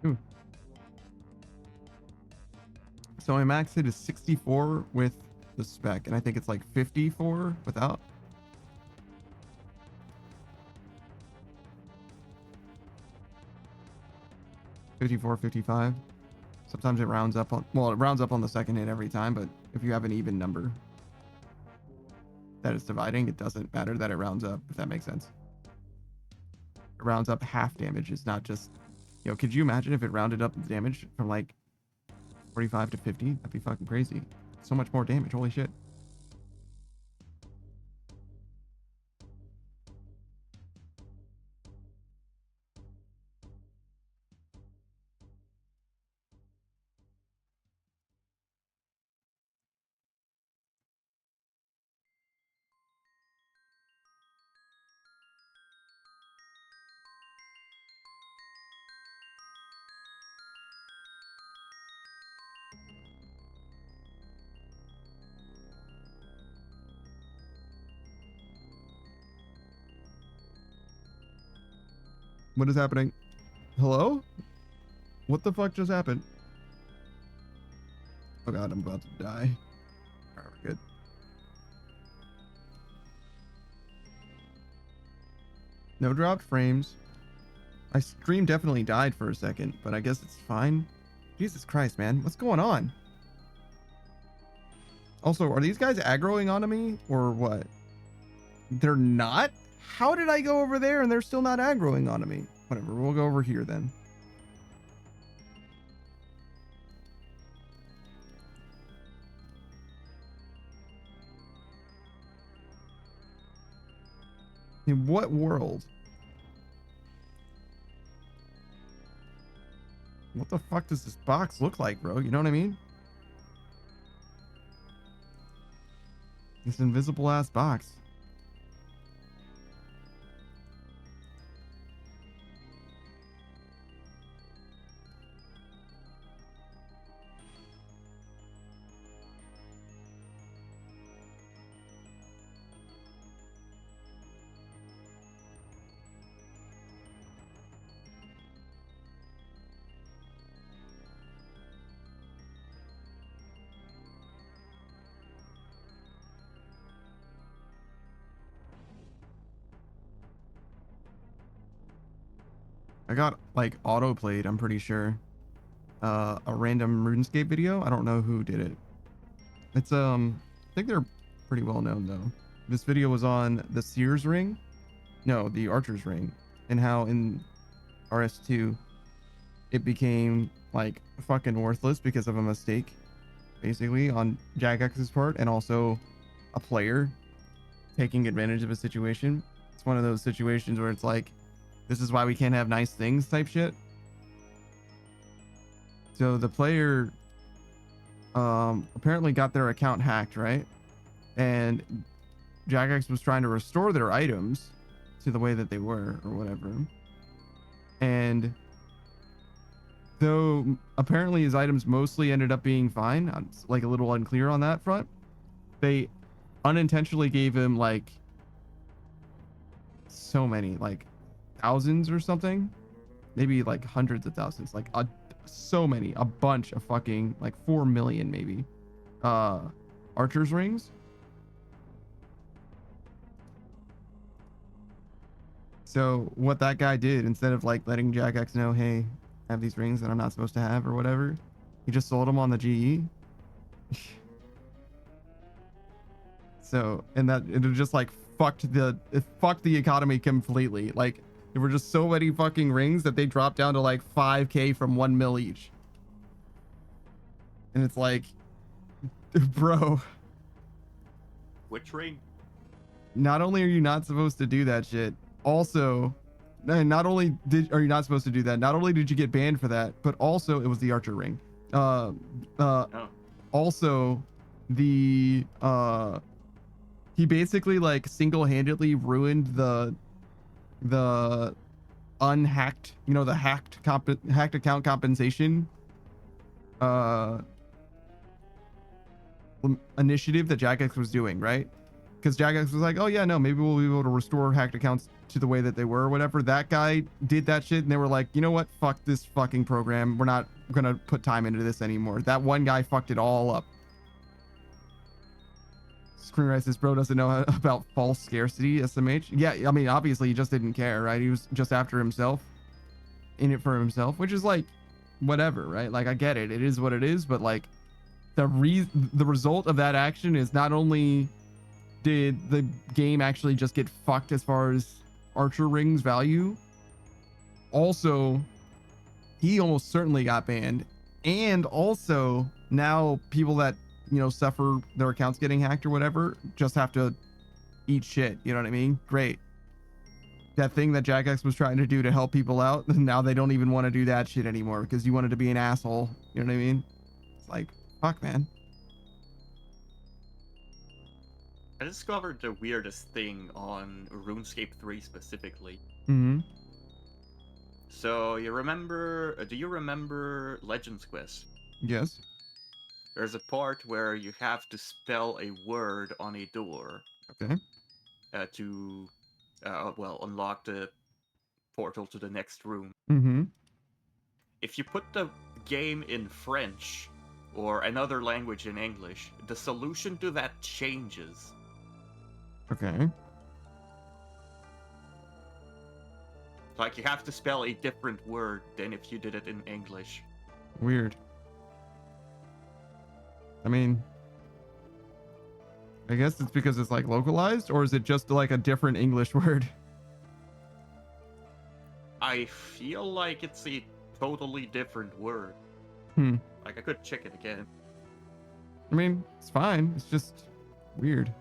Ooh. So I maxed it as 64 with the spec, and I think it's like 54 without. $54, $55. Sometimes it rounds up on, well, it rounds up on the second hit every time, but if you have an even number that is dividing, it doesn't matter that it rounds up, if that makes sense. It rounds up half damage. It's not just, you know, could you imagine if it rounded up the damage from like 45 to 50? That'd be fucking crazy. So much more damage. Holy shit. What is happening? Hello? What the fuck just happened? Oh god, I'm about to die. Alright, we're good. No dropped frames. My stream definitely died for a second, but I guess it's fine. Jesus Christ, man. What's going on? Also, are these guys aggroing onto me or what? They're not? How did I go over there and they're still not aggroing onto me? Whatever, we'll go over here then. In what world? What the fuck does this box look like, bro? You know what I mean? This invisible ass box. I got like auto played, I'm pretty sure. A random Runescape video. I don't know who did it. It's I think they're pretty well known though. This video was on the Sears ring. No, the Archer's ring. And how in RS2 it became like fucking worthless because of a mistake. Basically on Jackex's part and also a player taking advantage of a situation. It's one of those situations where it's like, this is why we can't have nice things type shit. So the player apparently got their account hacked, right? And Jackex was trying to restore their items to the way that they were or whatever. And though apparently his items mostly ended up being fine, I'm like a little unclear on that front. They unintentionally gave him like so many, like thousands or something, maybe like hundreds of thousands, like so many, a bunch of fucking like 4 million maybe Archer's rings. So what that guy did, instead of like letting Jackex know, hey, I have these rings that I'm not supposed to have or whatever, he just sold them on the GE. So, and that it just like fucked the economy completely. Like there were just so many fucking rings that they dropped down to like 5K from 1 mil each. And it's like, bro, Which ring? not only are you not supposed to do that shit, also, not only are you not supposed to do that, not only did you get banned for that, but also it was the Archer ring. Also the he basically like single-handedly ruined the unhacked, you know, the hacked account compensation initiative that Jackex was doing, right? Because Jackex was like, oh yeah, no, maybe we'll be able to restore hacked accounts to the way that they were or whatever. That guy did that shit and they were like, you know what, fuck this fucking program, we're not gonna put time into this anymore. That one guy fucked it all up. Screenwrite this bro doesn't know about false scarcity, SMH. Yeah, I mean, obviously he just didn't care, right? He was just after himself, in it for himself, which is like whatever, right? Like I get it, it is what it is, but like the result of that action is not only did the game actually just get fucked as far as Archer rings value, also he almost certainly got banned, and also now people that, you know, suffer their accounts getting hacked or whatever just have to eat shit, you know what I mean? Great. That thing that Jackex was trying to do to help people out, now they don't even want to do that shit anymore because you wanted to be an asshole, you know what I mean? It's like, fuck, man. I discovered the weirdest thing on RuneScape 3 specifically. Mm-hmm. So you remember, do you remember Legends Quest? Yes. There's a part where you have to spell a word on a door Okay. to, well, unlock the portal to the next room. Mm-hmm. If you put the game in French, or another language in English, the solution to that changes. Okay. Like, you have to spell a different word than if you did it in English. Weird. I mean, I guess it's because it's like localized, or is it just like a different English word? I feel like it's a totally different word. Hmm. Like, I could check it again. I mean, it's fine. It's just weird.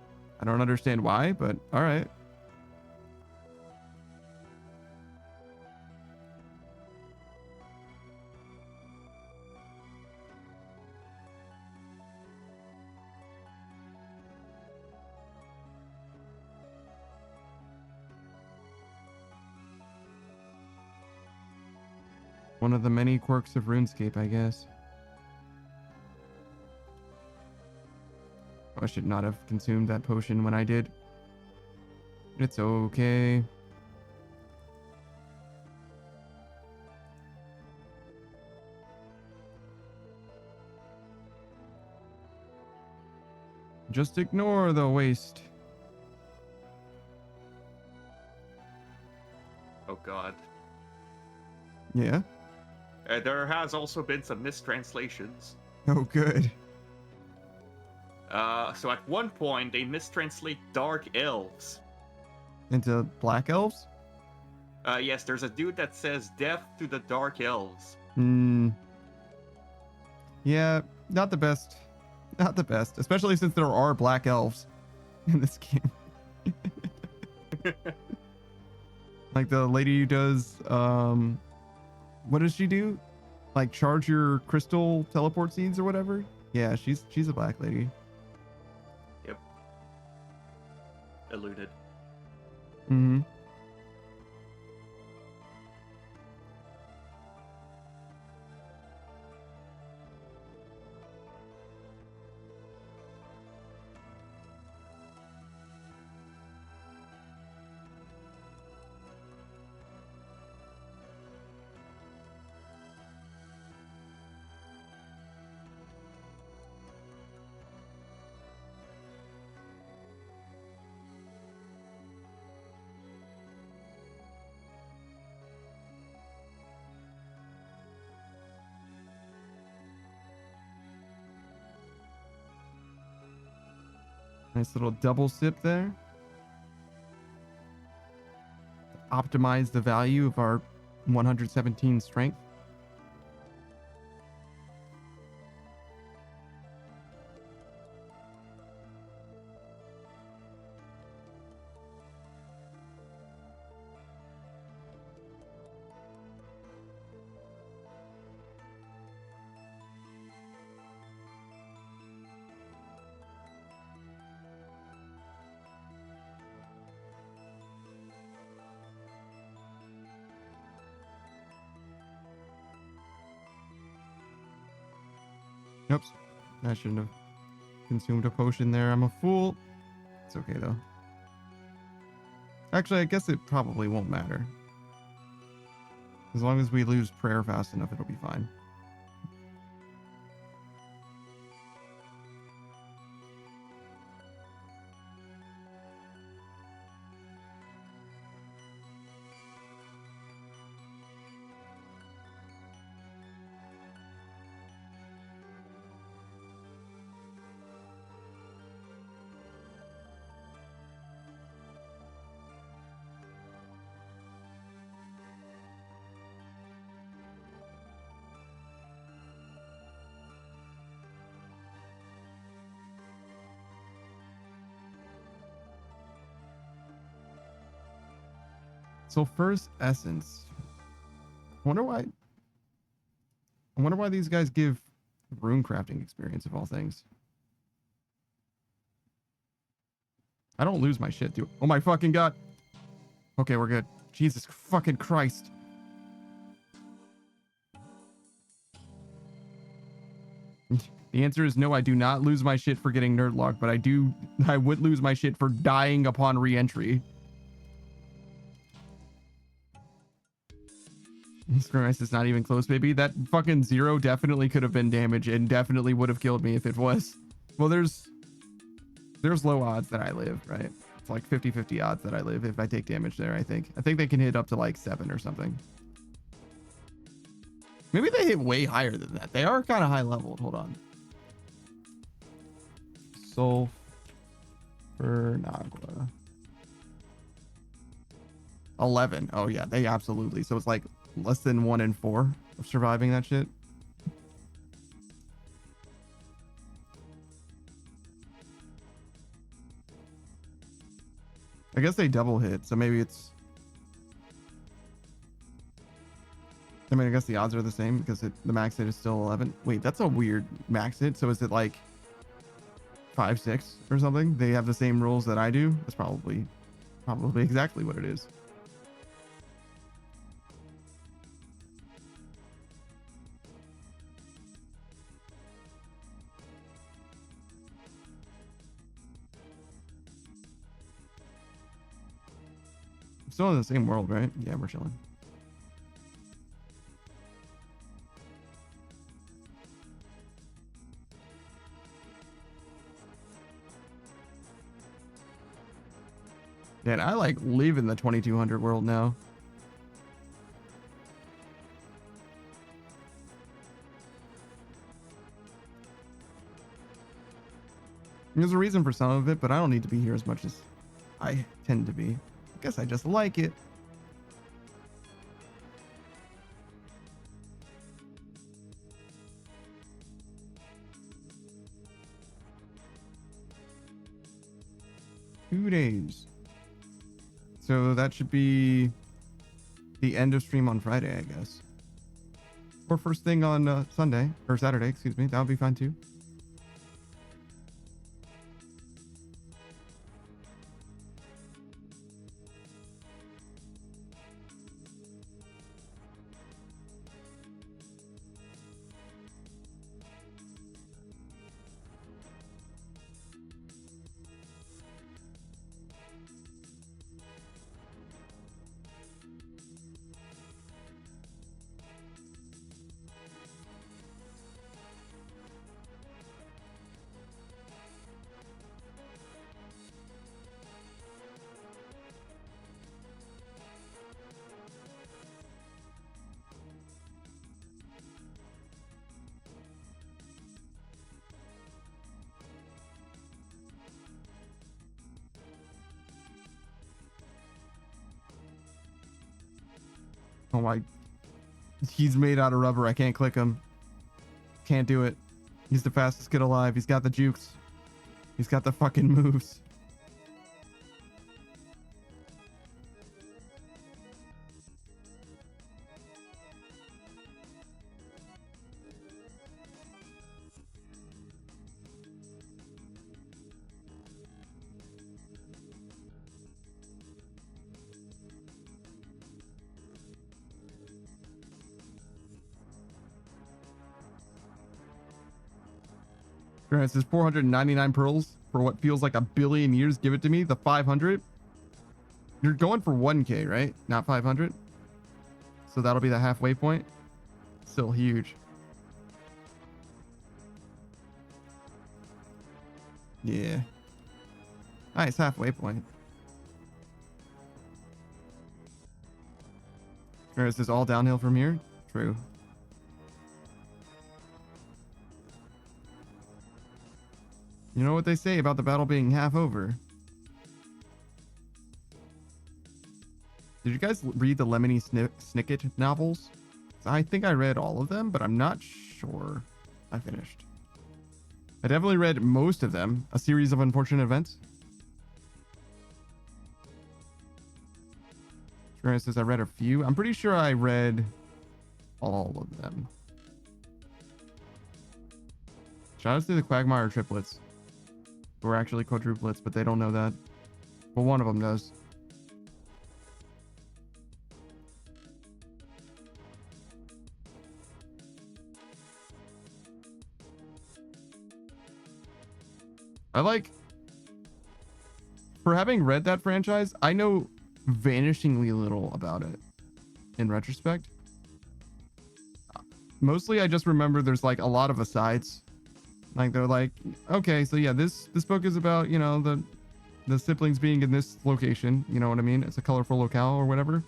I don't understand why, but all right. One of the many quirks of RuneScape, I guess. I should not have consumed that potion when I did. It's okay. Just ignore the waste. Oh god. Yeah? There has also been some mistranslations. Oh, good. So at one point, they mistranslate dark elves. Into black elves? Yes, there's a dude that says death to the dark elves. Hmm. Yeah, not the best. Not the best. Especially since there are black elves in this game. Like the lady who does, what does she do? Like charge your crystal teleport seeds or whatever? Yeah, she's a black lady. Yep. Eluded. Mm-hmm. Nice little double sip there. Optimize the value of our 117 strength. Oops. I shouldn't have consumed a potion there. I'm a fool. It's okay, though. Actually, I guess it probably won't matter. As long as we lose prayer fast enough, it'll be fine. So first essence. I wonder why these guys give rune crafting experience of all things. I don't lose my shit, dude. Oh my fucking god. Okay, we're good. Jesus fucking Christ. The answer is no, I do not lose my shit for getting nerd locked, but I would lose my shit for dying upon re-entry. Christ, it's not even close, baby. That fucking 0 definitely could have been damage and definitely would have killed me if it was. Well, there's low odds that I live, right? It's like 50-50 odds that I live if I take damage there, I think. I think they can hit up to like 7 or something. Maybe they hit way higher than that. They are kind of high leveled. Hold on. Sulfurnagua. 11. Oh yeah, they absolutely. So it's like less than 1 in 4 of surviving that shit. I guess they double hit, so maybe it's... I mean, I guess the odds are the same because the max hit is still 11. Wait, that's a weird max hit. So is it like 5-6 or something? They have the same rules that I do. That's probably exactly what it is. Still in the same world, right? Yeah, we're chilling. Man, I like live in the 2200 world now. There's a reason for some of it, but I don't need to be here as much as I tend to be. I guess I just like it. Two days. So that should be the end of stream on Friday, I guess. Or first thing on Sunday, or Saturday, excuse me. That would be fine too. Oh my, he's made out of rubber. I can't click him. Can't do it. He's the fastest kid alive. He's got the jukes. He's got the fucking moves. It says 499 pearls for what feels like a billion years. Give it to me. The 500. You're going for 1K, right? Not 500. So that'll be the halfway point. Still huge. Yeah. Nice halfway point. Is this all downhill from here? True. You know what they say about the battle being half over. Did you guys read the Lemony Snicket novels? I think I read all of them, but I'm not sure I finished. I definitely read most of them. A Series of Unfortunate Events. Sure, says I read a few. I'm pretty sure I read all of them. Shout out to the Quagmire triplets. We're actually quadruplets, but they don't know that. Well, one of them does. I like... For having read that franchise, I know vanishingly little about it in retrospect. Mostly I just remember there's like a lot of asides. Like they're like, okay, so yeah, this book is about, you know, the siblings being in this location, you know what I mean? It's a colorful locale or whatever.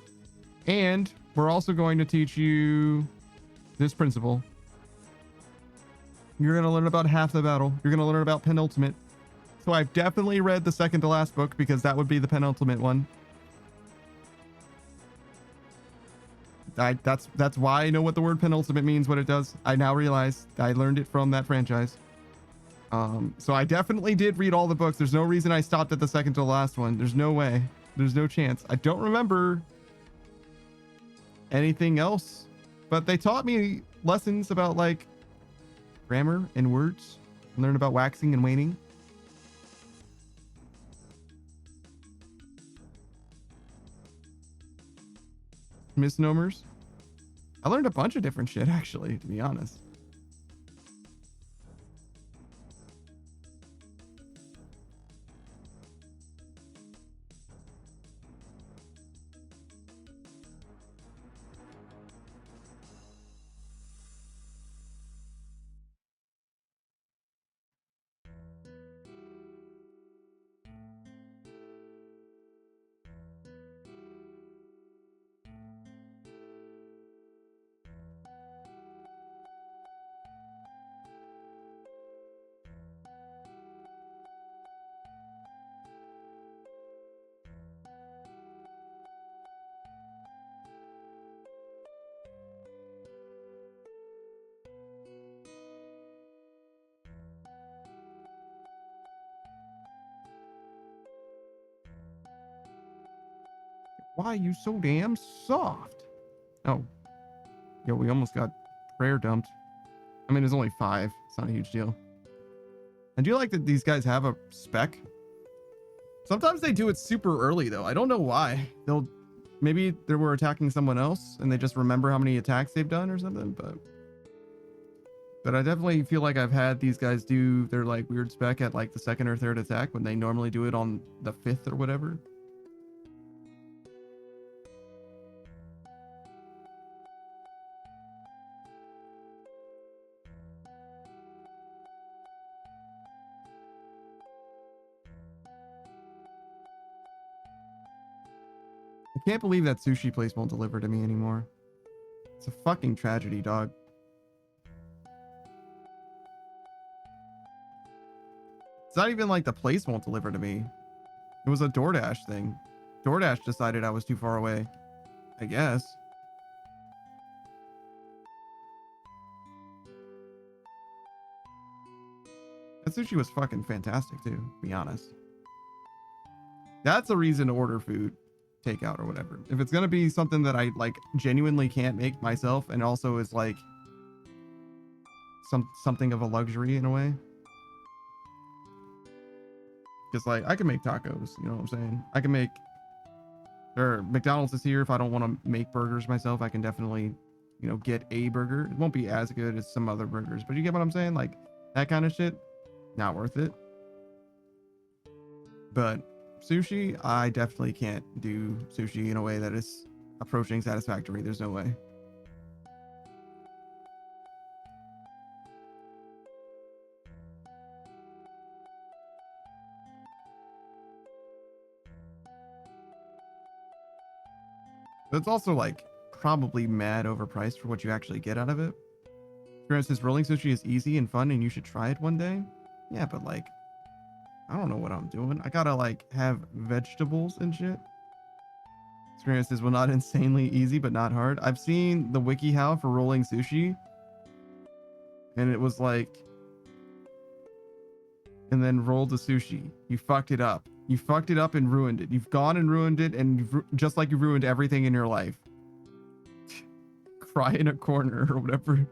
And we're also going to teach you this principle. You're going to learn about half the battle. You're going to learn about penultimate. So I've definitely read the second to last book because that would be the penultimate one. That's why I know what the word penultimate means, what it does. I now realize I learned it from that franchise. So I definitely did read all the books. There's no reason I stopped at the second to the last one. There's no way. There's no chance. I don't remember anything else, but they taught me lessons about like grammar and words. Learn about waxing and waning. Misnomers. I learned a bunch of different shit actually, to be honest. Why are you so damn soft? Oh. Yo, we almost got prayer dumped. I mean, it's only 5. It's not a huge deal. I do like that these guys have a spec. Sometimes they do it super early, though. I don't know why. Maybe they were attacking someone else, and they just remember how many attacks they've done or something, But I definitely feel like I've had these guys do their, like, weird spec at, like, the 2nd or 3rd attack when they normally do it on the 5th or whatever. I can't believe that sushi place won't deliver to me anymore. It's a fucking tragedy, dog. It's not even like the place won't deliver to me. It was a DoorDash thing. DoorDash decided I was too far away. I guess. That sushi was fucking fantastic too, to be honest. That's a reason to order food, takeout or whatever. If it's gonna be something that I like genuinely can't make myself and also is like something of a luxury in a way. Because like I can make tacos, you know what I'm saying? I can make, or McDonald's is here. If I don't want to make burgers myself, I can definitely, you know, get a burger. It won't be as good as some other burgers, but you get what I'm saying? Like that kind of shit, not worth it. But sushi, I definitely can't do sushi in a way that is approaching satisfactory. There's no way. But it's also like probably mad overpriced for what you actually get out of it. For instance, rolling sushi is easy and fun and you should try it one day. Yeah, but like, I don't know what I'm doing. I gotta like have vegetables and shit. Experiences will not insanely easy, but not hard. I've seen the WikiHow for rolling sushi. And it was like, and then rolled the sushi. You fucked it up. You fucked it up and ruined it. You've gone and ruined it, and just like you ruined everything in your life. Cry in a corner or whatever.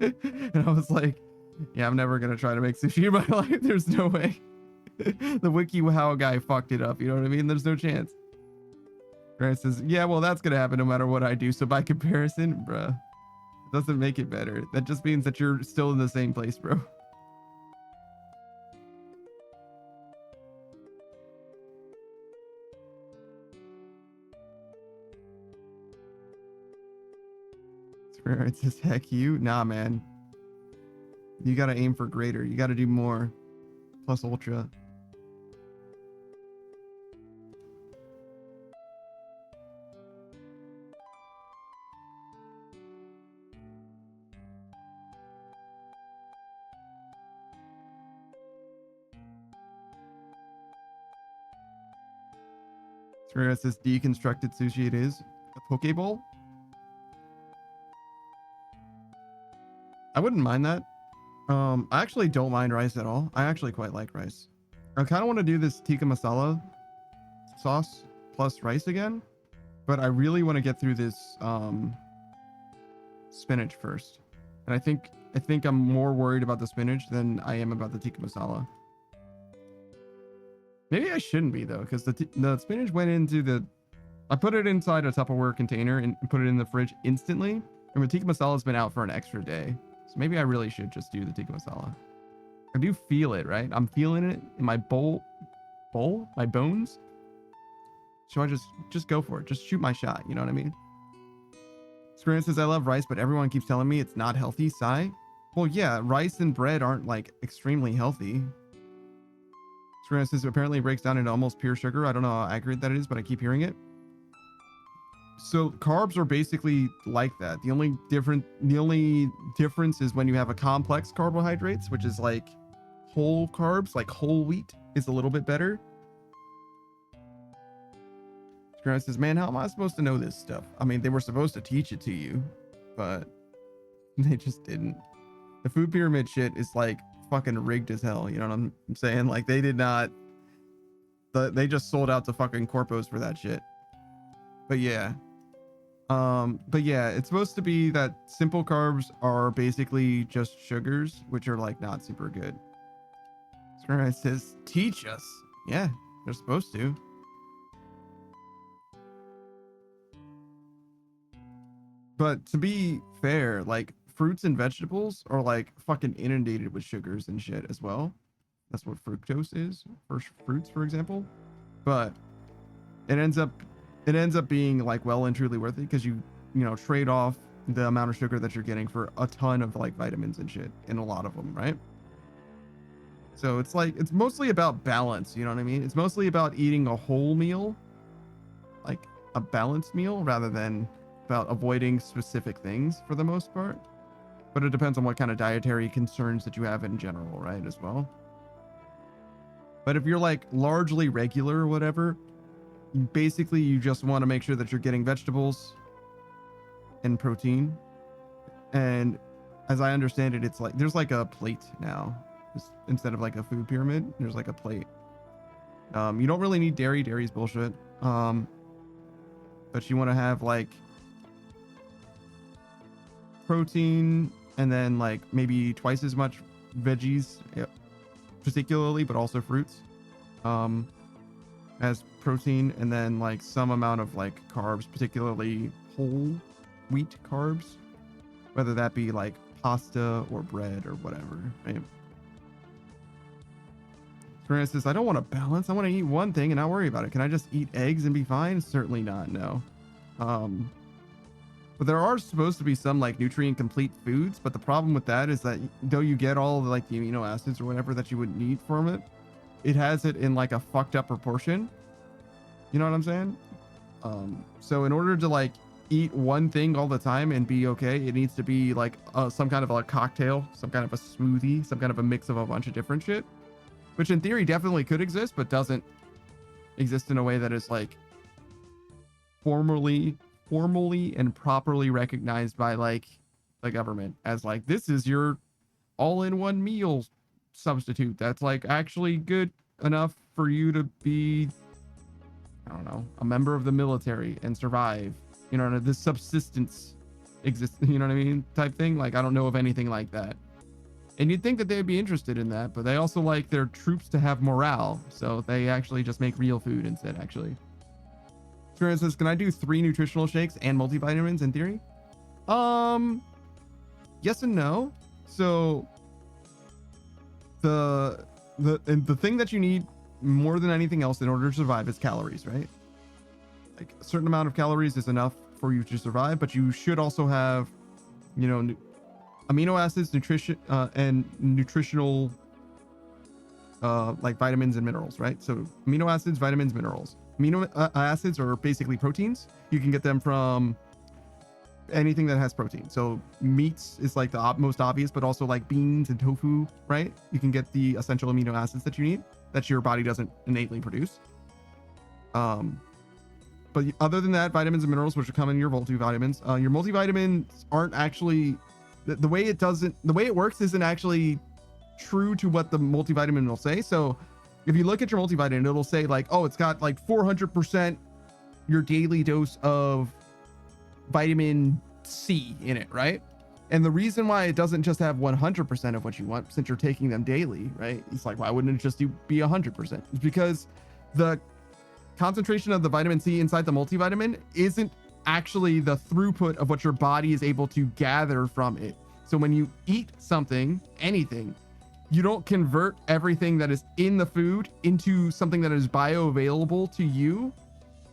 And I was like, yeah, I'm never gonna try to make sushi in my life. There's no way. The WikiHow guy fucked it up. You know what I mean? There's no chance. Grant says, yeah, well, that's gonna happen no matter what I do. So by comparison, bruh, it doesn't make it better. That just means that you're still in the same place, bro. It says, heck you. Nah, man. You gotta aim for greater. You gotta do more. Plus ultra. Where it says deconstructed sushi it is. A poke bowl? I wouldn't mind that. I actually don't mind rice at all. I actually quite like rice. I kind of want to do this tikka masala sauce plus rice again, but I really want to get through this spinach first. And I think I'm more worried about the spinach than I am about the tikka masala. Maybe I shouldn't be though, because the spinach went into the... I put it inside a Tupperware container and put it in the fridge instantly. And the tikka masala has been out for an extra day. So maybe I really should just do the tikka masala. I do feel it, right? I'm feeling it in my my bones. So I just go for it. Just shoot my shot. You know what I mean? Screen says, I love rice, but everyone keeps telling me it's not healthy. Sigh. Well, yeah, rice and bread aren't like extremely healthy. Screen says, apparently it breaks down into almost pure sugar. I don't know how accurate that is, but I keep hearing it. So carbs are basically like that. The only difference is when you have a complex carbohydrates, which is like whole carbs, like whole wheat is a little bit better. Screen says, man, how am I supposed to know this stuff? I mean, they were supposed to teach it to you, but they just didn't. The food pyramid shit is like fucking rigged as hell. You know what I'm saying? Like they did not, they just sold out to fucking corpos for that shit. But yeah. It's supposed to be that simple carbs are basically just sugars, which are like not super good. It says, teach us. Yeah, they're supposed to. But to be fair, like fruits and vegetables are like fucking inundated with sugars and shit as well. That's what fructose is for fruits, for example. But it ends up being like well and truly worth it because you trade off the amount of sugar that you're getting for a ton of like vitamins and shit in a lot of them, right? So it's like, it's mostly about balance, you know what I mean? It's mostly about eating a whole meal, like a balanced meal, rather than about avoiding specific things for the most part. But it depends on what kind of dietary concerns that you have in general, right, as well. But if you're like largely regular or whatever, basically you just want to make sure that you're getting vegetables and protein. And as I understand it, it's like there's like a plate now. Instead of like a food pyramid, there's like a plate. You don't really need dairy. Dairy's bullshit. But you want to have like protein and then like maybe twice as much veggies, particularly, but also fruits as protein, and then like some amount of like carbs, particularly whole wheat carbs, whether that be like pasta or bread or whatever, right? For instance, I don't want to balance. I want to eat one thing and not worry about it. Can I just eat eggs and be fine? Certainly not, no. But there are supposed to be some like nutrient complete foods, but the problem with that is that though you get all the like the amino acids or whatever that you would need from it, it has it in like a fucked up proportion. You know what I'm saying? So in order to like eat one thing all the time and be okay, it needs to be like some kind of a cocktail, some kind of a smoothie, some kind of a mix of a bunch of different shit, which in theory definitely could exist, but doesn't exist in a way that is like formally and properly recognized by like the government as like, this is your all-in-one meal substitute that's like actually good enough for you to be, I don't know, a member of the military and survive, you know, this subsistence exists, you know what I mean, type thing. Like, I don't know of anything like that. And you'd think that they'd be interested in that, but they also like their troops to have morale, so they actually just make real food instead, actually. For instance, can I do 3 nutritional shakes and multivitamins in theory? Yes and no. So the thing that you need more than anything else in order to survive is calories, right? Like a certain amount of calories is enough for you to survive, but you should also have amino acids, nutrition, and nutritional like vitamins and minerals, right? So amino acids, vitamins, minerals. Amino acids are basically proteins. You can get them from anything that has protein. So meats is like the most obvious, but also like beans and tofu, right? You can get the essential amino acids that you need that your body doesn't innately produce. But other than that, vitamins and minerals, which are come in your multivitamins, your multivitamins aren't actually the way it works isn't actually true to what the multivitamin will say. So if you look at your multivitamin, it'll say like, oh, it's got like 400% your daily dose of vitamin C in it, right? And the reason why it doesn't just have 100% of what you want, since you're taking them daily, right? It's like, why wouldn't it just be 100%? It's because the concentration of the vitamin C inside the multivitamin isn't actually the throughput of what your body is able to gather from it. So when you eat something, anything, you don't convert everything that is in the food into something that is bioavailable to you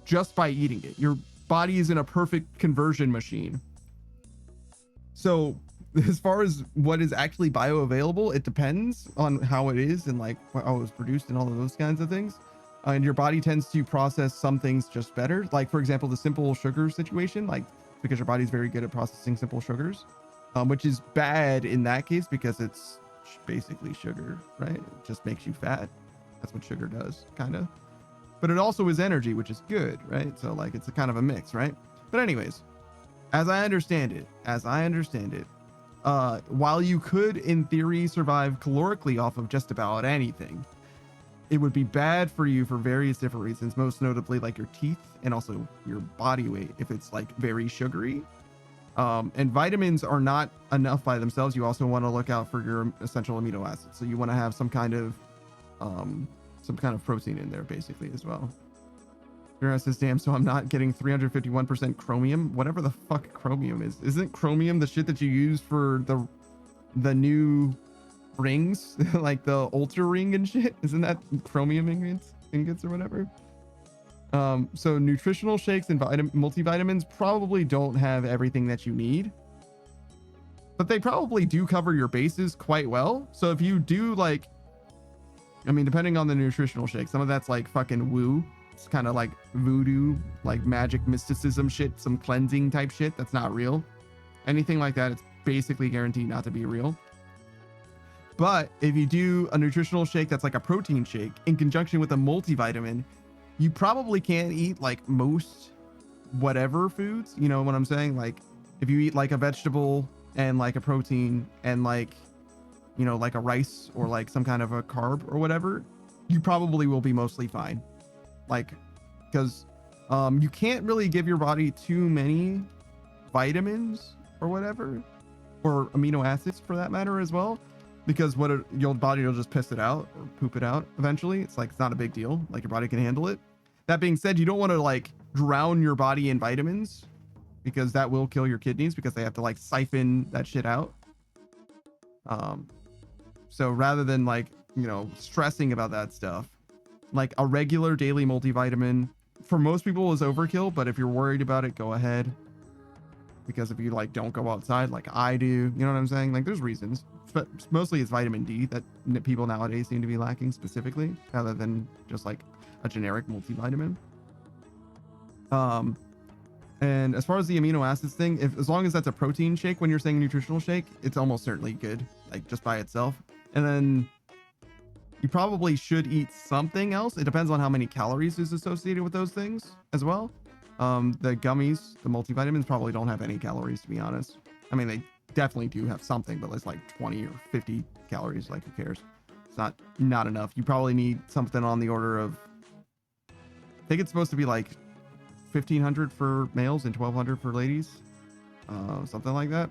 just by eating it. Your body is in a perfect conversion machine. So as far as what is actually bioavailable, it depends on how it is and like how it was produced and all of those kinds of things. And your body tends to process some things just better. Like for example, the simple sugar situation, like because your body's very good at processing simple sugars, which is bad in that case because it's basically sugar, right? It just makes you fat. That's what sugar does, kind of. But it also is energy, which is good, right? So like it's a kind of a mix, right? But anyways, as I understand it, while you could in theory survive calorically off of just about anything, it would be bad for you for various different reasons, most notably like your teeth and also your body weight if it's like very sugary. And vitamins are not enough by themselves. You also want to look out for your essential amino acids. So you want to have some kind of protein in there basically as well. Vera says, damn, so I'm not getting 351% chromium, whatever the fuck chromium is. Isn't chromium the shit that you use for the new rings, like the ultra ring and shit? Isn't that chromium ingots or whatever? So nutritional shakes and multivitamins probably don't have everything that you need, but they probably do cover your bases quite well. So if you do like, I mean, depending on the nutritional shake, some of that's like fucking woo. It's kind of like voodoo, like magic mysticism shit, some cleansing type shit that's not real. Anything like that, it's basically guaranteed not to be real. But if you do a nutritional shake that's like a protein shake in conjunction with a multivitamin, you probably can't eat like most whatever foods. You know what I'm saying? Like if you eat like a vegetable and like a protein and like, you know, like a rice or like some kind of a carb or whatever, you probably will be mostly fine. Like, because you can't really give your body too many vitamins or whatever, or amino acids for that matter as well, because your body will just piss it out or poop it out eventually. It's like, it's not a big deal. Like your body can handle it. That being said, you don't want to like drown your body in vitamins because that will kill your kidneys because they have to like siphon that shit out. So rather than like, you know, stressing about that stuff, like a regular daily multivitamin for most people is overkill, but if you're worried about it, go ahead. Because if you like don't go outside like I do, you know what I'm saying? Like there's reasons, but mostly it's vitamin D that people nowadays seem to be lacking specifically, rather than just like a generic multivitamin. And as far as the amino acids thing, as long as that's a protein shake, when you're saying nutritional shake, it's almost certainly good, like just by itself. And then you probably should eat something else. It depends on how many calories is associated with those things as well. The gummies, the multivitamins probably don't have any calories, to be honest. I mean, they definitely do have something, but it's like 20 or 50 calories. Like, who cares? It's not enough. You probably need something on the order of, I think it's supposed to be like 1,500 for males and 1,200 for ladies, something like that.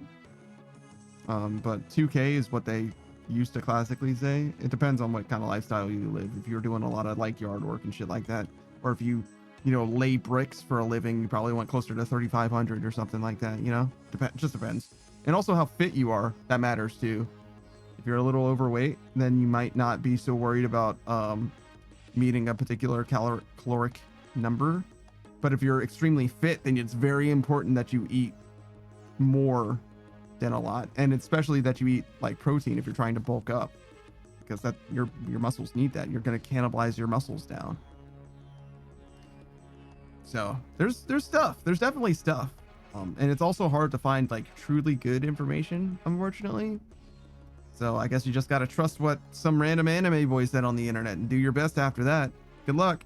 But 2K is what they used to classically say. It depends on what kind of lifestyle you live. If you're doing a lot of like yard work and shit like that, or if you know, lay bricks for a living, you probably want closer to 3,500 or something like that, you know? Just depends. And also how fit you are, that matters too. If you're a little overweight, then you might not be so worried about meeting a particular caloric number. But if you're extremely fit, then it's very important that you eat more than a lot, and especially that you eat like protein if you're trying to bulk up, because that your muscles need that. You're going to cannibalize your muscles down. So there's stuff. There's definitely stuff. And it's also hard to find like truly good information, unfortunately. So I guess you just got to trust what some random anime boy said on the internet and do your best after that. Good luck.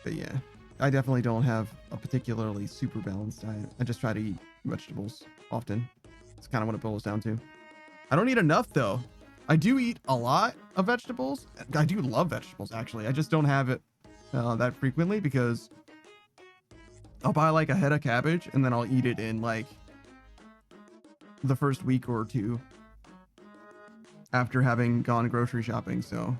But yeah, I definitely don't have a particularly super balanced diet. I just try to eat vegetables often. It's kind of what it boils down to. I don't eat enough though. I do eat a lot of vegetables. I do love vegetables actually. I just don't have it that frequently because I'll buy like a head of cabbage and then I'll eat it in like the first week or two after having gone grocery shopping. So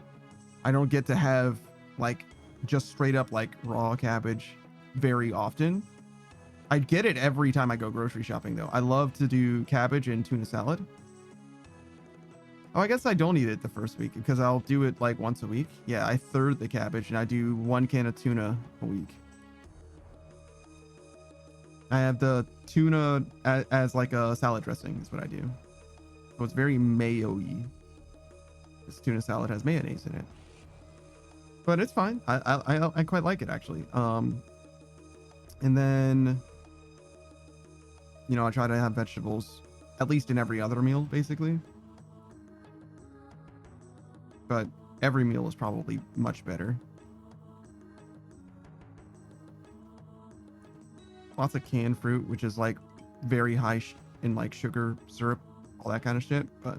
I don't get to have like just straight up like raw cabbage very often. I get it every time I go grocery shopping though. I love to do cabbage and tuna salad. Oh, I guess I don't eat it the first week because I'll do it like once a week. Yeah, I third the cabbage and I do 1 can of tuna a week. I have the tuna as like a salad dressing is what I do. So it's very mayo-y. This tuna salad has mayonnaise in it. But it's fine. I quite like it actually. And then, you know, I try to have vegetables at least in every other meal, basically. But every meal is probably much better. Lots of canned fruit, which is like very high in like sugar, syrup, all that kind of shit. But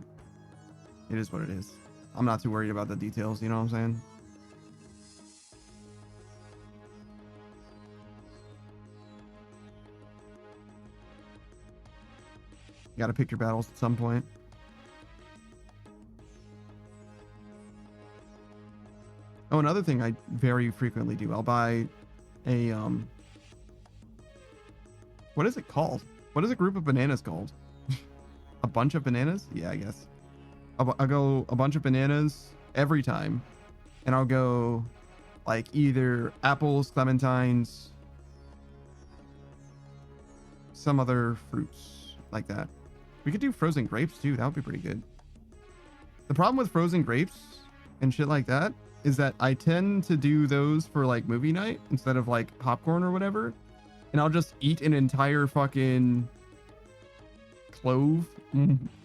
it is what it is. I'm not too worried about the details, you know what I'm saying? You gotta pick your battles at some point. Oh, another thing I very frequently do. I'll buy a, what is it called? What is a group of bananas called? A bunch of bananas? Yeah, I guess. I'll go a bunch of bananas every time. And I'll go like either apples, clementines, some other fruits like that. We could do frozen grapes too. That would be pretty good. The problem with frozen grapes and shit like that is that I tend to do those for like movie night instead of like popcorn or whatever. And I'll just eat an entire fucking clove.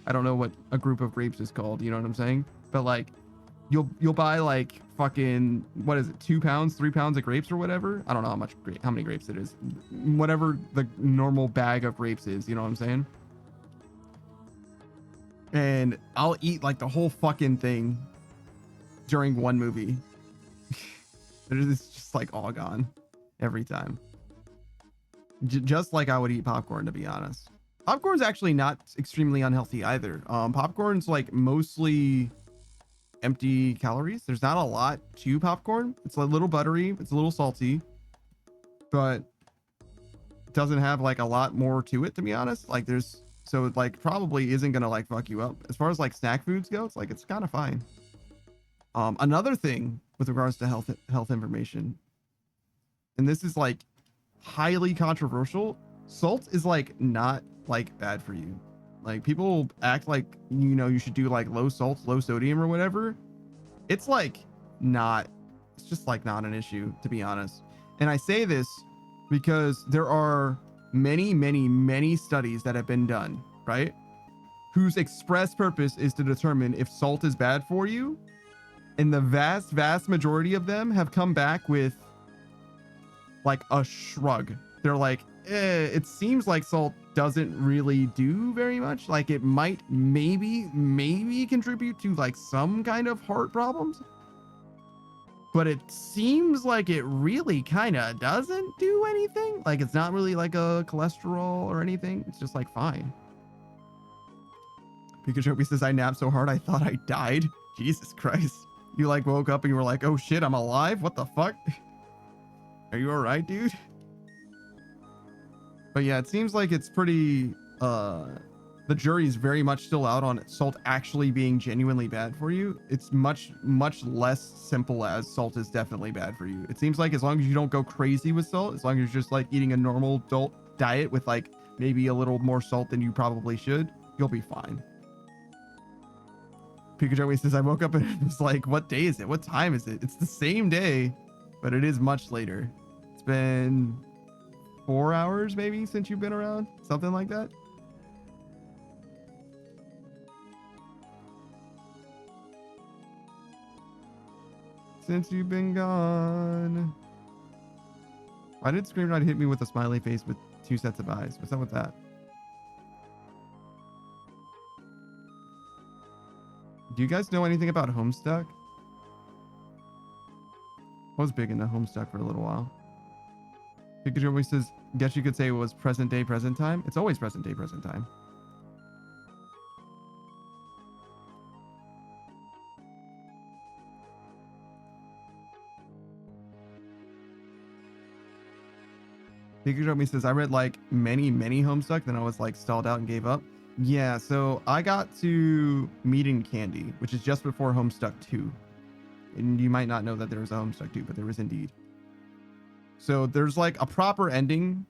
I don't know what a group of grapes is called. You know what I'm saying? But like you'll buy like fucking, what is it? 2 pounds, 3 pounds of grapes or whatever. I don't know how many grapes it is. Whatever the normal bag of grapes is. You know what I'm saying? And I'll eat like the whole fucking thing during one movie. It's just like all gone every time. Just like I would eat popcorn, to be honest. Popcorn's actually not extremely unhealthy either. Popcorn's like mostly empty calories. There's not a lot to popcorn. It's a little buttery. It's a little salty, but it doesn't have like a lot more to it, to be honest. Like so it like probably isn't gonna like fuck you up. As far as like snack foods go, it's like it's kind of fine. Another thing with regards to health information, and this is like highly controversial, salt is like not like bad for you. Like people act like, you know, you should do like low salt, low sodium or whatever. It's like not, it's just like not an issue, to be honest. And I say this because there are many studies that have been done, right? Whose express purpose is to determine if salt is bad for you. And the vast majority of them have come back with like a shrug. They're like, it seems like salt doesn't really do very much. Like it might maybe contribute to like some kind of heart problems. But it seems like it really kind of doesn't do anything. Like it's not really like a cholesterol or anything. It's just like fine. Pikachu says, I napped so hard I thought I died. Jesus Christ. You like woke up and you were like, oh shit, I'm alive? What the fuck? Are you alright, dude? But yeah, it seems like it's pretty the jury is very much still out on salt actually being genuinely bad for you. It's much less simple as salt is definitely bad for you. It seems like as long as you don't go crazy with salt, as long as you're just like eating a normal adult diet with like maybe a little more salt than you probably should, you'll be fine. Pikachu says, I woke up and it was like, what day is it? What time is it? It's the same day, but it is much later. It's been 4 hours maybe since you've been around, something like that. Since you've been gone. Why did Screamrod hit me with a smiley face with 2 sets of eyes? What's up with that? Do you guys know anything about Homestuck? I was big into Homestuck for a little while. Pikachu always says, guess you could say it was present day, present time. It's always present day, present time. Pikachu says, I read like many Homestuck, then I was like stalled out and gave up. Yeah, so I got to Meat and Candy, which is just before Homestuck 2. And you might not know that there was a Homestuck 2, but there was indeed. So there's like a proper ending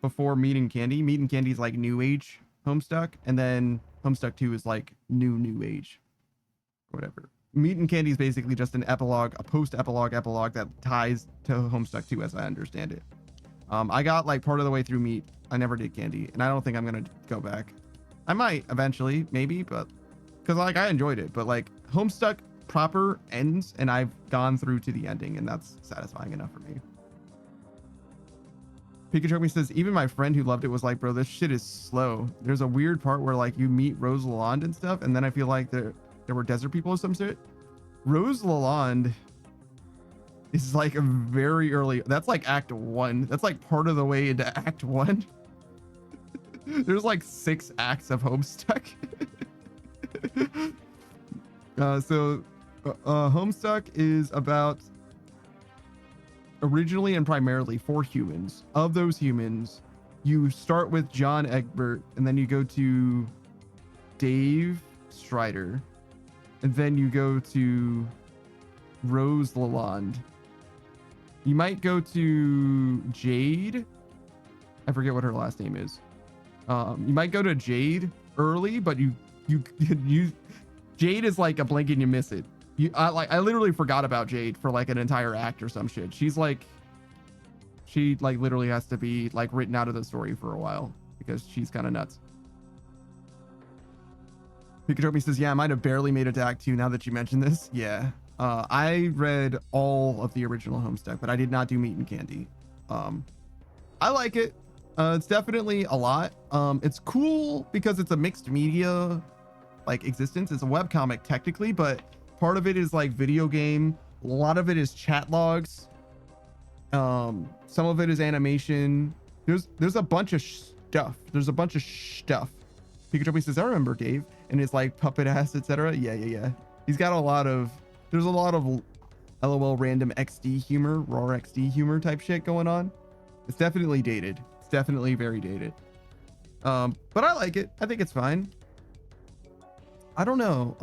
before Meat and Candy. Meat and Candy is like New Age Homestuck, and then Homestuck 2 is like New Age. Whatever. Meat and Candy is basically just an epilogue, a post-epilogue that ties to Homestuck 2 as I understand it. I got like part of the way through Meat. I never did Candy, and I don't think I'm gonna go back. I might eventually, maybe, but because like I enjoyed it, but like Homestuck proper ends, and I've gone through to the ending, and that's satisfying enough for me. Pikachu says, even my friend who loved it was like, bro, this shit is slow. There's a weird part where like you meet Rose Lalonde and stuff, and then I feel like there were desert people or some shit. Rose Lalonde is like a very early, that's like Act 1. That's like part of the way into Act 1. There's like 6 acts of Homestuck. Homestuck is about originally and primarily for humans. Of those humans, you start with John Egbert, and then you go to Dave Strider, and then you go to Rose Lalonde. You might go to Jade. I forget what her last name is. You might go to Jade early, but you Jade is like a blink and you miss it. I literally forgot about Jade for like an entire act or some shit. She like literally has to be like written out of the story for a while because she's kind of nuts. Pikachu says, yeah, I might have barely made it to Act 2 now that you mentioned this. Yeah. I read all of the original Homestuck, but I did not do Meat and Candy. I like it. It's definitely a lot. It's cool because it's a mixed media like existence. It's a webcomic technically, but part of it is like video game. A lot of it is chat logs. Some of it is animation. There's a bunch of stuff. Pikachu says, I remember Dave and his like puppet ass, etc. Yeah. He's got there's a lot of LOL random XD humor, raw XD humor type shit going on. It's definitely dated. It's definitely very dated. But I like it. I think it's fine. I don't know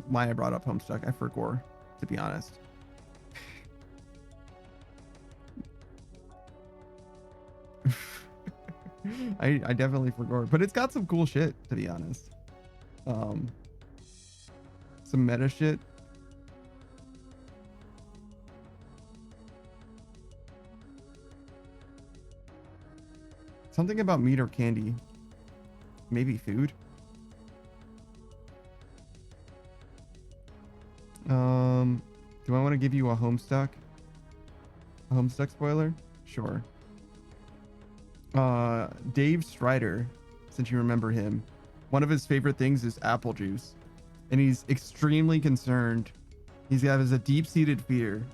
why I brought up Homestuck. I forgot, to be honest. I definitely forgot, but it's got some cool shit, to be honest. Some meta shit. Something about meat or candy. Maybe food. Do I want to give you a Homestuck? A Homestuck spoiler? Sure. Dave Strider, since you remember him, one of his favorite things is apple juice. And he's extremely concerned. He has a deep-seated fear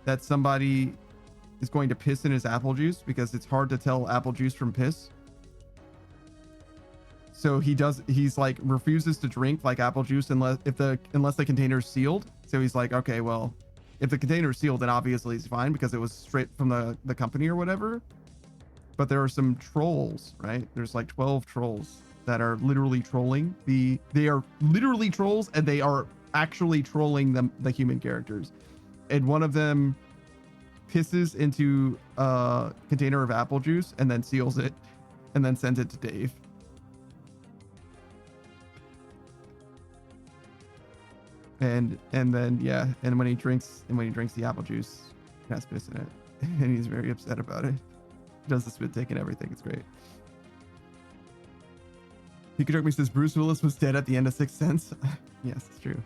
that somebody is going to piss in his apple juice because it's hard to tell apple juice from piss. So he's like refuses to drink like apple juice unless the container is sealed. So he's like, okay, well, if the container is sealed, then obviously it's fine because it was straight from the company or whatever. But there are some trolls, right? There's like 12 trolls that are literally trolling they are literally trolls, and they are actually trolling the human characters. And one of them pisses into a container of apple juice and then seals it and then sends it to Dave. And then yeah, and when he drinks the apple juice, it has piss in it. And he's very upset about it. He does the spit take and everything. It's great. Pikachu says Bruce Willis was dead at the end of Sixth Sense. Yes, it's true.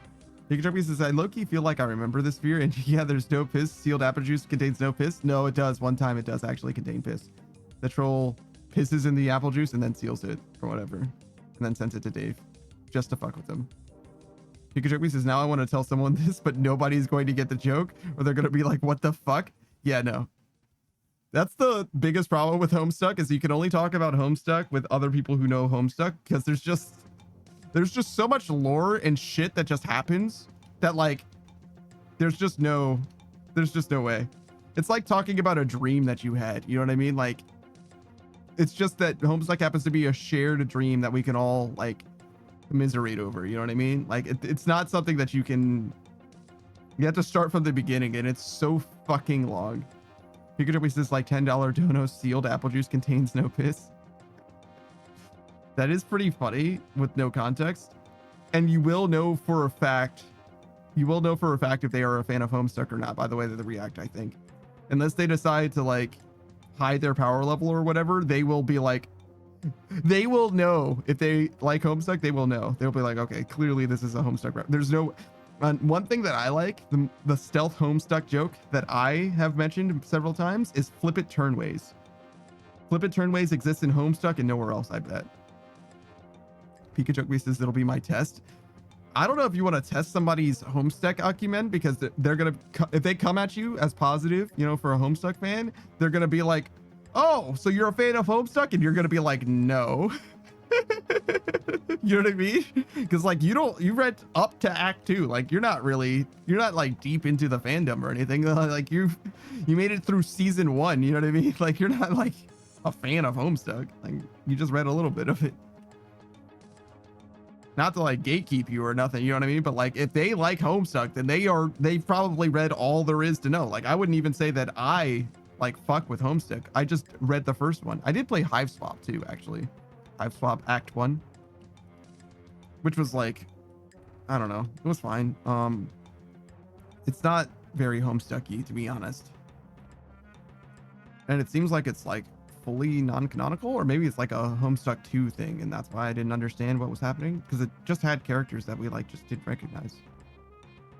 Pikachu says, I low-key feel like I remember this fear, and yeah, there's no piss. Sealed apple juice contains no piss. No, it does. One time it does actually contain piss. The troll pisses in the apple juice and then seals it or whatever, and then sends it to Dave just to fuck with him. Pikachu says, now I want to tell someone this, but nobody's going to get the joke, or they're going to be like, what the fuck? Yeah, no. That's the biggest problem with Homestuck, is you can only talk about Homestuck with other people who know Homestuck, because there's just so much lore and shit that just happens that, like, there's just no way. It's like talking about a dream that you had, you know what I mean? Like, it's just that Homestuck happens to be a shared dream that we can all, like, commiserate over, you know what I mean? Like, it's not something that you have to start from the beginning, and it's so fucking long. Pikachu says, like, $10 dono sealed apple juice contains no piss. That is pretty funny with no context. And you will know for a fact if they are a fan of Homestuck or not by the way that they react, I think. Unless they decide to, like, hide their power level or whatever, they will be like, they will know. If they like Homestuck, they will know. They'll be like, okay, clearly this is a Homestuck rep. There's no... one thing that I like, the stealth Homestuck joke that I have mentioned several times is flip it turnways. Flip it turnways exists in Homestuck and nowhere else, I bet. Pikachu says it'll be my test. I don't know if you want to test somebody's Homestuck acumen, because they're gonna, if they come at you as positive, you know, for a Homestuck fan, they're gonna be like, oh, so you're a fan of Homestuck? And you're gonna be like, no. You know what I mean? Because, like, you read up to Act 2. Like, you're not like deep into the fandom or anything. Like, you made it through season 1. You know what I mean? Like, you're not like a fan of Homestuck. Like, you just read a little bit of it. Not to, like, gatekeep you or nothing, you know what I mean? But, like, if they like Homestuck, then they've probably read all there is to know. Like, I wouldn't even say that I, like, fuck with Homestuck. I just read the first one. I did play Hive Swap too, actually. Hive Swap Act 1, which was, like, I don't know, it was fine. It's not very Homestucky, to be honest, and it seems like it's, like, fully non-canonical, or maybe it's like a Homestuck 2 thing, and that's why I didn't understand what was happening, because it just had characters that we, like, just didn't recognize.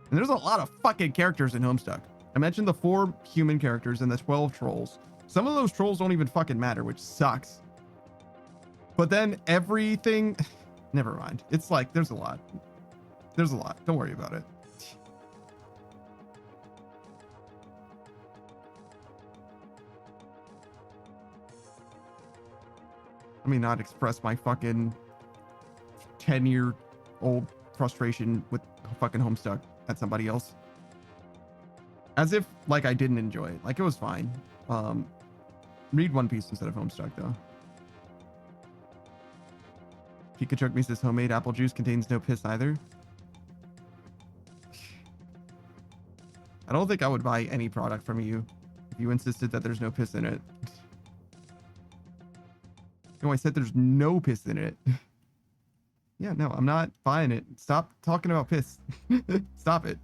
And there's a lot of fucking characters in Homestuck. I mentioned the 4 human characters and the 12 trolls. Some of those trolls don't even fucking matter, which sucks. But then everything, never mind. It's like, there's a lot. Don't worry about it. Let me not express my fucking 10-year-old frustration with fucking Homestuck at somebody else. As if, like, I didn't enjoy it. Like, it was fine. Read One Piece instead of Homestuck, though. Pikachu says homemade apple juice contains no piss either. I don't think I would buy any product from you if you insisted that there's no piss in it. No, I said there's no piss in it. Yeah, no, I'm not buying it. Stop talking about piss. Stop it.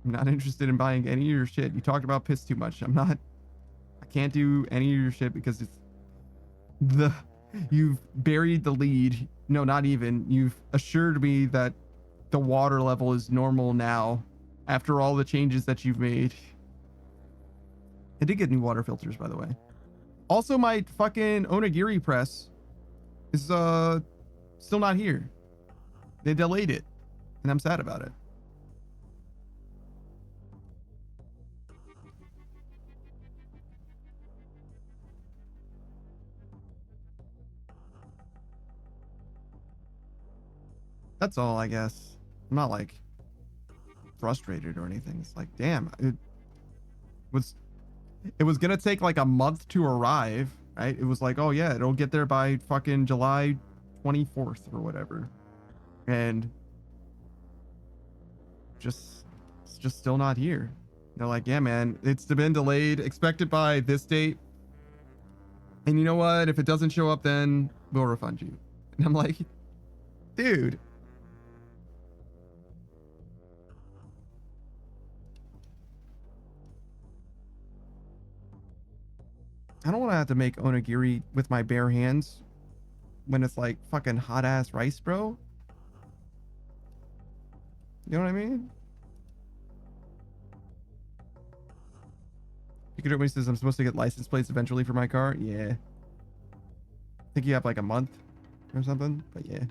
I'm not interested in buying any of your shit. You talked about piss too much. I can't do any of your shit because you've buried the lead. No, not even. You've assured me that the water level is normal now after all the changes that you've made. I did get new water filters, by the way. Also, my fucking Onigiri press is still not here. They delayed it, and I'm sad about it. That's all, I guess. I'm not, like, frustrated or anything. It's like, damn, it was gonna take like a month to arrive, right? It was like, oh yeah, it'll get there by fucking July 24th or whatever, and it's just still not here. They're like, yeah, man, it's been delayed, expected by this date, and you know what? If it doesn't show up, then we'll refund you. And I'm like, dude. I don't want to have to make onigiri with my bare hands when it's like fucking hot ass rice, bro. You know what I mean? Pikachu says I'm supposed to get license plates eventually for my car. Yeah. I think you have like a month or something, but yeah.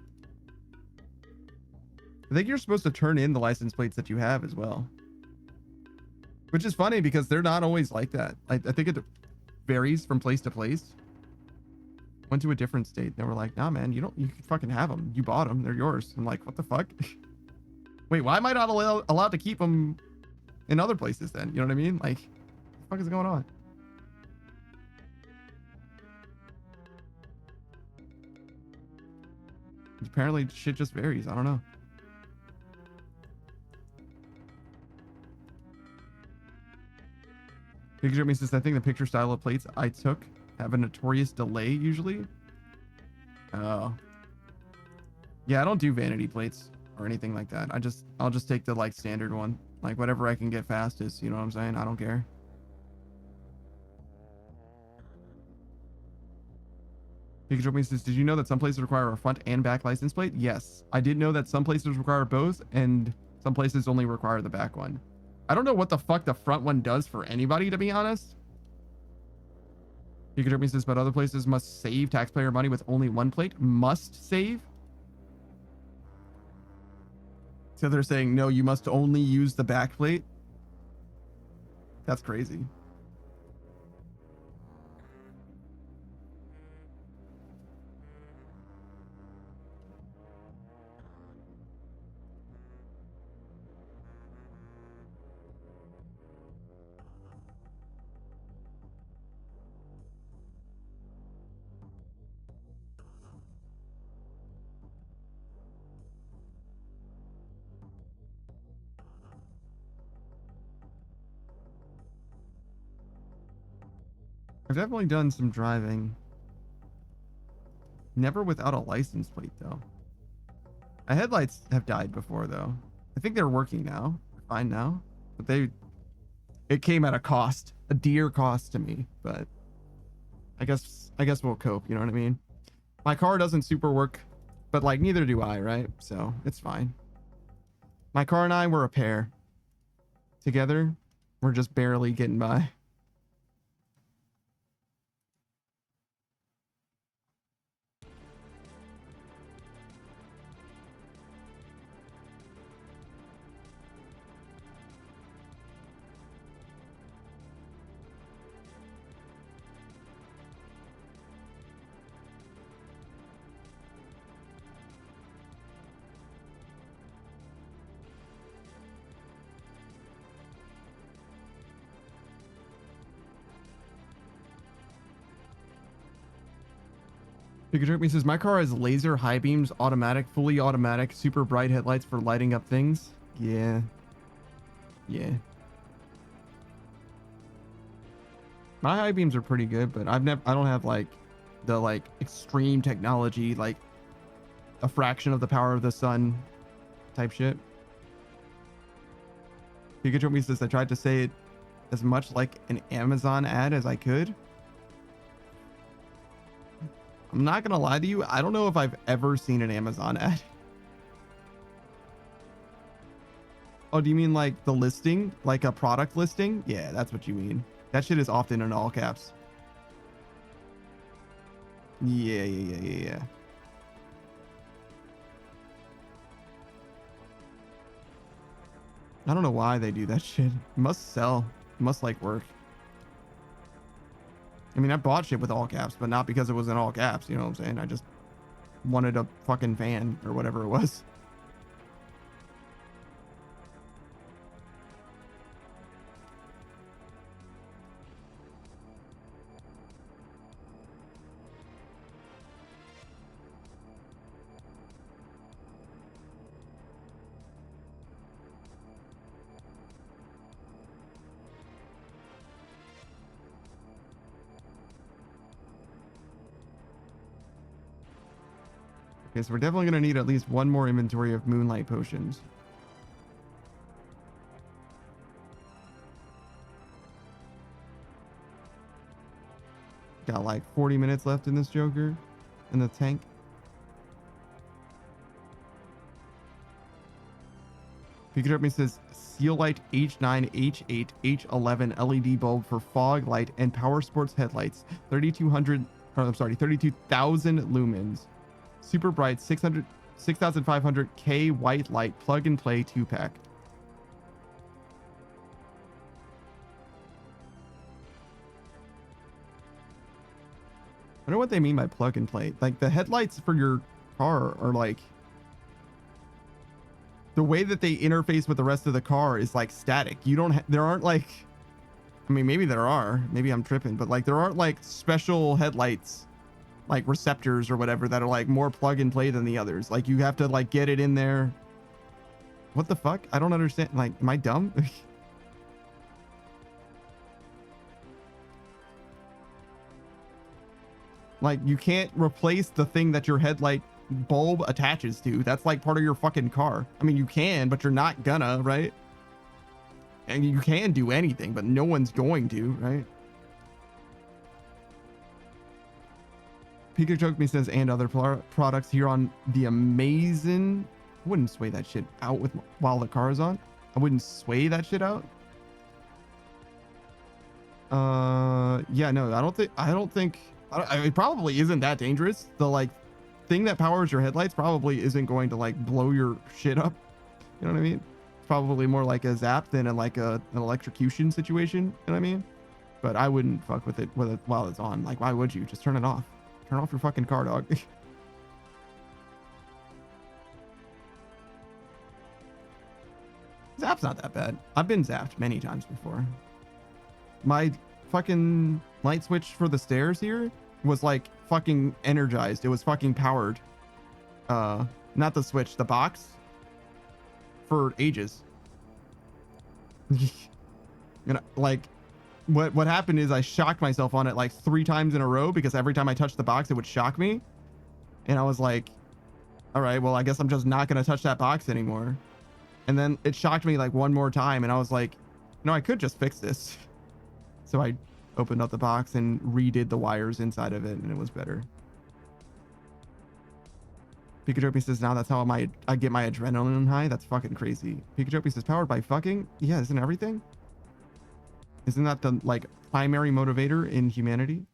I think you're supposed to turn in the license plates that you have as well. Which is funny because they're not always like that. I think it varies from place to place. Went to a different state. They were like, nah, man, you can fucking have them. You bought them. They're yours. I'm like, what the fuck? Wait, why am I not allowed to keep them in other places then? You know what I mean? Like, what the fuck is going on? Apparently shit just varies. I don't know. Picture me says, I think the picture style of plates I took have a notorious delay usually. Oh. Yeah, I don't do vanity plates or anything like that. I'll just take the like standard one. Like whatever I can get fastest, you know what I'm saying? I don't care. Pikachu me says, did you know that some places require a front and back license plate? Yes. I did know that some places require both and some places only require the back one. I don't know what the fuck the front one does for anybody, to be honest. Pikachu says, but other places must save taxpayer money with only one plate. Must save? So they're saying, no, you must only use the back plate? That's crazy. I've definitely done some driving. Never without a license plate, though. My headlights have died before, though. I think they're working now. They're fine now. But it came at a cost. A dear cost to me. But I guess we'll cope, you know what I mean? My car doesn't super work, but like neither do I, right? So it's fine. My car and I were a pair. Together, we're just barely getting by. Pikachu says, my car has laser high beams, automatic, fully automatic, super bright headlights for lighting up things. Yeah. Yeah. My high beams are pretty good, but I don't have like the like extreme technology, like a fraction of the power of the sun type shit. Pikachu says, I tried to say it as much like an Amazon ad as I could. I'm not gonna lie to you, I don't know if I've ever seen an Amazon ad. Oh, do you mean like the listing? Like a product listing? Yeah, that's what you mean. That shit is often in all caps. Yeah. I don't know why they do that shit. It must sell. It must like work. I mean, I bought shit with all caps, but not because it was in all caps. You know what I'm saying? I just wanted a fucking fan or whatever it was. Okay, so we're definitely gonna need at least one more inventory of moonlight potions. Got like 40 minutes left in this Joker, in the tank. Pikachu says Sealite H9, H8, H11 LED bulb for fog light and power sports headlights. 3200, or I'm sorry, 32,000 lumens. Super bright 6,500 K white light plug and play 2-pack. I don't know what they mean by plug and play. Like the headlights for your car are like, the way that they interface with the rest of the car is like static. You don't, there aren't like, I mean, maybe there are, maybe I'm tripping, but like there aren't like special headlights, like receptors or whatever that are like more plug and play than the others. Like you have to like get it in there. What the fuck? I don't understand. Like, am I dumb? Like you can't replace the thing that your headlight bulb attaches to. That's like part of your fucking car. I mean, you can, but you're not gonna, right? And you can do anything, but no one's going to, right? Pikachu me says, and other products here on the amazing. I wouldn't sway that shit out with while the car is on. I wouldn't sway that shit out. Yeah, no, I don't think it probably isn't that dangerous. The like thing that powers your headlights probably isn't going to like blow your shit up. You know what I mean? It's probably more like a zap than an electrocution situation. You know what I mean? But I wouldn't fuck with it while it's on. Like, why would you? Just turn it off. Turn off your fucking car, dog. Zap's not that bad. I've been zapped many times before. My fucking light switch for the stairs here was like fucking energized. It was fucking powered. Not the switch, the box, for ages. You know, like what happened is I shocked myself on it like 3 times in a row because every time I touched the box, it would shock me. And I was like, all right, well, I guess I'm just not going to touch that box anymore. And then it shocked me like one more time. And I was like, no, I could just fix this. So I opened up the box and redid the wires inside of it, and it was better. Pikachu says, now that's how I get my adrenaline high. That's fucking crazy. Pikachu says, powered by fucking? Yeah, isn't everything? Isn't that the like primary motivator in humanity?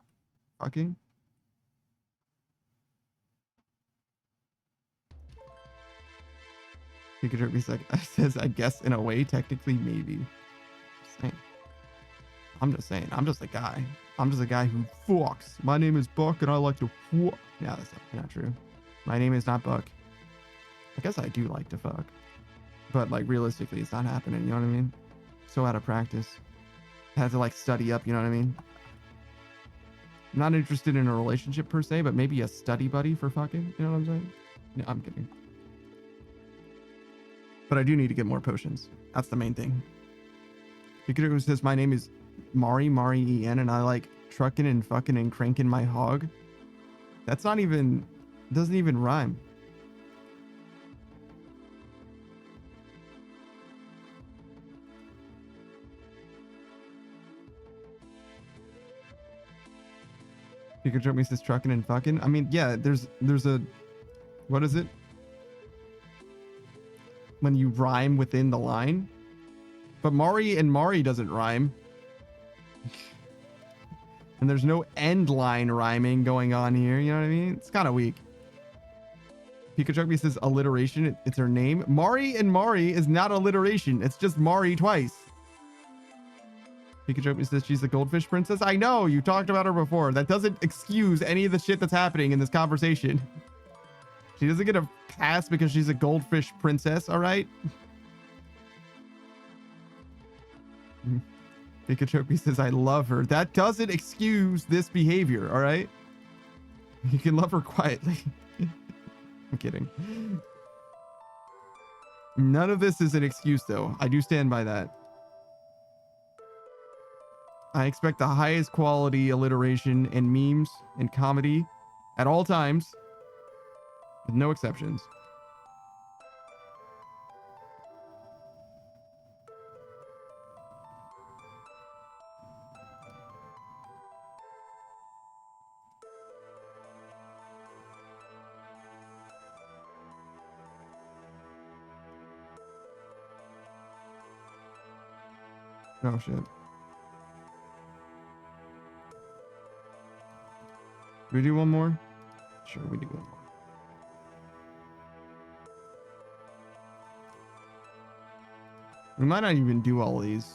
Fucking? Pikachu says, I guess in a way, technically, maybe. I'm just saying. I'm just a guy. I'm just a guy who fucks. My name is Buck and I like to fuck. Yeah, that's not true. My name is not Buck. I guess I do like to fuck. But like realistically, it's not happening. You know what I mean? So out of practice. I had to like study up. You know what I mean? I'm not interested in a relationship per se, but maybe a study buddy for fucking. You know what I'm saying? No, I'm kidding. But I do need to get more potions. That's the main thing. Pikachu says, my name is Mari En, and I like trucking and fucking and cranking my hog. That's not even, doesn't even rhyme. Pikachu says trucking and fucking. I mean, yeah, there's a, what is it? When you rhyme within the line. But Mari and Mari doesn't rhyme. And there's no end line rhyming going on here. You know what I mean? It's kind of weak. Pikachu says alliteration. It's her name. Mari and Mari is not alliteration. It's just Mari twice. Pikachu says she's a goldfish princess. I know. You talked about her before. That doesn't excuse any of the shit that's happening in this conversation. She doesn't get a pass because she's a goldfish princess. All right. Pikachu says, I love her. That doesn't excuse this behavior, all right? You can love her quietly. I'm kidding. None of this is an excuse, though. I do stand by that. I expect the highest quality alliteration and memes and comedy at all times. With no exceptions. Oh shit. We do one more? Sure, we do one more. We might not even do all of these.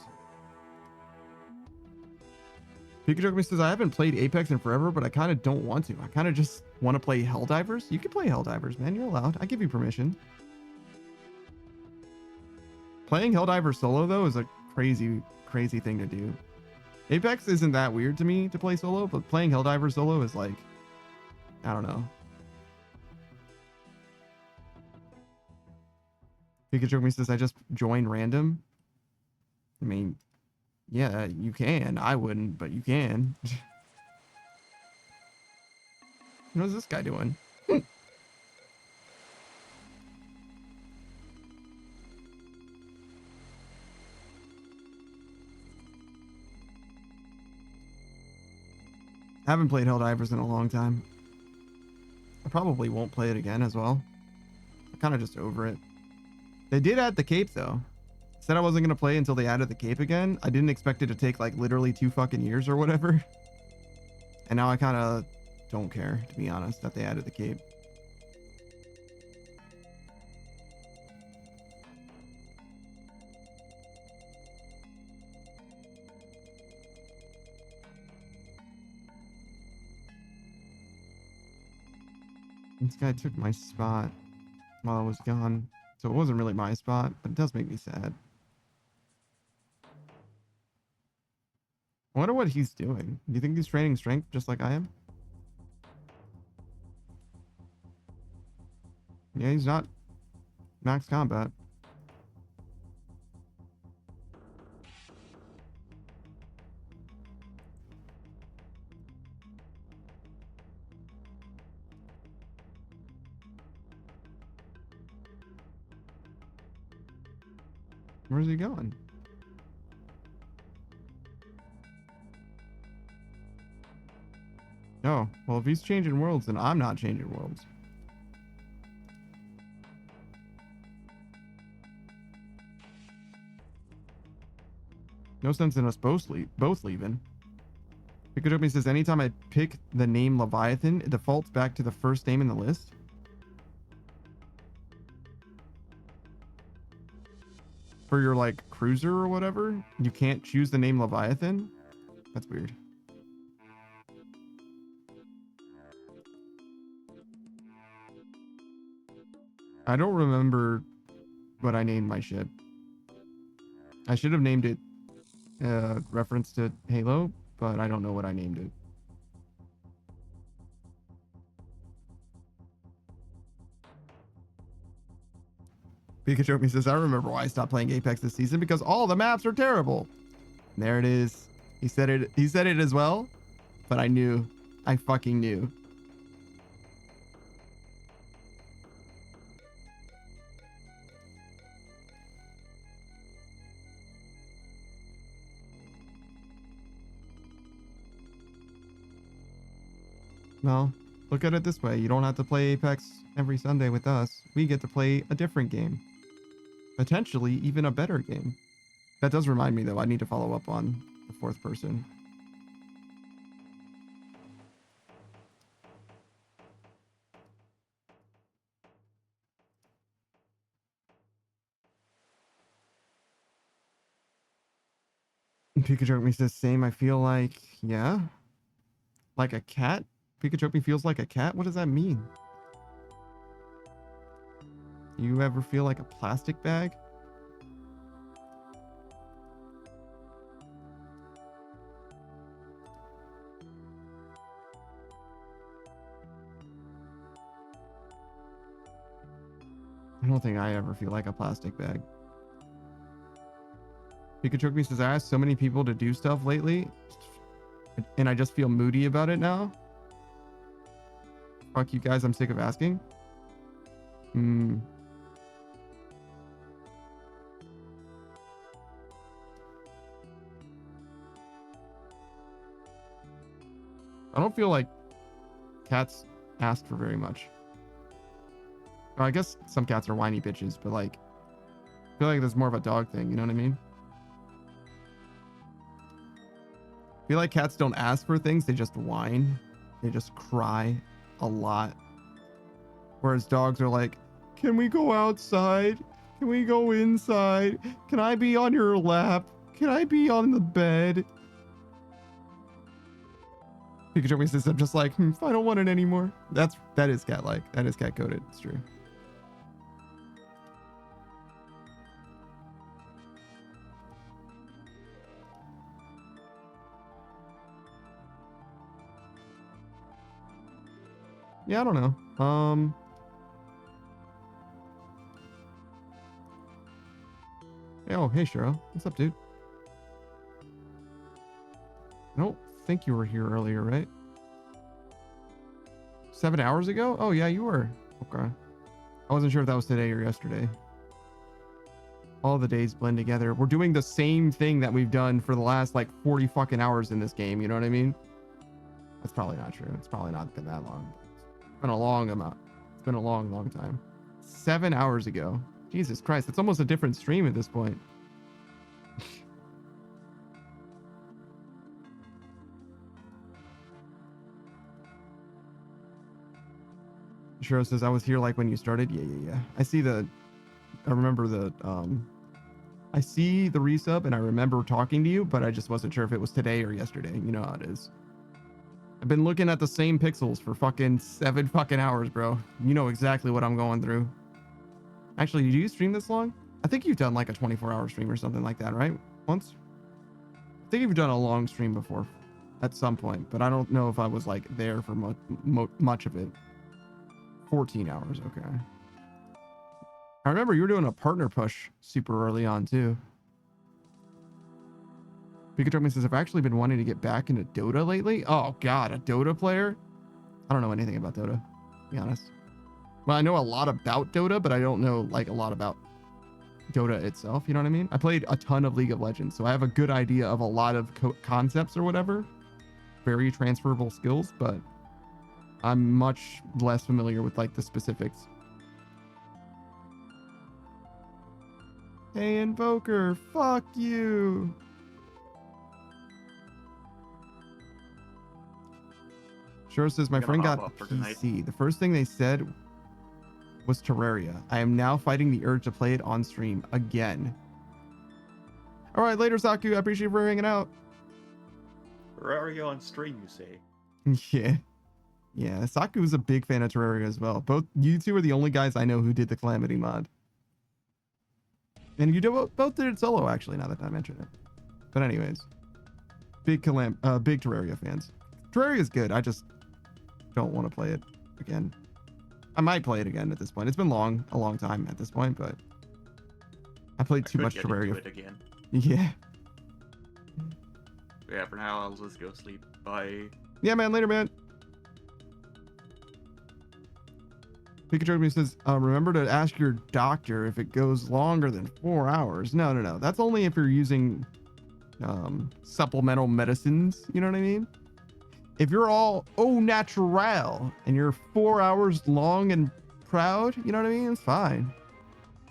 Pikachu says, I haven't played Apex in forever, but I kind of don't want to. I kind of just want to play Helldivers. You can play Helldivers, man. You're allowed. I give you permission. Playing Helldivers solo, though, is a crazy, crazy thing to do. Apex isn't that weird to me to play solo, but playing Helldivers solo is like, I don't know. Pikachu says, I just joined random. I mean, yeah, you can. I wouldn't, but you can. What's this guy doing? I haven't played Helldivers in a long time. I probably won't play it again as well. I'm kind of just over it. They did add the cape though. Said I wasn't going to play until they added the cape again. I didn't expect it to take like literally 2 fucking years or whatever. And now I kind of don't care, to be honest, that they added the cape. This guy took my spot while I was gone. So it wasn't really my spot, but it does make me sad. I wonder what he's doing. Do you think he's training strength just like I am? Yeah, he's not max combat. Where's he going? Oh, well, if he's changing worlds, then I'm not changing worlds. No sense in us both leaving. Pikachu says, anytime I pick the name Leviathan, it defaults back to the first name in the list. For your, like, cruiser or whatever, you can't choose the name Leviathan? That's weird. I don't remember what I named my ship. I should have named it reference to Halo, but I don't know what I named it. Pikachu says, I remember why I stopped playing Apex this season, because all the maps are terrible. And there it is. He said it as well, but I knew. I fucking knew. Well, look at it this way. You don't have to play Apex every Sunday with us. We get to play a different game. Potentially even a better game. That does remind me, though, I need to follow up on the 4th person. Pikachu says, same, I feel like, yeah. Like a cat? Pikachu feels like a cat? What does that mean? You ever feel like a plastic bag? I don't think I ever feel like a plastic bag. Pikachu says, I asked so many people to do stuff lately, and I just feel moody about it now. Fuck you guys, I'm sick of asking. Hmm. I don't feel like cats ask for very much. Well, I guess some cats are whiny bitches, but like, I feel like there's more of a dog thing. You know what I mean? I feel like cats don't ask for things. They just whine. They just cry a lot. Whereas dogs are like, can we go outside? Can we go inside? Can I be on your lap? Can I be on the bed? Pikachu says, I'm just like, I don't want it anymore. That is cat-like. That is cat-coded. It's true. Yeah, I don't know. Oh, hey, Cheryl. What's up, dude? I don't think you were here earlier, right? 7 hours ago? Oh, yeah, you were. Okay. I wasn't sure if that was today or yesterday. All the days blend together. We're doing the same thing that we've done for the last, like, 40 fucking hours in this game. You know what I mean? That's probably not true. It's probably not been that long. It's been a long amount. It's been a long, long time. 7 hours ago. Jesus Christ. It's almost a different stream at this point. Shiro says, I was here like when you started. Yeah. I remember I see the resub and I remember talking to you, but I just wasn't sure if it was today or yesterday. You know how it is. I've been looking at the same pixels for fucking 7 fucking hours, bro. You know exactly what I'm going through. Actually, did you stream this long? I think you've done like a 24-hour stream or something like that, right? Once? I think you've done a long stream before at some point, but I don't know if I was like there for much of it. 14 hours, okay. I remember you were doing a partner push super early on too. Pikachu says, I've actually been wanting to get back into Dota lately. Oh god, a Dota player? I don't know anything about Dota, to be honest. Well, I know a lot about Dota, but I don't know like a lot about Dota itself, you know what I mean? I played a ton of League of Legends, so I have a good idea of a lot of concepts or whatever. Very transferable skills, but I'm much less familiar with like the specifics. Hey, Invoker, fuck you. Sure says, my friend got a PC. The first thing they said was Terraria. I am now fighting the urge to play it on stream again. All right, later, Saku. I appreciate you for hanging out. Terraria on stream, you say? Yeah. Yeah, Saku's a big fan of Terraria as well. Both you two are the only guys I know who did the Calamity mod. And you both did it solo, actually, now that I mention it. But anyways, big Terraria fans. Terraria's good. I just don't want to play it again. I might play it again at this point. It's been a long time at this point, but I played too much Terraria. It again. Yeah. Yeah, for now, I'll just go sleep. Bye. Yeah, man. Later, man. Pikachu says, remember to ask your doctor if it goes longer than 4 hours. No. That's only if you're using supplemental medicines. You know what I mean? If you're all au natural and you're 4 hours long and proud, you know what I mean? It's fine.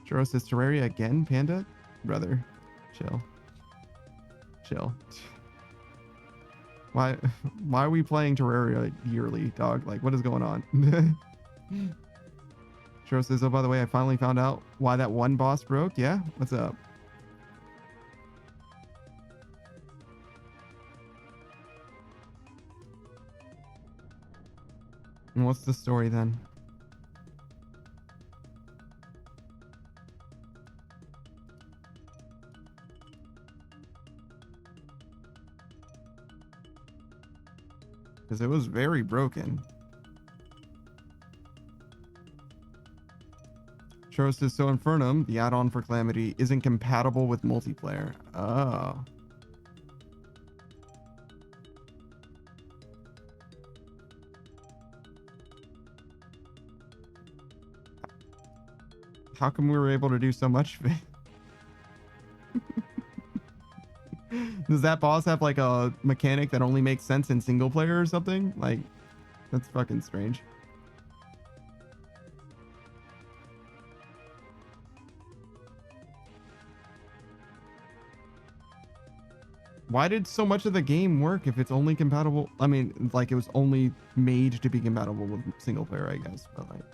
Churro says, Terraria again, Panda? Brother, chill. Why are we playing Terraria yearly, dog? Like, what is going on? Churro says, oh, by the way, I finally found out why that one boss broke. Yeah? What's up? And what's the story then? Because it was very broken. Churro says, so Infernum, the add-on for Calamity, isn't compatible with multiplayer. Oh. how come we were able to do so much of it? Does that boss have like a mechanic that only makes sense in single player or something? Like, that's fucking strange. Why did so much of the game work if it's only compatible? I mean, like it was only made to be compatible with single player, I guess. But like,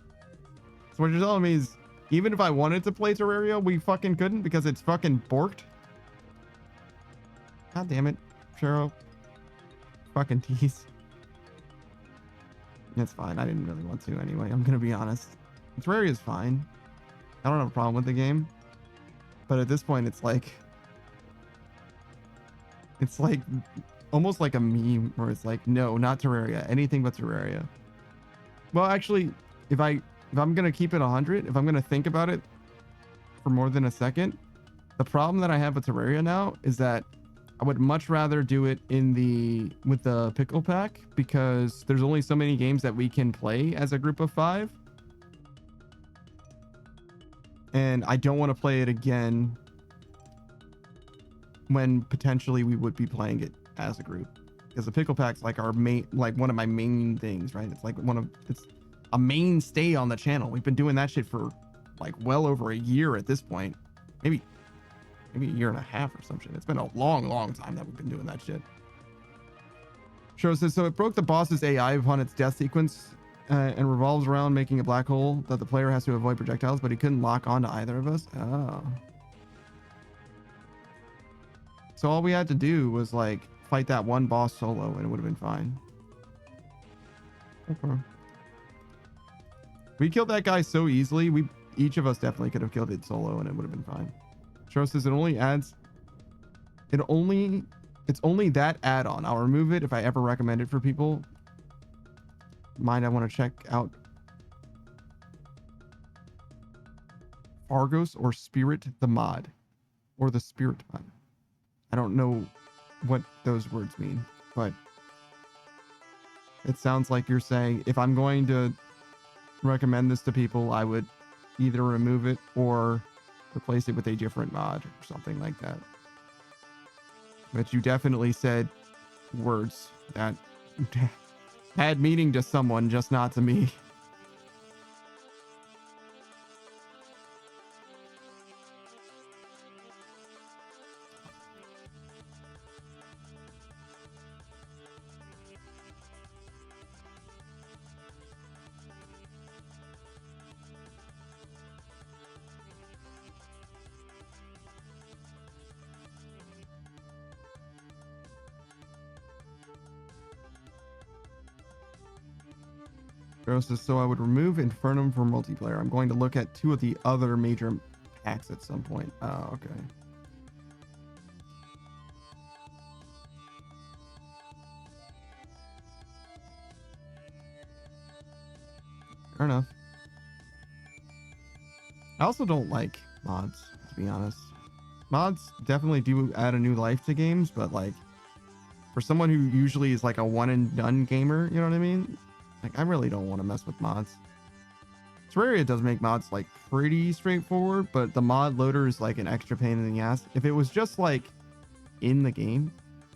so what you're telling me is, even if I wanted to play Terraria, we fucking couldn't because it's fucking borked. God damn it, Cheryl. Fucking tease. It's fine. I didn't really want to anyway. I'm gonna be honest. Terraria is fine. I don't have a problem with the game, but at this point, it's like almost like a meme where it's like, no, not Terraria, anything but Terraria. Well, actually, if I'm gonna keep it 100, if I'm gonna think about it for more than a second, the problem that I have with Terraria now is that I would much rather do it with the pickle pack, because there's only so many games that we can play as a group of 5. And I don't want to play it again when potentially we would be playing it as a group, because the pickle pack's like our main, like one of my main things, right? It's like it's a mainstay on the channel. We've been doing that shit for like well over a year at this point, maybe a year and a half or some shit. It's been a long time that we've been doing that shit. Show says, so it broke the boss's AI upon its death sequence and revolves around making a black hole that the player has to avoid projectiles, but he couldn't lock onto either of us. Oh. So all we had to do was like fight that one boss solo and it would have been fine. Okay. We killed that guy so easily. Each of us definitely could have killed it solo and it would have been fine. Show says it's only that add-on. I'll remove it if I ever recommend it for people. Mind, I want to check out Argos or Spirit the mod, or the Spirit mod. I don't know what those words mean, but it sounds like you're saying if I'm going to recommend this to people, I would either remove it or replace it with a different mod or something like that. But you definitely said words that had meaning to someone, just not to me. So I would remove Infernum for multiplayer. I'm going to look at 2 of the other major packs at some point. Oh, okay. Fair enough. I also don't like mods, to be honest. Mods definitely do add a new life to games, but like for someone who usually is like a one and done gamer, you know what I mean? Like, I really don't want to mess with mods. Terraria does make mods like pretty straightforward, but the mod loader is like an extra pain in the ass. If it was just like in the game,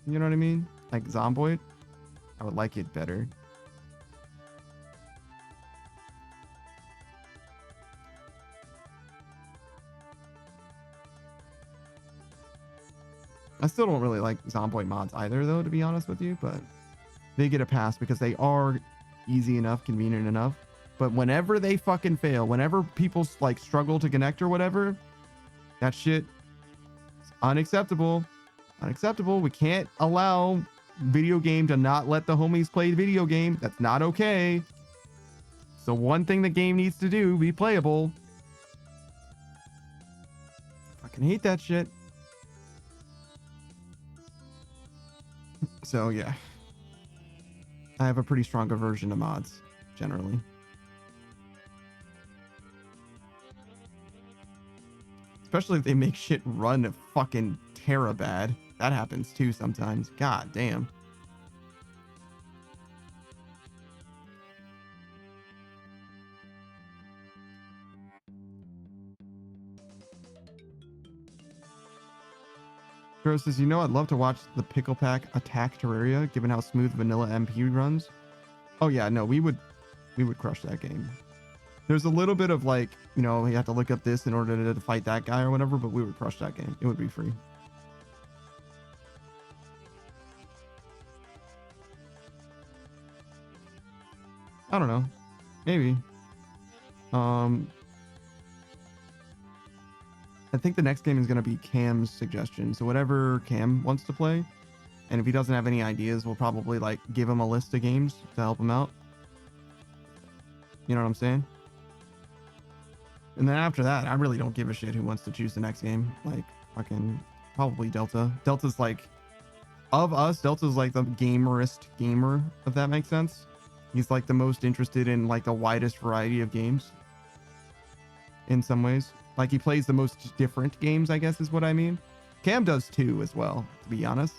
you know what I mean? Like Zomboid, I would like it better. I still don't really like Zomboid mods either, though, to be honest with you, but they get a pass because they are easy enough, convenient enough. But whenever they fucking fail, whenever people like struggle to connect or whatever, that shit is unacceptable. Unacceptable. We can't allow video game to not let the homies play video game. That's not okay. So one thing the game needs to do, be playable. Fucking hate that shit. So yeah, I have a pretty strong aversion to mods generally. Especially if they make shit run fucking terabad. That happens too sometimes. God damn. Girl says, you know, I'd love to watch the Pickle Pack attack Terraria, given how smooth vanilla MP runs. Oh yeah, no, we would crush that game. There's a little bit of like, you know, you have to look up this in order to fight that guy or whatever, but we would crush that game. It would be free. I don't know. Maybe. I think the next game is going to be Cam's suggestion. So whatever Cam wants to play, and if he doesn't have any ideas, we'll probably like give him a list of games to help him out. You know what I'm saying? And then after that, I really don't give a shit who wants to choose the next game. Like fucking probably Delta. Delta's like, of us, Delta's like the gamerist gamer, if that makes sense. He's like the most interested in like the widest variety of games. In some ways. Like he plays the most different games, I guess is what I mean. Cam does too as well, to be honest.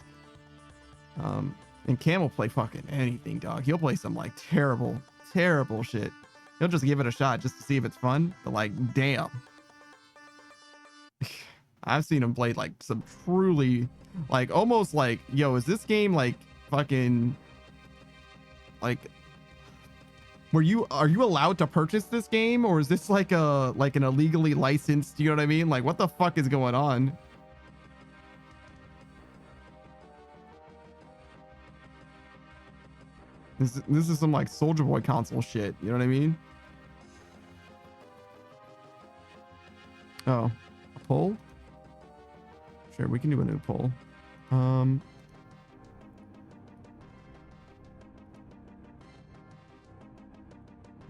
And Cam will play fucking anything, dog. He'll play some like terrible shit. He'll just give it a shot just to see if it's fun. But like, damn. I've seen him play like some truly like almost like, yo, is this game like fucking like are you allowed to purchase this game, or is this like an illegally licensed, you know what I mean? Like what the fuck is going on? This is some like Soldier Boy console shit, you know what I mean? Oh, a poll? Sure, we can do a new poll.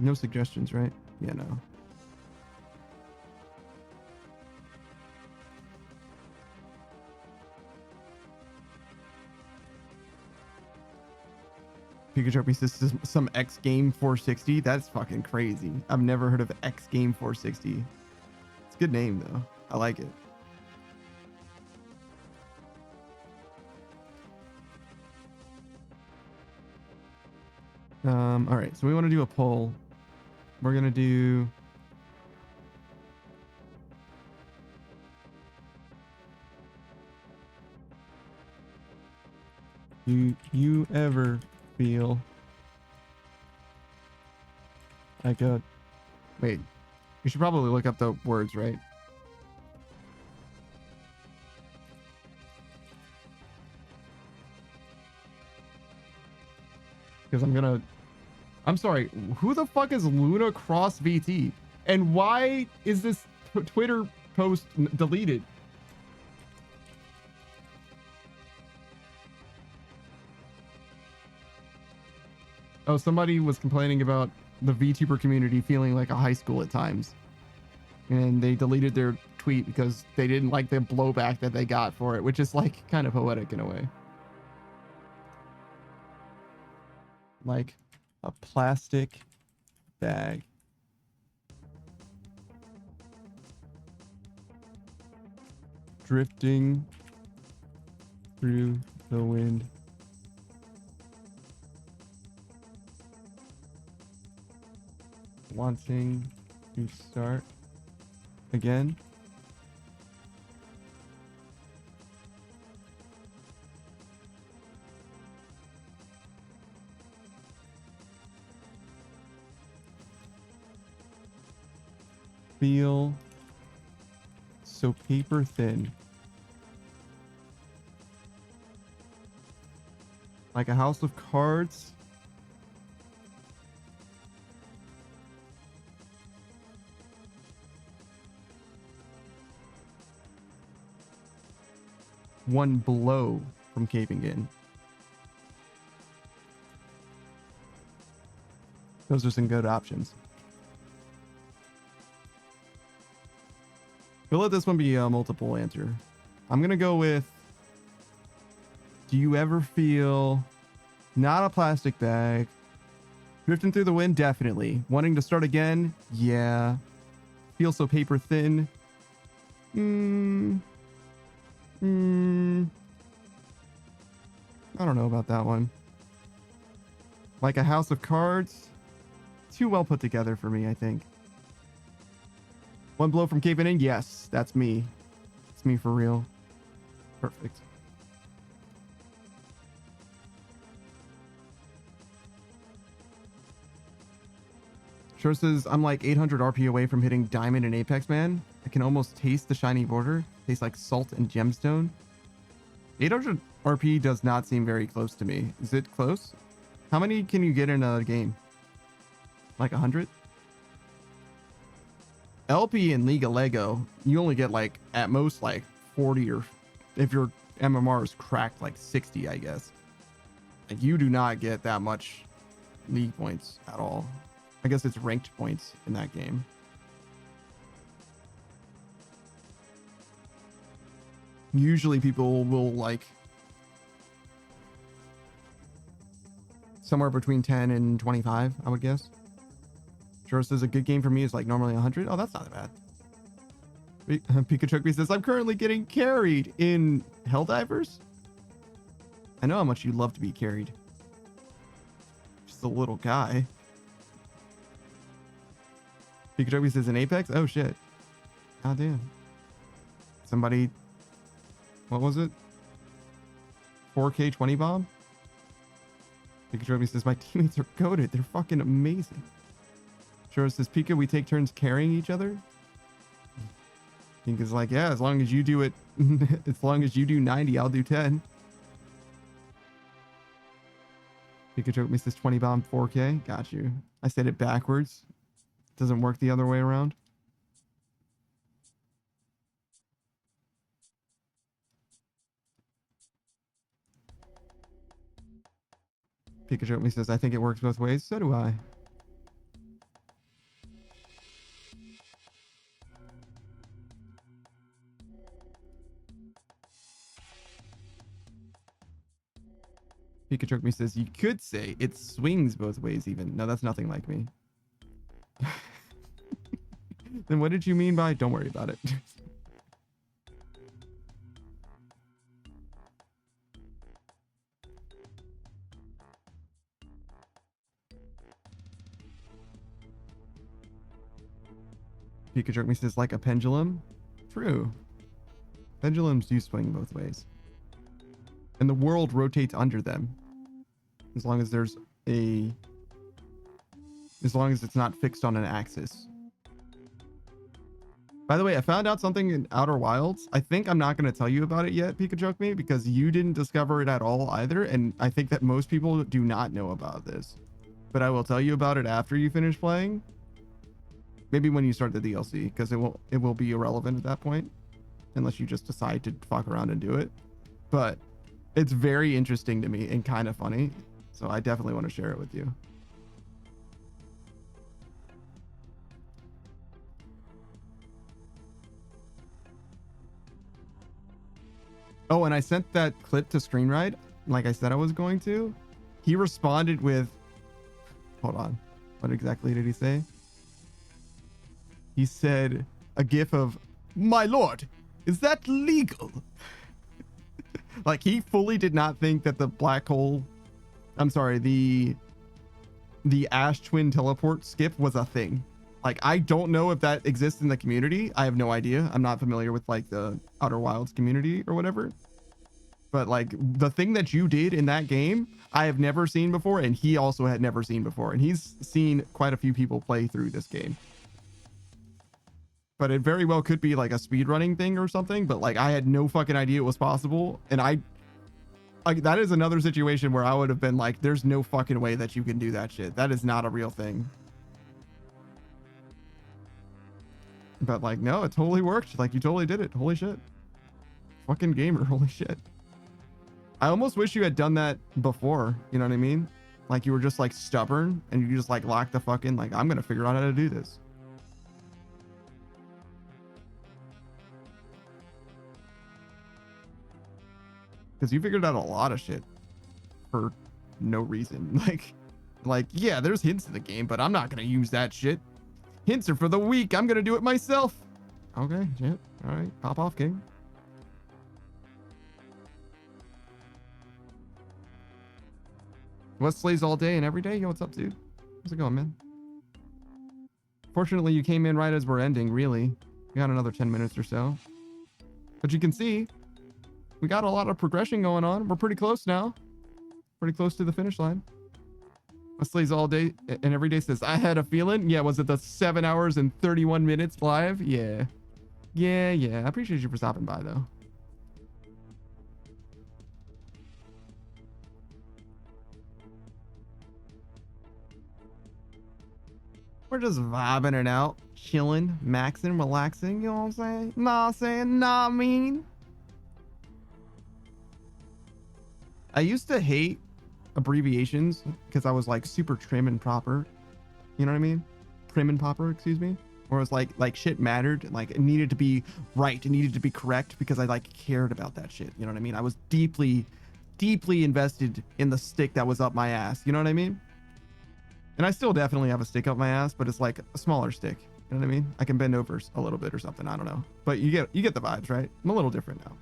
No suggestions, right? Yeah, no. Pikachu says some X Game 460. That's fucking crazy. I've never heard of X Game 460. It's a good name though. I like it. All right, so we want to do a poll. We're gonna do you ever feel like a wait, you should probably look up the words, right? Because I'm sorry, who the fuck is Luna Cross VT? And why is this Twitter post deleted? Oh, somebody was complaining about the VTuber community feeling like a high school at times. And they deleted their tweet because they didn't like the blowback that they got for it, which is like kind of poetic in a way. Like a plastic bag. Drifting through the wind. Wanting to start again. Feel so paper thin. Like a house of cards. One blow from caving in. Those are some good options. We'll let this one be a multiple answer. I'm gonna go with, do you ever feel not a plastic bag? Drifting through the wind? Definitely. Wanting to start again? Yeah. Feel so paper thin? I don't know about that one. Like a house of cards? Too well put together for me, I think. One blow from caving in? Yes, that's me. It's me for real. Perfect. Sure says, I'm like 800 RP away from hitting Diamond and Apex, man. I can almost taste the shiny border. Tastes like salt and gemstone. 800 RP does not seem very close to me. Is it close? How many can you get in a game? Like 100? LP in League of Lego, you only get like at most like 40, or if your MMR is cracked like 60, I guess. Like you do not get that much league points at all. I guess it's ranked points in that game. Usually people will like somewhere between 10 and 25, I would guess. Sure says a good game for me is like normally 100. Oh, that's not bad. Pikachu says, I'm currently getting carried in Helldivers. I know how much you love to be carried. Just a little guy. Pikachu says in Apex. Oh shit. God damn. Somebody. What was it? 4K 20 bomb? Pikachu says my teammates are goated. They're fucking amazing. Sure says Pika, we take turns carrying each other. Pink is like, yeah, as long as you do it, as long as you do 90, I'll do 10. Pikachu says 20 bomb 4K. Got you. I said it backwards. Doesn't work the other way around. Pikachu says, I think it works both ways. So do I. Pikachu says, you could say it swings both ways even. No, that's nothing like me. Then what did you mean by don't worry about it? Pikachu says like a pendulum. True. Pendulums do swing both ways. And the world rotates under them. As long as it's not fixed on an axis. By the way, I found out something in Outer Wilds. I think I'm not going to tell you about it yet, Pikachu, because you didn't discover it at all either. And I think that most people do not know about this. But I will tell you about it after you finish playing. Maybe when you start the DLC, because it will be irrelevant at that point. Unless you just decide to fuck around and do it. But it's very interesting to me and kind of funny. So I definitely want to share it with you. Oh, and I sent that clip to ScreenRide, like I said I was going to. He responded with, hold on, what exactly did he say? He said a gif of, my lord, is that legal? Like he fully did not think that the black hole, I'm sorry, the Ash Twin teleport skip was a thing. Like, I don't know if that exists in the community. I have no idea. I'm not familiar with like the Outer Wilds community or whatever. But like the thing that you did in that game, I have never seen before. And he also had never seen before. And he's seen quite a few people play through this game. But it very well could be like a speedrunning thing or something. But like I had no fucking idea it was possible. And like that is another situation where I would have been like, there's no fucking way that you can do that shit. That is not a real thing. But like, no, it totally worked. Like you totally did it. Holy shit. Fucking gamer. Holy shit. I almost wish you had done that before. You know what I mean? Like you were just like stubborn and you just like locked the fucking, like, I'm going to figure out how to do this. Because you figured out a lot of shit for no reason. Like, yeah, there's hints in the game, but I'm not going to use that shit. Hints are for the weak. I'm going to do it myself. Okay, shit. All right. Pop off, King. West slays all day and every day. Yo, what's up, dude? How's it going, man? Fortunately, you came in right as we're ending, really. We got another 10 minutes or so. But you can see, We got a lot of progression going on. We're pretty close now. Pretty close to the finish line. Wesley's all day and every day says, I had a feeling. Yeah, was it the 7 hours and 31 minutes live? Yeah. Yeah. I appreciate you for stopping by, though. We're just vibing it out, chilling, maxing, relaxing. You know what I'm saying? Nah, I mean. I used to hate abbreviations because I was like super trim and proper. You know what I mean? Prim and proper, excuse me. Where it was like shit mattered, like it needed to be right, it needed to be correct because I like cared about that shit. You know what I mean? I was deeply invested in the stick that was up my ass. You know what I mean? And I still definitely have a stick up my ass, but it's like a smaller stick. You know what I mean? I can bend over a little bit or something. I don't know. But you get the vibes, right? I'm a little different now.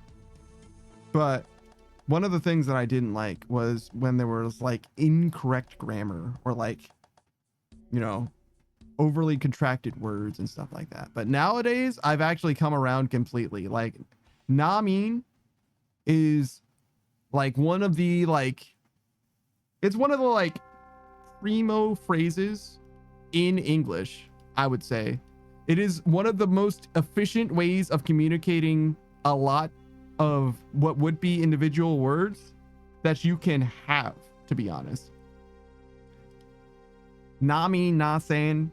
But one of the things that I didn't like was when there was like incorrect grammar or like, you know, overly contracted words and stuff like that. But nowadays I've actually come around completely. Like nah mean is like one of the like, it's one of the like primo phrases in English, I would say. It is one of the most efficient ways of communicating a lot of what would be individual words that you can have, to be honest. Nah mean, nah saying,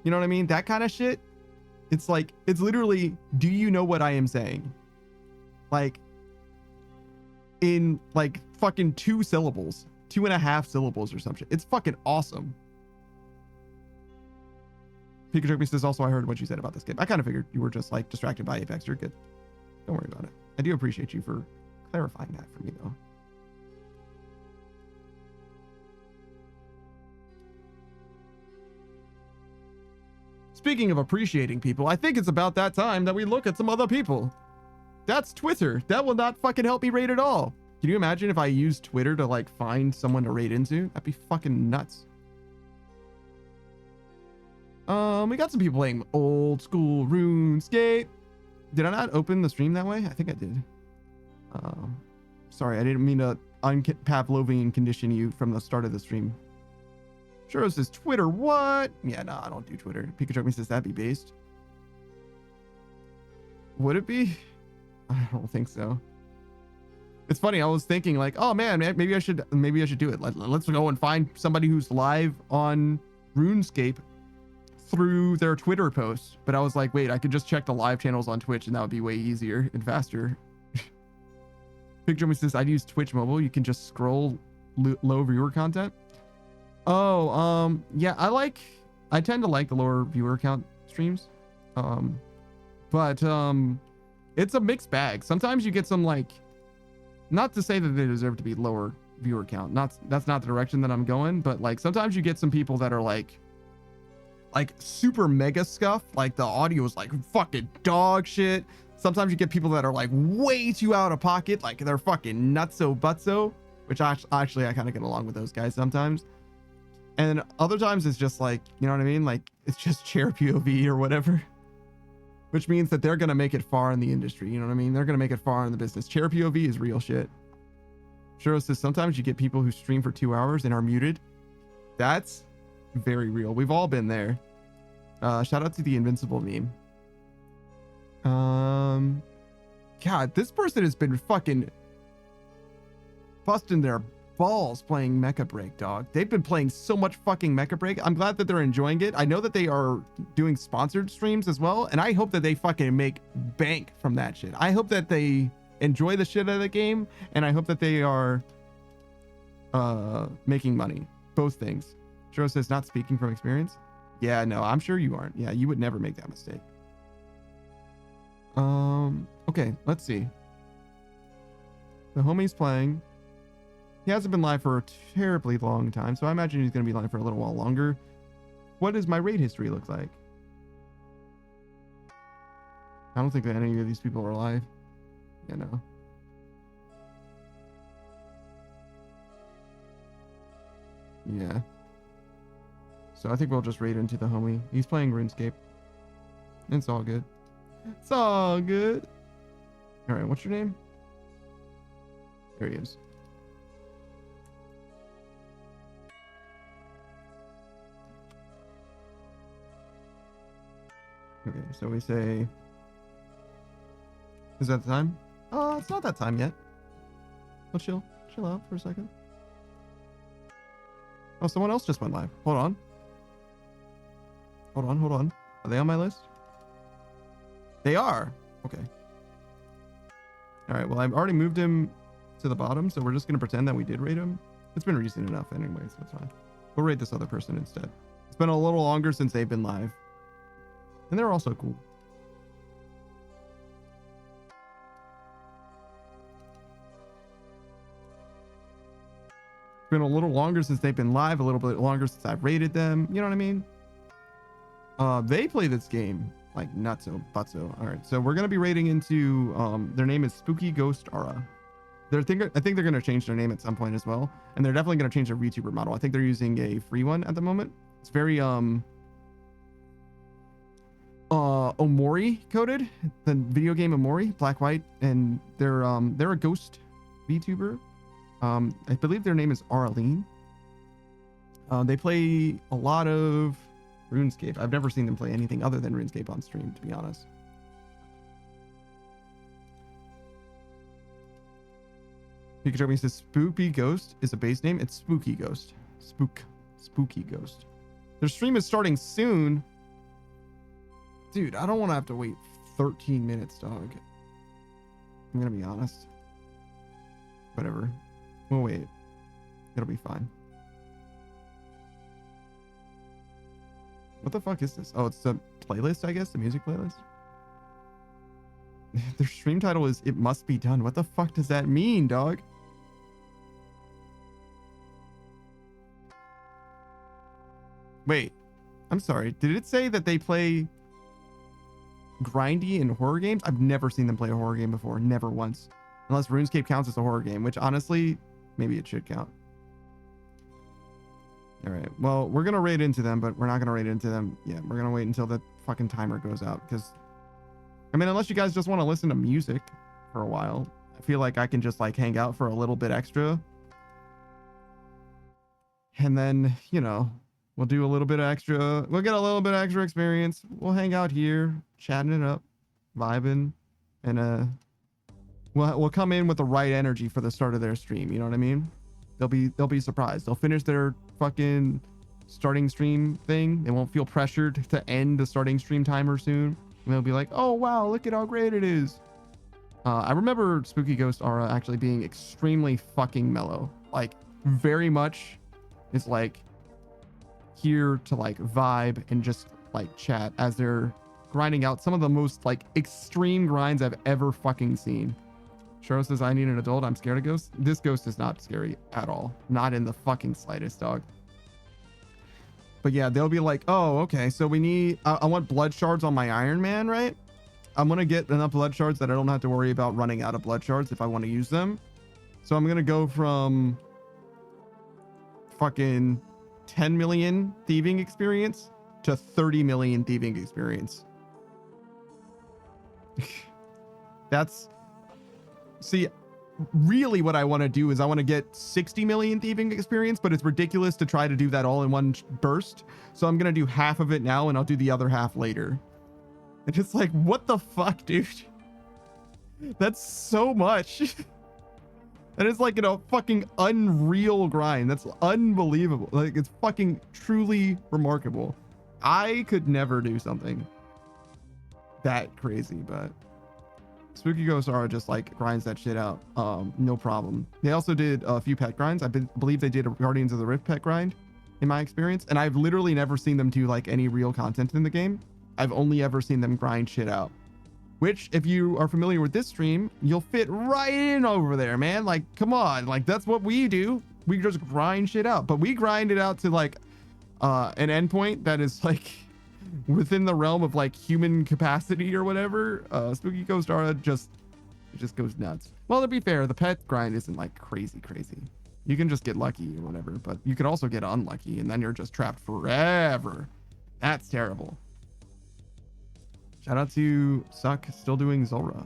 you know what I mean? That kind of shit. It's like, it's literally, do you know what I am saying? Like in like fucking 2 syllables, 2.5 syllables or some shit. It's fucking awesome. Pikachu says also, I heard what you said about this game. I kind of figured you were just like distracted by Apex. You're good. Don't worry about it. I do appreciate you for clarifying that for me though. Speaking of appreciating people, I think it's about that time that we look at some other people. That's Twitter. That will not fucking help me rate at all. Can you imagine if I used Twitter to like find someone to raid into? That'd be fucking nuts. We got some people playing old school RuneScape. Did I not open the stream that way? I think I did. Sorry, I didn't mean to Pavlovian condition you from the start of the stream. Sure says Twitter, what? Yeah, no, I don't do Twitter. Pikachu says that'd be based. Would it be? I don't think so. It's funny, I was thinking like, oh man, maybe I should do it. Let's go and find somebody who's live on RuneScape through their Twitter posts. But I was like, wait, I could just check the live channels on Twitch and that would be way easier and faster. Picture says I'd use Twitch mobile. You can just scroll low viewer content. Oh, yeah, I tend to like the lower viewer count streams. But it's a mixed bag. Sometimes you get some like, not to say that they deserve to be lower viewer count. That's not the direction that I'm going, but like sometimes you get some people that are like super mega scuff. Like the audio is like fucking dog shit. Sometimes you get people that are like way too out of pocket. Like they're fucking nutso butso, which actually I kind of get along with those guys sometimes. And other times it's just like, you know what I mean? Like it's just chair POV or whatever, which means that they're going to make it far in the industry. You know what I mean? They're going to make it far in the business. Chair POV is real shit. Shiro says sometimes you get people who stream for 2 hours and are muted. That's very real. We've all been there. Shout out to the Invincible meme. God, this person has been fucking busting their balls playing Mecha Break, dog. They've been playing so much fucking Mecha Break. I'm glad that they're enjoying it. I know that they are doing sponsored streams as well, and I hope that they fucking make bank from that shit. I hope that they enjoy the shit out of the game, and I hope that they are making money. Both things. Shiro says not speaking from experience. Yeah, no, I'm sure you aren't. Yeah, you would never make that mistake. Okay, let's see. The homie's playing. He hasn't been live for a terribly long time, so I imagine he's going to be live for a little while longer. What does my raid history look like? I don't think that any of these people are live. Yeah, no. Yeah. So I think we'll just raid into the homie. He's playing RuneScape. It's all good. It's all good. All right, what's your name? There he is. Okay, so we say, is that the time? It's not that time yet. Let's chill out for a second. Oh, someone else just went live. Hold on. Are they on my list? They are. Okay. All right, well, I've already moved him to the bottom, so we're just going to pretend that we did rate him. It's been recent enough anyway, so that's fine. We'll rate this other person instead. It's been a little longer since they've been live. And they're also cool. It's been a little longer since they've been live, a little bit longer since I've rated them. You know what I mean? They play this game like nutso, butso. All right, so we're going to be rating into, their name is Spooky Ghost Aura. I think they're going to change their name at some point as well. And they're definitely going to change their VTuber model. I think they're using a free one at the moment. It's very, Omori coded, the video game Omori, black, white, and they're a ghost VTuber. I believe their name is Arlene. They play a lot of RuneScape. I've never seen them play anything other than RuneScape on stream, to be honest. Pikachu says Spooky Ghost is a base name. It's Spooky Ghost. Spooky Ghost. Their stream is starting soon. Dude, I don't want to have to wait 13 minutes, dog. I'm gonna be honest. Whatever. We'll wait. It'll be fine. What the fuck is this? Oh, it's the playlist, I guess? The music playlist? Their stream title is It Must Be Done. What the fuck does that mean, dog? Wait. I'm sorry. Did it say that they play grindy in horror games? I've never seen them play a horror game before. Never once. Unless RuneScape counts as a horror game, which honestly, maybe it should count. All right. Well, we're going to raid into them, but we're not going to raid into them yet. We're going to wait until the fucking timer goes out because, I mean, unless you guys just want to listen to music for a while, I feel like I can just like hang out for a little bit extra. And then, you know, we'll do a little bit extra. We'll get a little bit extra experience. We'll hang out here, chatting it up, vibing, and we'll come in with the right energy for the start of their stream. You know what I mean? They'll be surprised. They'll finish their fucking starting stream thing. They won't feel pressured to end the starting stream timer soon. And they'll be like, oh wow, look at how great it is. I remember Spooky Ghost Aura actually being extremely fucking mellow. Like very much it's like here to like vibe and just like chat as they're grinding out some of the most like extreme grinds I've ever fucking seen. Shiro says, I need an adult. I'm scared of ghosts. This ghost is not scary at all. Not in the fucking slightest, dog. But yeah, they'll be like, oh, okay. So we need, I want blood shards on my Iron Man, right? I'm going to get enough blood shards that I don't have to worry about running out of blood shards if I want to use them. So I'm going to go from fucking 10 million thieving experience to 30 million thieving experience. That's, see, really what I want to do is I want to get 60 million thieving experience, but it's ridiculous to try to do that all in one burst. So I'm going to do half of it now and I'll do the other half later. It's just like, what the fuck, dude? That's so much. That is like, you know, fucking unreal grind. That's unbelievable. Like, it's fucking truly remarkable. I could never do something that crazy, but Spooky Ghost Aura just like grinds that shit out. No problem. They also did a few pet grinds. I believe they did a Guardians of the Rift pet grind in my experience. And I've literally never seen them do like any real content in the game. I've only ever seen them grind shit out. Which, if you are familiar with this stream, you'll fit right in over there, man. Like, come on. Like, that's what we do. We just grind shit out. But we grind it out to like an endpoint that is like within the realm of like human capacity or whatever. Spooky Ghost Aura just goes nuts. Well, to be fair, the pet grind isn't like crazy. You can just get lucky or whatever, but you could also get unlucky and then you're just trapped forever. That's terrible. Shout out to Suck, still doing Zora.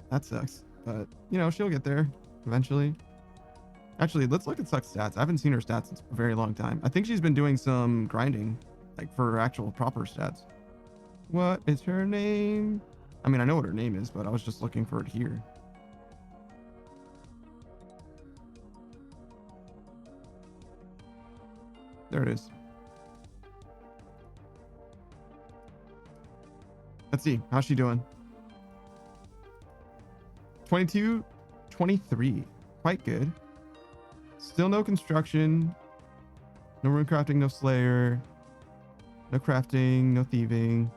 That sucks, but you know, she'll get there. eventually. Actually, let's look at Suck's stats. I haven't seen her stats in a very long time. I think she's been doing some grinding, like for her actual proper stats. What is her name? I mean, I know what her name is, but I was just looking for it here. There it is. Let's see. How's she doing? 22, 23. Quite good. Still no construction. No rune crafting, no slayer. No crafting, no thieving.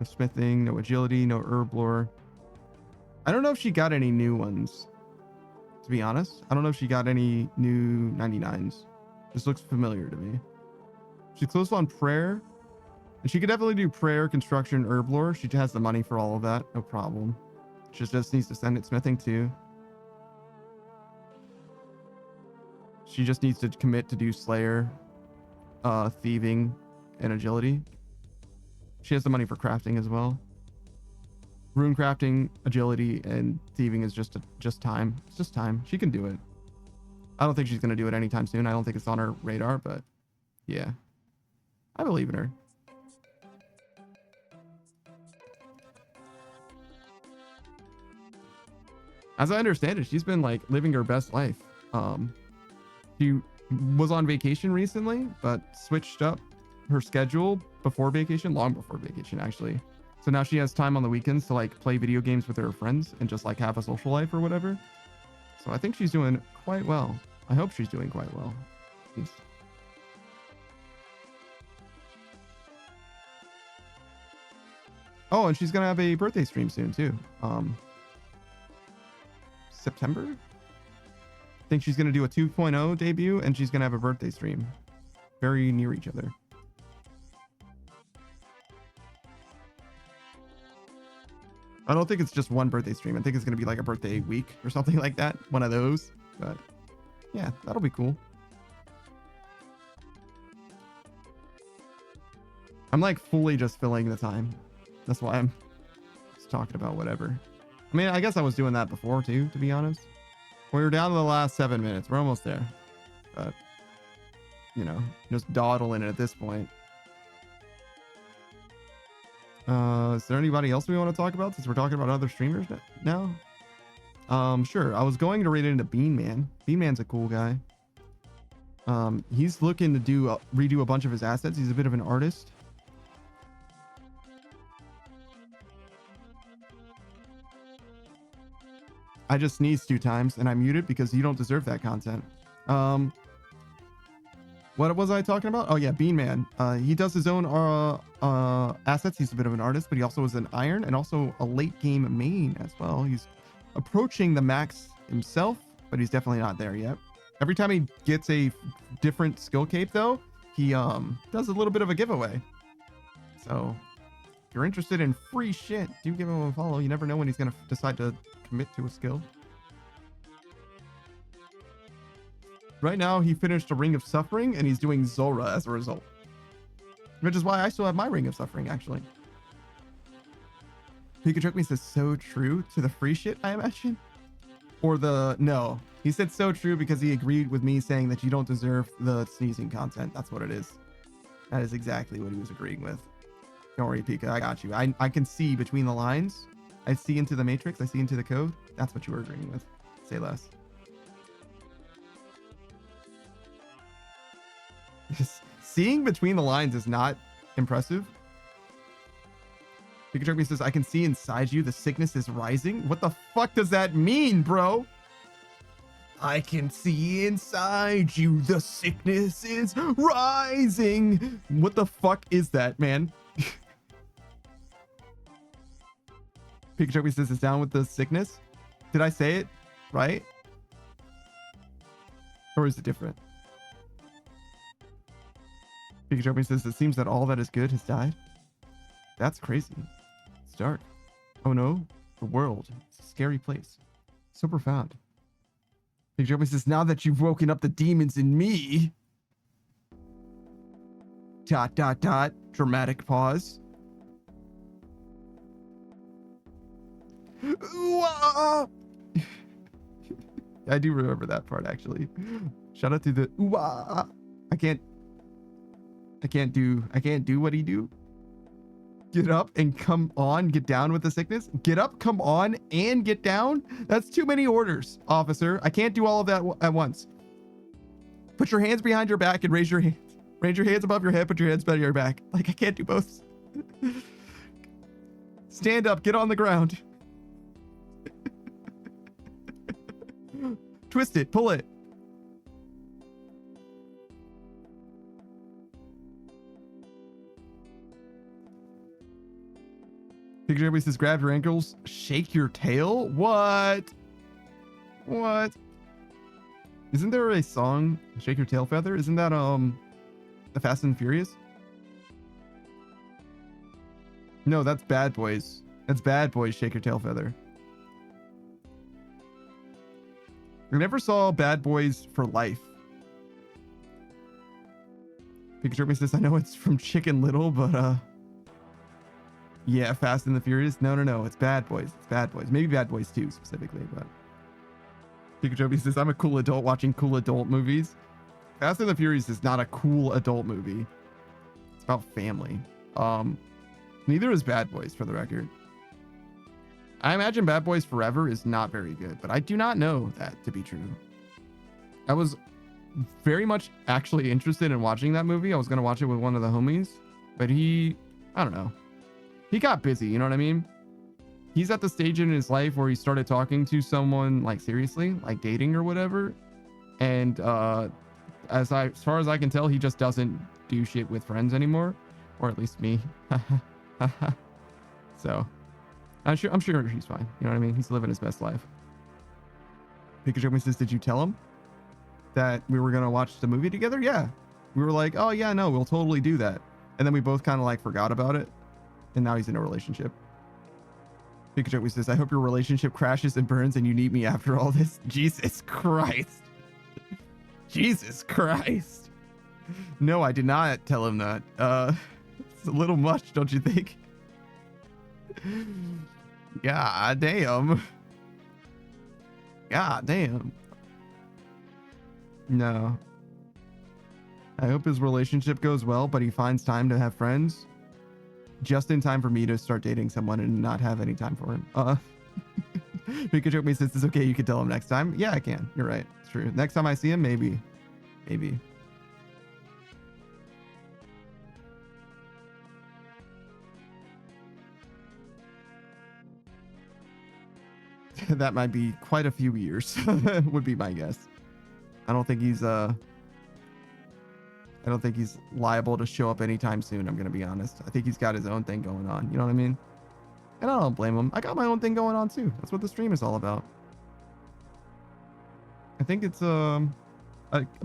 No smithing, no agility, no herb lore. I don't know if she got any new ones. To be honest, I don't know if she got any new 99s. This looks familiar to me. She's close on prayer. And she could definitely do prayer, construction, herb lore. She has the money for all of that. No problem. She just needs to send it smithing too. She just needs to commit to do slayer, thieving, and agility. She has the money for crafting as well. Rune crafting, agility, and thieving is just time. It's just time. She can do it. I don't think she's going to do it anytime soon. I don't think it's on her radar, but yeah. I believe in her. As I understand it, she's been like living her best life. She was on vacation recently, but switched up her schedule before vacation, long before vacation actually. So now she has time on the weekends to like play video games with her friends and just like have a social life or whatever. So I think she's doing quite well. I hope she's doing quite well. At least. Oh, and she's gonna have a birthday stream soon too. September? I think she's gonna do a 2.0 debut and she's gonna have a birthday stream. Very near each other. I don't think it's just one birthday stream. I think it's gonna be like a birthday week or something like that. One of those. But yeah, that'll be cool. I'm like fully just filling the time. That's why I'm just talking about whatever. I mean, I guess I was doing that before too, to be honest. We're down to the last 7 minutes. We're almost there. But, you know, just dawdling at this point. Is there anybody else we want to talk about since we're talking about other streamers now? Sure. I was going to read into Bean Man. Bean Man's a cool guy. He's looking to redo a bunch of his assets. He's a bit of an artist. I just sneezed 2 times and I muted because you don't deserve that content. What was I talking about? Oh yeah, Bean Man. He does his own assets. He's a bit of an artist, but he also is an iron and also a late game main as well. He's approaching the max himself, but he's definitely not there yet. Every time he gets a different skill cape though, he does a little bit of a giveaway. So if you're interested in free shit, do give him a follow. You never know when he's gonna decide to commit to a skill. Right now, he finished a Ring of Suffering, and he's doing Zora as a result. Which is why I still have my Ring of Suffering, actually. Pikachu says, so true to the free shit, I imagine? Or the... No. He said so true because he agreed with me saying that you don't deserve the sneezing content. That's what it is. That is exactly what he was agreeing with. Don't worry, Pika. I got you. I can see between the lines. I see into the matrix. I see into the code. That's what you were agreeing with. Say less. Seeing between the lines is not impressive. Pikachu says, I can see inside you. The sickness is rising. What the fuck does that mean, bro? I can see inside you. The sickness is rising. What the fuck is that, man? Pikachu says, it's down with the sickness. Did I say it right? Or is it different? Pikachu says, it seems that all that is good has died. That's crazy. It's dark. Oh no, the world. It's a scary place. So profound. Pikachu says, now that you've woken up the demons in me. ... Dramatic pause. I do remember that part actually. Shout out to the ooh-ah. I can't do what he do. Get up and come on, get down with the sickness. Get up, come on, and get down. That's too many orders, officer. I can't do all of that at once. Put your hands behind your back and raise your hands. Raise your hands above your head, put your hands behind your back. Like, I can't do both. Stand up, get on the ground. Twist it, pull it. Picture everybody says, grab your ankles, shake your tail. What? What? Isn't there a song, Shake Your Tail Feather? Isn't that the Fast and Furious? No, that's Bad Boys. That's Bad Boys, Shake Your Tail Feather. I never saw Bad Boys for Life. Picture me says, I know it's from Chicken Little, but yeah, Fast and the Furious. No, it's Bad Boys. It's Bad Boys. Maybe Bad Boys 2 specifically, but Pikachu says, I'm a cool adult watching cool adult movies. Fast and the Furious is not a cool adult movie. It's about family. Neither is Bad Boys, for the record. I imagine Bad Boys Forever is not very good, but I do not know that to be true. I was very much actually interested in watching that movie. I was going to watch it with one of the homies, but I don't know. He got busy, you know what I mean? He's at the stage in his life where he started talking to someone like seriously, like dating or whatever. And as far as I can tell, he just doesn't do shit with friends anymore, or at least me. So I'm sure he's fine. You know what I mean? He's living his best life. Pikachu says, did you tell him that we were going to watch the movie together? Yeah. We were like, oh yeah, no, we'll totally do that. And then we both kind of like forgot about it. And now he's in a relationship. Pikachu says, I hope your relationship crashes and burns and you need me after all this. Jesus Christ. Jesus Christ. No, I did not tell him that. It's a little much, don't you think? God damn. God damn. No. I hope his relationship goes well, but he finds time to have friends just in time for me to start dating someone and not have any time for him. Pikachu says it's okay, you can tell him next time. Yeah, I can. You're right. It's true. Next time I see him, maybe. Maybe. That might be quite a few years, would be my guess. I don't think he's liable to show up anytime soon, I'm gonna be honest. I think he's got his own thing going on, you know what I mean? And I don't blame him. I got my own thing going on too. That's what the stream is all about. I think it's a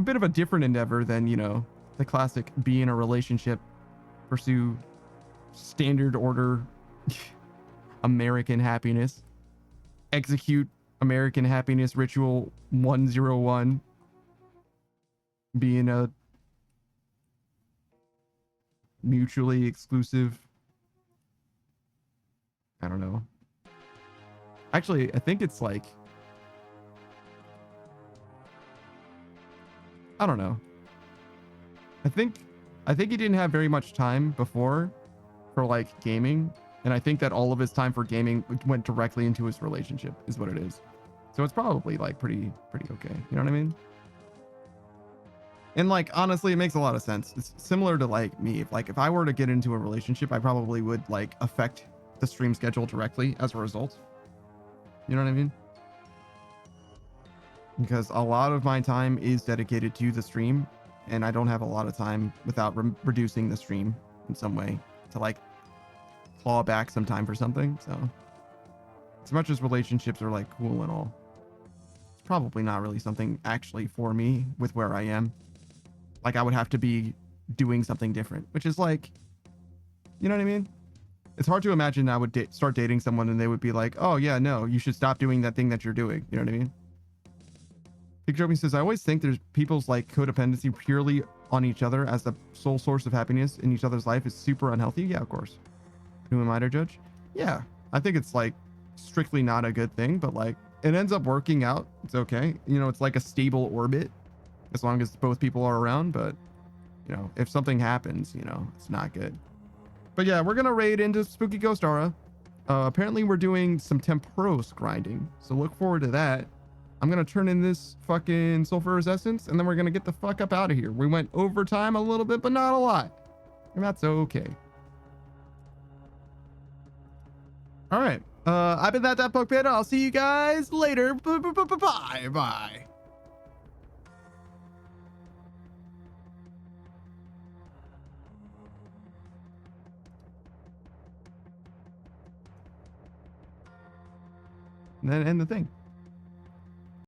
bit of a different endeavor than, you know, the classic be in a relationship, pursue standard order American happiness, execute American happiness ritual 101, be in a mutually exclusive, I don't know. Actually, I think it's like, I don't know. I think he didn't have very much time before for like gaming, and I think that all of his time for gaming went directly into his relationship is what it is. So it's probably like pretty okay. You know what I mean? And like, honestly, it makes a lot of sense. It's similar to like me. If I were to get into a relationship, I probably would like affect the stream schedule directly as a result. You know what I mean? Because a lot of my time is dedicated to the stream, and I don't have a lot of time without reducing the stream in some way to like claw back some time for something. So as much as relationships are like cool and all, it's probably not really something actually for me with where I am. Like I would have to be doing something different, which is like, you know what I mean? It's hard to imagine I would start dating someone and they would be like, oh yeah, no, you should stop doing that thing that you're doing. You know what I mean? Big Joby says, I always think there's people's like codependency purely on each other as the sole source of happiness in each other's life is super unhealthy. Yeah, of course. Who am I to judge? Yeah, I think it's like strictly not a good thing, but like it ends up working out. It's okay. You know, it's like a stable orbit as long as both people are around. But, you know, if something happens, you know, it's not good. But yeah, we're going to raid into Spooky Ghost Aura. Apparently we're doing some Temporos grinding. So look forward to that. I'm going to turn in this fucking Sulfurous Essence, and then we're going to get the fuck up out of here. We went over time a little bit, but not a lot. And that's okay. All right. I've been that Poke Pit. I'll see you guys later. Bye. Bye. And then end the thing.